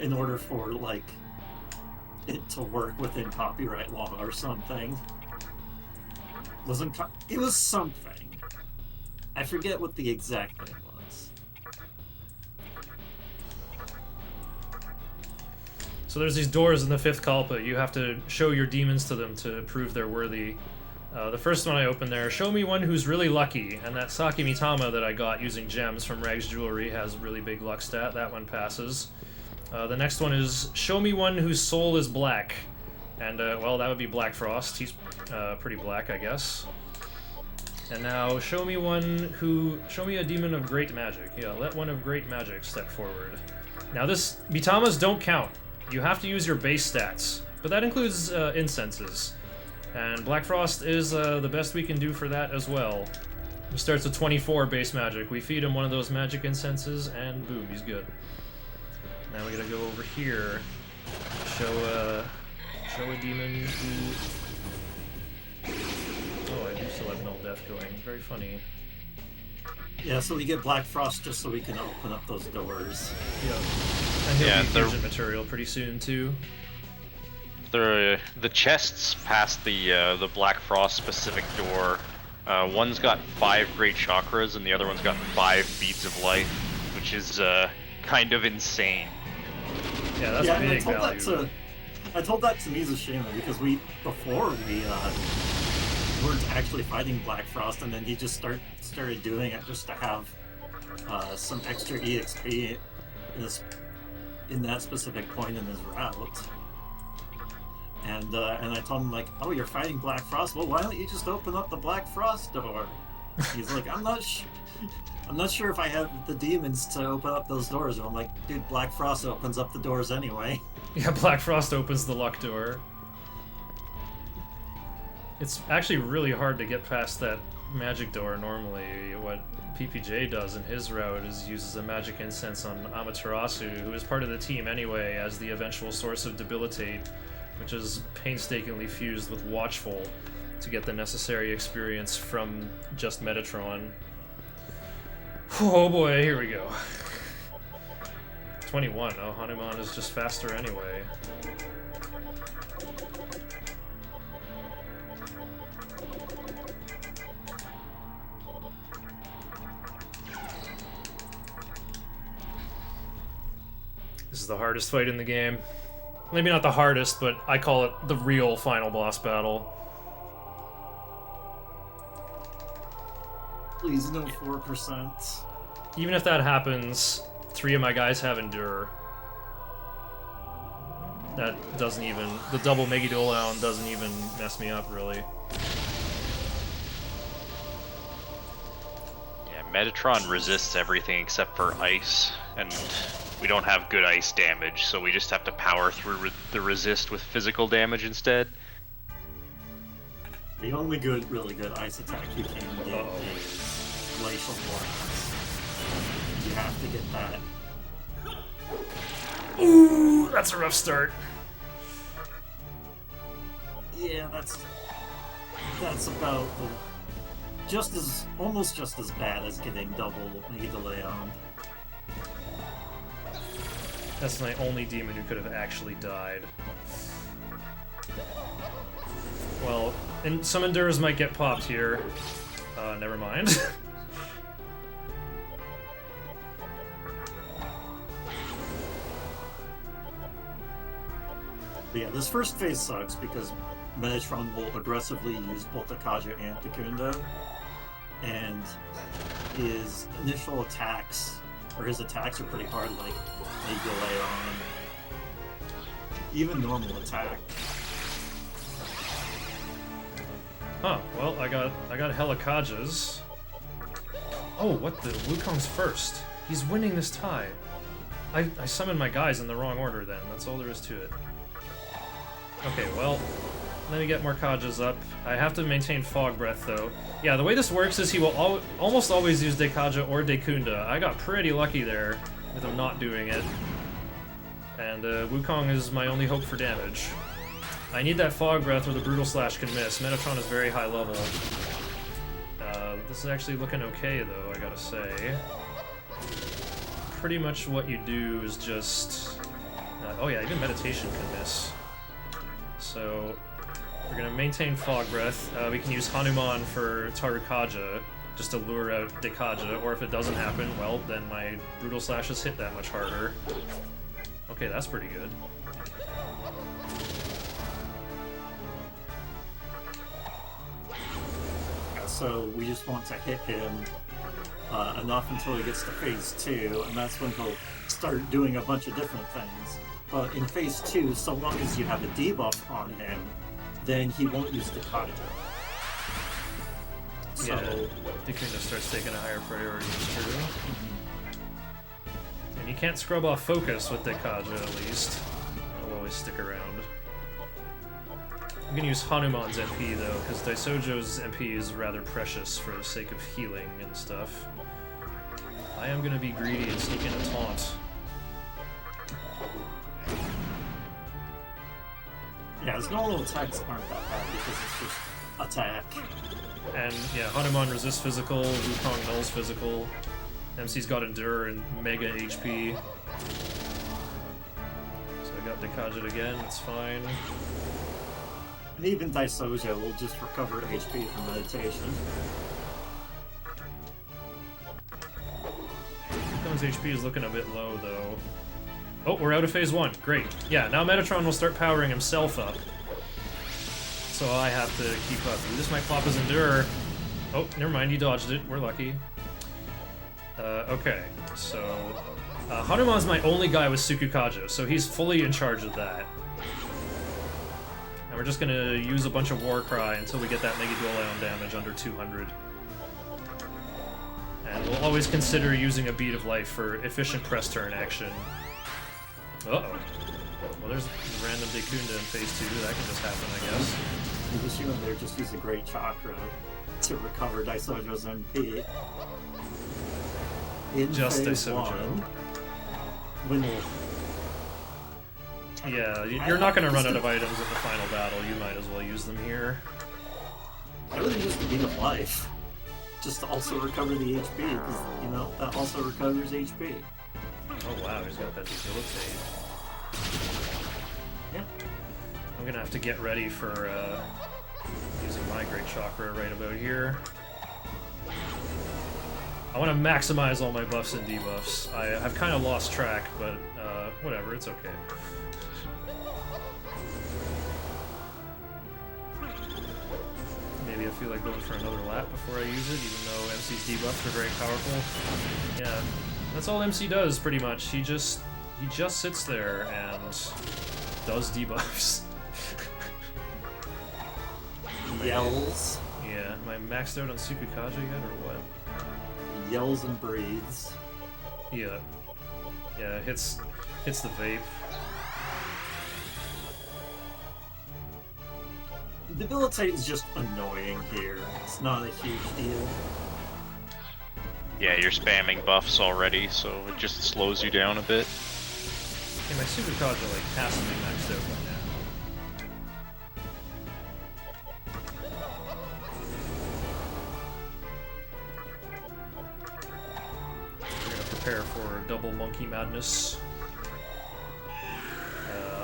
in order for like it to work within copyright law or something. It was something. I forget what the exact thing was. So there's these doors in the fifth Kalpa. You have to show your demons to them to prove they're worthy. The first one I opened there, show me one who's really lucky, and that Saki Mitama that I got using gems from Rags Jewelry has a really big luck stat. That one passes. The next one is, show me one whose soul is black. And, well, that would be Black Frost. He's pretty black, I guess. And now, show me a demon of great magic. Yeah, let one of great magic step forward. Now Mitamas don't count. You have to use your base stats, but that includes incenses. And Black Frost is the best we can do for that as well. He starts with 24 base magic. We feed him one of those magic incenses, and boom, he's good. Now we gotta go over here, show a demon who... Oh, I do still have Null Death going. Very funny. Yeah, so we get Black Frost just so we can open up those doors. Yeah. And he'll be fusion material pretty soon, too. The chests past the Black Frost specific door. One's got 5 great chakras, and the other one's got 5 beads of life, which is kind of insane. Yeah, that's big value. I told that to Mizushima because before we weren't actually fighting Black Frost, and then he just started doing it just to have some extra EXP in that specific point in his route. And I told him like, oh, you're fighting Black Frost? Well, why don't you just open up the Black Frost door? He's like, I'm not sure if I have the demons to open up those doors. And I'm like, dude, Black Frost opens up the doors anyway. Yeah, Black Frost opens the luck door. It's actually really hard to get past that magic door normally. What PPJ does in his route is uses a magic incense on Amaterasu, who is part of the team anyway, as the eventual source of Debilitate, which is painstakingly fused with Watchful to get the necessary experience from just Metatron. Oh boy, here we go. 21. Oh, Hanuman is just faster anyway. This is the hardest fight in the game. Maybe not the hardest, but I call it the real final boss battle. Please no 4%. Even if that happens, 3 of my guys have Endure. That doesn't even... The double Megadoleon doesn't even mess me up, really. Yeah, Metatron resists everything except for ice, and we don't have good ice damage, so we just have to power through the resist with physical damage instead. The only really good ice attack you can get is Glacial Blast. You have to get that. Ooh, that's a rough start. Yeah, that's about almost just as bad as getting double Mega Delay on. That's my only demon who could have actually died. Well, and some Enduras might get popped here. Never mind. But yeah, this first phase sucks because Metatron will aggressively use both Akaja and Takunda, and his initial attacks, or his attacks are pretty hard, like Mega Delay on, even normal attack. Huh, well, I got Helikajas. Oh, what the? Wukong's first. He's winning this tie. I summoned my guys in the wrong order then. That's all there is to it. Okay, well, let me get more Kajas up. I have to maintain Fog Breath, though. Yeah, the way this works is he will almost always use Dekaja or Dekunda. I got pretty lucky there with him not doing it. And Wukong is my only hope for damage. I need that Fog Breath or the Brutal Slash can miss. Metatron is very high level. This is actually looking okay, though, I gotta say. Pretty much what you do is just... oh yeah, even Meditation can miss. So, we're gonna maintain Fog Breath. We can use Hanuman for Tarukaja, just to lure out Dekaja, or if it doesn't happen, well, then my Brutal Slashes hit that much harder. Okay, that's pretty good. So we just want to hit him enough until he gets to phase 2, and that's when he'll start doing a bunch of different things. But in phase 2, so long as you have a debuff on him, then he won't use the Kaja. So, yeah, Dekunda starts taking a higher priority, it's true. And you can't scrub off focus with Dekaja, at least. I'll always stick around. I'm gonna use Hanuman's MP though, because Daisojo's MP is rather precious for the sake of healing and stuff. I am gonna be greedy and sneak in a taunt. yeah, his normal attacks aren't that bad because it's just attack. And yeah, Hanuman resists physical, Wukong nulls physical. MC's got Endure and Mega HP. So I got Dekajit again, it's fine. And even Daisojo will just recover HP from meditation. Wukong's HP is looking a bit low, though. Oh, we're out of phase 1. Great. Yeah, now Metatron will start powering himself up. So I have to keep up. Ooh, this might pop his Endure. Oh, never mind, he dodged it. We're lucky. Okay, so... Hanuman's my only guy with Sukukaja, so he's fully in charge of that. And we're just gonna use a bunch of Warcry until we get that Mega Dual Ion damage under 200. And we'll always consider using a Bead of Life for efficient press turn action. Uh-oh. Well, there's random Dekunda in phase 2. That can just happen, I guess. You just you in there just use a Great Chakra to recover Daisojo's MP. In Just phase Daisojo. 1, when Yeah, you're not gonna run out of items in the final battle. You might as well use them here. I really use the Bead of Life just to also recover the HP, because, you know, that also recovers HP. Oh wow, he's got that debilitate. Yeah. I'm gonna have to get ready for using my Great Chakra right about here. I want to maximize all my buffs and debuffs. I've kind of lost track, but whatever, it's okay. Maybe I feel like going for another lap before I use it, even though MC's debuffs are very powerful. Yeah, that's all MC does, pretty much. He just sits there and does debuffs. Yells. Yeah, am I maxed out on Sukukaja yet, or what? Yells and breathes. Yeah. Yeah, hits the vape. Debilitate is just annoying here. It's not a huge deal. Yeah, you're spamming buffs already, so it just slows you down a bit. Okay, my super Kaja like has to be maxed out by now. We're gonna prepare for double monkey madness.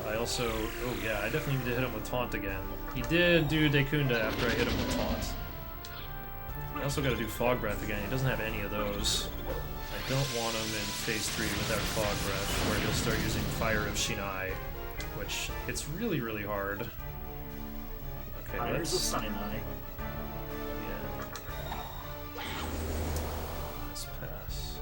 I also, oh yeah, I definitely need to hit him with taunt again. He did do Dekunda after I hit him with taunt. I also gotta do fog breath again. He doesn't have any of those. I don't want him in phase 3 without fog breath, where he'll start using Fire of Shinai, which it's really, really hard. Okay, Fires of Sinai. Yeah. Let's pass.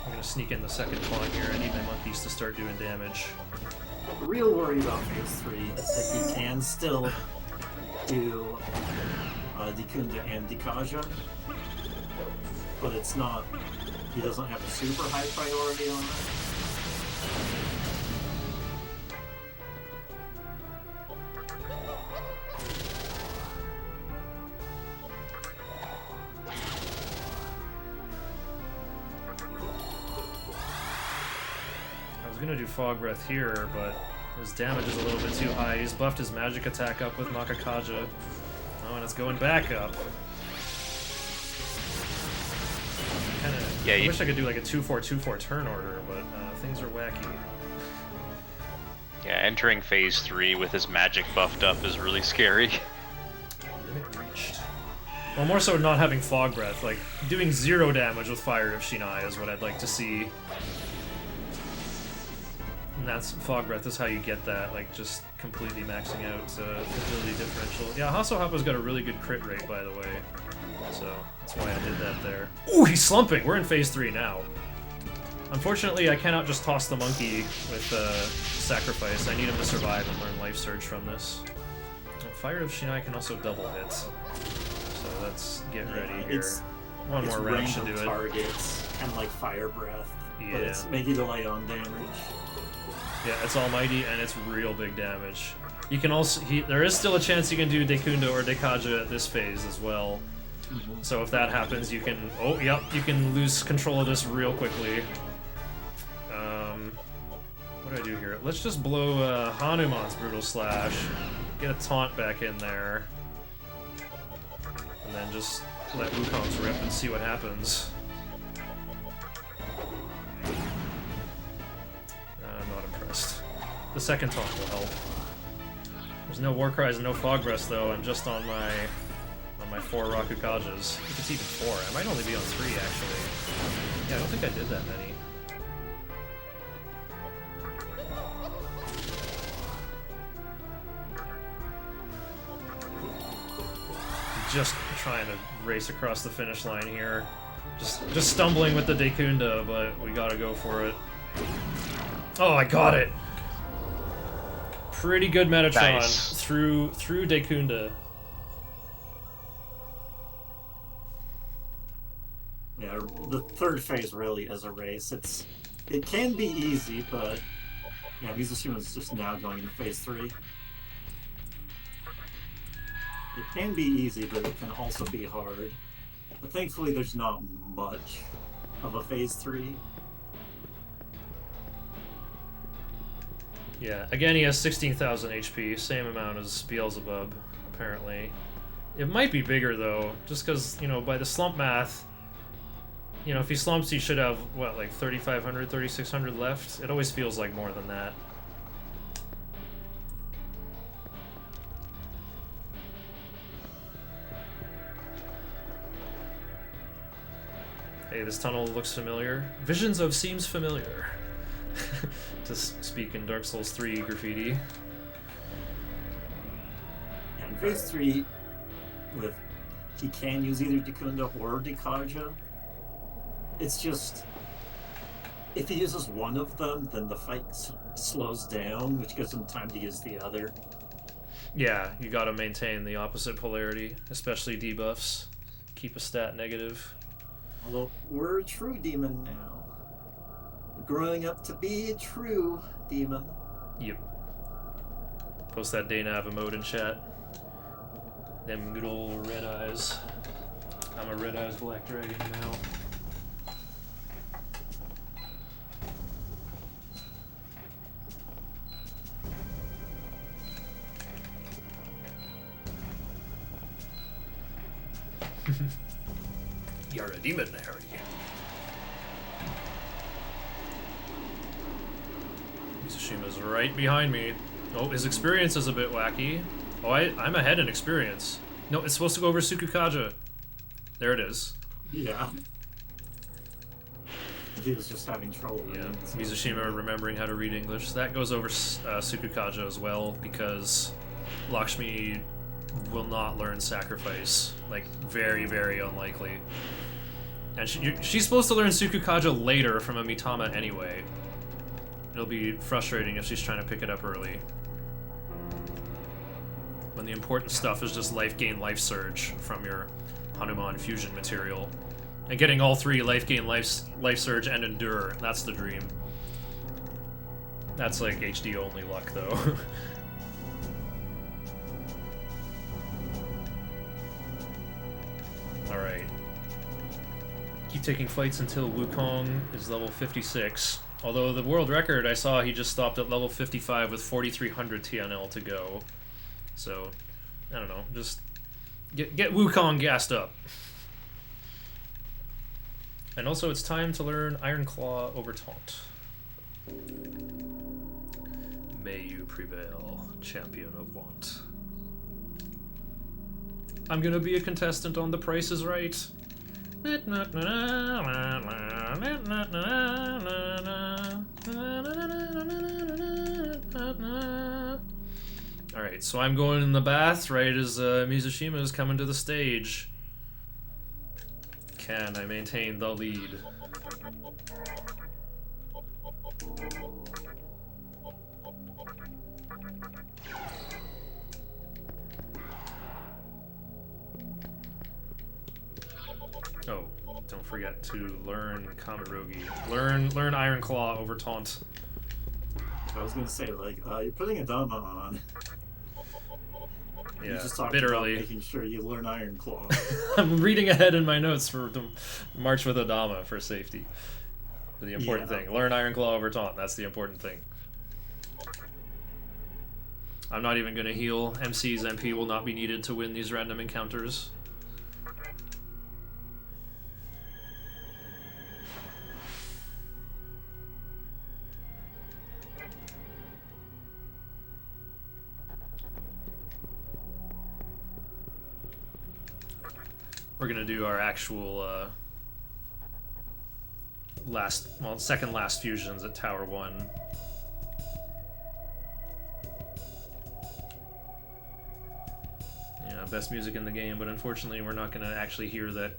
I'm gonna sneak in the second taunt here. I need my monkeys to start doing damage. The real worry about phase 3 is that he can still do Dekunda and Dekaja, but it's not. He doesn't have a super high priority on I was gonna do fog breath here, but his damage is a little bit too high. He's buffed his magic attack up with Makakaja. Oh, and it's going back up. I wish I could do like a 2-4-2-4 turn order, but things are wacky. Yeah, entering phase 3 with his magic buffed up is really scary. Limit reached. Well, more so not having fog breath. Like, doing 0 damage with Fire of Shinai is what I'd like to see. And that's fog breath is how you get that, like just completely maxing out ability differential. Yeah, Hasohapa's got a really good crit rate, by the way, so that's why I did that there. Ooh, he's slumping. We're in phase 3 now. Unfortunately, I cannot just toss the monkey with sacrifice. I need him to survive and learn Life Surge from this. Fire of Shinai can also double hit, so let's get ready here. One more round should do it. Targets, kind of like Fire Breath, Yeah. but it's maybe delay on damage. Yeah, it's almighty and it's real big damage. You can also there is still a chance you can do Dekunda or Dekaja at this phase as well. So if that happens, you can you can lose control of this real quickly. What do I do here? Let's just blow Hanuman's Brutal Slash, get a taunt back in there, and then just let Wukong's rip and see what happens. I'm not impressed. The second taunt will help. There's no War Cries and no Fog Breath though. I'm just on my 4 Rakukajas. If it's even 4, I might only be on 3 actually. Yeah, I don't think I did that many. Just trying to race across the finish line here. Just stumbling with the Dekunda, but we gotta go for it. Oh, I got it! Pretty good Metatron through Dekunda. Yeah, the third phase really is a race. It can be easy, but yeah, Mizusuma's just now going into phase 3. It can be easy, but it can also be hard. But thankfully, there's not much of a phase 3. Yeah, again, he has 16,000 HP, same amount as Beelzebub, apparently. It might be bigger, though, just because, you know, by the slump math, you know, if he slumps, he should have, what, like 3,500, 3,600 left? It always feels like more than that. Hey, this tunnel looks familiar. Visions of seems familiar. To speak in Dark Souls 3 graffiti. And phase 3, he can use either Dekunda or Dekaja. It's just, if he uses one of them, then the fight slows down, which gives him time to use the other. Yeah, you gotta maintain the opposite polarity, especially debuffs. Keep a stat negative. Although we're a true demon now. We're growing up to be a true demon. Yep. Post that Daynav emote in chat. Them good old red eyes. I'm a red eyes black dragon now. You're a demon, Harry. Misushima's right behind me. Oh, his experience is a bit wacky. Oh, I'm ahead in experience. No, it's supposed to go over Sukukaja. There it is. Yeah. He was just having trouble. Yeah, reading. Mizushima remembering how to read English. That goes over Sukukaja as well, because Lakshmi will not learn Sacrifice. Like, very, very unlikely. And she's supposed to learn Sukukaja later from a Mitama anyway. It'll be frustrating if she's trying to pick it up early. When the important stuff is just life gain, life surge from your Hanuman fusion material. And getting all three, life gain, life surge, and endure, that's the dream. That's like HD only luck though. Alright. Keep taking fights until Wukong is level 56. Although the world record I saw, he just stopped at level 55 with 4,300 TNL to go. So, I don't know, just get Wukong gassed up. And also it's time to learn Iron Claw over Taunt. May you prevail, champion of want. I'm gonna be a contestant on The Price is Right. Alright, so I'm going in the bath right as Mizushima is coming to the stage. Can I maintain the lead? Oh, don't forget to learn Kamirogi. Learn Iron Claw over Taunt. I was gonna say, like, you're putting a Dama on. You Yeah, just talked bit about early. making sure you learn Iron Claw. I'm reading ahead in my notes for the March with Adama for safety. The important Yeah. thing. Learn Iron Claw over Taunt. That's the important thing. I'm not even going to heal. MC's MP will not be needed to win these random encounters. We're gonna do our actual second last fusions at Tower 1. Yeah, best music in the game, but unfortunately we're not gonna actually hear that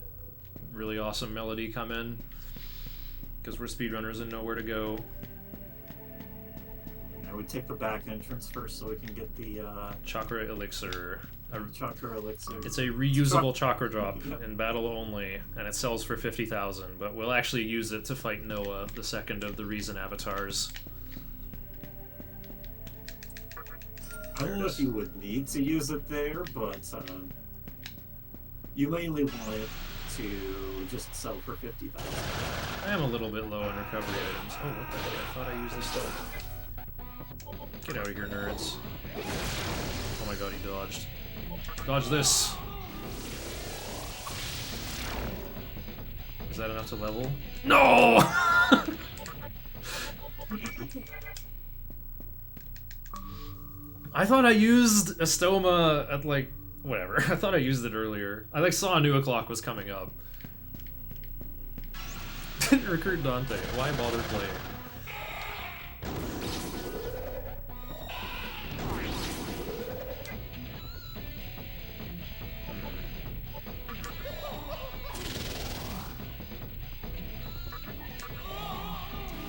really awesome melody come in because we're speedrunners and know where to go. I would take the back entrance first so we can get the Chakra Elixir. chakra elixir. It's a reusable chakra drop in battle only, and it sells for 50,000, but we'll actually use it to fight Noah, the second of the Reason avatars. I don't know if you would need to use it there, but you mainly want it to just sell for 50,000. I am a little bit low on recovery items. Oh, what the heck? I thought I used this stuff. Get out of here, nerds. Oh my god, he dodged. Dodge this! Is that enough to level? No! I thought I used Estoma at, like, whatever. I thought I used it earlier. I, like, saw a new o'clock was coming up. Didn't recruit Dante. Why bother playing?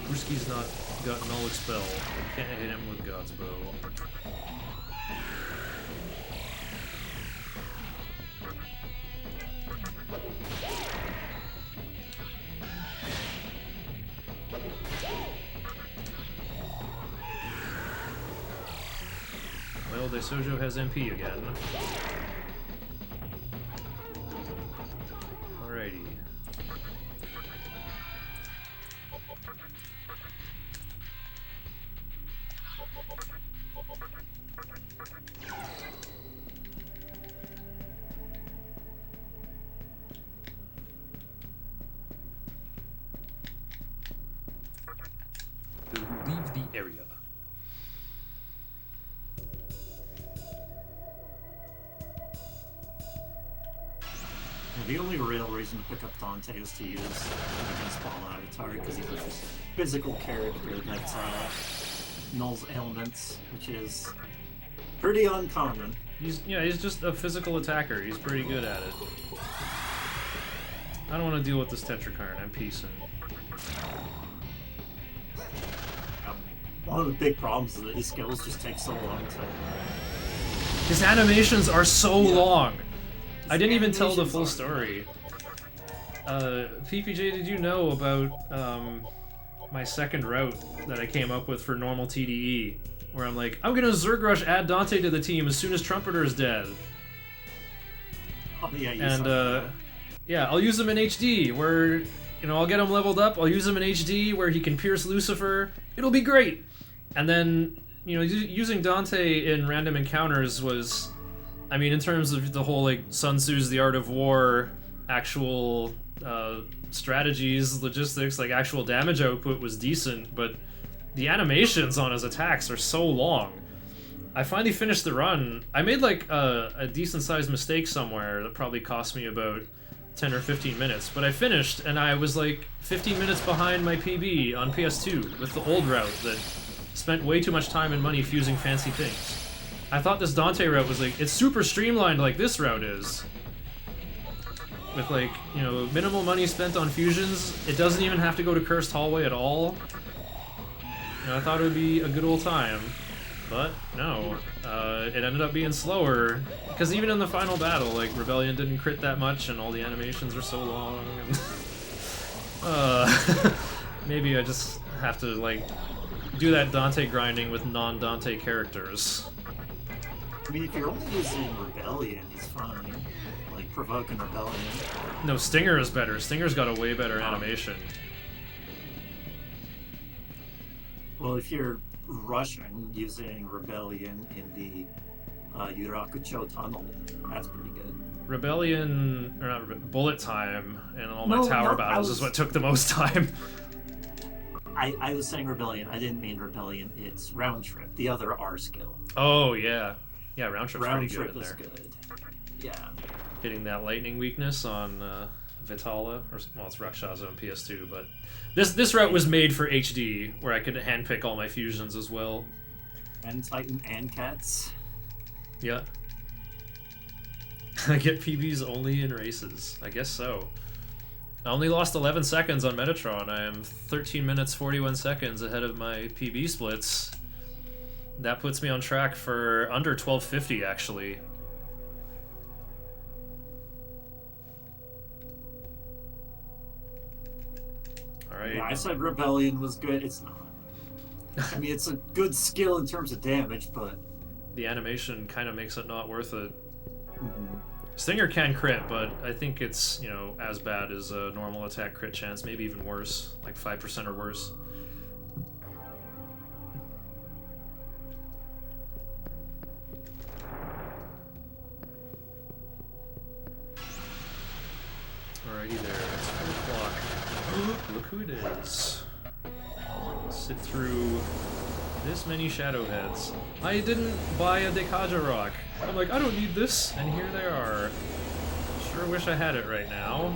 Brewski's not got null expel. Can't hit him with God's bow. well, Daisojo has MP again. Alrighty. Leave the area. The only real reason to pick up Dante is to use him against Ball Avatar, because he's a physical character that nulls ailments, which is pretty uncommon. He's just a physical attacker. He's pretty good at it. I don't want to deal with this Tetrakarn. I'm piecing. One of the big problems is that his skills just take so long to... His animations are so long. I His didn't even tell the animations full are- story. PPJ, did you know about my second route that I came up with for normal TDE? Where I'm like, I'm gonna Zerg Rush add Dante to the team as soon as Trumpeter is dead. Oh, yeah, you And said that. yeah, I'll use him in HD where, I'll get him leveled up. I'll use him in HD where he can pierce Lucifer. It'll be great. And then, using Dante in random encounters was, I mean, in terms of the whole like Sun Tzu's The Art of War, actual strategies, logistics, like actual damage output was decent, but the animations on his attacks are so long. I finally finished the run. I made like a decent sized mistake somewhere that probably cost me about 10 or 15 minutes, but I finished and I was like 15 minutes behind my PB on PS2 with the old route that spent way too much time and money fusing fancy things. I thought this Dante route was like, it's super streamlined like this route is. With like, minimal money spent on fusions, it doesn't even have to go to Cursed Hallway at all. I thought it would be a good old time, but no. It ended up being slower, because even in the final battle, like, Rebellion didn't crit that much, and all the animations are so long, and... maybe I just have to, like, do that Dante grinding with non-Dante characters. I mean, if you're only using Rebellion, he's fine. Like, provoking Rebellion. No, Stinger is better. Stinger's got a way better animation. Well, if you're rushing using Rebellion in the Yurakucho tunnel, that's pretty good. Rebellion, or not, bullet time and all my No, tower no, battles is what took the most time. I was saying Rebellion. I didn't mean Rebellion. It's Round Trip, the other R skill. Oh, yeah. Yeah, Round Trip's Round pretty good Trip in is there. good. Yeah. Hitting that lightning weakness on Vitala, or well, it's Rakshasa on PS2, but this route was made for HD, where I could handpick all my fusions as well. And Titan and Cats. Yeah. I get PBs only in races. I guess so. I only lost 11 seconds on Metatron. I am 13 minutes 41 seconds ahead of my PB splits. That puts me on track for under 1250, actually. Alright. Yeah, I said Rebellion was good. It's not. I mean, it's a good skill in terms of damage, but... The animation kind of makes it not worth it. Mm-hmm. Stinger can crit, but I think it's, as bad as a normal attack crit chance, maybe even worse, like 5% or worse. Alrighty there, it's 4 o'clock. Look who it is. Sit through this many shadow heads. I didn't buy a Dekaja rock. I'm like, I don't need this, and here they are. Sure wish I had it right now.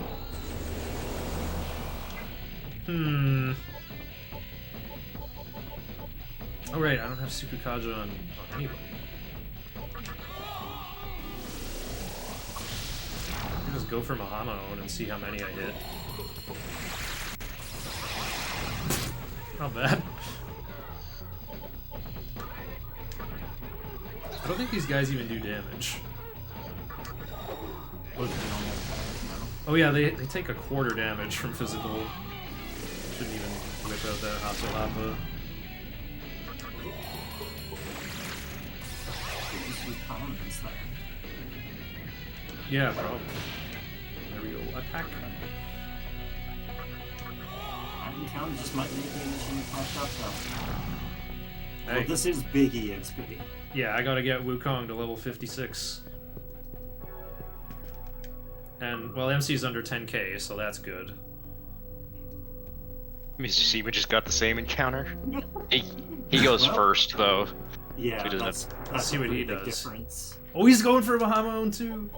Oh right, I don't have Sukukaja on anybody. I'll just go for Mahana and see how many I hit. Not bad. I don't think these guys even do damage. Oh yeah, they take a quarter damage from physical. Shouldn't even whip out that Hasselhapa. few pounds there. Yeah, probably. There we go. Attack. That encounter just might make me machine packed up though. Hey. Well, this is big EXP. Yeah, I gotta get Wukong to level 56. And, well, MC's under 10k, so that's good. Mishima just got the same encounter. He goes Well, first, though. Yeah, He doesn't that's see a what he pretty big does. difference. Oh, he's going for Bahamon too!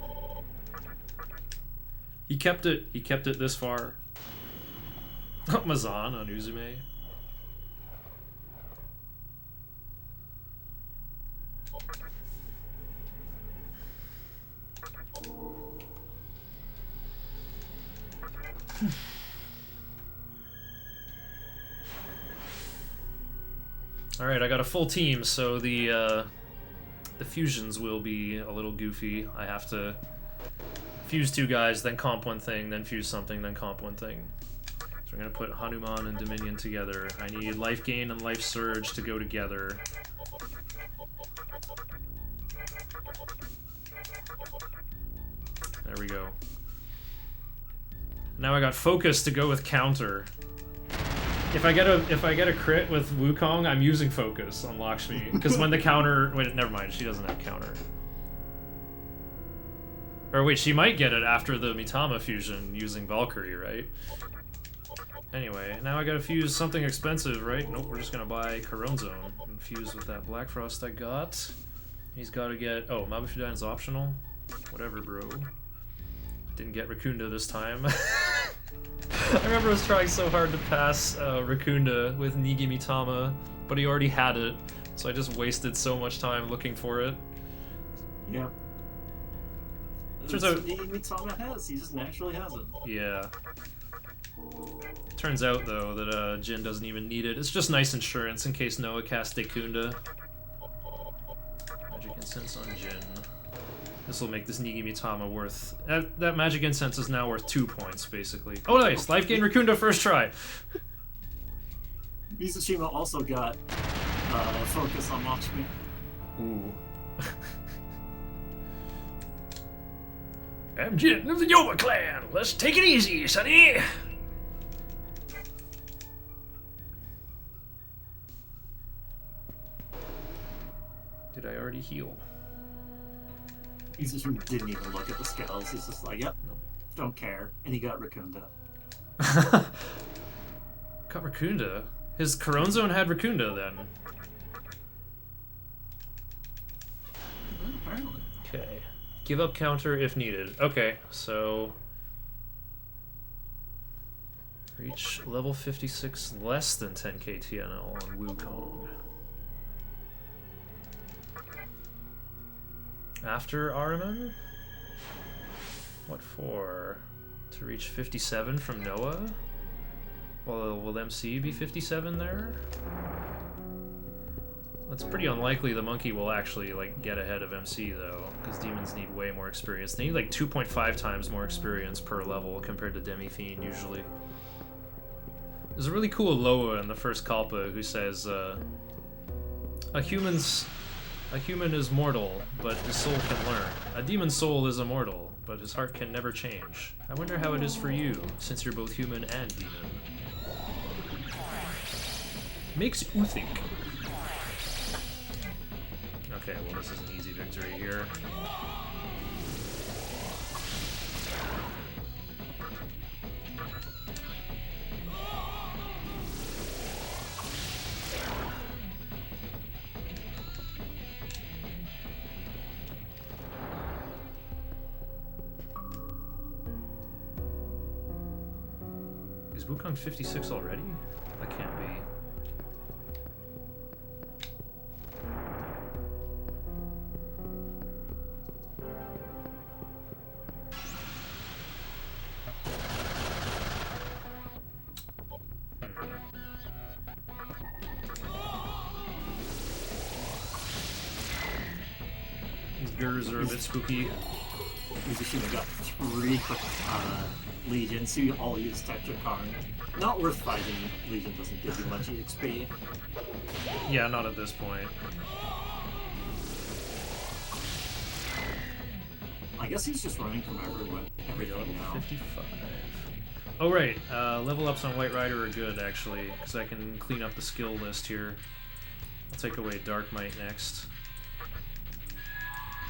He kept it this far. Mazan on Uzume. All right, I got a full team, so the fusions will be a little goofy. I have to fuse 2 guys, then comp 1 thing, then fuse something, then comp 1 thing. So we're gonna put Hanuman and Dominion together. I need Life Gain and Life Surge to go together. There we go. Now I got Focus to go with Counter. If I get a crit with Wukong, I'm using Focus on Lakshmi because when the counter, wait, never mind, she doesn't have counter. Or wait, she might get it after the Mitama fusion using Valkyrie, right? Anyway, now I gotta fuse something expensive, right? Nope, we're just gonna buy Corone Zone and fuse with that Black Frost I got. He's gotta get, oh, Mabufudan's optional. Whatever, bro. Didn't get Rakunda this time. I remember I was trying so hard to pass Rakunda with Nigi Mitama, but he already had it, so I just wasted so much time looking for it. Yeah. Turns That's out- what Mitama has. He just naturally has it. Yeah. Turns out, though, that Jin doesn't even need it. It's just nice insurance in case Noah casts Dekunda. Magic Incense on Jin. This will make this Nigi Mitama worth... That Magic Incense is now worth 2 points, basically. Oh, nice! Life Gain Rakunda first try! Mizushima also got focus on Lakshmi. Ooh. I'm Jin of the Yoba clan! Let's take it easy, sonny! Did I already heal? Mizushima didn't even look at the skills. He's just like, yep, don't care. And he got Rakunda. Got Rakunda? His Corone Zone had Rakunda then. Apparently. Okay. Give up counter if needed. Okay, so... Reach level 56 less than 10k TNL on Wukong. After Ahriman? What for? To reach 57 from Noah? Well, will MC be 57 there? It's pretty unlikely the monkey will actually like get ahead of MC though, because demons need way more experience. They need like 2.5 times more experience per level compared to Demi-Fiend usually. There's a really cool Loa in the first Kalpa who says, a human is mortal, but his soul can learn. A demon's soul is immortal, but his heart can never change. I wonder how it is for you, since you're both human and demon. Makes you think. Okay, well this is an easy victory here. Is Wukong 56 already? That can't be. These Gurs are a bit spooky. Mizushima got 3 legions who all use Tetrakarn. Not worth fighting. Legion doesn't give you much EXP. Yeah, not at this point. I guess he's just running from everything now. 55. Oh right, level ups on White Rider are good actually, because I can clean up the skill list here. I'll take away Dark Might next.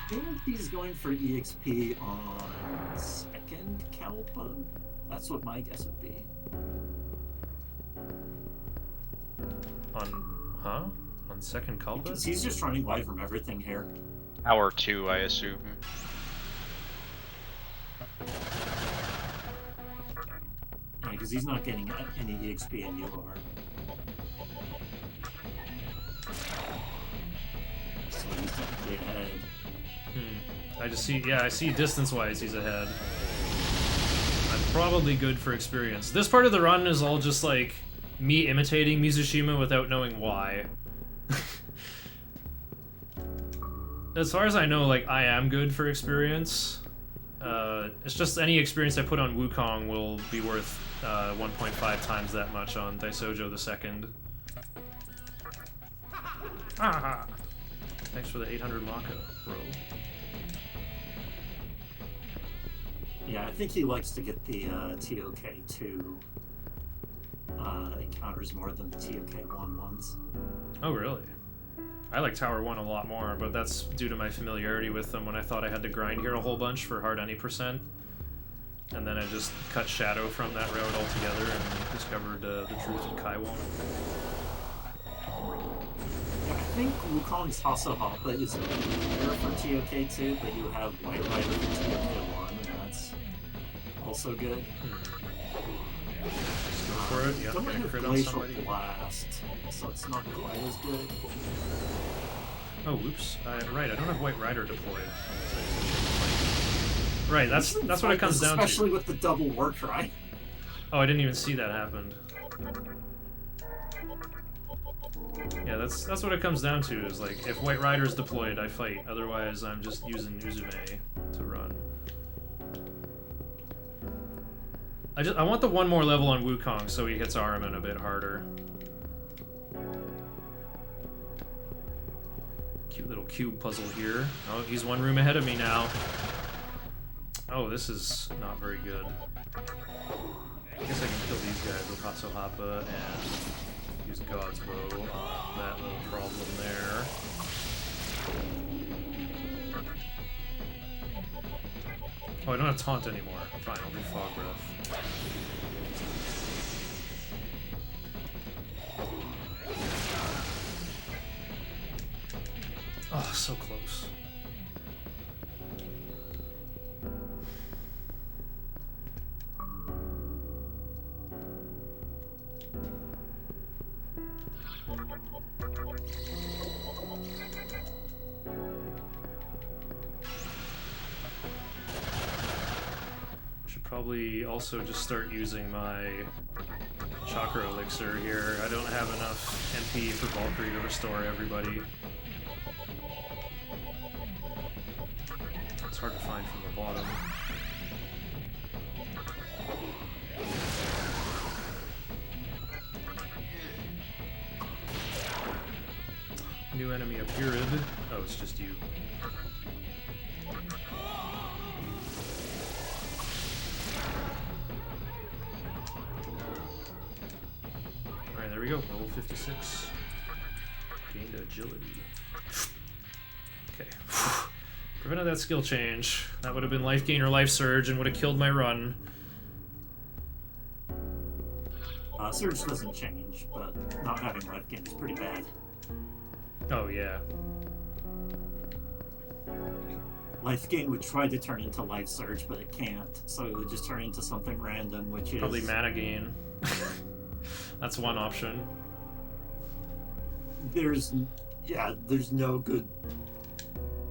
I think he's going for EXP on second Kalpa. That's what my guess would be. On second Kalpa? Because he's just running away from everything here. Power 2, I assume. Yeah, because he's not getting any EXP and you are. So he's technically ahead. I just see, yeah, I see distance-wise he's ahead. I'm probably good for experience. This part of the run is all just like me imitating Mizushima without knowing why. As far as I know, like, I am good for experience. It's just any experience I put on Wukong will be worth 1.5 times that much on Daisojo the Second. Aha! Thanks for the 800 Maka, bro. Yeah, I think he likes to get the TOK2 encounters more than the TOK1 ones. Oh, really? I like Tower 1 a lot more, but that's due to my familiarity with them when I thought I had to grind here a whole bunch for hard any percent. And then I just cut Shadow from that route altogether and discovered the truth in Kaiwon. I think Wukong's Hasahapa is better for TOK2, but you have White Rider for TOK1, and that's also good. Go for it, yeah, Don't gonna have crit on Glacial somebody. Blast, so it's not quite as good. Oh, whoops. Right, I don't have White Rider deployed. Right, that's what it comes down to. Especially with the double war cry. Oh, I didn't even see that happened. Yeah, that's what it comes down to, is like, if White Rider's deployed, I fight. Otherwise, I'm just using Uzume to run. I want the one more level on Wukong so he hits Araman a bit harder. Cute little cube puzzle here. Oh, he's one room ahead of me now. Oh, this is not very good. I guess I can kill these guys with Hasahapa and use God's Bow on that little problem there. Oh, I don't have Taunt anymore. Fine, I'll do Fog Breath. Oh, so close. Should probably also just start using my Chakra Elixir here. I don't have enough MP for Valkyrie to restore everybody. It's hard to find from the bottom. New enemy appeared. Oh, it's just you. Alright, there we go. Level 56. Gained agility. Okay. Prevented that skill change. That would have been life gain or life surge and would have killed my run. Surge doesn't change, but not having life gain is pretty bad. Oh, yeah. Life gain would try to turn into life surge, but it can't, so it would just turn into something random, which is... Probably mana gain. That's one option. There's no good...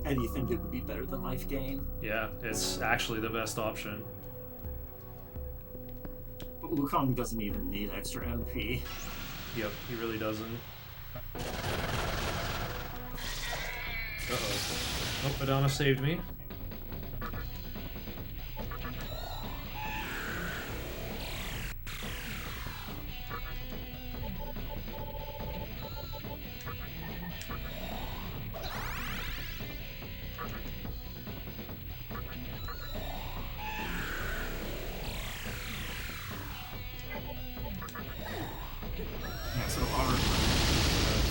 anything that would be better than life gain. Yeah, it's actually the best option. But Wukong doesn't even need extra MP. Yep, he really doesn't. Uh-oh. Oh, Madonna saved me.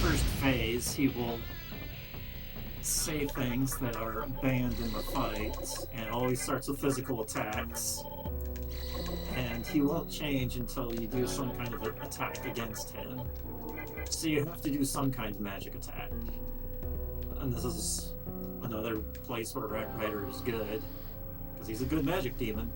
first phase, he will say things that are banned in the fight, and always starts with physical attacks. And he won't change until you do some kind of attack against him. So you have to do some kind of magic attack. And this is another place where Ryder is good, because he's a good magic demon.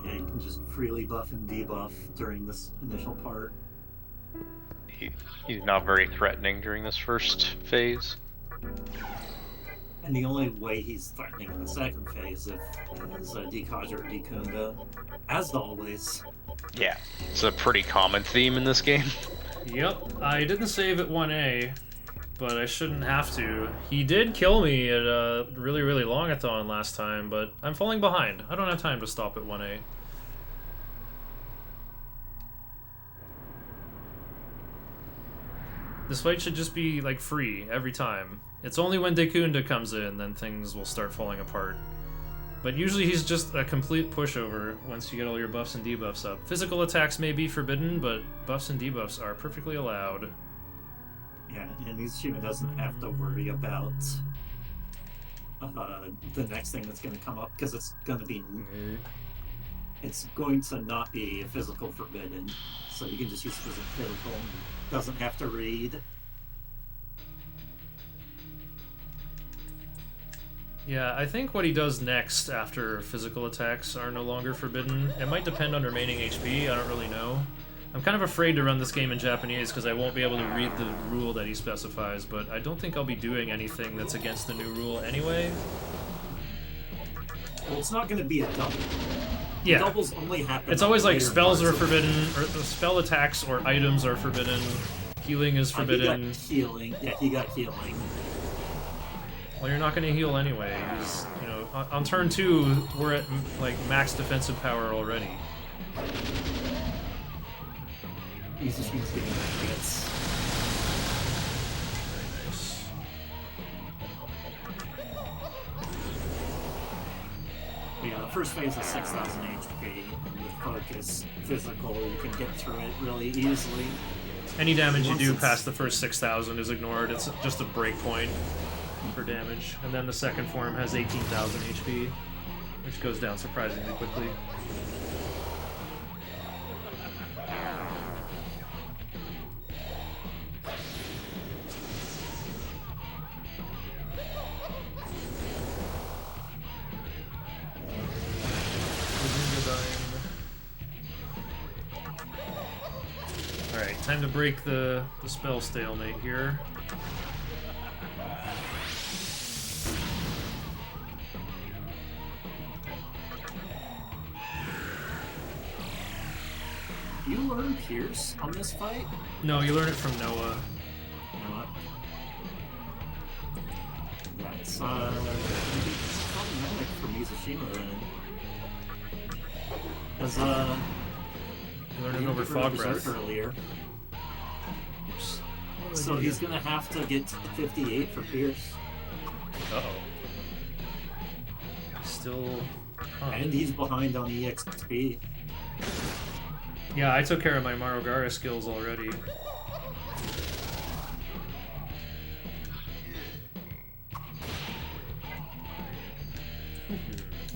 Yeah, you can just freely buff and debuff during this initial part. He's not very threatening during this first phase. And the only way he's threatening in the second phase is Dekadra or Dekunda, as always. Yeah, it's a pretty common theme in this game. Yep, I didn't save at 1A, but I shouldn't have to. He did kill me at a really, really longathon last time, but I'm falling behind. I don't have time to stop at 1A. This fight should just be, like, free every time. It's only when Dekunda comes in, then things will start falling apart. But usually he's just a complete pushover once you get all your buffs and debuffs up. Physical attacks may be forbidden, but buffs and debuffs are perfectly allowed. Yeah, and Mizashima doesn't have to worry about the next thing that's going to come up, because it's going to be... It's going to not be physical forbidden, so you can just use physical. Doesn't have to read. Yeah, I think what he does next after physical attacks are no longer forbidden. It might depend on remaining HP, I don't really know. I'm kind of afraid to run this game in Japanese because I won't be able to read the rule that he specifies, but I don't think I'll be doing anything that's against the new rule anyway. Well, it's not going to be a double. Yeah. Doubles only happen. It's always like later spells are parts of forbidden, or spell attacks or items are forbidden, healing is forbidden. He got healing. Yeah, he got healing. Well, you're not going to heal anyway. He's, you know, on turn 2, we're at like max defensive power already. Mizashima's getting that hits. Very nice. Yeah, the first phase is 6,000 HP, and with focus, physical, you can get through it really easily. Any damage you Once do it's- past the first 6,000 is ignored. It's just a break point for damage. And then the second form has 18,000 HP, which goes down surprisingly quickly. Alright, time to break the spell stalemate here. You learn Pierce on this fight? No, you learn it from Noah. You know what? That's, maybe it's problematic for Mizashima then. Because, You learn it you over were Fog Berserk Breath. earlier. Oops. So he's gonna have to get to 58 for Pierce. Uh-oh. Still... Huh. And he's behind on EXP. Yeah, I took care of my Marogara skills already.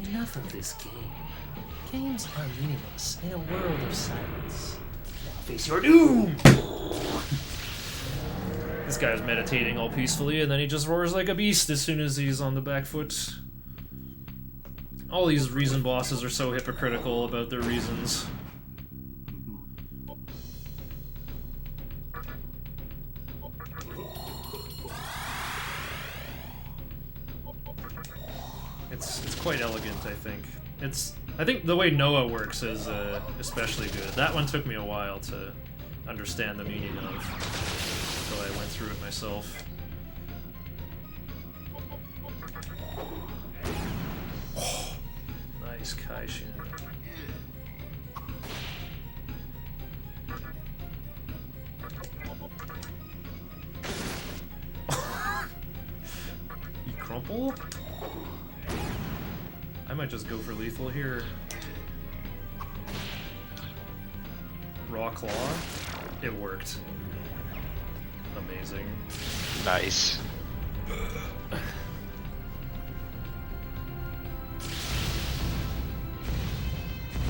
Enough of this game. Games are meaningless in a world of silence. Face your doom! This guy's meditating all peacefully, and then he just roars like a beast as soon as he's on the back foot. All these reason bosses are so hypocritical about their reasons. It's quite elegant, I think. I think the way Noah works is especially good. That one took me a while to understand the meaning of, until I went through it myself. Oh, nice Kaishin. You crumple? I might just go for lethal here. Raw Claw. It worked. Amazing. Nice.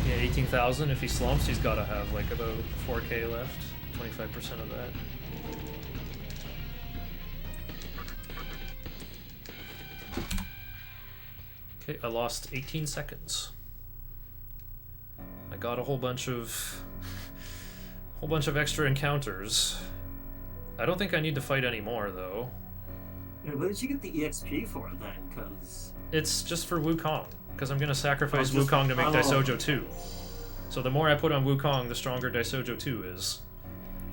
Yeah, 18,000. If he slumps, he's got to have like about 4k left. 25% of that. Okay, I lost 18 seconds. I got a whole bunch of extra encounters. I don't think I need to fight anymore though. Yeah, what did you get the EXP for then? Because It's just for Wukong, because I'm gonna sacrifice just- Wukong to make oh. Daisojo 2. So the more I put on Wukong, the stronger Daisojo 2 is.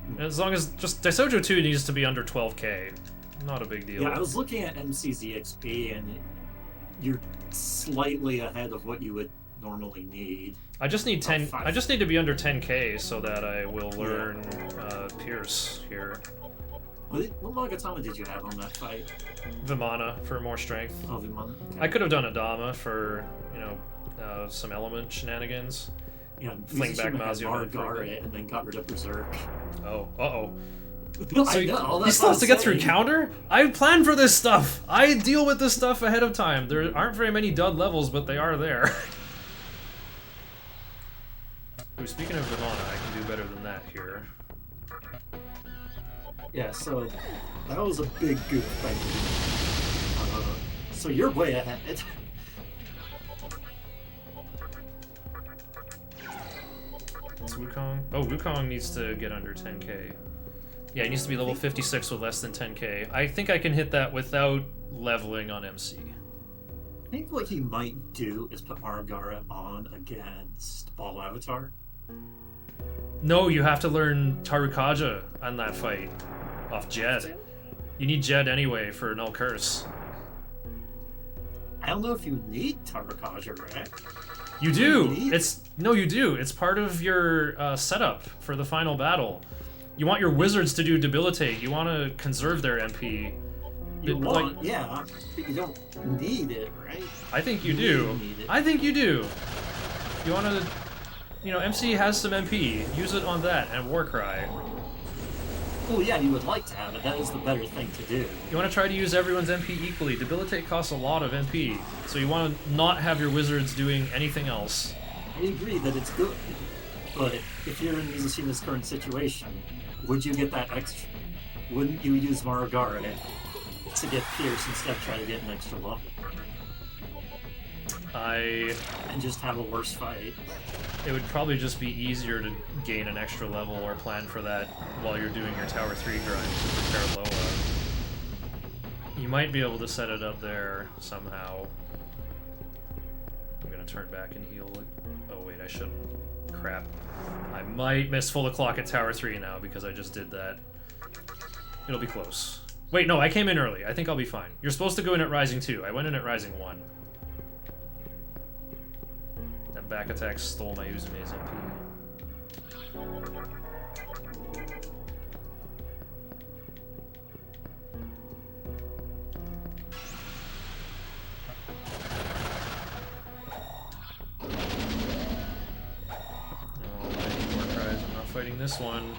And as long as just Daisojo 2 needs to be under 12k. Not a big deal. yeah, I was looking at MC's EXP, and you're slightly ahead of what you would normally need. I just need 10. five. I just need to be under 10k so that I will learn Pierce here. What Monogatama did you have on that fight? Vimana for more strength. Oh, Vimana. Okay. I could have done Adama for, you know, some element shenanigans. Yeah, fling back Mizushima had Mazio Nerd for a Margar bit. and then got rid of Berserk. Oh, uh-oh. I know, He that's still what has to I'm get through saying. counter? I planned for this stuff! I deal with this stuff ahead of time. There aren't very many dud levels, but they are there. Ooh, speaking of Vimana, I can do better than that here. Yeah, so that was a big goof by me. So you're way ahead. It's Wukong. Oh, Wukong needs to get under 10k. Yeah, he needs to be level 56 with less than 10k. I think I can hit that without leveling on MC. I think what he might do is put Margara on against Ball Avatar. No, you have to learn Tarukaja on that fight. Off Jed. You need Jed anyway for Null Curse. I don't know if you need Tarukaja, right? You do! Need? No, you do. It's part of your setup for the final battle. You want your wizards to do debilitate. You want to conserve their MP. You But, want, like, yeah, but you don't need it, right? I think you do. need it. I think you do. You want to... You know, MC has some MP. Use it on that and Warcry. Well, yeah, you would like to have it. That is the better thing to do. You want to try to use everyone's MP equally. Debilitate costs a lot of MP, so you want to not have your wizards doing anything else. I agree that it's good, but if you're in Mizushima's current situation, would you get that extra? Wouldn't you use Maragara to get Pierce instead of try to get an extra level? And just have a worse fight? It would probably just be easier to gain an extra level or plan for that while you're doing your Tower 3 grind to prepare Loa. You might be able to set it up there somehow. I'm gonna turn back and heal. Oh wait, I shouldn't. Crap. I might miss full o'clock at Tower 3 now because I just did that. It'll be close. Wait, no, I came in early. I think I'll be fine. You're supposed to go in at Rising 2. I went in at Rising 1. That back attack stole my Uzume's MP. I'm not fighting this one.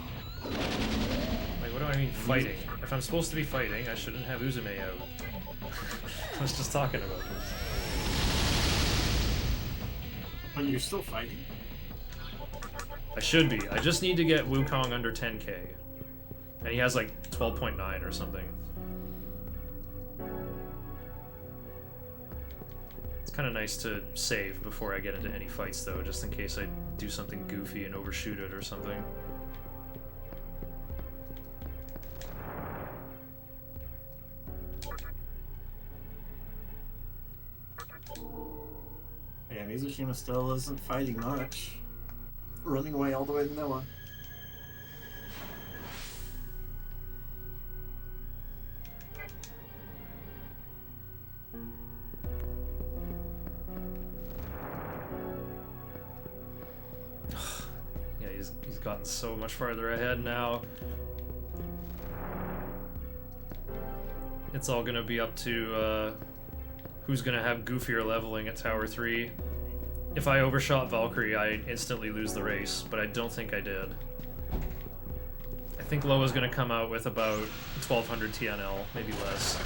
Wait, what do I mean fighting? If I'm supposed to be fighting, I shouldn't have Uzume out. I was just talking about this. But you're still fighting. I should be. I just need to get Wukong under 10k. And he has like 12.9 or something. It's kind of nice to save before I get into any fights though, just in case I do something goofy and overshoot it or something. Yeah, Mizushima still isn't fighting much. Running away all the way to Noah. Yeah, he's gotten so much farther ahead now. It's all gonna be up to who's gonna have goofier leveling at Tower 3. If I overshot Valkyrie, I instantly lose the race, but I don't think I did. I think Loa's gonna come out with about 1200 TNL, maybe less.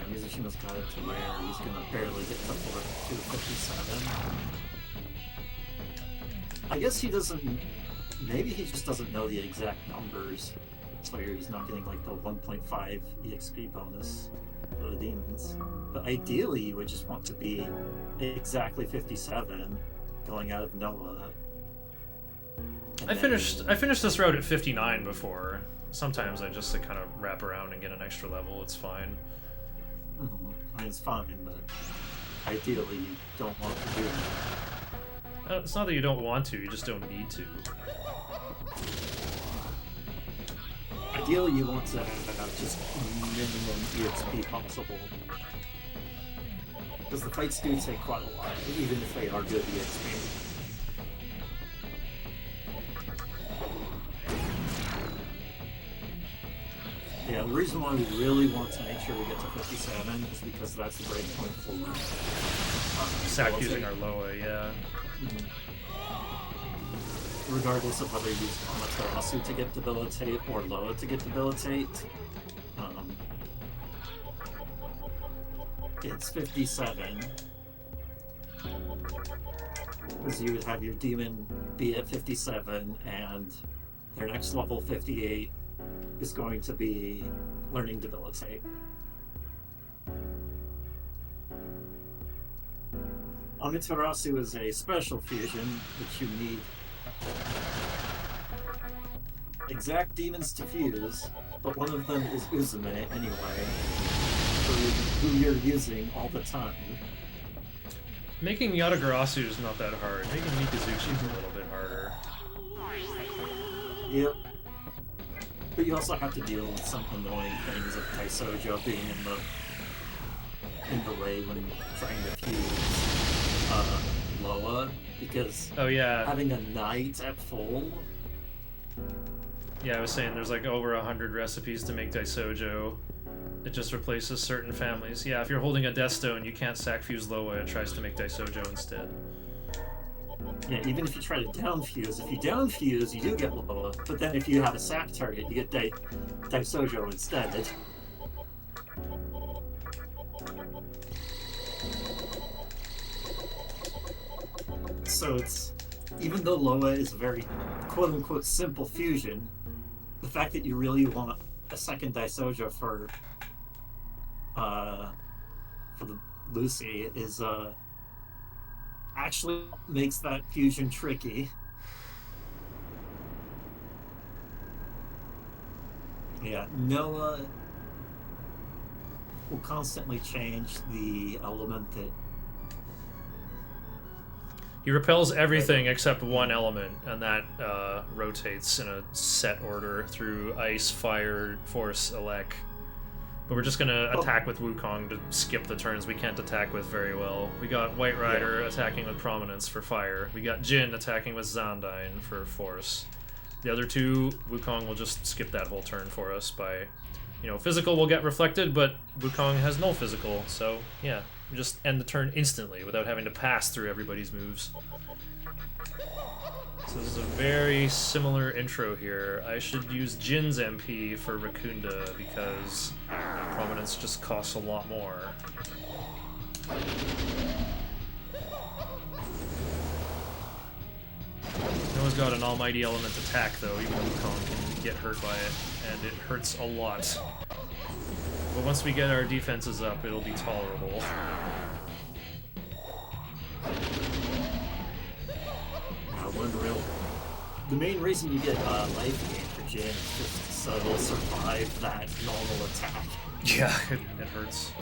Musician's got it to where he's gonna barely get to 257. I guess he doesn't. Maybe he just doesn't know the exact numbers. So he's not getting like the 1.5 EXP bonus for the demons. But ideally, you would just want to be exactly 57 going out of Noah. I finished this route at 59 before. Sometimes I just kind of wrap around and get an extra level. It's fine. I mean, it's fine, but ideally you don't want to do it. It's not that you don't want to, you just don't need to. Ideally you want to have just minimum EXP possible. Because the fights do take quite a while, even if they are good EXP. Yeah, the reason why we really want to make sure we get to 57 is because that's the break point for Sack using our Loa, yeah. Regardless of whether you use Amaterasu to get Debilitate or Loa to get Debilitate, it's 57. Because you would have your demon be at 57 and their next level 58 is going to be learning Debilitate. Amaterasu is a special fusion, which you need exact demons to fuse, but one of them is Uzume anyway, who you're using all the time. Making Yatagarasu is not that hard. Making Mikazuchi is a little bit harder. Yep. But you also have to deal with some annoying things like Taisojo being in the way when trying to fuse Loa, because Oh yeah. having a knight at full. Yeah, I was saying there's like over 100 recipes to make Daisojo. It just replaces certain families. Yeah, if you're holding a Death Stone, you can't sack fuse Loa, it tries to make Daisojo instead. Yeah, even if you try to downfuse, if you downfuse, you do get Loa, but then if you have a sack target, you get Daisojo instead. So it's, even though Loa is a very quote-unquote simple fusion, the fact that you really want a second Daisojo for the Lucy is actually makes that fusion tricky. Yeah, Noah will constantly change the element that He repels everything except one element, and that rotates in a set order through Ice, Fire, Force, Elec. But we're just gonna attack with Wukong to skip the turns we can't attack with very well. We got White Rider attacking with Prominence for Fire. We got Jin attacking with Zandyne for Force. The other two, Wukong will just skip that whole turn for us by, physical will get reflected, but Wukong has no physical, so yeah. Just end the turn instantly without having to pass through everybody's moves. So this is a very similar intro here. I should use Jin's MP for Rakunda because Prominence just costs a lot more. Noah's got an almighty element attack though, even though Wukong can get hurt by it, and it hurts a lot. But once we get our defenses up, it'll be tolerable. The main reason you get life gain for Jin is just so they'll survive that normal attack. Yeah, it hurts.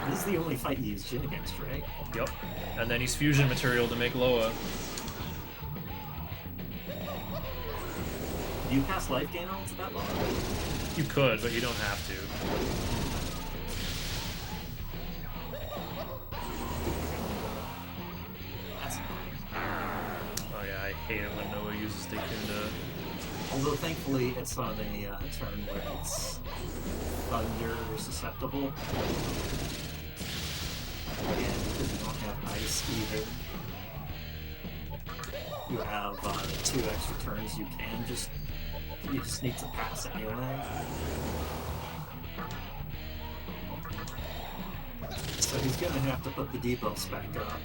This is the only fight you use Jin against, right? Yep. And then he's fusion material to make Loa. Do you pass life gain on to that level? You could, but you don't have to. That's Oh yeah, I hate it when Noah uses Dekunda. Although thankfully it's on a turn where it's thunder susceptible. And because you don't have ice either, you have 2 extra turns you just need to pass anyway. So he's gonna have to put the debuffs back up.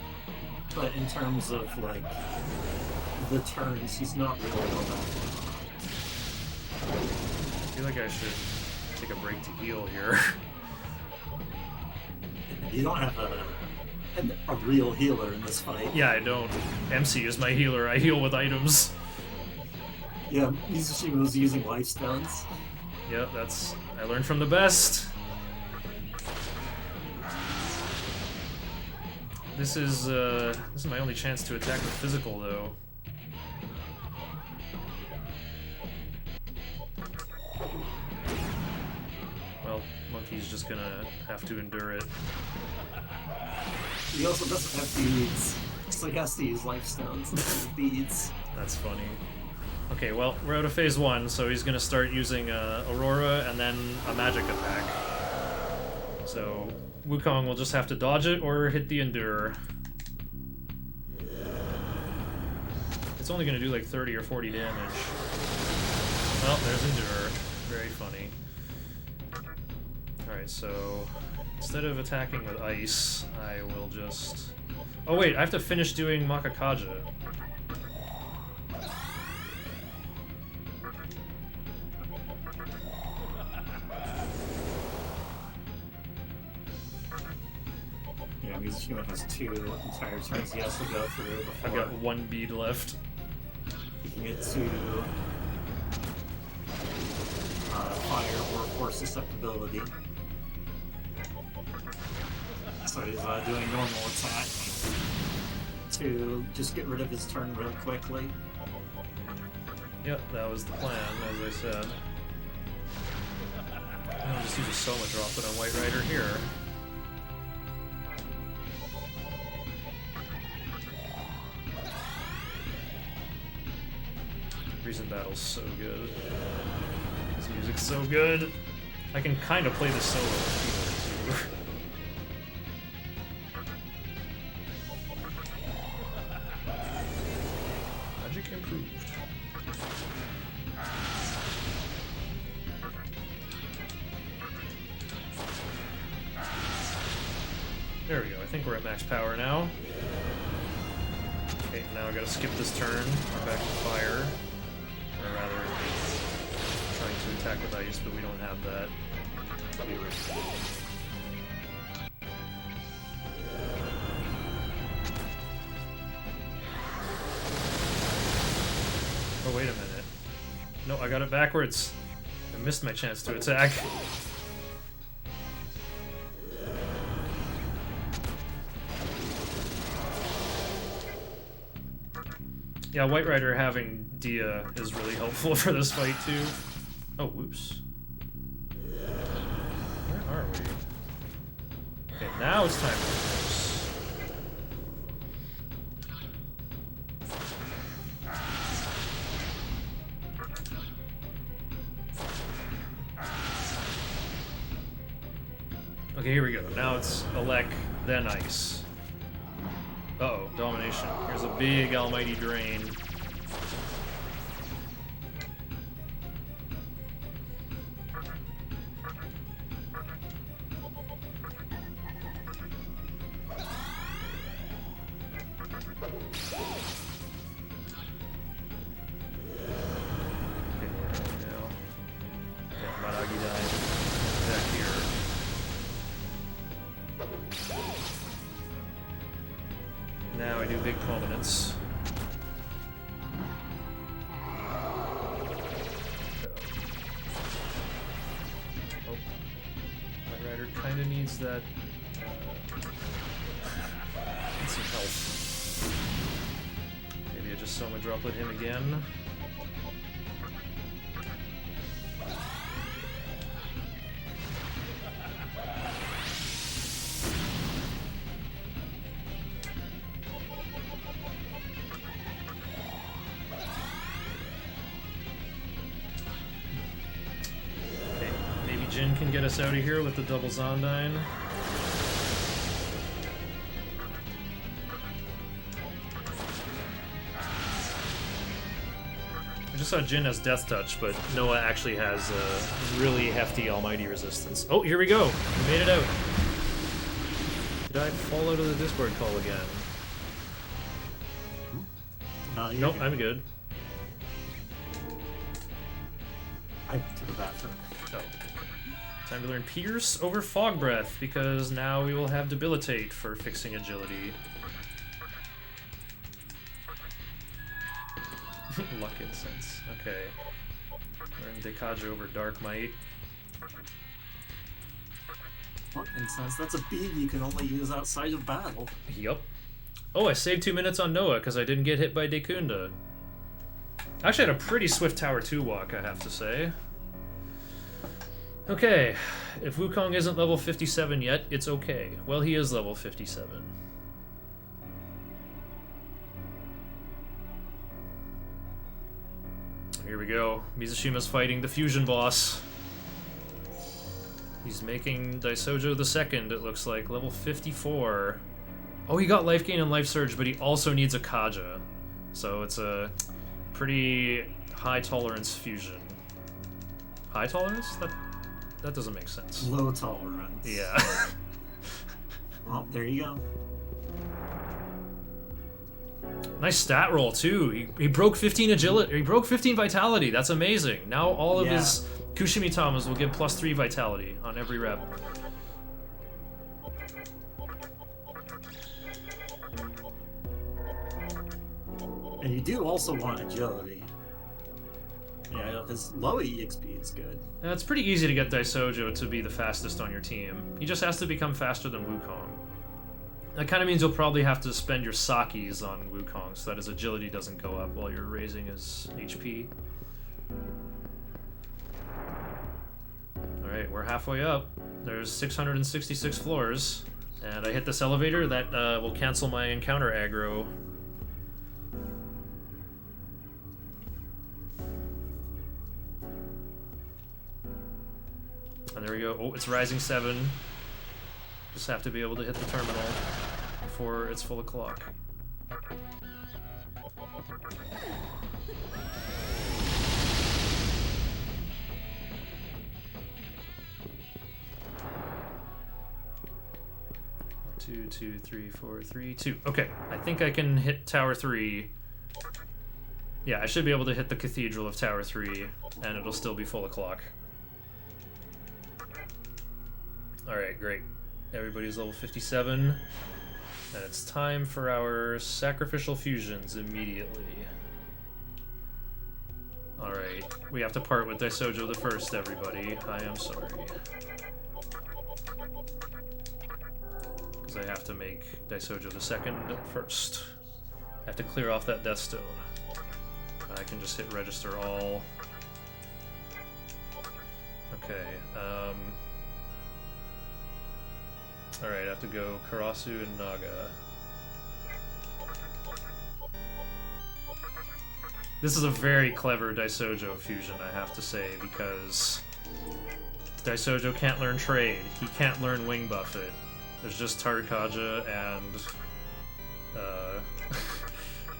But in terms of like the turns, he's not really all that far. I feel like I should take a break to heal here. You don't have a real healer in this fight. Yeah, I don't. MC is my healer. I heal with items. Yeah, Mizushima was using life stones. Yep, I learned from the best. This is my only chance to attack with physical though. Well, Monkey's just gonna have to endure it. He also doesn't have beads, so he has to use life stones instead of beads. That's funny. Okay, well, we're out of phase 1, so he's gonna start using Aurora and then a magic attack. So Wukong will just have to dodge it or hit the Endure. It's only gonna do like 30 or 40 damage. Well, there's Endure. Very funny. Alright, so instead of attacking with ice, I will just... Oh wait, I have to finish doing Makakaja. Yeah, Mizushima has 2 entire turns he has to go through before I've got 1 bead left. he can get to fire or force susceptibility. So he's doing normal attack to just get rid of his turn real quickly. Yep, that was the plan, as I said. Oh, just uses Soma drop it on White Rider here. Reason Battle's so good. This music's so good. I can kind of play this solo with keyboard too. Magic improved. There we go. I think we're at max power now. Okay, now I gotta skip this turn. We're back to fire. Or rather, trying to attack with ice, but we don't have that. Be risky. Oh, wait a minute. No, I got it backwards. I missed my chance to attack. Yeah, White Rider having Dia is really helpful for this fight, too. Oh, whoops. Where are we? Okay, now it's time for this. Okay, here we go. Now it's Elec, then Ice. Uh-oh, Domination. Here's a big almighty drain. Okay, where are we now? Yeah, Maragi died. Back here. Now I do big prominence. Oh. White Rider kinda needs that some health. Maybe I just Soma Droplet him again. Okay, maybe Jin can get us out of here with the double Zondyne. I just saw Jin has Death Touch, but Noah actually has a really hefty Almighty resistance. Oh, here we go! We made it out. Did I fall out of the Discord call again? Nope, I'm good. I went to the bathroom. Oh. Time to learn Pierce over Fog Breath, because now we will have Debilitate for fixing agility. Luck Incense. Okay. Learn Dekaja over Dark Might. What incense? That's a bead you can only use outside of battle. Yup. Oh, I saved 2 minutes on Noah because I didn't get hit by Dekunda. I actually had a pretty swift Tower 2 walk, I have to say. Okay, if Wukong isn't level 57 yet, it's okay. Well, he is level 57. Here we go. Mizushima's fighting the fusion boss. He's making Daisojo the second, it looks like. Level 54. Oh, he got life gain and life surge, but he also needs a Kaja. So it's a pretty high tolerance fusion. High tolerance? That doesn't make sense. Low tolerance. Yeah. Well, there you go. Nice stat roll too. He broke 15 agility. He broke 15 vitality. That's amazing. Now all of his Kushimitamas will get +3 vitality on every rep. And you do also want agility. Yeah, his low EXP is good. It's pretty easy to get Daisojo to be the fastest on your team. He just has to become faster than Wukong. That kind of means you'll probably have to spend your Sakis on Wukong so that his agility doesn't go up while you're raising his HP. Alright, we're halfway up. There's 666 floors. And I hit this elevator, that will cancel my encounter aggro. And there we go. Oh, it's Rising 7. Just have to be able to hit the terminal before it's full o'clock. Two, 2, 3, 4, 3, 2. Okay, I think I can hit Tower 3. Yeah, I should be able to hit the Cathedral of Tower 3, and it'll still be full o'clock. Alright, great. Everybody's level 57. And it's time for our sacrificial fusions immediately. Alright, we have to part with Daisojo the first, everybody. I am sorry. Because I have to make Daisojo the second first. I have to clear off that Death Stone. I can just hit register all. Okay, alright, I have to go Karasu and Naga. This is a very clever Daisojo fusion, I have to say, because Daisojo can't learn Trade, he can't learn Wing Buffet. There's just Tarikaja and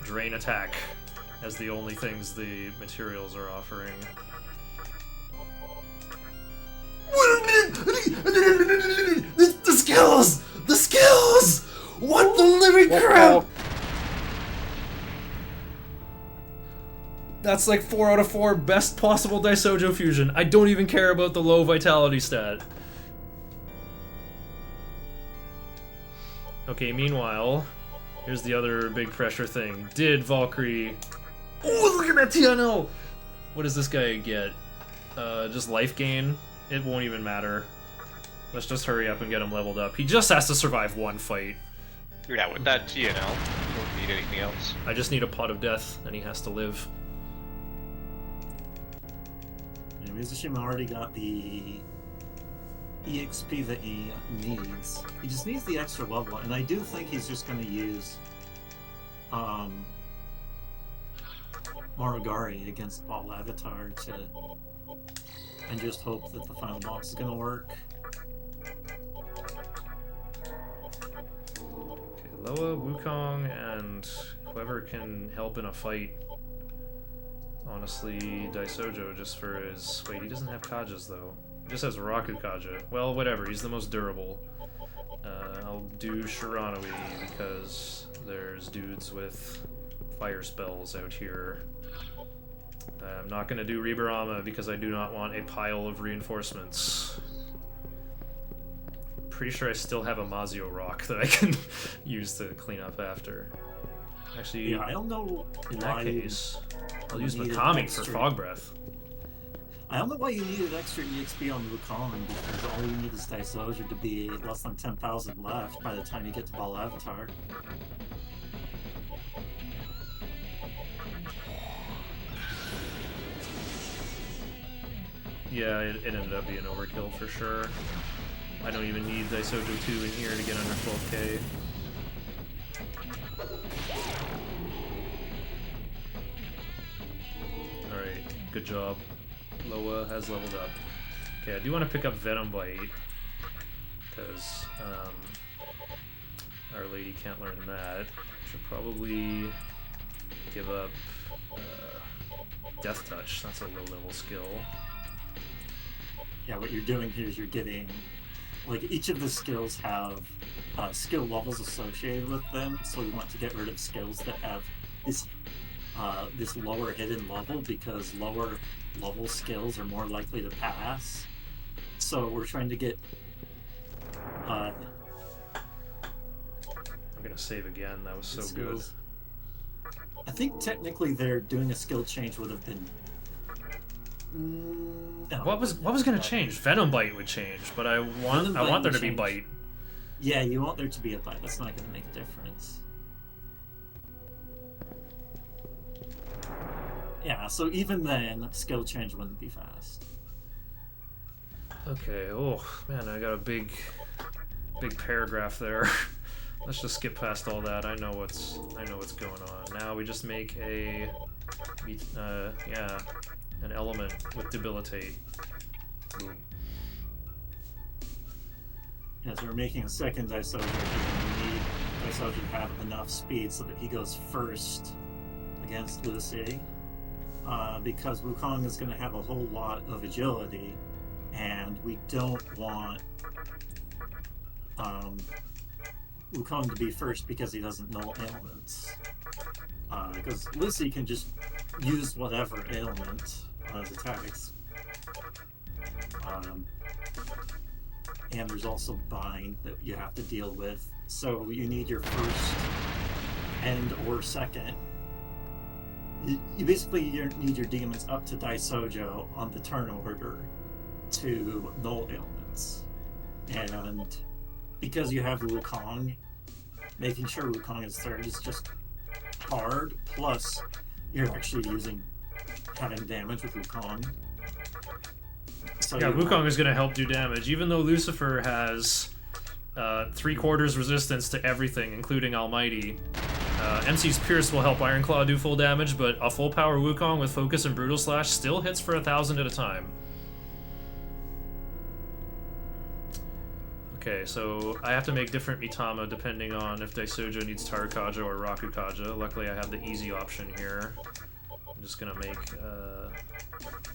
Drain Attack as the only things the materials are offering. The skills! The skills! What the living crap! That's like 4 out of 4 best possible Daisojo fusion. I don't even care about the low vitality stat. Okay, meanwhile, here's the other big pressure thing. Did Valkyrie... Oh, look at that TNL! What does this guy get? Just life gain? It won't even matter. Let's just hurry up and get him leveled up. He just has to survive one fight. Yeah, with that, you know, don't need anything else. I just need a pot of death, and he has to live. And Mizushima already got the EXP that he needs. He just needs the extra level, and I do think he's just going to use Morigari against Ball Avatar and just hope that the final boss is going to work. Okay, Loa, Wukong, and whoever can help in a fight. Honestly, Daisojo just for his... Wait, he doesn't have Kajas though. He just has Raku Kaja. Well, whatever, he's the most durable. I'll do Shiranui because there's dudes with fire spells out here. I'm not going to do Ribarama because I do not want a pile of reinforcements. Pretty sure I still have a Mazio rock that I can use to clean up after. Actually, Yeah, I don't know in why that case, I'll use needed Mikami for extra- Fog Breath. I don't know why you needed extra EXP on Wukong, because all you need is Daisojo to be less than 10,000 left by the time you get to Ball Avatar. Yeah, it ended up being overkill for sure. I don't even need Daisojo 2 in here to get under 12k. Alright, good job. Loa has leveled up. Okay, I do want to pick up Venom Bite, because Our Lady can't learn that. Should probably give up Death Touch. That's a low-level skill. Yeah, what you're doing here is you're getting, like, each of the skills have skill levels associated with them, so we want to get rid of skills that have this lower hidden level, because lower level skills are more likely to pass. So we're trying to get I'm gonna save again, that was so good. skills. I think technically they're doing a skill change would have been. No, What was gonna change? Venom Bite would change, but I want Venom Bite there to would be change. Bite. Yeah, you want there to be a bite. That's not going to make a difference. Yeah, so even then, skill change wouldn't be fast. Okay, oh man, I got a big paragraph there. Let's just skip past all that. I know what's going on. Now we just make an element with debilitate. Boom. Yeah, so we're making a second Daisojo. We need Daisojo to have enough speed so that he goes first against Lucy. Because Wukong is going to have a whole lot of agility, and we don't want Wukong to be first because he doesn't know ailments. Because Lucy can just use whatever ailment on his attacks. And there's also bind that you have to deal with. So you need your first and or second. You basically need your demons up to Daisojo on the turn order to null ailments. And because you have Wukong, making sure Wukong is third is just hard. Plus, you're actually having damage with Wukong. So Yeah, you Wukong is gonna help do damage, even though Lucifer has 3/4 resistance to everything, including Almighty. MC's Pierce will help Ironclaw do full damage, but a full power Wukong with Focus and Brutal Slash still hits for 1,000 at a time. Okay, so I have to make different Mitama depending on if Daisojo needs Tarukaja or Rakukaja. Luckily I have the easy option here. I'm just gonna make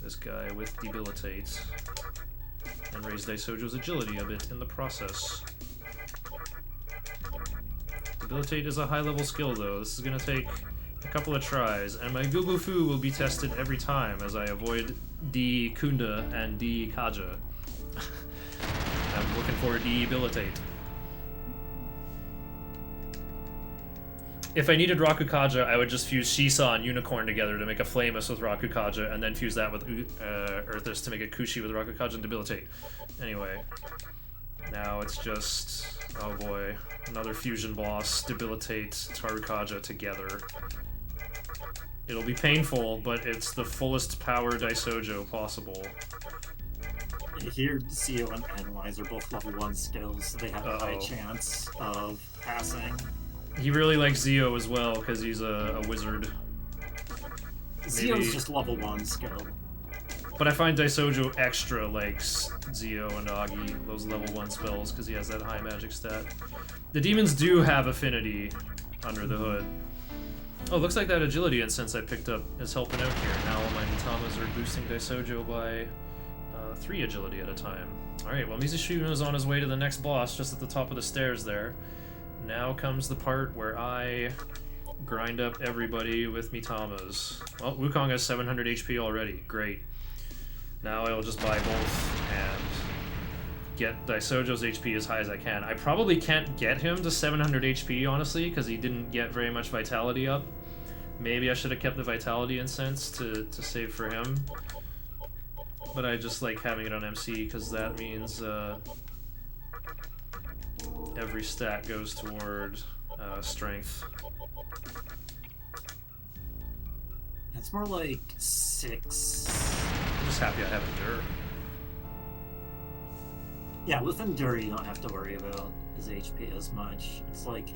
this guy with Debilitate and raise Daisojo's agility a bit in the process. Debilitate is a high-level skill, though. This is going to take a couple of tries, and my Gubufu will be tested every time as I avoid D Kunda and D Kaja. I'm looking for Debilitate. If I needed Rakukaja, I would just fuse Shisa and Unicorn together to make a Flamus with Rakukaja, and then fuse that with Earthus to make a Kushi with Rakukaja and Debilitate. Anyway. Now it's just, oh boy, another fusion boss, debilitate Tarukaja together. It'll be painful, but it's the fullest power Daisojo possible. Here, Zio and Analyze are both level 1 skills, so they have a high chance of passing. He really likes Zio as well, because he's a wizard. Zio's just level 1 skill. But I find Daisojo extra likes Zio and Agi, those level 1 spells, because he has that high magic stat. The demons do have affinity under the hood. Oh, looks like that agility incense I picked up is helping out here. Now all my Nitamas are boosting Daisojo by 3 agility at a time. Alright, well Mizushima is on his way to the next boss, just at the top of the stairs there. Now comes the part where I grind up everybody with Mitamas. Well, Wukong has 700 HP already. Great. Now I'll just buy both and get Daisojo's HP as high as I can. I probably can't get him to 700 HP, honestly, because he didn't get very much vitality up. Maybe I should have kept the vitality incense to save for him. But I just like having it on MC, because that means every stat goes toward strength. It's more like 6. I'm just happy I have Endure. Yeah, with Endure you don't have to worry about his HP as much. It's like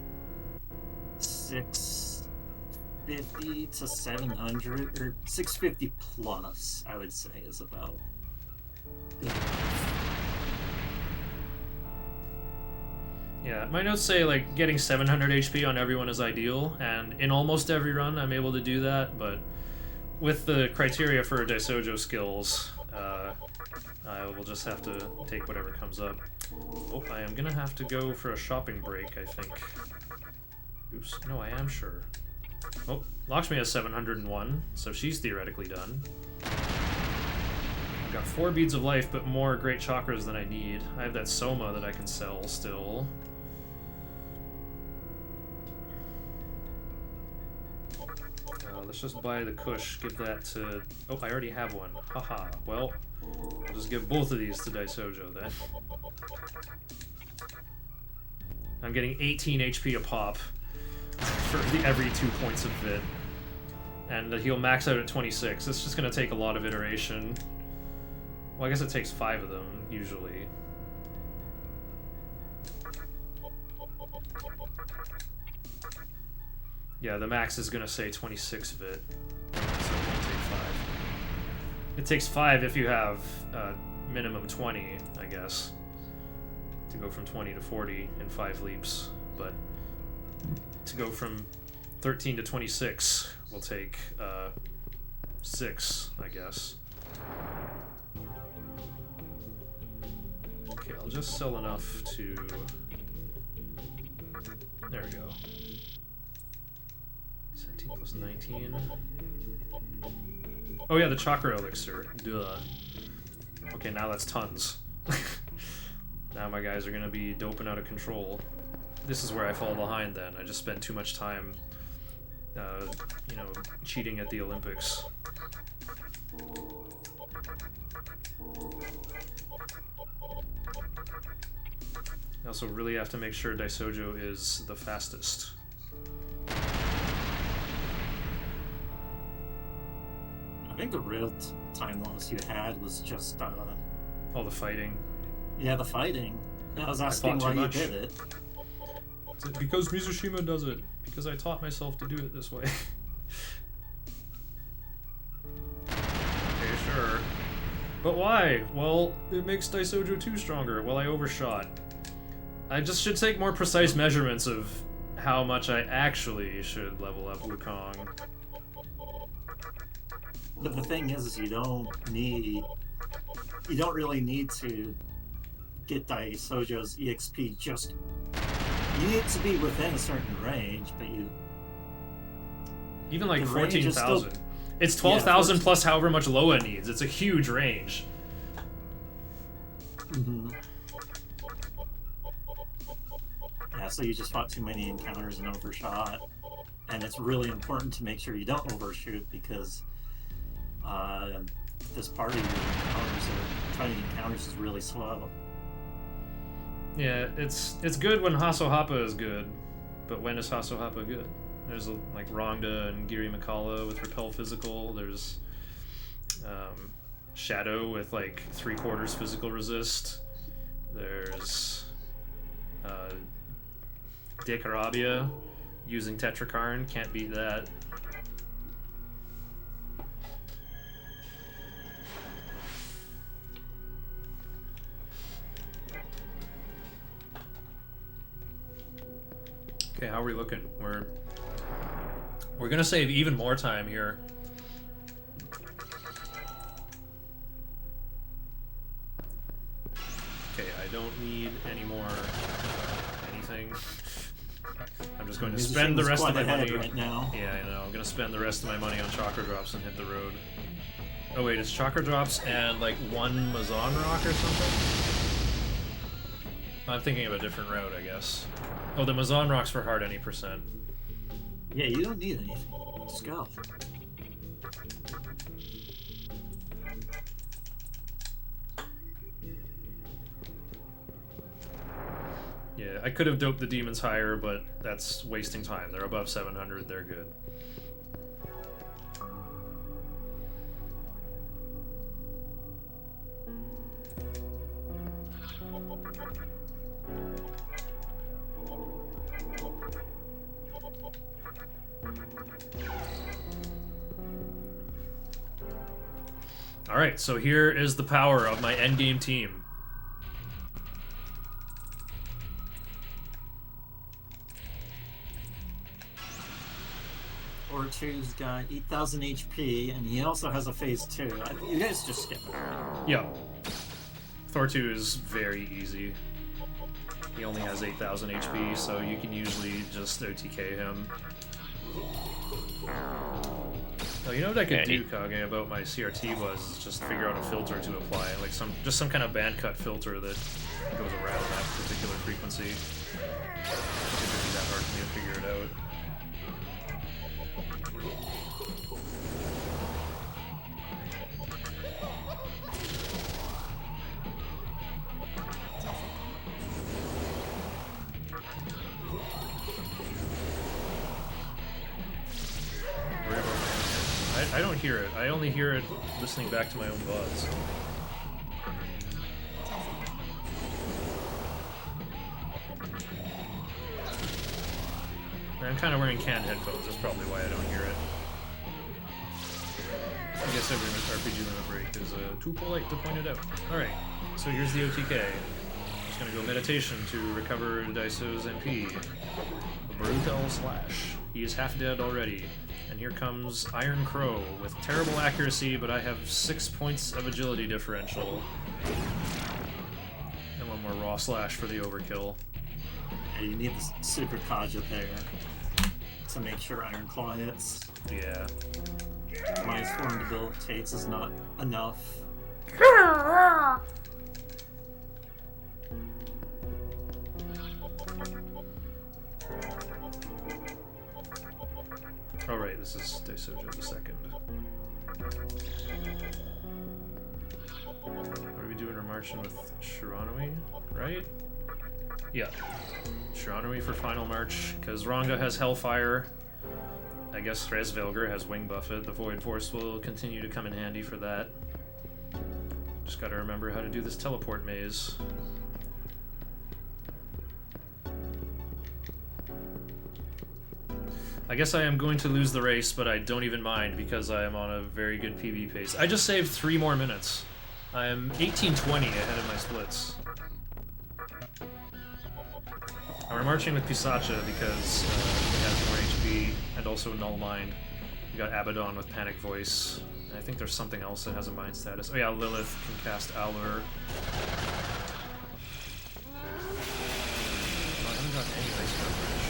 650 to 700, or 650 plus, I would say, is about good. Yeah, my notes say like getting 700 HP on everyone is ideal, and in almost every run I'm able to do that, but with the criteria for Daisojo skills, I will just have to take whatever comes up. Oh, I am gonna have to go for a shopping break, I think. Oops, no, I am sure. Oh, Lakshmi has 701, so she's theoretically done. I've got 4 beads of life, but more great chakras than I need. I have that Soma that I can sell still. Let's just buy the Kush, give that to... Oh, I already have one. Haha. Well, I'll just give both of these to Daisojo then. I'm getting 18 HP a pop for every 2 points of Vit. And he'll max out at 26. It's just going to take a lot of iteration. Well, I guess it takes 5 of them, usually. Yeah, the max is going to say 26 Vit, so it won't take 5. It takes 5 if you have minimum 20, I guess, to go from 20 to 40 in 5 leaps, but to go from 13 to 26 will take 6, I guess. Okay, I'll just sell enough to... There we go. 17 plus 19. Oh yeah, the chakra elixir. Duh. Okay, now that's tons. Now my guys are gonna be doping out of control. This is where I fall behind then. I just spend too much time, you know, cheating at the Olympics. I also really have to make sure Daisojo is the fastest. I think the real time loss you had was just, All the fighting. yeah, the fighting. I was asking why you did it. Is it because Mizushima does it? Because I taught myself to do it this way. Okay, sure. But why? Well, it makes Daisojo 2 stronger. Well, I overshot. I just should take more precise measurements of how much I actually should level up Wukong. But the thing is you don't really need to get Daisojo's EXP just... You need to be within a certain range, but you... Even like The range is 14,000. still- It's 12,000 Yeah, plus however much Loa needs. It's a huge range. Mhm. Yeah, so you just fought too many encounters and overshot. And it's really important to make sure you don't overshoot because this part of your encounters, fighting encounters, is really slow. Yeah, it's good when Hasohapa is good, but when is Hasohapa good? There's like Rongda and Giri Mikala with Repel Physical. There's Shadow with like 3/4 physical resist. There's Dekarabia using Tetrakarn. Can't beat that. Okay, how are we looking? We're gonna save even more time here. Okay, I don't need any more anything. I'm just going to spend the rest of my money right now. Yeah, I know. I'm gonna spend the rest of my money on Chakra Drops and hit the road. Oh wait, it's Chakra Drops and like 1 Mazan Rock or something? I'm thinking of a different route, I guess. Oh, the Mazan Rock's for hard any percent. Yeah, you don't need anything. Let's go. Yeah, I could have doped the demons higher, but that's wasting time. They're above 700, they're good. Alright, so here is the power of my endgame team. Or2's got 8,000 HP, and he also has a phase 2. You guys just skip it. Yeah. Thor 2 is very easy. He only has 8,000 HP, so you can usually just OTK him. Oh, you know what I could do, Kage, about my CRT was just figure out a filter to apply, like some kind of band cut filter that goes around that particular frequency. It wouldn't be that hard for me to figure it out. I don't hear it. I only hear it listening back to my own VODs. I'm kind of wearing canned headphones. That's probably why I don't hear it. I guess every RPG limit break is too polite to point it out. Alright, so here's the OTK. Just gonna go meditation to recover Daiso's MP. Brutal Slash. He is half dead already. And here comes Iron Crow with terrible accuracy, but I have 6 points of agility differential. And 1 more raw slash for the overkill. Yeah, you need the Super Kaja there to make sure Iron Claw hits. Yeah. -4 debilitates is not enough. Oh right, this is Daisojo the second. What are we doing? We're marching with Shiranui, right? Yeah. Shiranui for final march, because Ranga has Hellfire. I guess Resvelger has Wing Buffet. The Void Force will continue to come in handy for that. Just gotta remember how to do this teleport maze. I guess I am going to lose the race, but I don't even mind because I am on a very good PB pace. I just saved 3 more minutes. I am 18:20 ahead of my splits. And we're marching with Pisacha because he has more HP and also Null Mind. We got Abaddon with Panic Voice. And I think there's something else that has a mind status. Oh yeah, Lilith can cast Allure. Oh, I haven't gotten any ice coverage.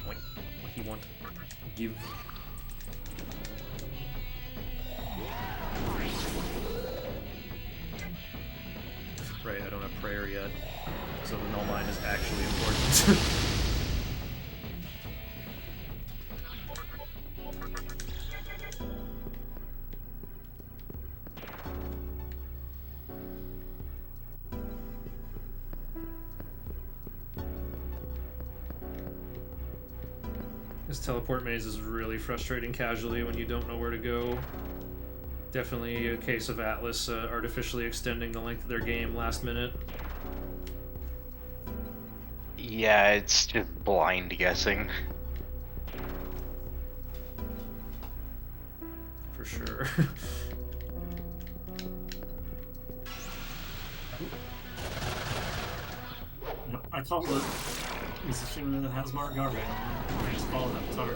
What he want? Give. Right, I don't have prayer yet, so the null mind is actually important. This teleport maze is really frustrating casually when you don't know where to go. Definitely a case of Atlas artificially extending the length of their game last minute. Yeah, it's just blind guessing. For sure. Yep, I called it. It's a shame that it has Mark Garvin. I just call it Avatar.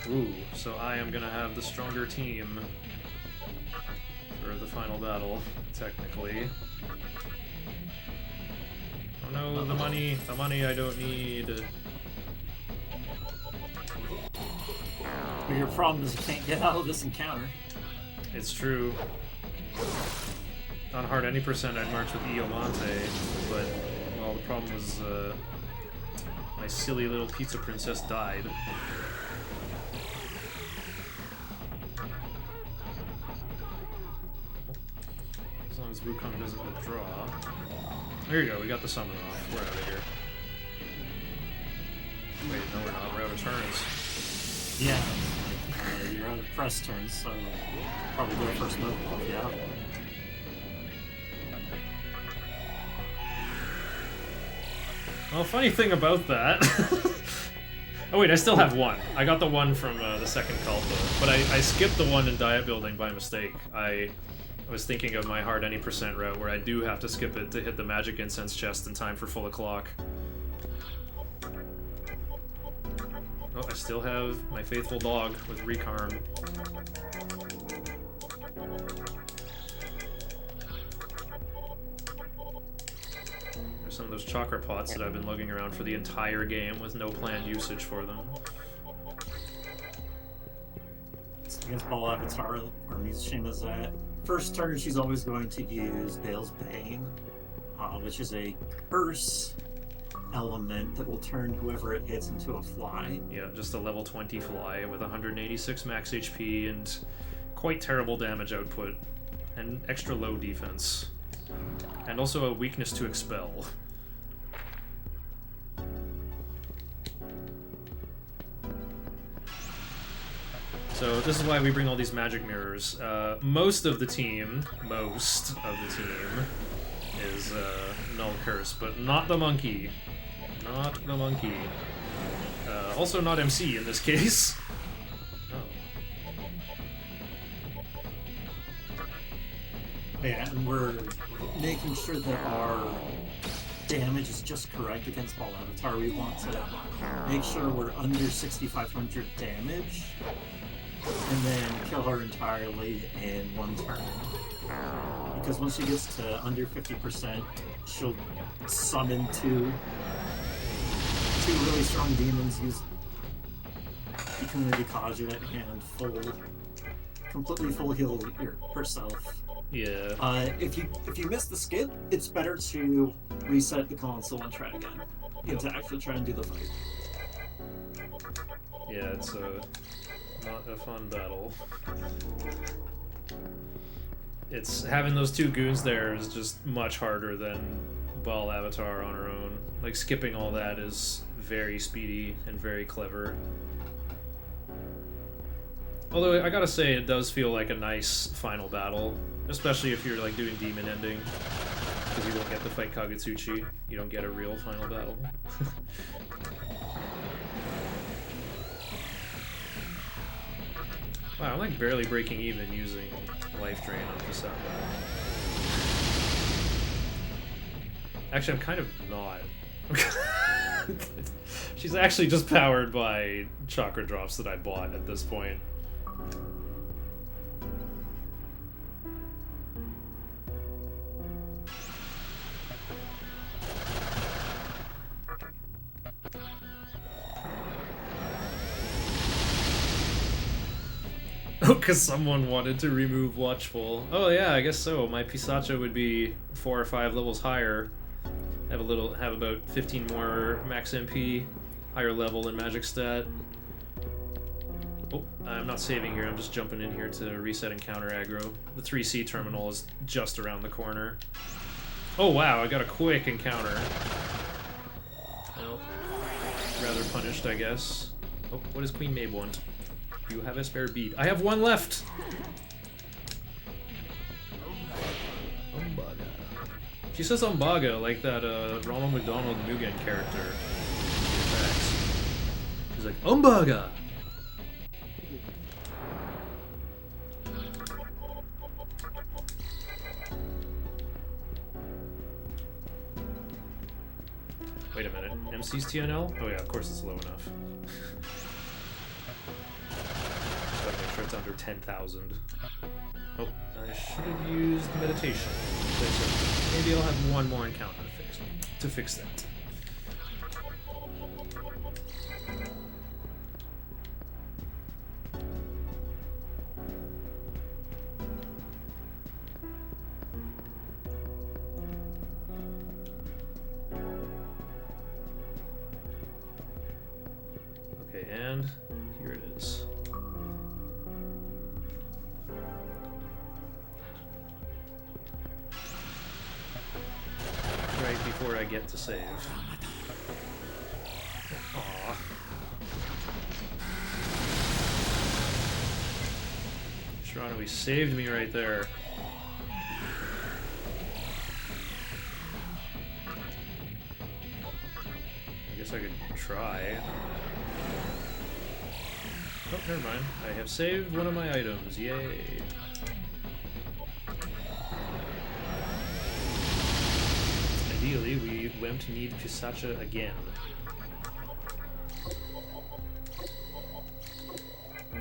Ooh, so I am gonna have the stronger team for the final battle, technically. Oh no, the money I don't need. But your problem is you can't get out of this encounter. It's true. On hard any percent, I'd march with Iomante, but, well, the problem was, my silly little pizza princess died. As long as Wukong doesn't withdraw. There you go, we got the summon off. We're out of here. Wait, no we're not, we're out of turns. Yeah. You're out of press turns, so probably go first move off, yeah. Well, funny thing about that... oh wait, I still have one. I got the one from the second Kalpa, but I skipped the one in Diet Building by mistake. I was thinking of my hard any percent route where I do have to skip it to hit the magic incense chest in time for full o'clock. Oh, I still have my faithful dog with Recarm. There's some of those chakra pots that I've been lugging around for the entire game with no planned usage for them. Against Ball Avatar, where Mizushima at. First turn, she's always going to use Bale's Bane, which is a curse element that will turn whoever it hits into a fly. Yeah, just a level 20 fly with 186 max HP and quite terrible damage output and extra low defense. And also a weakness to expel. So this is why we bring all these magic mirrors. Most of the team is Null Curse, but not the monkey. Not the monkey. Also not MC in this case. Oh. Yeah, and we're making sure that our damage is just correct against Ball Avatar. We want to make sure we're under 6,500 damage, and then kill her entirely in one turn. Because once she gets to under 50%, she'll summon two really strong demons, use Community Kaja and completely full heal herself. Yeah. If you miss the skip, it's better to reset the console and try again, and to actually try and do the fight. Yeah, it's not a fun battle. It's having those two goons there is just much harder than Ball Avatar on her own. Like, skipping all that is very speedy and very clever. Although I gotta say, it does feel like a nice final battle, especially if you're like doing demon ending, because you don't get to fight Kagutsuchi. You don't get a real final battle. Wow, I'm like barely breaking even using life drain on Pisata. Actually, I'm kind of not. She's actually just powered by chakra drops that I bought at this point. Oh, because someone wanted to remove Watchful. Oh yeah, I guess so. My Pisacha would be 4 or 5 levels higher. Have about 15 more max MP, higher level in magic stat. Oh, I'm not saving here. I'm just jumping in here to reset and counter aggro. The 3C terminal is just around the corner. Oh wow, I got a quick encounter. Well, rather punished, I guess. Oh, what does Queen Mabe want? Do you have a spare bead? I have one left! Umbaga. She says Umbaga like that Ronald McDonald Mugen character. She's like, Umbaga! Wait a minute. MC's TNL? Oh yeah, of course it's low enough. Gotta make sure it's under 10,000. Oh, I should have used meditation. Maybe I'll have one more encounter to fix that. Okay, and here it is. Right before I get to save. Aww. Shiranoe saved me right there. I guess I could try. Oh, never mind. I have saved one of my items. Yay. Ideally, we won't need Pisacha again. I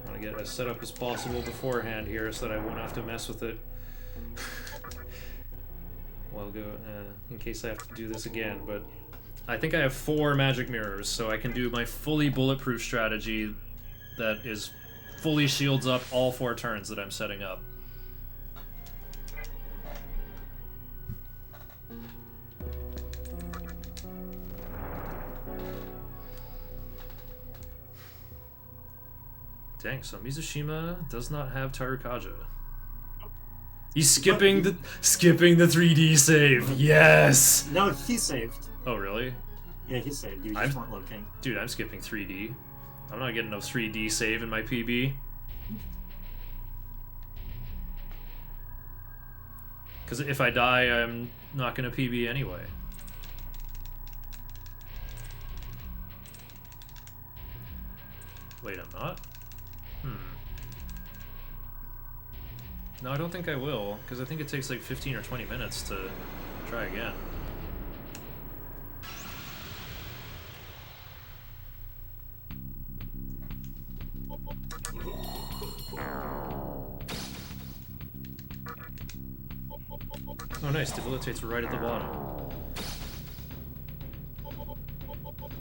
want to get as set up as possible beforehand here so that I won't have to mess with it. Well, go in case I have to do this again, but I think I have 4 magic mirrors, so I can do my fully bulletproof strategy that is fully shields up all 4 turns that I'm setting up. Dang, so Mizushima does not have Tarukaja. He's skipping the 3D save. Yes. No, he saved. Oh really? Yeah, he saved. You just weren't looking. Dude, I'm skipping 3D. I'm not getting no 3D save in my PB. Because if I die, I'm not gonna PB anyway. Wait, I'm not? No, I don't think I will, because I think it takes like 15 or 20 minutes to try again. Oh nice, debilitates right at the bottom.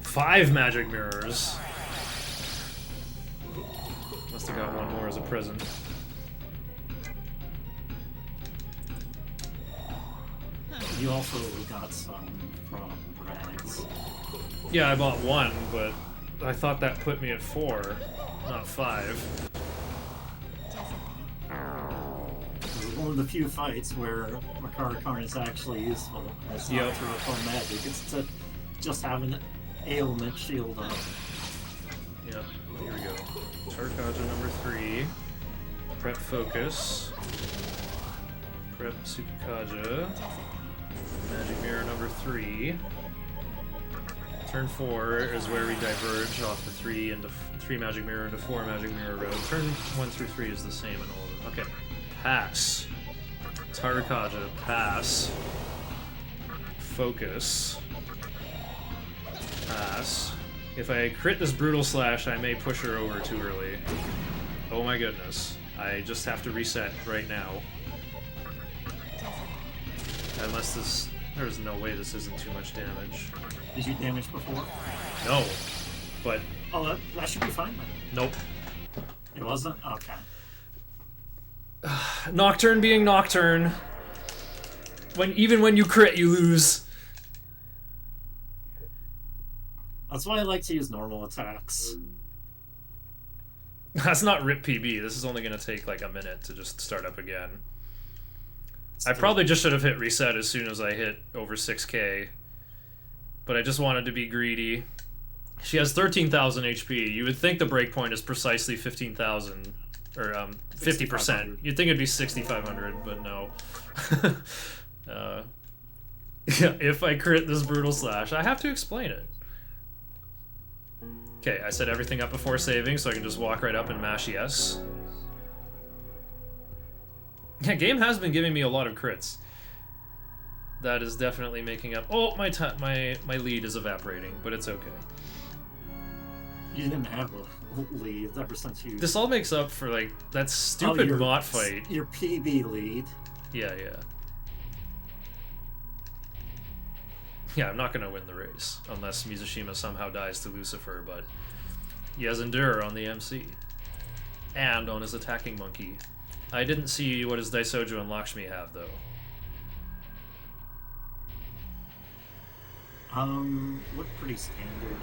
5 magic mirrors! Must have got one more as a present. You also got some from Rags. Yeah, I bought 1, but I thought that put me at 4, not 5. This is one of the few fights where Makara Karn is actually useful. It's not through a full magic, it's to just have an ailment shield up. Yep, here we go. Tarukaja number 3. Prep Focus. Prep Tsukukaja. Magic Mirror number 3. Turn 4 is where we diverge off the 3 into 3 Magic Mirror into 4 Magic Mirror road. Turn 1 through 3 is the same in all of them. Okay. Pass. Tarukaja. Pass. Focus. Pass. If I crit this Brutal Slash, I may push her over too early. Oh my goodness. I just have to reset right now. Unless this... There's no way this isn't too much damage. Did you damage before? No. But... Oh, that should be fine then. Nope. It wasn't? Okay. Nocturne being Nocturne. Even when you crit, you lose. That's why I like to use normal attacks. That's not RIP PB. This is only going to take like a minute to just start up again. I probably just should have hit reset as soon as I hit over 6k. but I just wanted to be greedy. She has 13,000 HP. You would think the breakpoint is precisely 15,000, or 50%. You'd think it'd be 6,500, but no. Yeah, if I crit this Brutal Slash, I have to explain it. Okay, I set everything up before saving, so I can just walk right up and mash yes. Yeah, game has been giving me a lot of crits. That is definitely making up. Oh, my lead is evaporating, but it's okay. You didn't have a lead ever since you... This all makes up for, like, that stupid bot fight. Your PB lead. Yeah. Yeah, I'm not going to win the race, unless Mizushima somehow dies to Lucifer, but he has Endure on the MC. And on his attacking monkey. I didn't see what his Daisojo and Lakshmi have, though. Look pretty standard.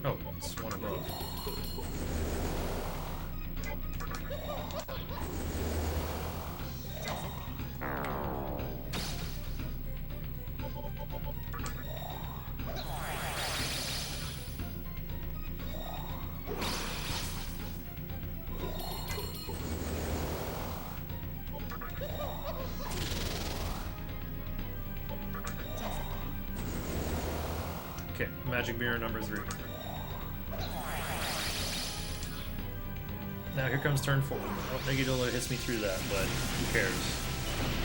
Oh, it's one above. Okay, magic mirror number 3. Now here comes turn 4. Oh, Megiddo hits me through that, but who cares?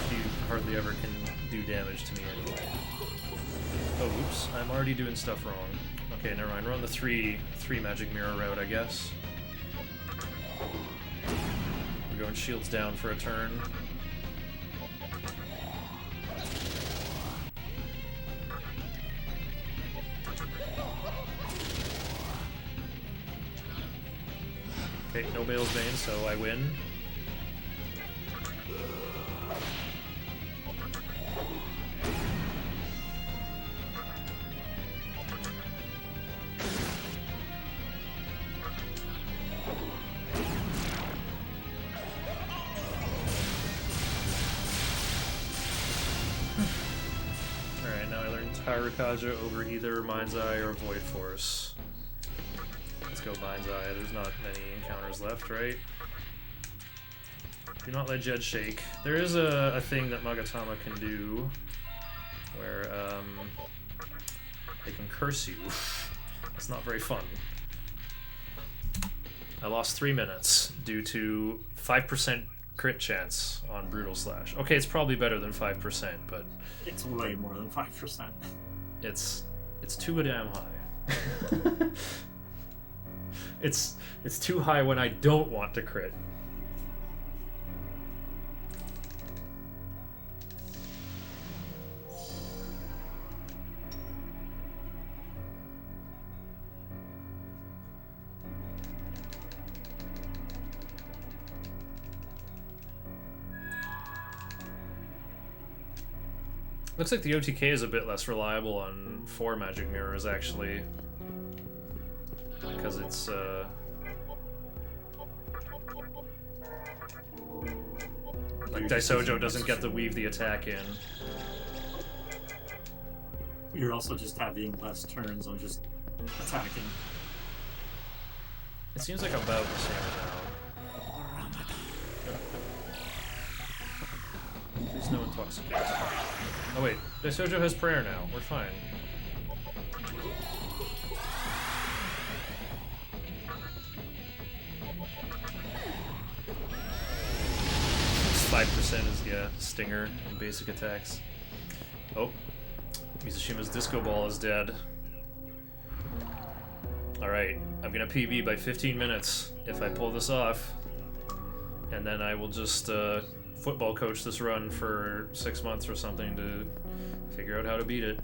You hardly ever can do damage to me anyway. Oh, oops, I'm already doing stuff wrong. Okay, never mind. We're on the three magic mirror route, I guess. We're going shields down for a turn. Okay, no Bale's Bane, so I win. Alright, now I learned Tyrakaja over either Mind's Eye or Void Force. Let's go Mind's Eye. There's not many encounters left, right? Do not let Jed shake. There is a thing that Magatama can do where they can curse you. It's not very fun. I lost 3 minutes due to 5% crit chance on Brutal Slash. Okay, it's probably better than 5%, but It's way more than 5%. it's too damn high. It's too high when I don't want to crit. Looks like the OTK is a bit less reliable on 4 magic mirrors, actually. Because it's, like, Daisojo doesn't get to weave the attack in. You're also just having less turns on just attacking. It seems like about the same now. Please no intoxication. Oh wait, Daisojo has prayer now. We're fine. It's 5% is, yeah, Stinger and basic attacks. Oh, Mizushima's Disco Ball is dead. Alright, I'm gonna PB by 15 minutes if I pull this off. And then I will just, football coach this run for 6 months or something to figure out how to beat it.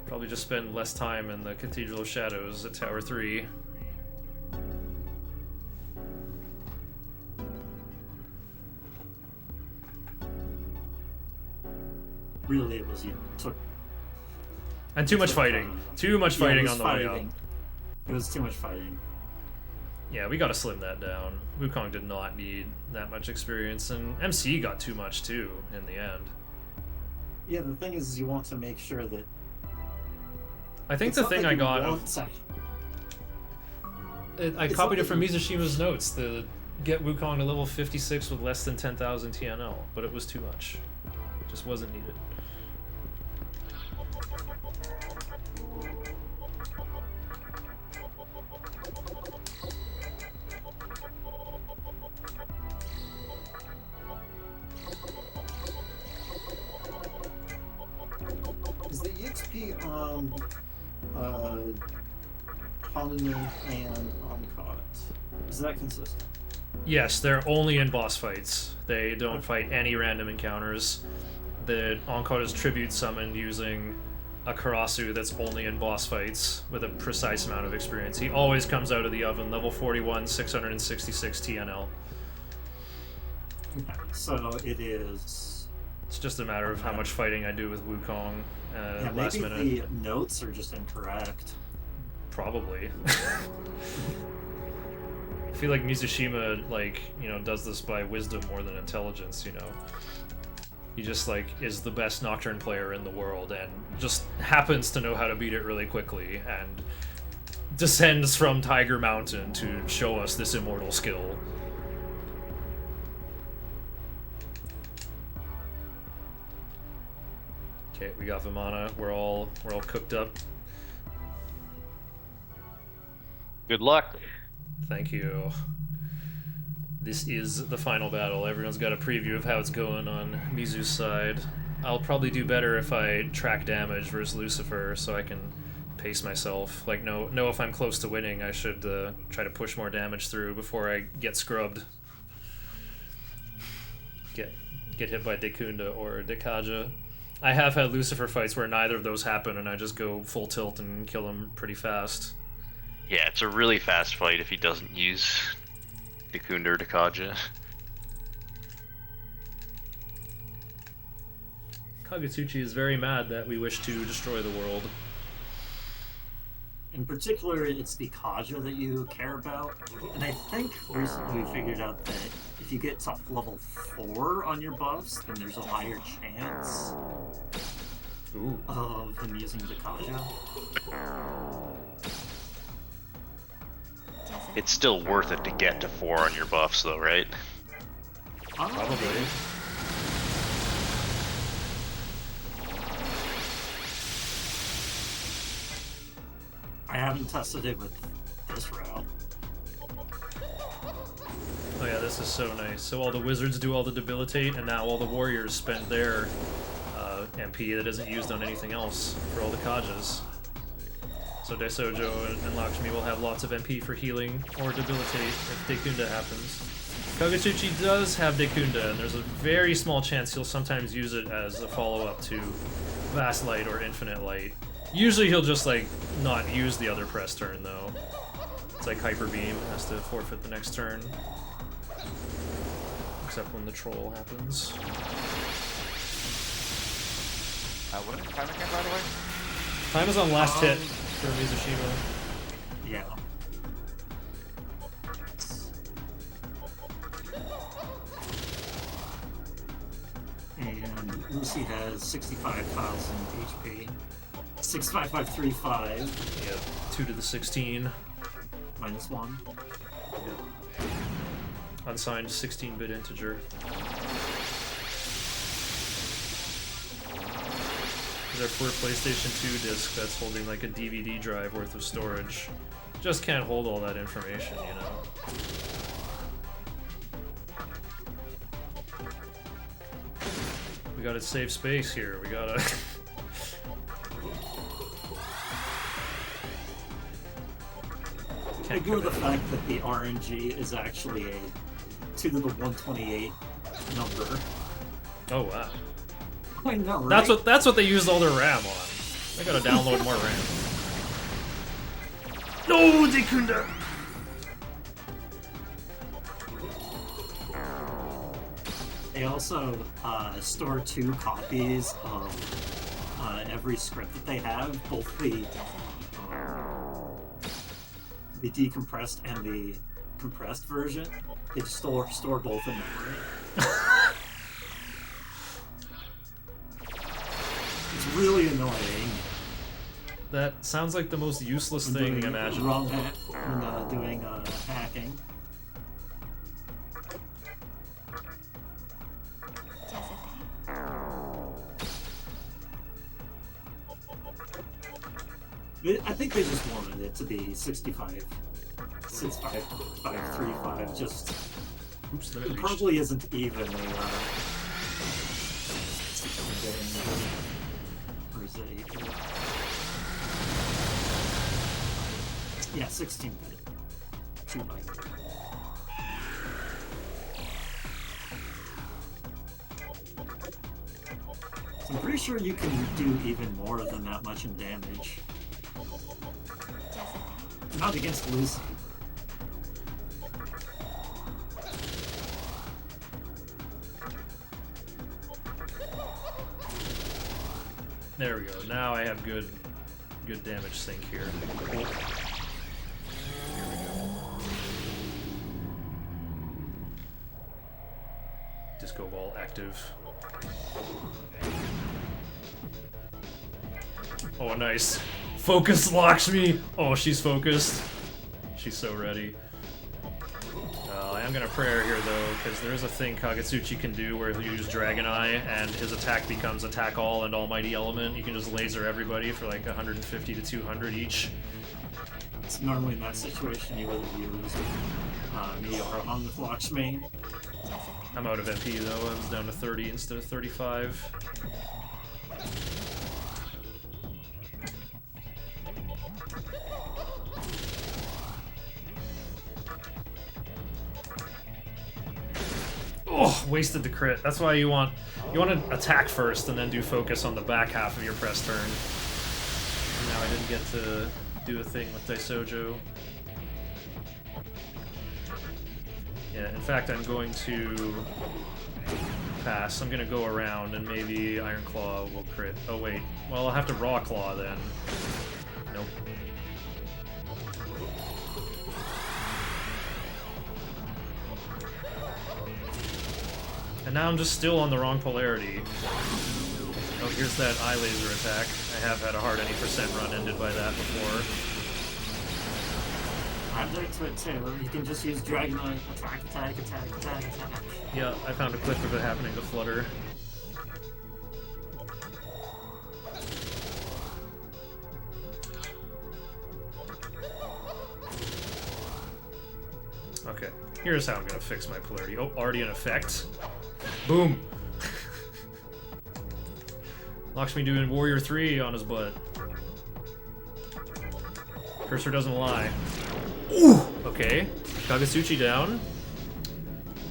Probably just spend less time in the Cathedral of Shadows at Tower 3. Really, it was you took. And too much fighting. Too much Yeah, it fighting was on the way up. fighting. It was too much fighting. Yeah, we gotta slim that down. Wukong did not need that much experience, and MC got too much too in the end. Yeah, the thing is, you want to make sure that. I think It's the not thing like I you got, want- I it's copied not it from that Mizushima's notes to get Wukong to level 56 with less than 10,000 TNL, but it was too much. It just wasn't needed. Is the EXP on Hanuman and Ankot, is that consistent? Yes, they're only in boss fights. They don't fight any random encounters. The Ankot is tribute summoned using a Karasu that's only in boss fights with a precise amount of experience. He always comes out of the oven, level 41, 666 TNL. Okay, so it is. It's just a matter of how much fighting I do with Wukong Yeah, last maybe minute. the notes are just incorrect. Probably. I feel like Mizushima, like, you know, does this by wisdom more than intelligence, you know? He just, like, is the best Nocturne player in the world and just happens to know how to beat it really quickly and descends from Tiger Mountain to show us this immortal skill. Okay, we got Vimana. We're all cooked up. Good luck. Thank you. This is the final battle. Everyone's got a preview of how it's going on Mizu's side. I'll probably do better if I track damage versus Lucifer, so I can pace myself. Like, know if I'm close to winning, I should try to push more damage through before I get scrubbed. Get hit by Dekunda or Dekaja. I have had Lucifer fights where neither of those happen, and I just go full tilt and kill him pretty fast. Yeah, it's a really fast fight if he doesn't use Dekunda or Dekaja. Kagetsuchi is very mad that we wish to destroy the world. In particular, it's the Kaja that you care about. And I think recently we figured out that if you get to level 4 on your buffs, then there's a higher chance Ooh. of him using the Kaja. It's still worth it to get to 4 on your buffs, though, right? Probably. I haven't tested it with this route. Oh yeah, this is so nice. So all the wizards do all the debilitate, and now all the warriors spend their MP that isn't used on anything else for all the Kajas. So Daisojo and Lakshmi will have lots of MP for healing or debilitate if Dekunda happens. Kagetsuchi does have Dekunda, and there's a very small chance he'll sometimes use it as a follow-up to Vast Light or Infinite Light. Usually he'll just, like, not use the other press turn, though. It's like Hyper Beam, has to forfeit the next turn. Except when the troll happens. What is the time again, by the way? Time is on last hit for Mizushima. Yeah. And Lucy has 65,000 HP. 65535 Yeah, 2 to the 16. minus 1. Yeah. Unsigned 16-bit integer. There's our poor PlayStation 2 disc that's holding like a DVD drive worth of storage. Just can't hold all that information, you know? We gotta save space here, we gotta... Ignore the fact that the RNG is actually a 2 to the 128 number. Oh wow. I know, right? That's what they used all their RAM on. I gotta download more RAM. No, Dekunda! They also store 2 copies of every script that they have, both the decompressed and the compressed version. They just store both in memory. It's really annoying. That sounds like the most useless thing imaginable. Wrong hack when doing hacking. I think they just wanted it to be 65, 6535. Just Oops, it probably isn't even a. Or is it 8? Yeah, 16-bit. 2-byte. So I'm pretty sure you can do even more than that much in damage. Not against Lucy. There we go. Now I have good damage sync here. Cool. Here we go. Disco ball active. Oh, nice. Focus Lakshmi! Oh, she's focused. She's so ready. I am gonna prayer here though, because there is a thing Kagetsuchi can do where he'll use Dragon Eye and his attack becomes Attack All and Almighty Element. You can just laser everybody for like 150 to 200 each. It's normally in that situation you would have used Meteor on with Lakshmi. I'm out of MP though, I was down to 30 instead of 35. Oh, wasted the crit. That's why you want to attack first and then do focus on the back half of your press turn. Now I didn't get to do a thing with Daisojo. Yeah, in fact I'm going to pass. I'm gonna go around and maybe Iron Claw will crit. Oh wait, well I'll have to Raw Claw then. Nope. And now I'm just still on the wrong polarity. Oh, here's that eye laser attack. I have had a hard any % run ended by that before. I'm there to it too. You can just use Dragon Eye, attack, attack, attack, attack, attack. Yeah, I found a clip of it happening to Flutter. Okay, here's how I'm gonna fix my polarity. Oh, already in effect. Boom! Lakshmi doing Warrior 3 on his butt. Cursor doesn't lie. Ooh! Okay, Kagetsuchi down.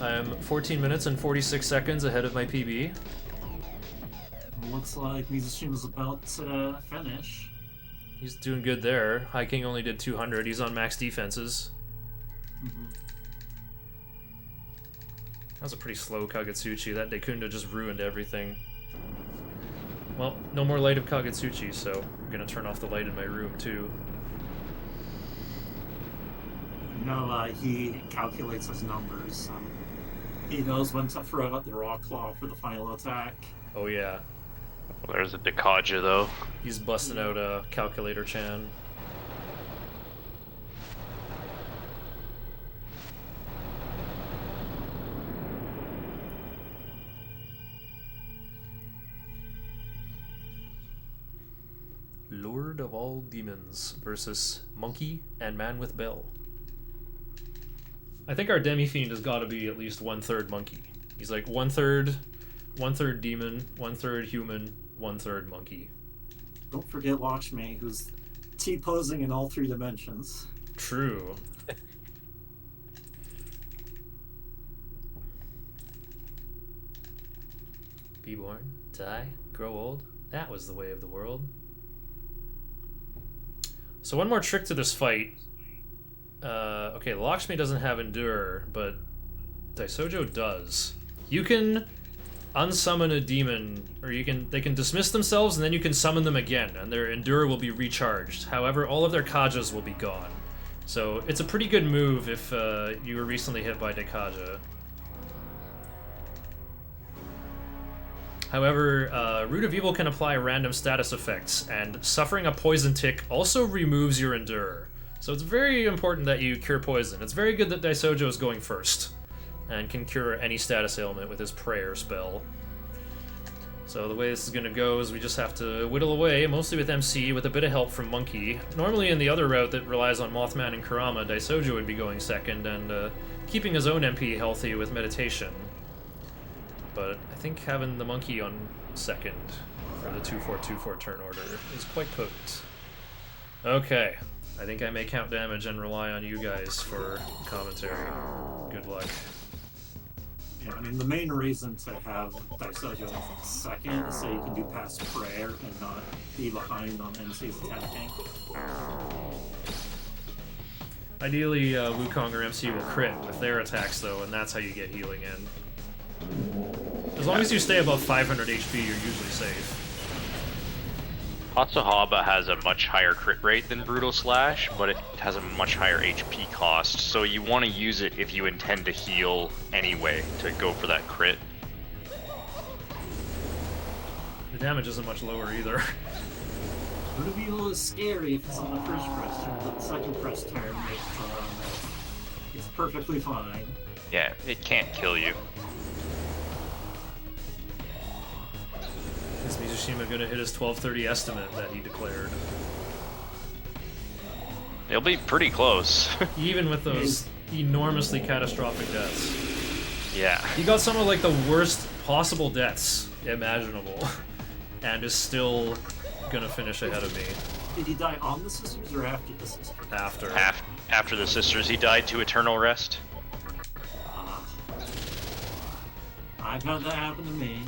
I'm 14 minutes and 46 seconds ahead of my PB. Looks like Musician's about to finish. He's doing good there. High King only did 200. He's on max defenses. That was a pretty slow Kagetsuchi. That Dekunda just ruined everything. Well, no more light of Kagetsuchi, so I'm gonna turn off the light in my room too. No, he calculates his numbers, so he knows when to throw out the Raw Claw for the final attack. Oh yeah. Well, there's a Dekaja though. He's busting out a Calculator Chan. Lord of all demons versus Monkey and Man with Bell. I think our Demi-Fiend has got to be at least 1/3 monkey. He's like 1/3 demon, 1/3 human, 1/3 monkey. Don't forget Lakshmi, who's T-posing in all 3 dimensions. True. Be born, die, grow old. That was the way of the world. So one more trick to this fight. Okay, Lakshmi doesn't have Endure, but Daisojo does. You can unsummon a demon, or they can dismiss themselves, and then you can summon them again, and their Endure will be recharged. However, all of their Kajas will be gone. So it's a pretty good move if you were recently hit by Dekaja. However, Root of Evil can apply random status effects, and suffering a poison tick also removes your Endure. So it's very important that you cure poison. It's very good that Daisojo is going first, and can cure any status ailment with his prayer spell. So the way this is going to go is we just have to whittle away, mostly with MC, with a bit of help from Monkey. Normally in the other route that relies on Mothman and Kurama, Daisojo would be going second, and keeping his own MP healthy with meditation. But I think having the Monkey on second for the 2-4-2-4 turn order is quite potent. Okay, I think I may count damage and rely on you guys for commentary. Good luck. Yeah, I mean, the main reason to have Daisojo second is so you can do past prayer and not be behind on MC's attacking. Ideally, Wukong or MC will crit with their attacks, though, and that's how you get healing in. As long as you stay above 500 HP, you're usually safe. Hatsuhaba has a much higher crit rate than Brutal Slash, but it has a much higher HP cost, so you want to use it if you intend to heal anyway, to go for that crit. The damage isn't much lower either. Root of Evil is scary if it's on the first press turn, but the second press turn it's perfectly fine. Yeah, it can't kill you. Is Mizushima gonna hit his 1230 estimate that he declared? It'll be pretty close. Even with those enormously catastrophic deaths. Yeah. He got some of like the worst possible deaths imaginable, and is still gonna finish ahead of me. Did he die on the sisters or after the sisters? After. After the sisters, he died to eternal rest. I've had that happen to me.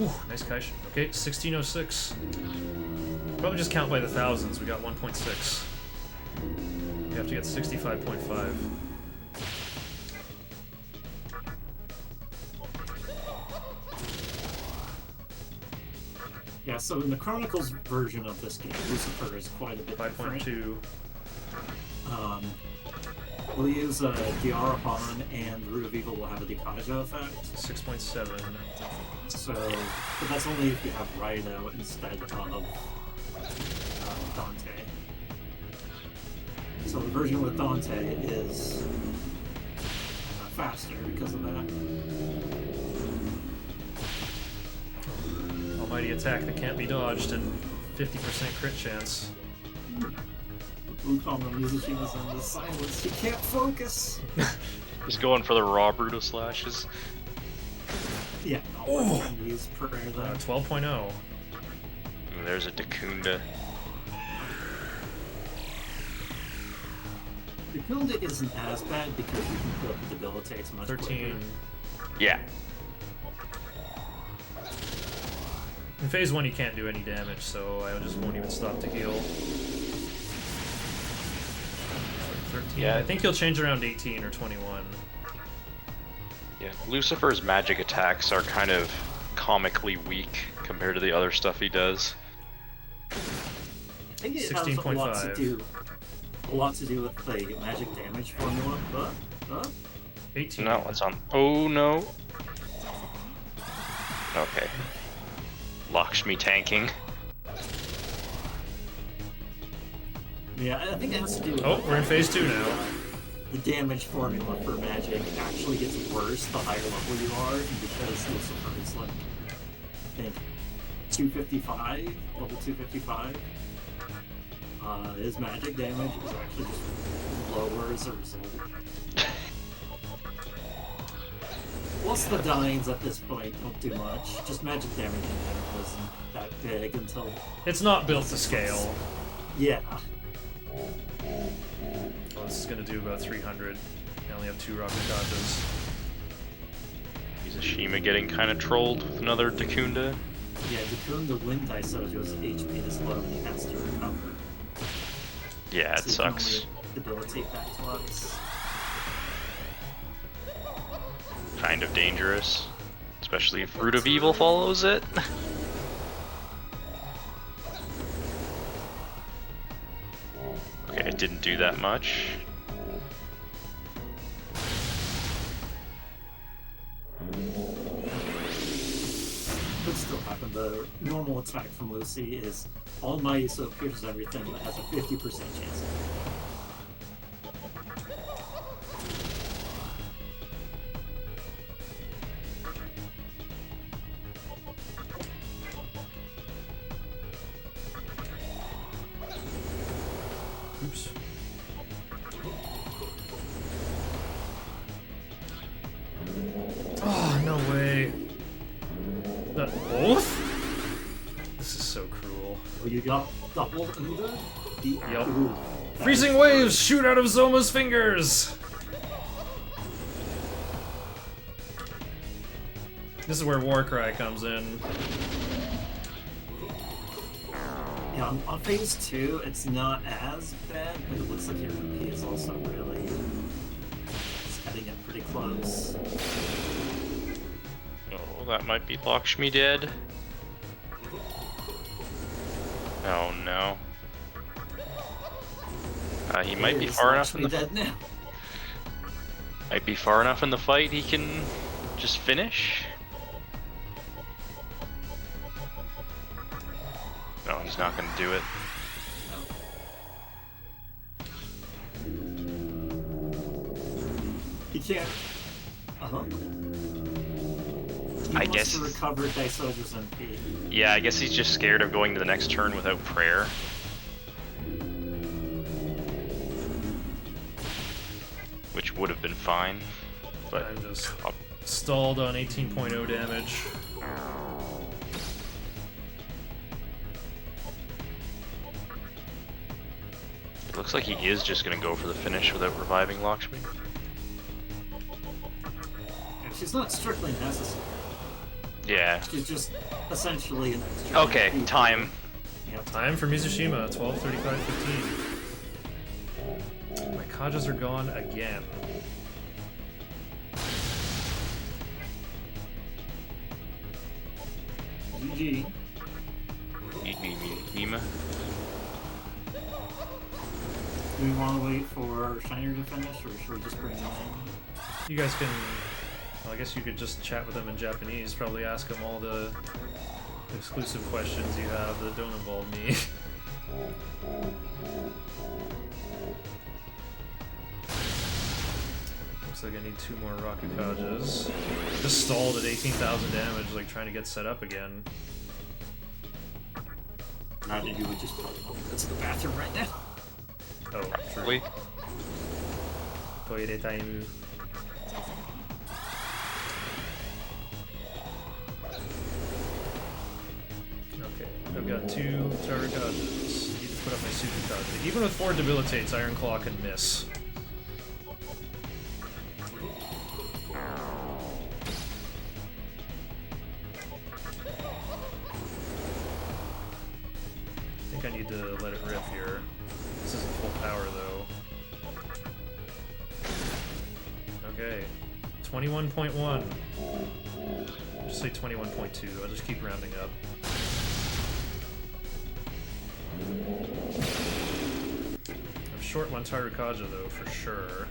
Ooh, nice Kaishin. Okay, 1606. Probably just count by the thousands. We got 1.6. We have to get 65.5. Yeah, so in the Chronicles version of this game, Lucifer is quite a bit different. 5.2. We'll use Diarahan, and Root of Evil will have a Dekaja effect. 6.7. So, but that's only if you have Rhino instead of Dante. So the version with Dante is faster because of that. Almighty attack that can't be dodged and 50% crit chance. Wukong and Mizushima's in the silence. He can't focus. Just going for the raw Brutal Slashes. Yeah, we're trying to use prayer though. 12.0. There's a Dacunda. Dacunda isn't as bad because you can put up the debilitates much 13. quicker. Yeah. In phase 1 he can't do any damage, so I just won't even stop to heal. 13. Yeah. I think he'll change around 18 or 21. Yeah, Lucifer's magic attacks are kind of comically weak compared to the other stuff he does. I think it has a lot to 16.5. do with the magic damage formula, but 18. No, it's on. Oh no. Okay. Lakshmi tanking. yeah, I think it has to do with Oh, we're in phase 2 now. the damage formula for magic actually gets worse the higher level you are, and because Lucifer is like, I think, 255, level 255, his magic damage is actually just lower as a result. Plus the dyings at this point don't do much, just magic damage in general isn't that big until... It's not built to scale. Yeah. Well, this is gonna do about 300. I only have 2 rocket dodges. Mizushima getting kind of trolled with another Dacunda. Yeah, Cocoon, the Wind Daisojo's HP is low and he has to recover. Yeah, it So sucks. you can only debilitate back twice. Kind of dangerous. Especially if Root of Evil follows it. Okay, it didn't do that much. Could still happen. The normal attack from Lucy is Almighty, so it pierces everything, but has a 50% chance. Oops. Oh, no way. That both? This is so cruel. Oh, you got double Uda? Yup. Ooh, that Freezing is- waves shoot out of Zoma's fingers! This is where Warcry comes in. Yeah, on phase 2, it's not as bad, but it looks like your MP is also really... It's cutting it pretty close. Oh, that might be Lakshmi dead. Oh no. He might be He's far enough in actually the dead now. might be far enough in the fight he can just finish. No, he's not gonna do it. He can't. Uh-huh. He I wants guess- to recover Daisojo's MP. Yeah, I guess he's just scared of going to the next turn without prayer. Which would have been fine, but I'm just stalled on 18.0 damage. it looks like he is just gonna go for the finish without reviving Lakshmi. And she's not strictly necessary. Yeah. She's just essentially an extra. Okay, MP. time. Yep. Time for Mizushima, 12:35:15. My Kajas are gone again. GG. Hima. Do we want to wait for Shiner to finish, or should we just bring him in? You guys can... Well, I guess you could just chat with them in Japanese, probably ask them all the exclusive questions you have that don't involve me. Looks like I need 2 more Rakukajas. Just stalled at 18,000 damage, like trying to get set up again. Not that you would just probably go to the bathroom right now. Oh, true. Probably. Toire time. Okay, I've got 2 Tarukajas. Need to put up my Sukukaja. Even with 4 debilitates, Iron Claw can miss. I think I need to let it rip here. This isn't full power though. Okay. 21.1. Just say 21.2. I'll just keep rounding up. I'm short 1 Tarukaja though, for sure.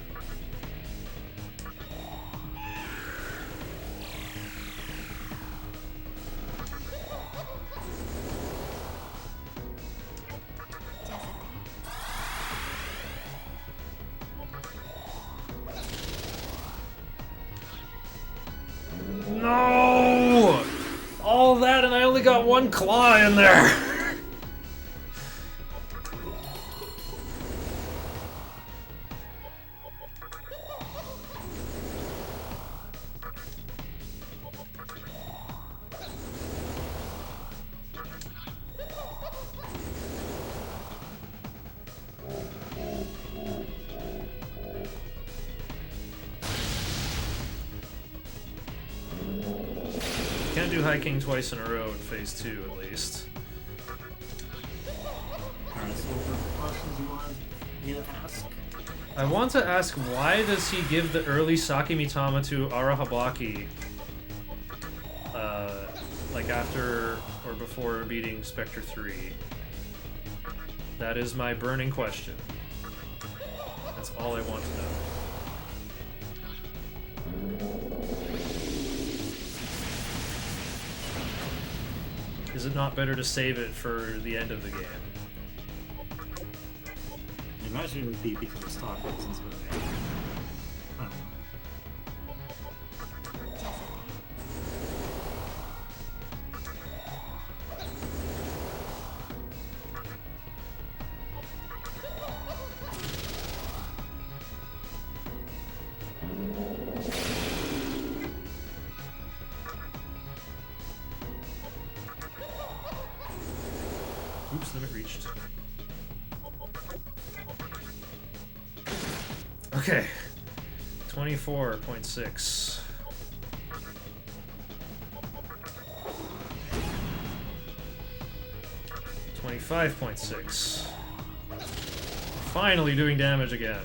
No! All that and I only got 1 claw in there! can't do High King twice in a row in phase 2 at least. Alright, so what questions you want me to ask? I want to ask, why does he give the early Sakimitama to Arahabaki? Like after or before beating Spectre 3? That is my burning question. That's all I want to know. Is it not better to save it for the end of the game? I imagine it would be because of stock reasons, but I don't know. Oops, limit reached. Okay. 24.6. $25.6. Finally doing damage again.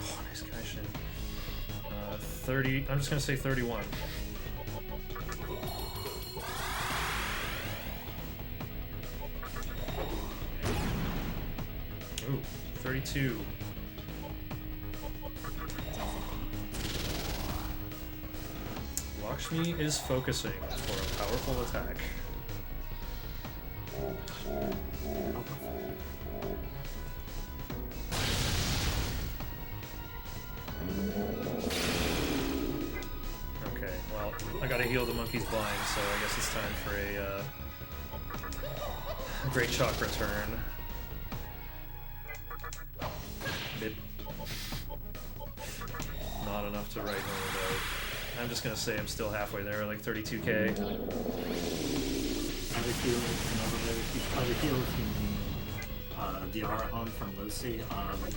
Oh, nice guy shit. 30. I'm just gonna say 31. Ooh, 32. Lakshmi is focusing for a powerful attack. Okay, well, I gotta heal the monkey's blind, so I guess it's time for a great chakra turn. Bit. Not enough to write home about. I'm just gonna say I'm still halfway there, like 32k. Other heal if you mean the Arahant from Lucy.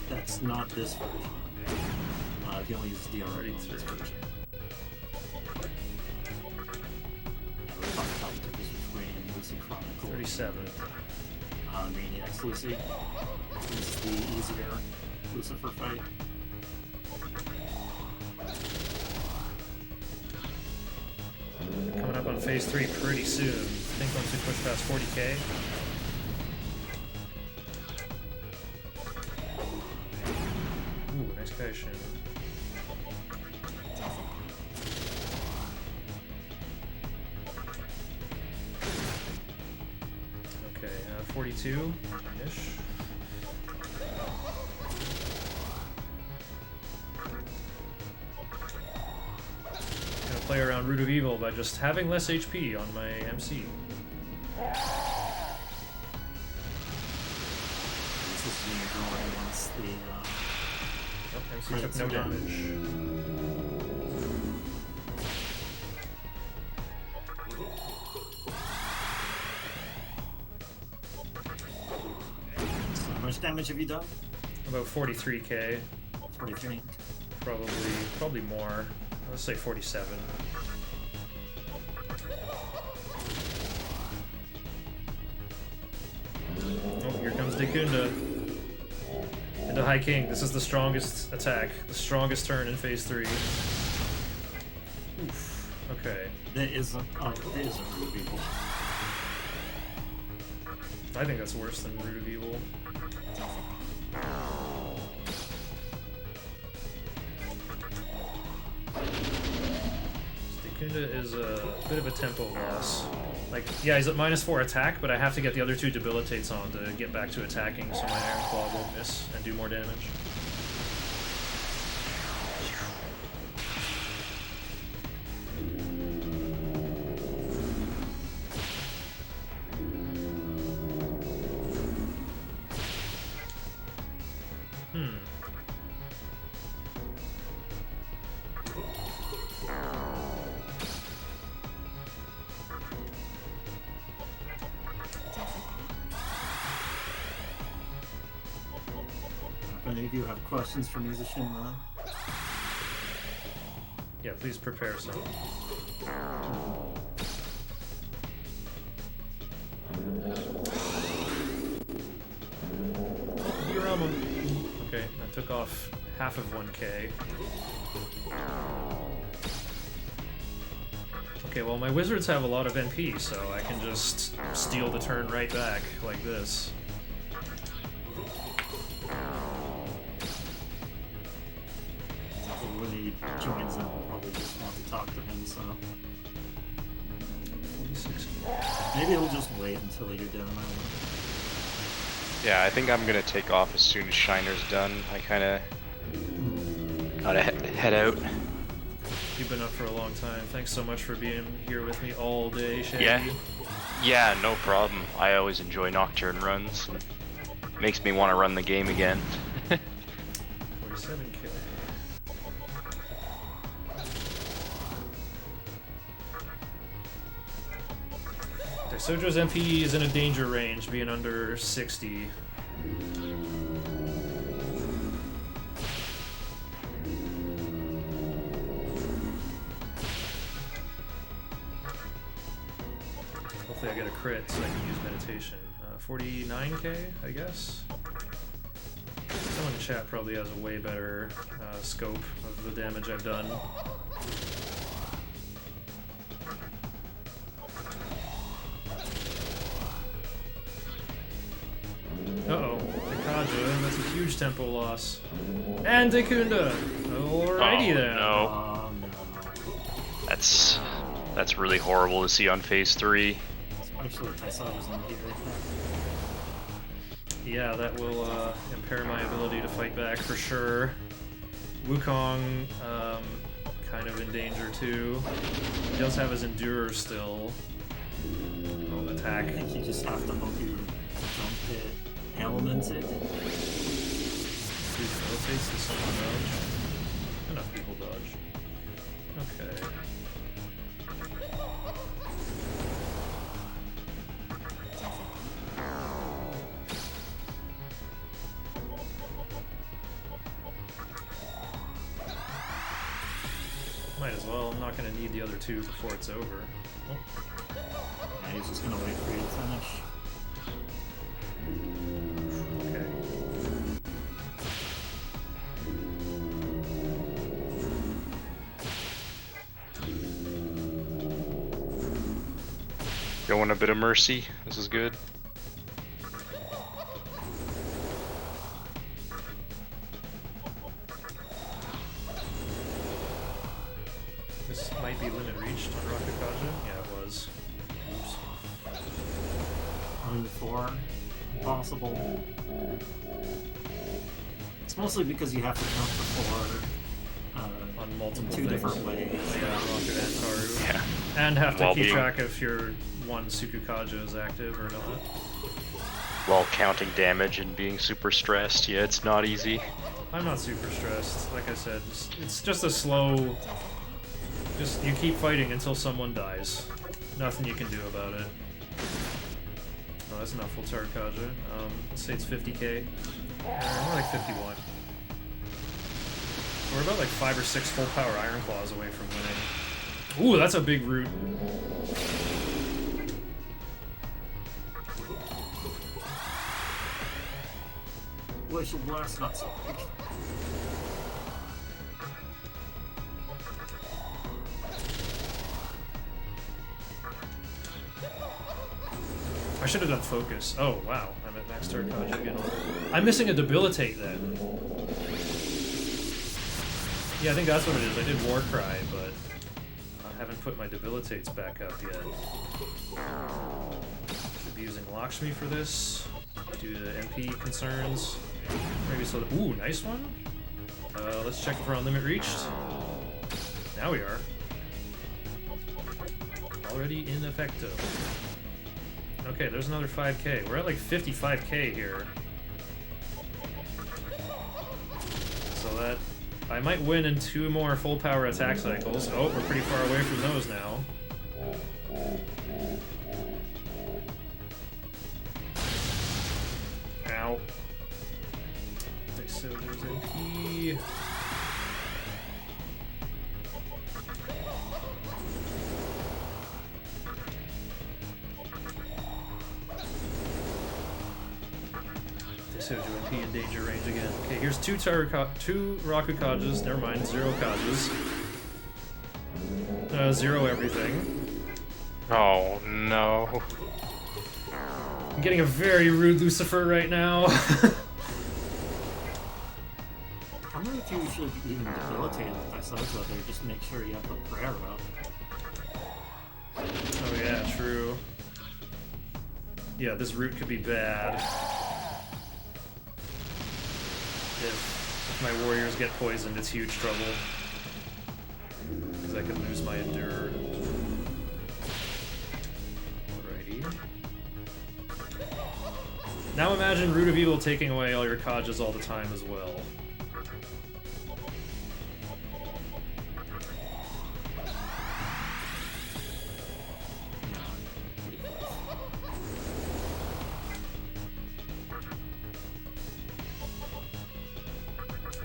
That's not this version. You only use the Arahant in this version. We're talking about the difference between Lucy Chronicle 37. Maniac's Lucy. This is the easier Lucifer fight. Coming up on phase 3 pretty soon. I think once we push past 40k. Ooh, nice Kaishin. Okay, 42-ish. Gonna play around Root of Evil by just having less HP on my MC. This is me going once the Oh, MC took credits no are done. damage. So how much damage have you done? About 43k. 43. Probably more. Let's say 47. Oh, here comes Dekunda. Into High King. This is the strongest attack. The strongest turn in phase 3. Oof. Okay. There is a Ruby. I think that's worse than Root of Evil. Dekunda is a bit of a tempo loss. Like, yeah, he's at -4 attack, but I have to get the other 2 debilitates on to get back to attacking, so my Iron Claw won't miss and do more damage. any of you have questions for Musician, Yeah, please prepare some. Okay, that took off half of 1k. Okay, well my wizards have a lot of NP, so I can just steal the turn right back, like this. when he joins in, I'll probably just want to talk to him, so... 46. Maybe he'll just wait until you're done. Yeah, I think I'm gonna take off as soon as Shiner's done. I kinda gotta head out. You've been up for a long time. Thanks so much for being here with me all day, Shaggy. Yeah, no problem. I always enjoy Nocturne runs. Makes me want to run the game again. 47k. Sojo's MP is in a danger range, being under 60. Hopefully I get a crit so I can use meditation. 49k, I guess? Someone in chat probably has a way better scope of the damage I've done. Uh-oh, Dekaja, that's a huge tempo loss. And Dekunda! Alrighty then. No. No. That's really horrible to see on phase 3. Especially if I saw it was in here. Yeah, that will impair my ability to fight back for sure. Wukong, kind of in danger too. He does have his Endurer still. Oh, I attack. think you just have to hope you don't get elemented. Dude, facilitates this one dodge. Enough people dodge. Okay. Might as well. I'm not going to need the other two before it's over. Oh. Yeah, he's just gonna wait for you to finish. Okay. Going a bit of mercy. This is good. This might be limit reached on Rakakaja. Yeah, it was. Oops. Only 4. Impossible. It's mostly because you have to count the 4 On multiple in 2 things. different ways. Yeah, Rocket and Taru. Yeah. And have to While keep being- track if your one Sukukaja is active or not. While counting damage and being super stressed. Yeah, it's not easy. I'm not super stressed. Like I said, it's just a slow... Just, you keep fighting until someone dies. Nothing you can do about it. Oh, that's not full Tarkaja. Let's say it's 50k. More like 51. We're about like 5 or 6 full power Iron Claws away from winning. Ooh, that's a big root. Glacial Blast, not so big. I should have done Focus. Oh, wow. I'm at max Tarkaja again. I'm missing a Debilitate then. Yeah, I think that's what it is. I did Warcry, but I haven't put my Debilitates back up yet. Should be using Lakshmi for this, due to MP concerns. Maybe so. Ooh, nice one. Let's check if we're on limit reached. Now we are. Already in effecto. Okay, there's another 5k. We're at like 55k here. So that... I might win in 2 more full power attack cycles. Oh, we're pretty far away from those now. Ow. So Soju MP in danger range again. Okay, here's two Rakukages. Never mind, 0 Kages. 0 everything. Oh no. I'm getting a very rude Lucifer right now. I wonder if you should even debilitate with Daisaku out there, just make sure you have the prayer up. Oh yeah, true. Yeah, this route could be bad. If my warriors get poisoned, it's huge trouble. Because I could lose my Endure. Alrighty. Now imagine Root of Evil taking away all your Kages all the time as well.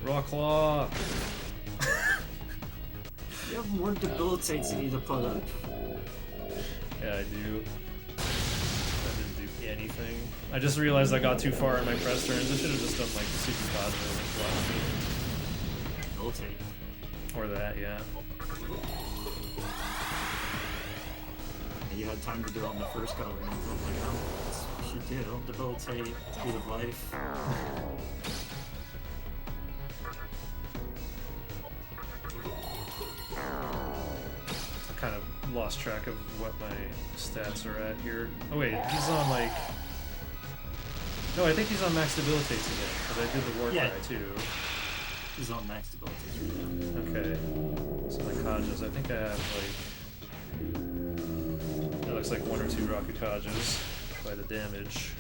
Raw Claw! You have more debilitates you need to put up. Yeah, I do. That didn't do anything. I just realized I got too far in my press turns. I should have just done like the Super Cosmo and Debilitate. or that, yeah. You had time to do it on the first go, and I was like, oh, that's what you should do. Debilitate, Speed of Life. I kind of lost track of what my stats are at here. Oh wait, he's on like... No, I think he's on max debilitates again, because I did the war cry too. He's on max debilitates right now. Okay. So my Kages, I think I have like... That looks like 1 or 2 Rakukages by the damage.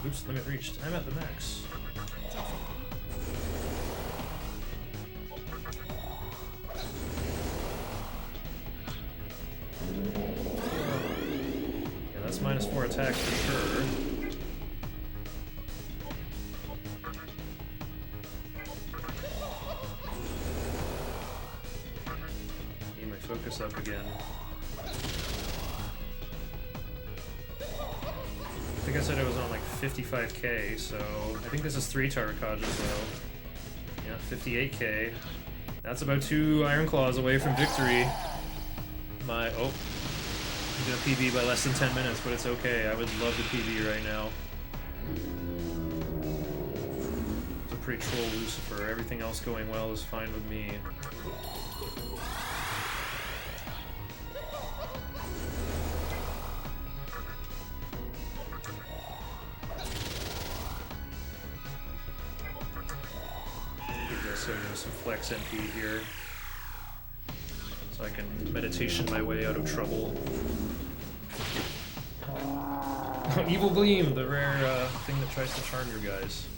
Oops, limit reached. I'm at the max. Yeah, that's -4 attack for sure. Need my focus up again. I think I said I was on like 55k, so I think this is 3 Tarakajas though. Yeah, 58k. That's about 2 Iron Claws away from victory. Oh, I'm gonna PB by less than 10 minutes, but it's okay. I would love to PB right now. It's a pretty troll Lucifer. Everything else going well is fine with me. So some flex MP here, so I can meditation my way out of trouble. Evil Gleam, the rare thing that tries to charm your guys.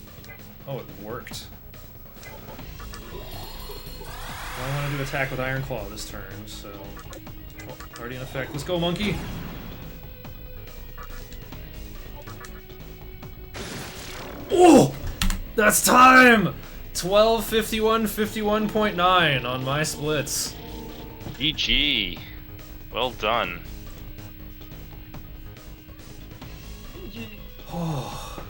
Oh, it worked. Well, I want to do attack with Iron Claw this turn, so... Oh, already in effect. Let's go, monkey! Oh! That's time! 12, 51, 51.9 on my splits. GG. Well done. Oh.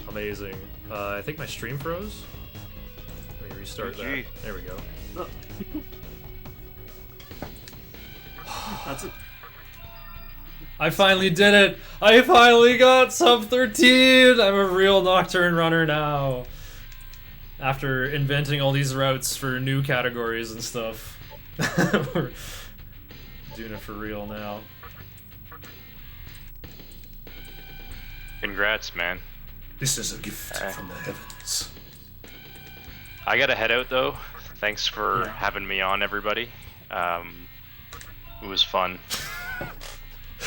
Amazing. I think my stream froze. Let me restart that. There we go. That's it. I finally did it! I finally got sub 13! I'm a real Nocturne runner now. After inventing all these routes for new categories and stuff. We're doing it for real now. Congrats, man. This is a gift from the heavens. I gotta head out though. Thanks for having me on, everybody. It was fun.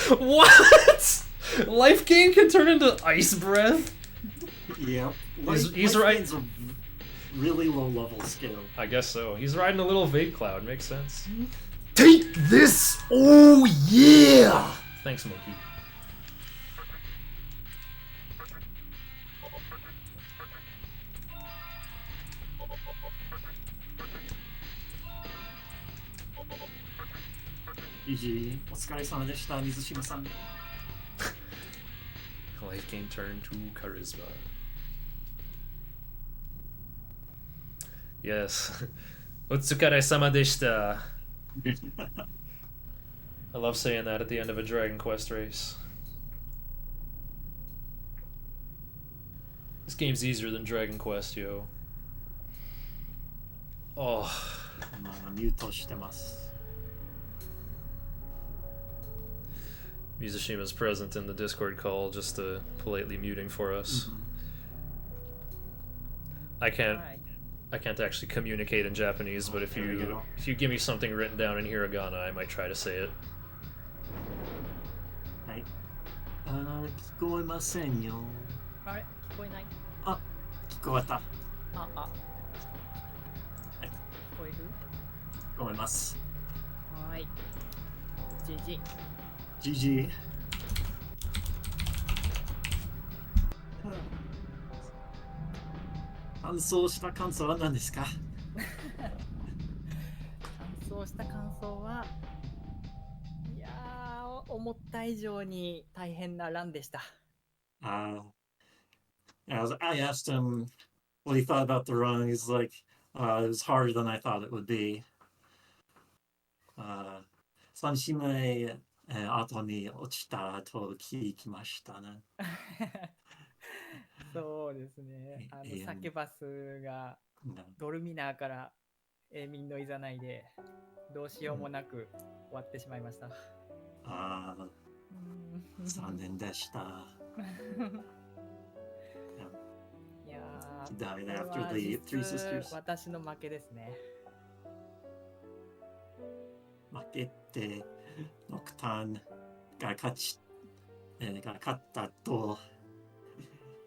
What? Life gain can turn into ice breath? Yeah. He's right. It's a really low level skill. I guess so. He's riding a little vape cloud. Makes sense. Take this! Oh yeah! Thanks, monkey. GG お疲れ様でした、水島さん。 Life gain turn to charisma. Yes. Otsukare-sama deshita. I love saying that at the end of a Dragon Quest race. This game's easier than Dragon Quest, yo. Oh. まあミュートしてます。 Mizushima's present in the Discord call, just politely muting for us. I can't actually communicate in Japanese, but if you give me something written down in hiragana, I might try to say it. はい。聞こえませんよ。あれ聞こえない。あ、聞こえた。はい。聞こえる？聞こえます。はい。GG。GG。完走した感想は何ですか？完走した感想は、いやー、思った以上に大変なランでした。I asked him what he thought about the run. He's like, it was harder than I thought it would be. 3試合後に落ちたと聞きましたね。そうですね。サケバスがドルミナーからミンのいざないでどうしようもなく終わってしまいました。残念でした。いやー、 died after the Three Sisters. 私の負けですね。負けてノクターンが勝ったと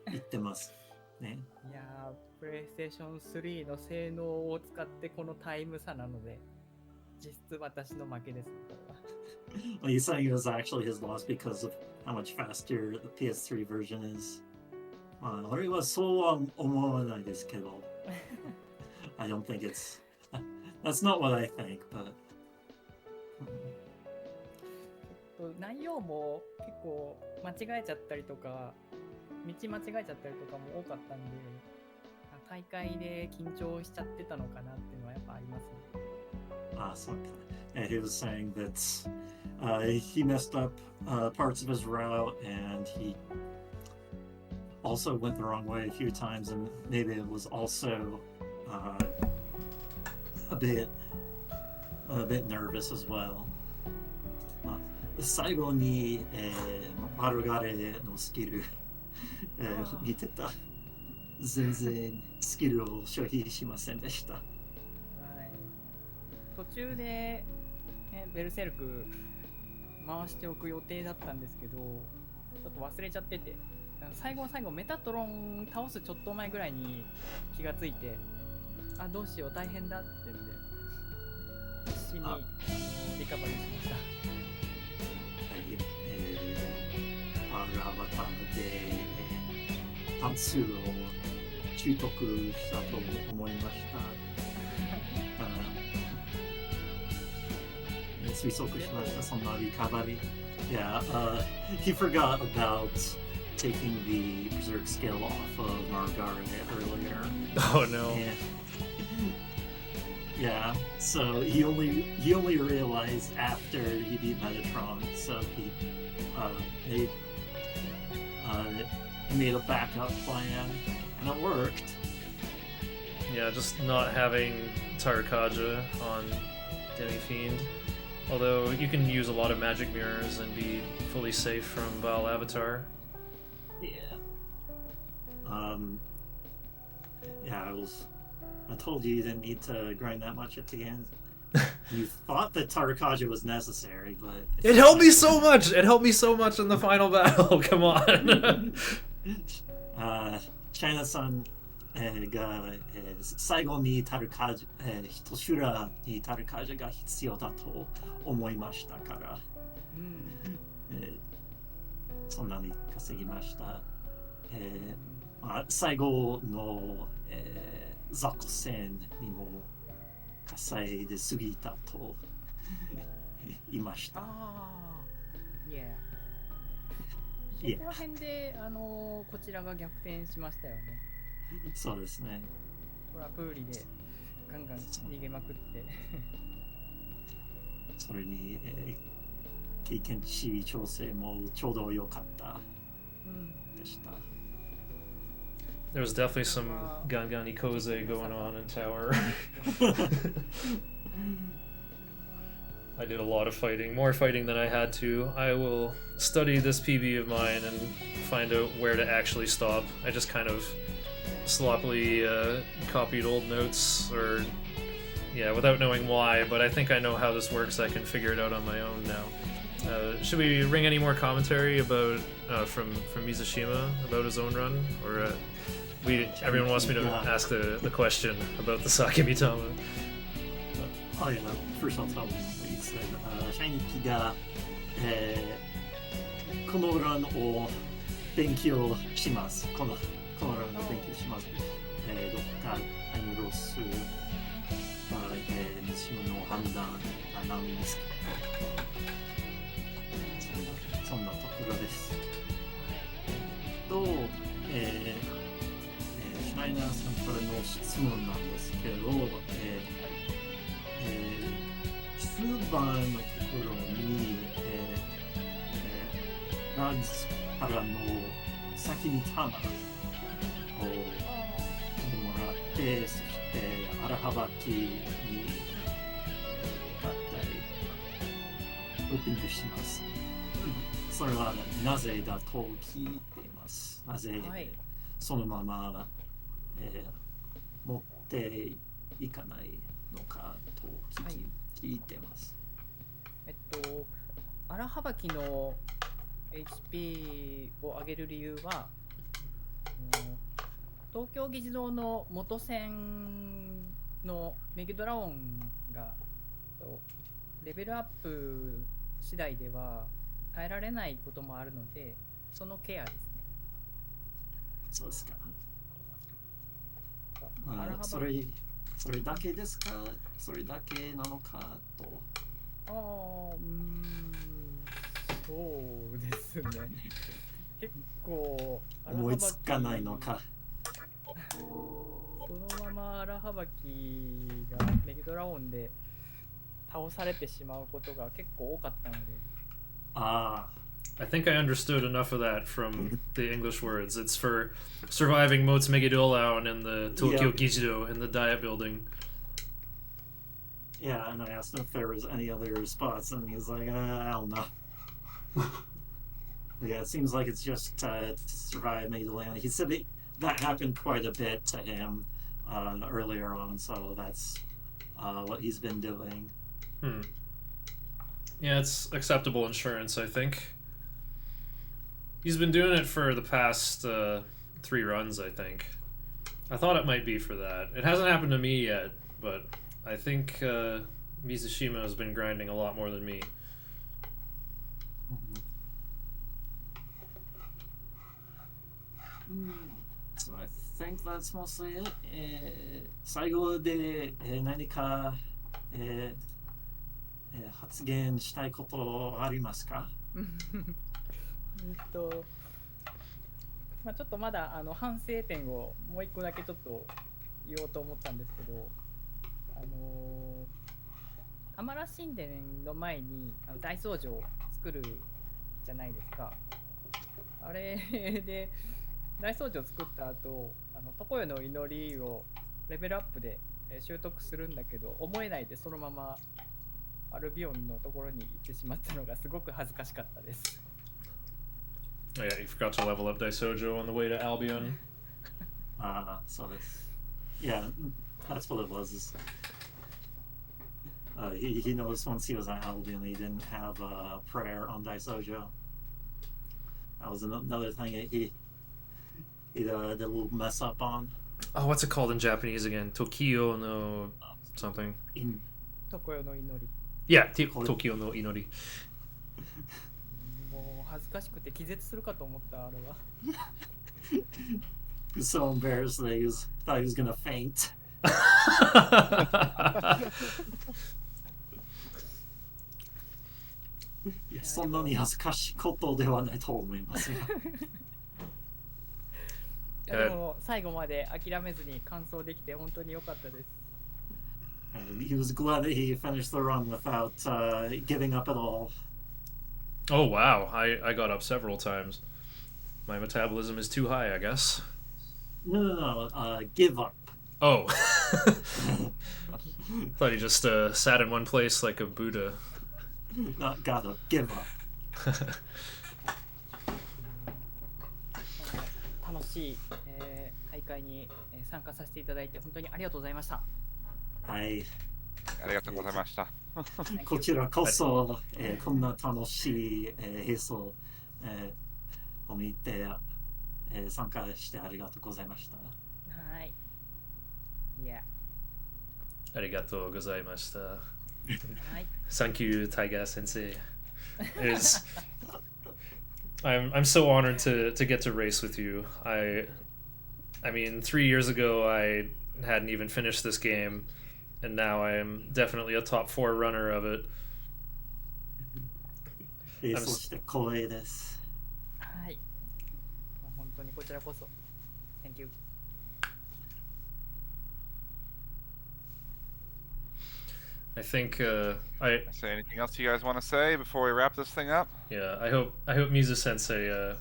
言ってますね。いやー、プレイステーション3の性能を使ってこのタイム差なので、実質私の負けですね。Well, he's saying it was actually his loss because of how much faster the PS3 version is. 俺はそうは思わないですけど。I don't think it's... That's not what I think, but... 内容も結構間違えちゃったりとか、道間違えちゃったりとかも多かったんで、大会で緊張しちゃってたのかなっていうのはやっぱありますね。そうか。And he was saying that he messed up parts of his route and he also went the wrong way a few times, and maybe it was also a bit nervous as well. 最後に、丸ガレのスキル見てた。全然スキルを消費しませんでした。はい、途中で、ベルセルク回しておく予定だったんですけど、ちょっと忘れちゃってて、最後の最後メタトロン倒すちょっと前ぐらいに気がついて、どうしよう大変だって言うんで必死にリカバリーしました。パワーアバターで単数を習得したと思いました。推測しました、そんなリカバリー。Yeah, he forgot about taking the Berserk skill off of Margare earlier. Oh no. Yeah, so he only realized after he beat Metatron, so he made a backup plan, and it worked. Yeah, just not having Tarakaja on Demi-Fiend. Although you can use a lot of magic mirrors and be fully safe from Baal Avatar. Yeah. Yeah, I told you didn't need to grind that much at the end. You thought that Tarakaja was necessary, but... It helped me so much! It helped me so much in the final battle, come on! China-san が最後にタルカージャ、一修羅にタルカージャが必要だと思いましたから、そんなに稼ぎました。最後の、雑魚戦にも稼いで過ぎたといました。ああ、いや。いやそこら辺で、こちらが逆転しましたよね。そうですね。トラプーリでガンガン逃げまくって。それに、経験値調整もちょうど良かったでした。There was definitely some Gangani Koze going on in tower. I did a lot of fighting, more fighting than I had to. I will study this PB of mine and find out where to actually stop. I just kind of sloppily copied old notes, or yeah, without knowing why, but I think I know how this works. I can figure it out on my own now. Should we ring any more commentary about from Mizushima about his own run, or everyone wants me to ask the question about the Sakemitama? Oh yeah, first I'll tell you what you said. シャイニキが、このランを勉強します。このランを勉強します。どっかロス、西村の判断なんですけど、そんなところです。と、シュライナーさんからの質問なんですけど、終盤のところに、ランズからの先にタマをもらって、そして荒幅機にだったりオープンします。それはなぜだと聞いています。なぜそのまま、持っていかないのかと聞いてます。荒幅機の HP を上げる理由は、東京議事堂の元戦のメギドラオンがレベルアップ次第では耐えられないこともあるので、そのケアですね。そうですか。それだけですか？それだけなのかと。そうですね。結構思いつかないのか。そのまま荒幅機がメギドラオンで倒されてしまうことが結構多かったので。I think I understood enough of that from the English words. It's for surviving Motes Megidolaon in the Tokyo Gijido in the Diet Building. Yeah, and I asked him if there was any other spots, and he's like, I don't know. Yeah, it seems like it's just to survive Megidolaon. He said that happened quite a bit to him earlier on, so that's what he's been doing. Yeah, it's acceptable insurance, I think. He's been doing it for the past 3 runs, I think. I thought it might be for that. It hasn't happened to me yet, but I think Mizushima has been grinding a lot more than me. So I think that's mostly it. 最後で何か発言したいことありますか？ちょっとまだ反省点をもう一個だけちょっと言おうと思ったんですけど、アマラ神殿の前に大僧正を作るじゃないですか。あれで大僧正を作った後、常世の祈りをレベルアップで習得するんだけど、思えないでそのままアルビオンのところに行ってしまったのがすごく恥ずかしかったです。Oh yeah, you forgot to level up Daisojo on the way to Albion. So this, yeah, that's what it was. He knows once he was at Albion, he didn't have a prayer on Daisojo. That was another thing he did a little mess up on. Oh, what's it called in Japanese again? Tokyo no something. 常世の祈り。Yeah, Tokyo no Inori. もう恥ずかしくて気絶するかと思ったあれは。He was so embarrassed that thought he was gonna faint. そんなに恥ずかしいことではないと思いますが。いやでも最後まで諦めずに完走できて本当に良かったです。And he was glad that he finished the run without giving up at all. Oh wow, I got up several times. My metabolism is too high, I guess. No, give up. Oh. Thought he just sat in one place like a Buddha. Not gotta give up. 楽しい、大会に参加させていただいて本当にありがとうございました。はい。ありがとうございました。こちらこそ、こんな楽しい、並走、を見て、参加してありがとうございました。はい。いや。Arigatou gozaimashita. はい。Thank you, Taiga Sensei. I'm so honored to get to race with you. I mean, 3 years ago I hadn't even finished this game, and now I am definitely a top 4 runner of it. 並走して光栄です。はい。本当にこちらこそ。Thank you. I think Say anything else you guys want to say before we wrap this thing up? yeah, I hope Mizu Sensei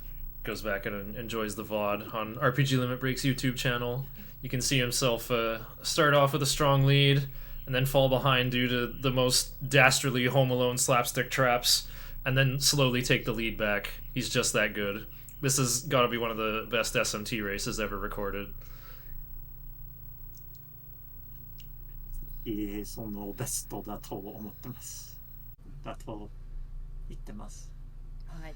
goes back and enjoys the VOD on RPG Limit Break's YouTube channel. You can see himself start off with a strong lead and then fall behind due to the most dastardly Home Alone slapstick traps, and then slowly take the lead back. He's just that good. This has got to be one of the best SMT races ever recorded. そのベストだと思ってます。だと言ってます。はい。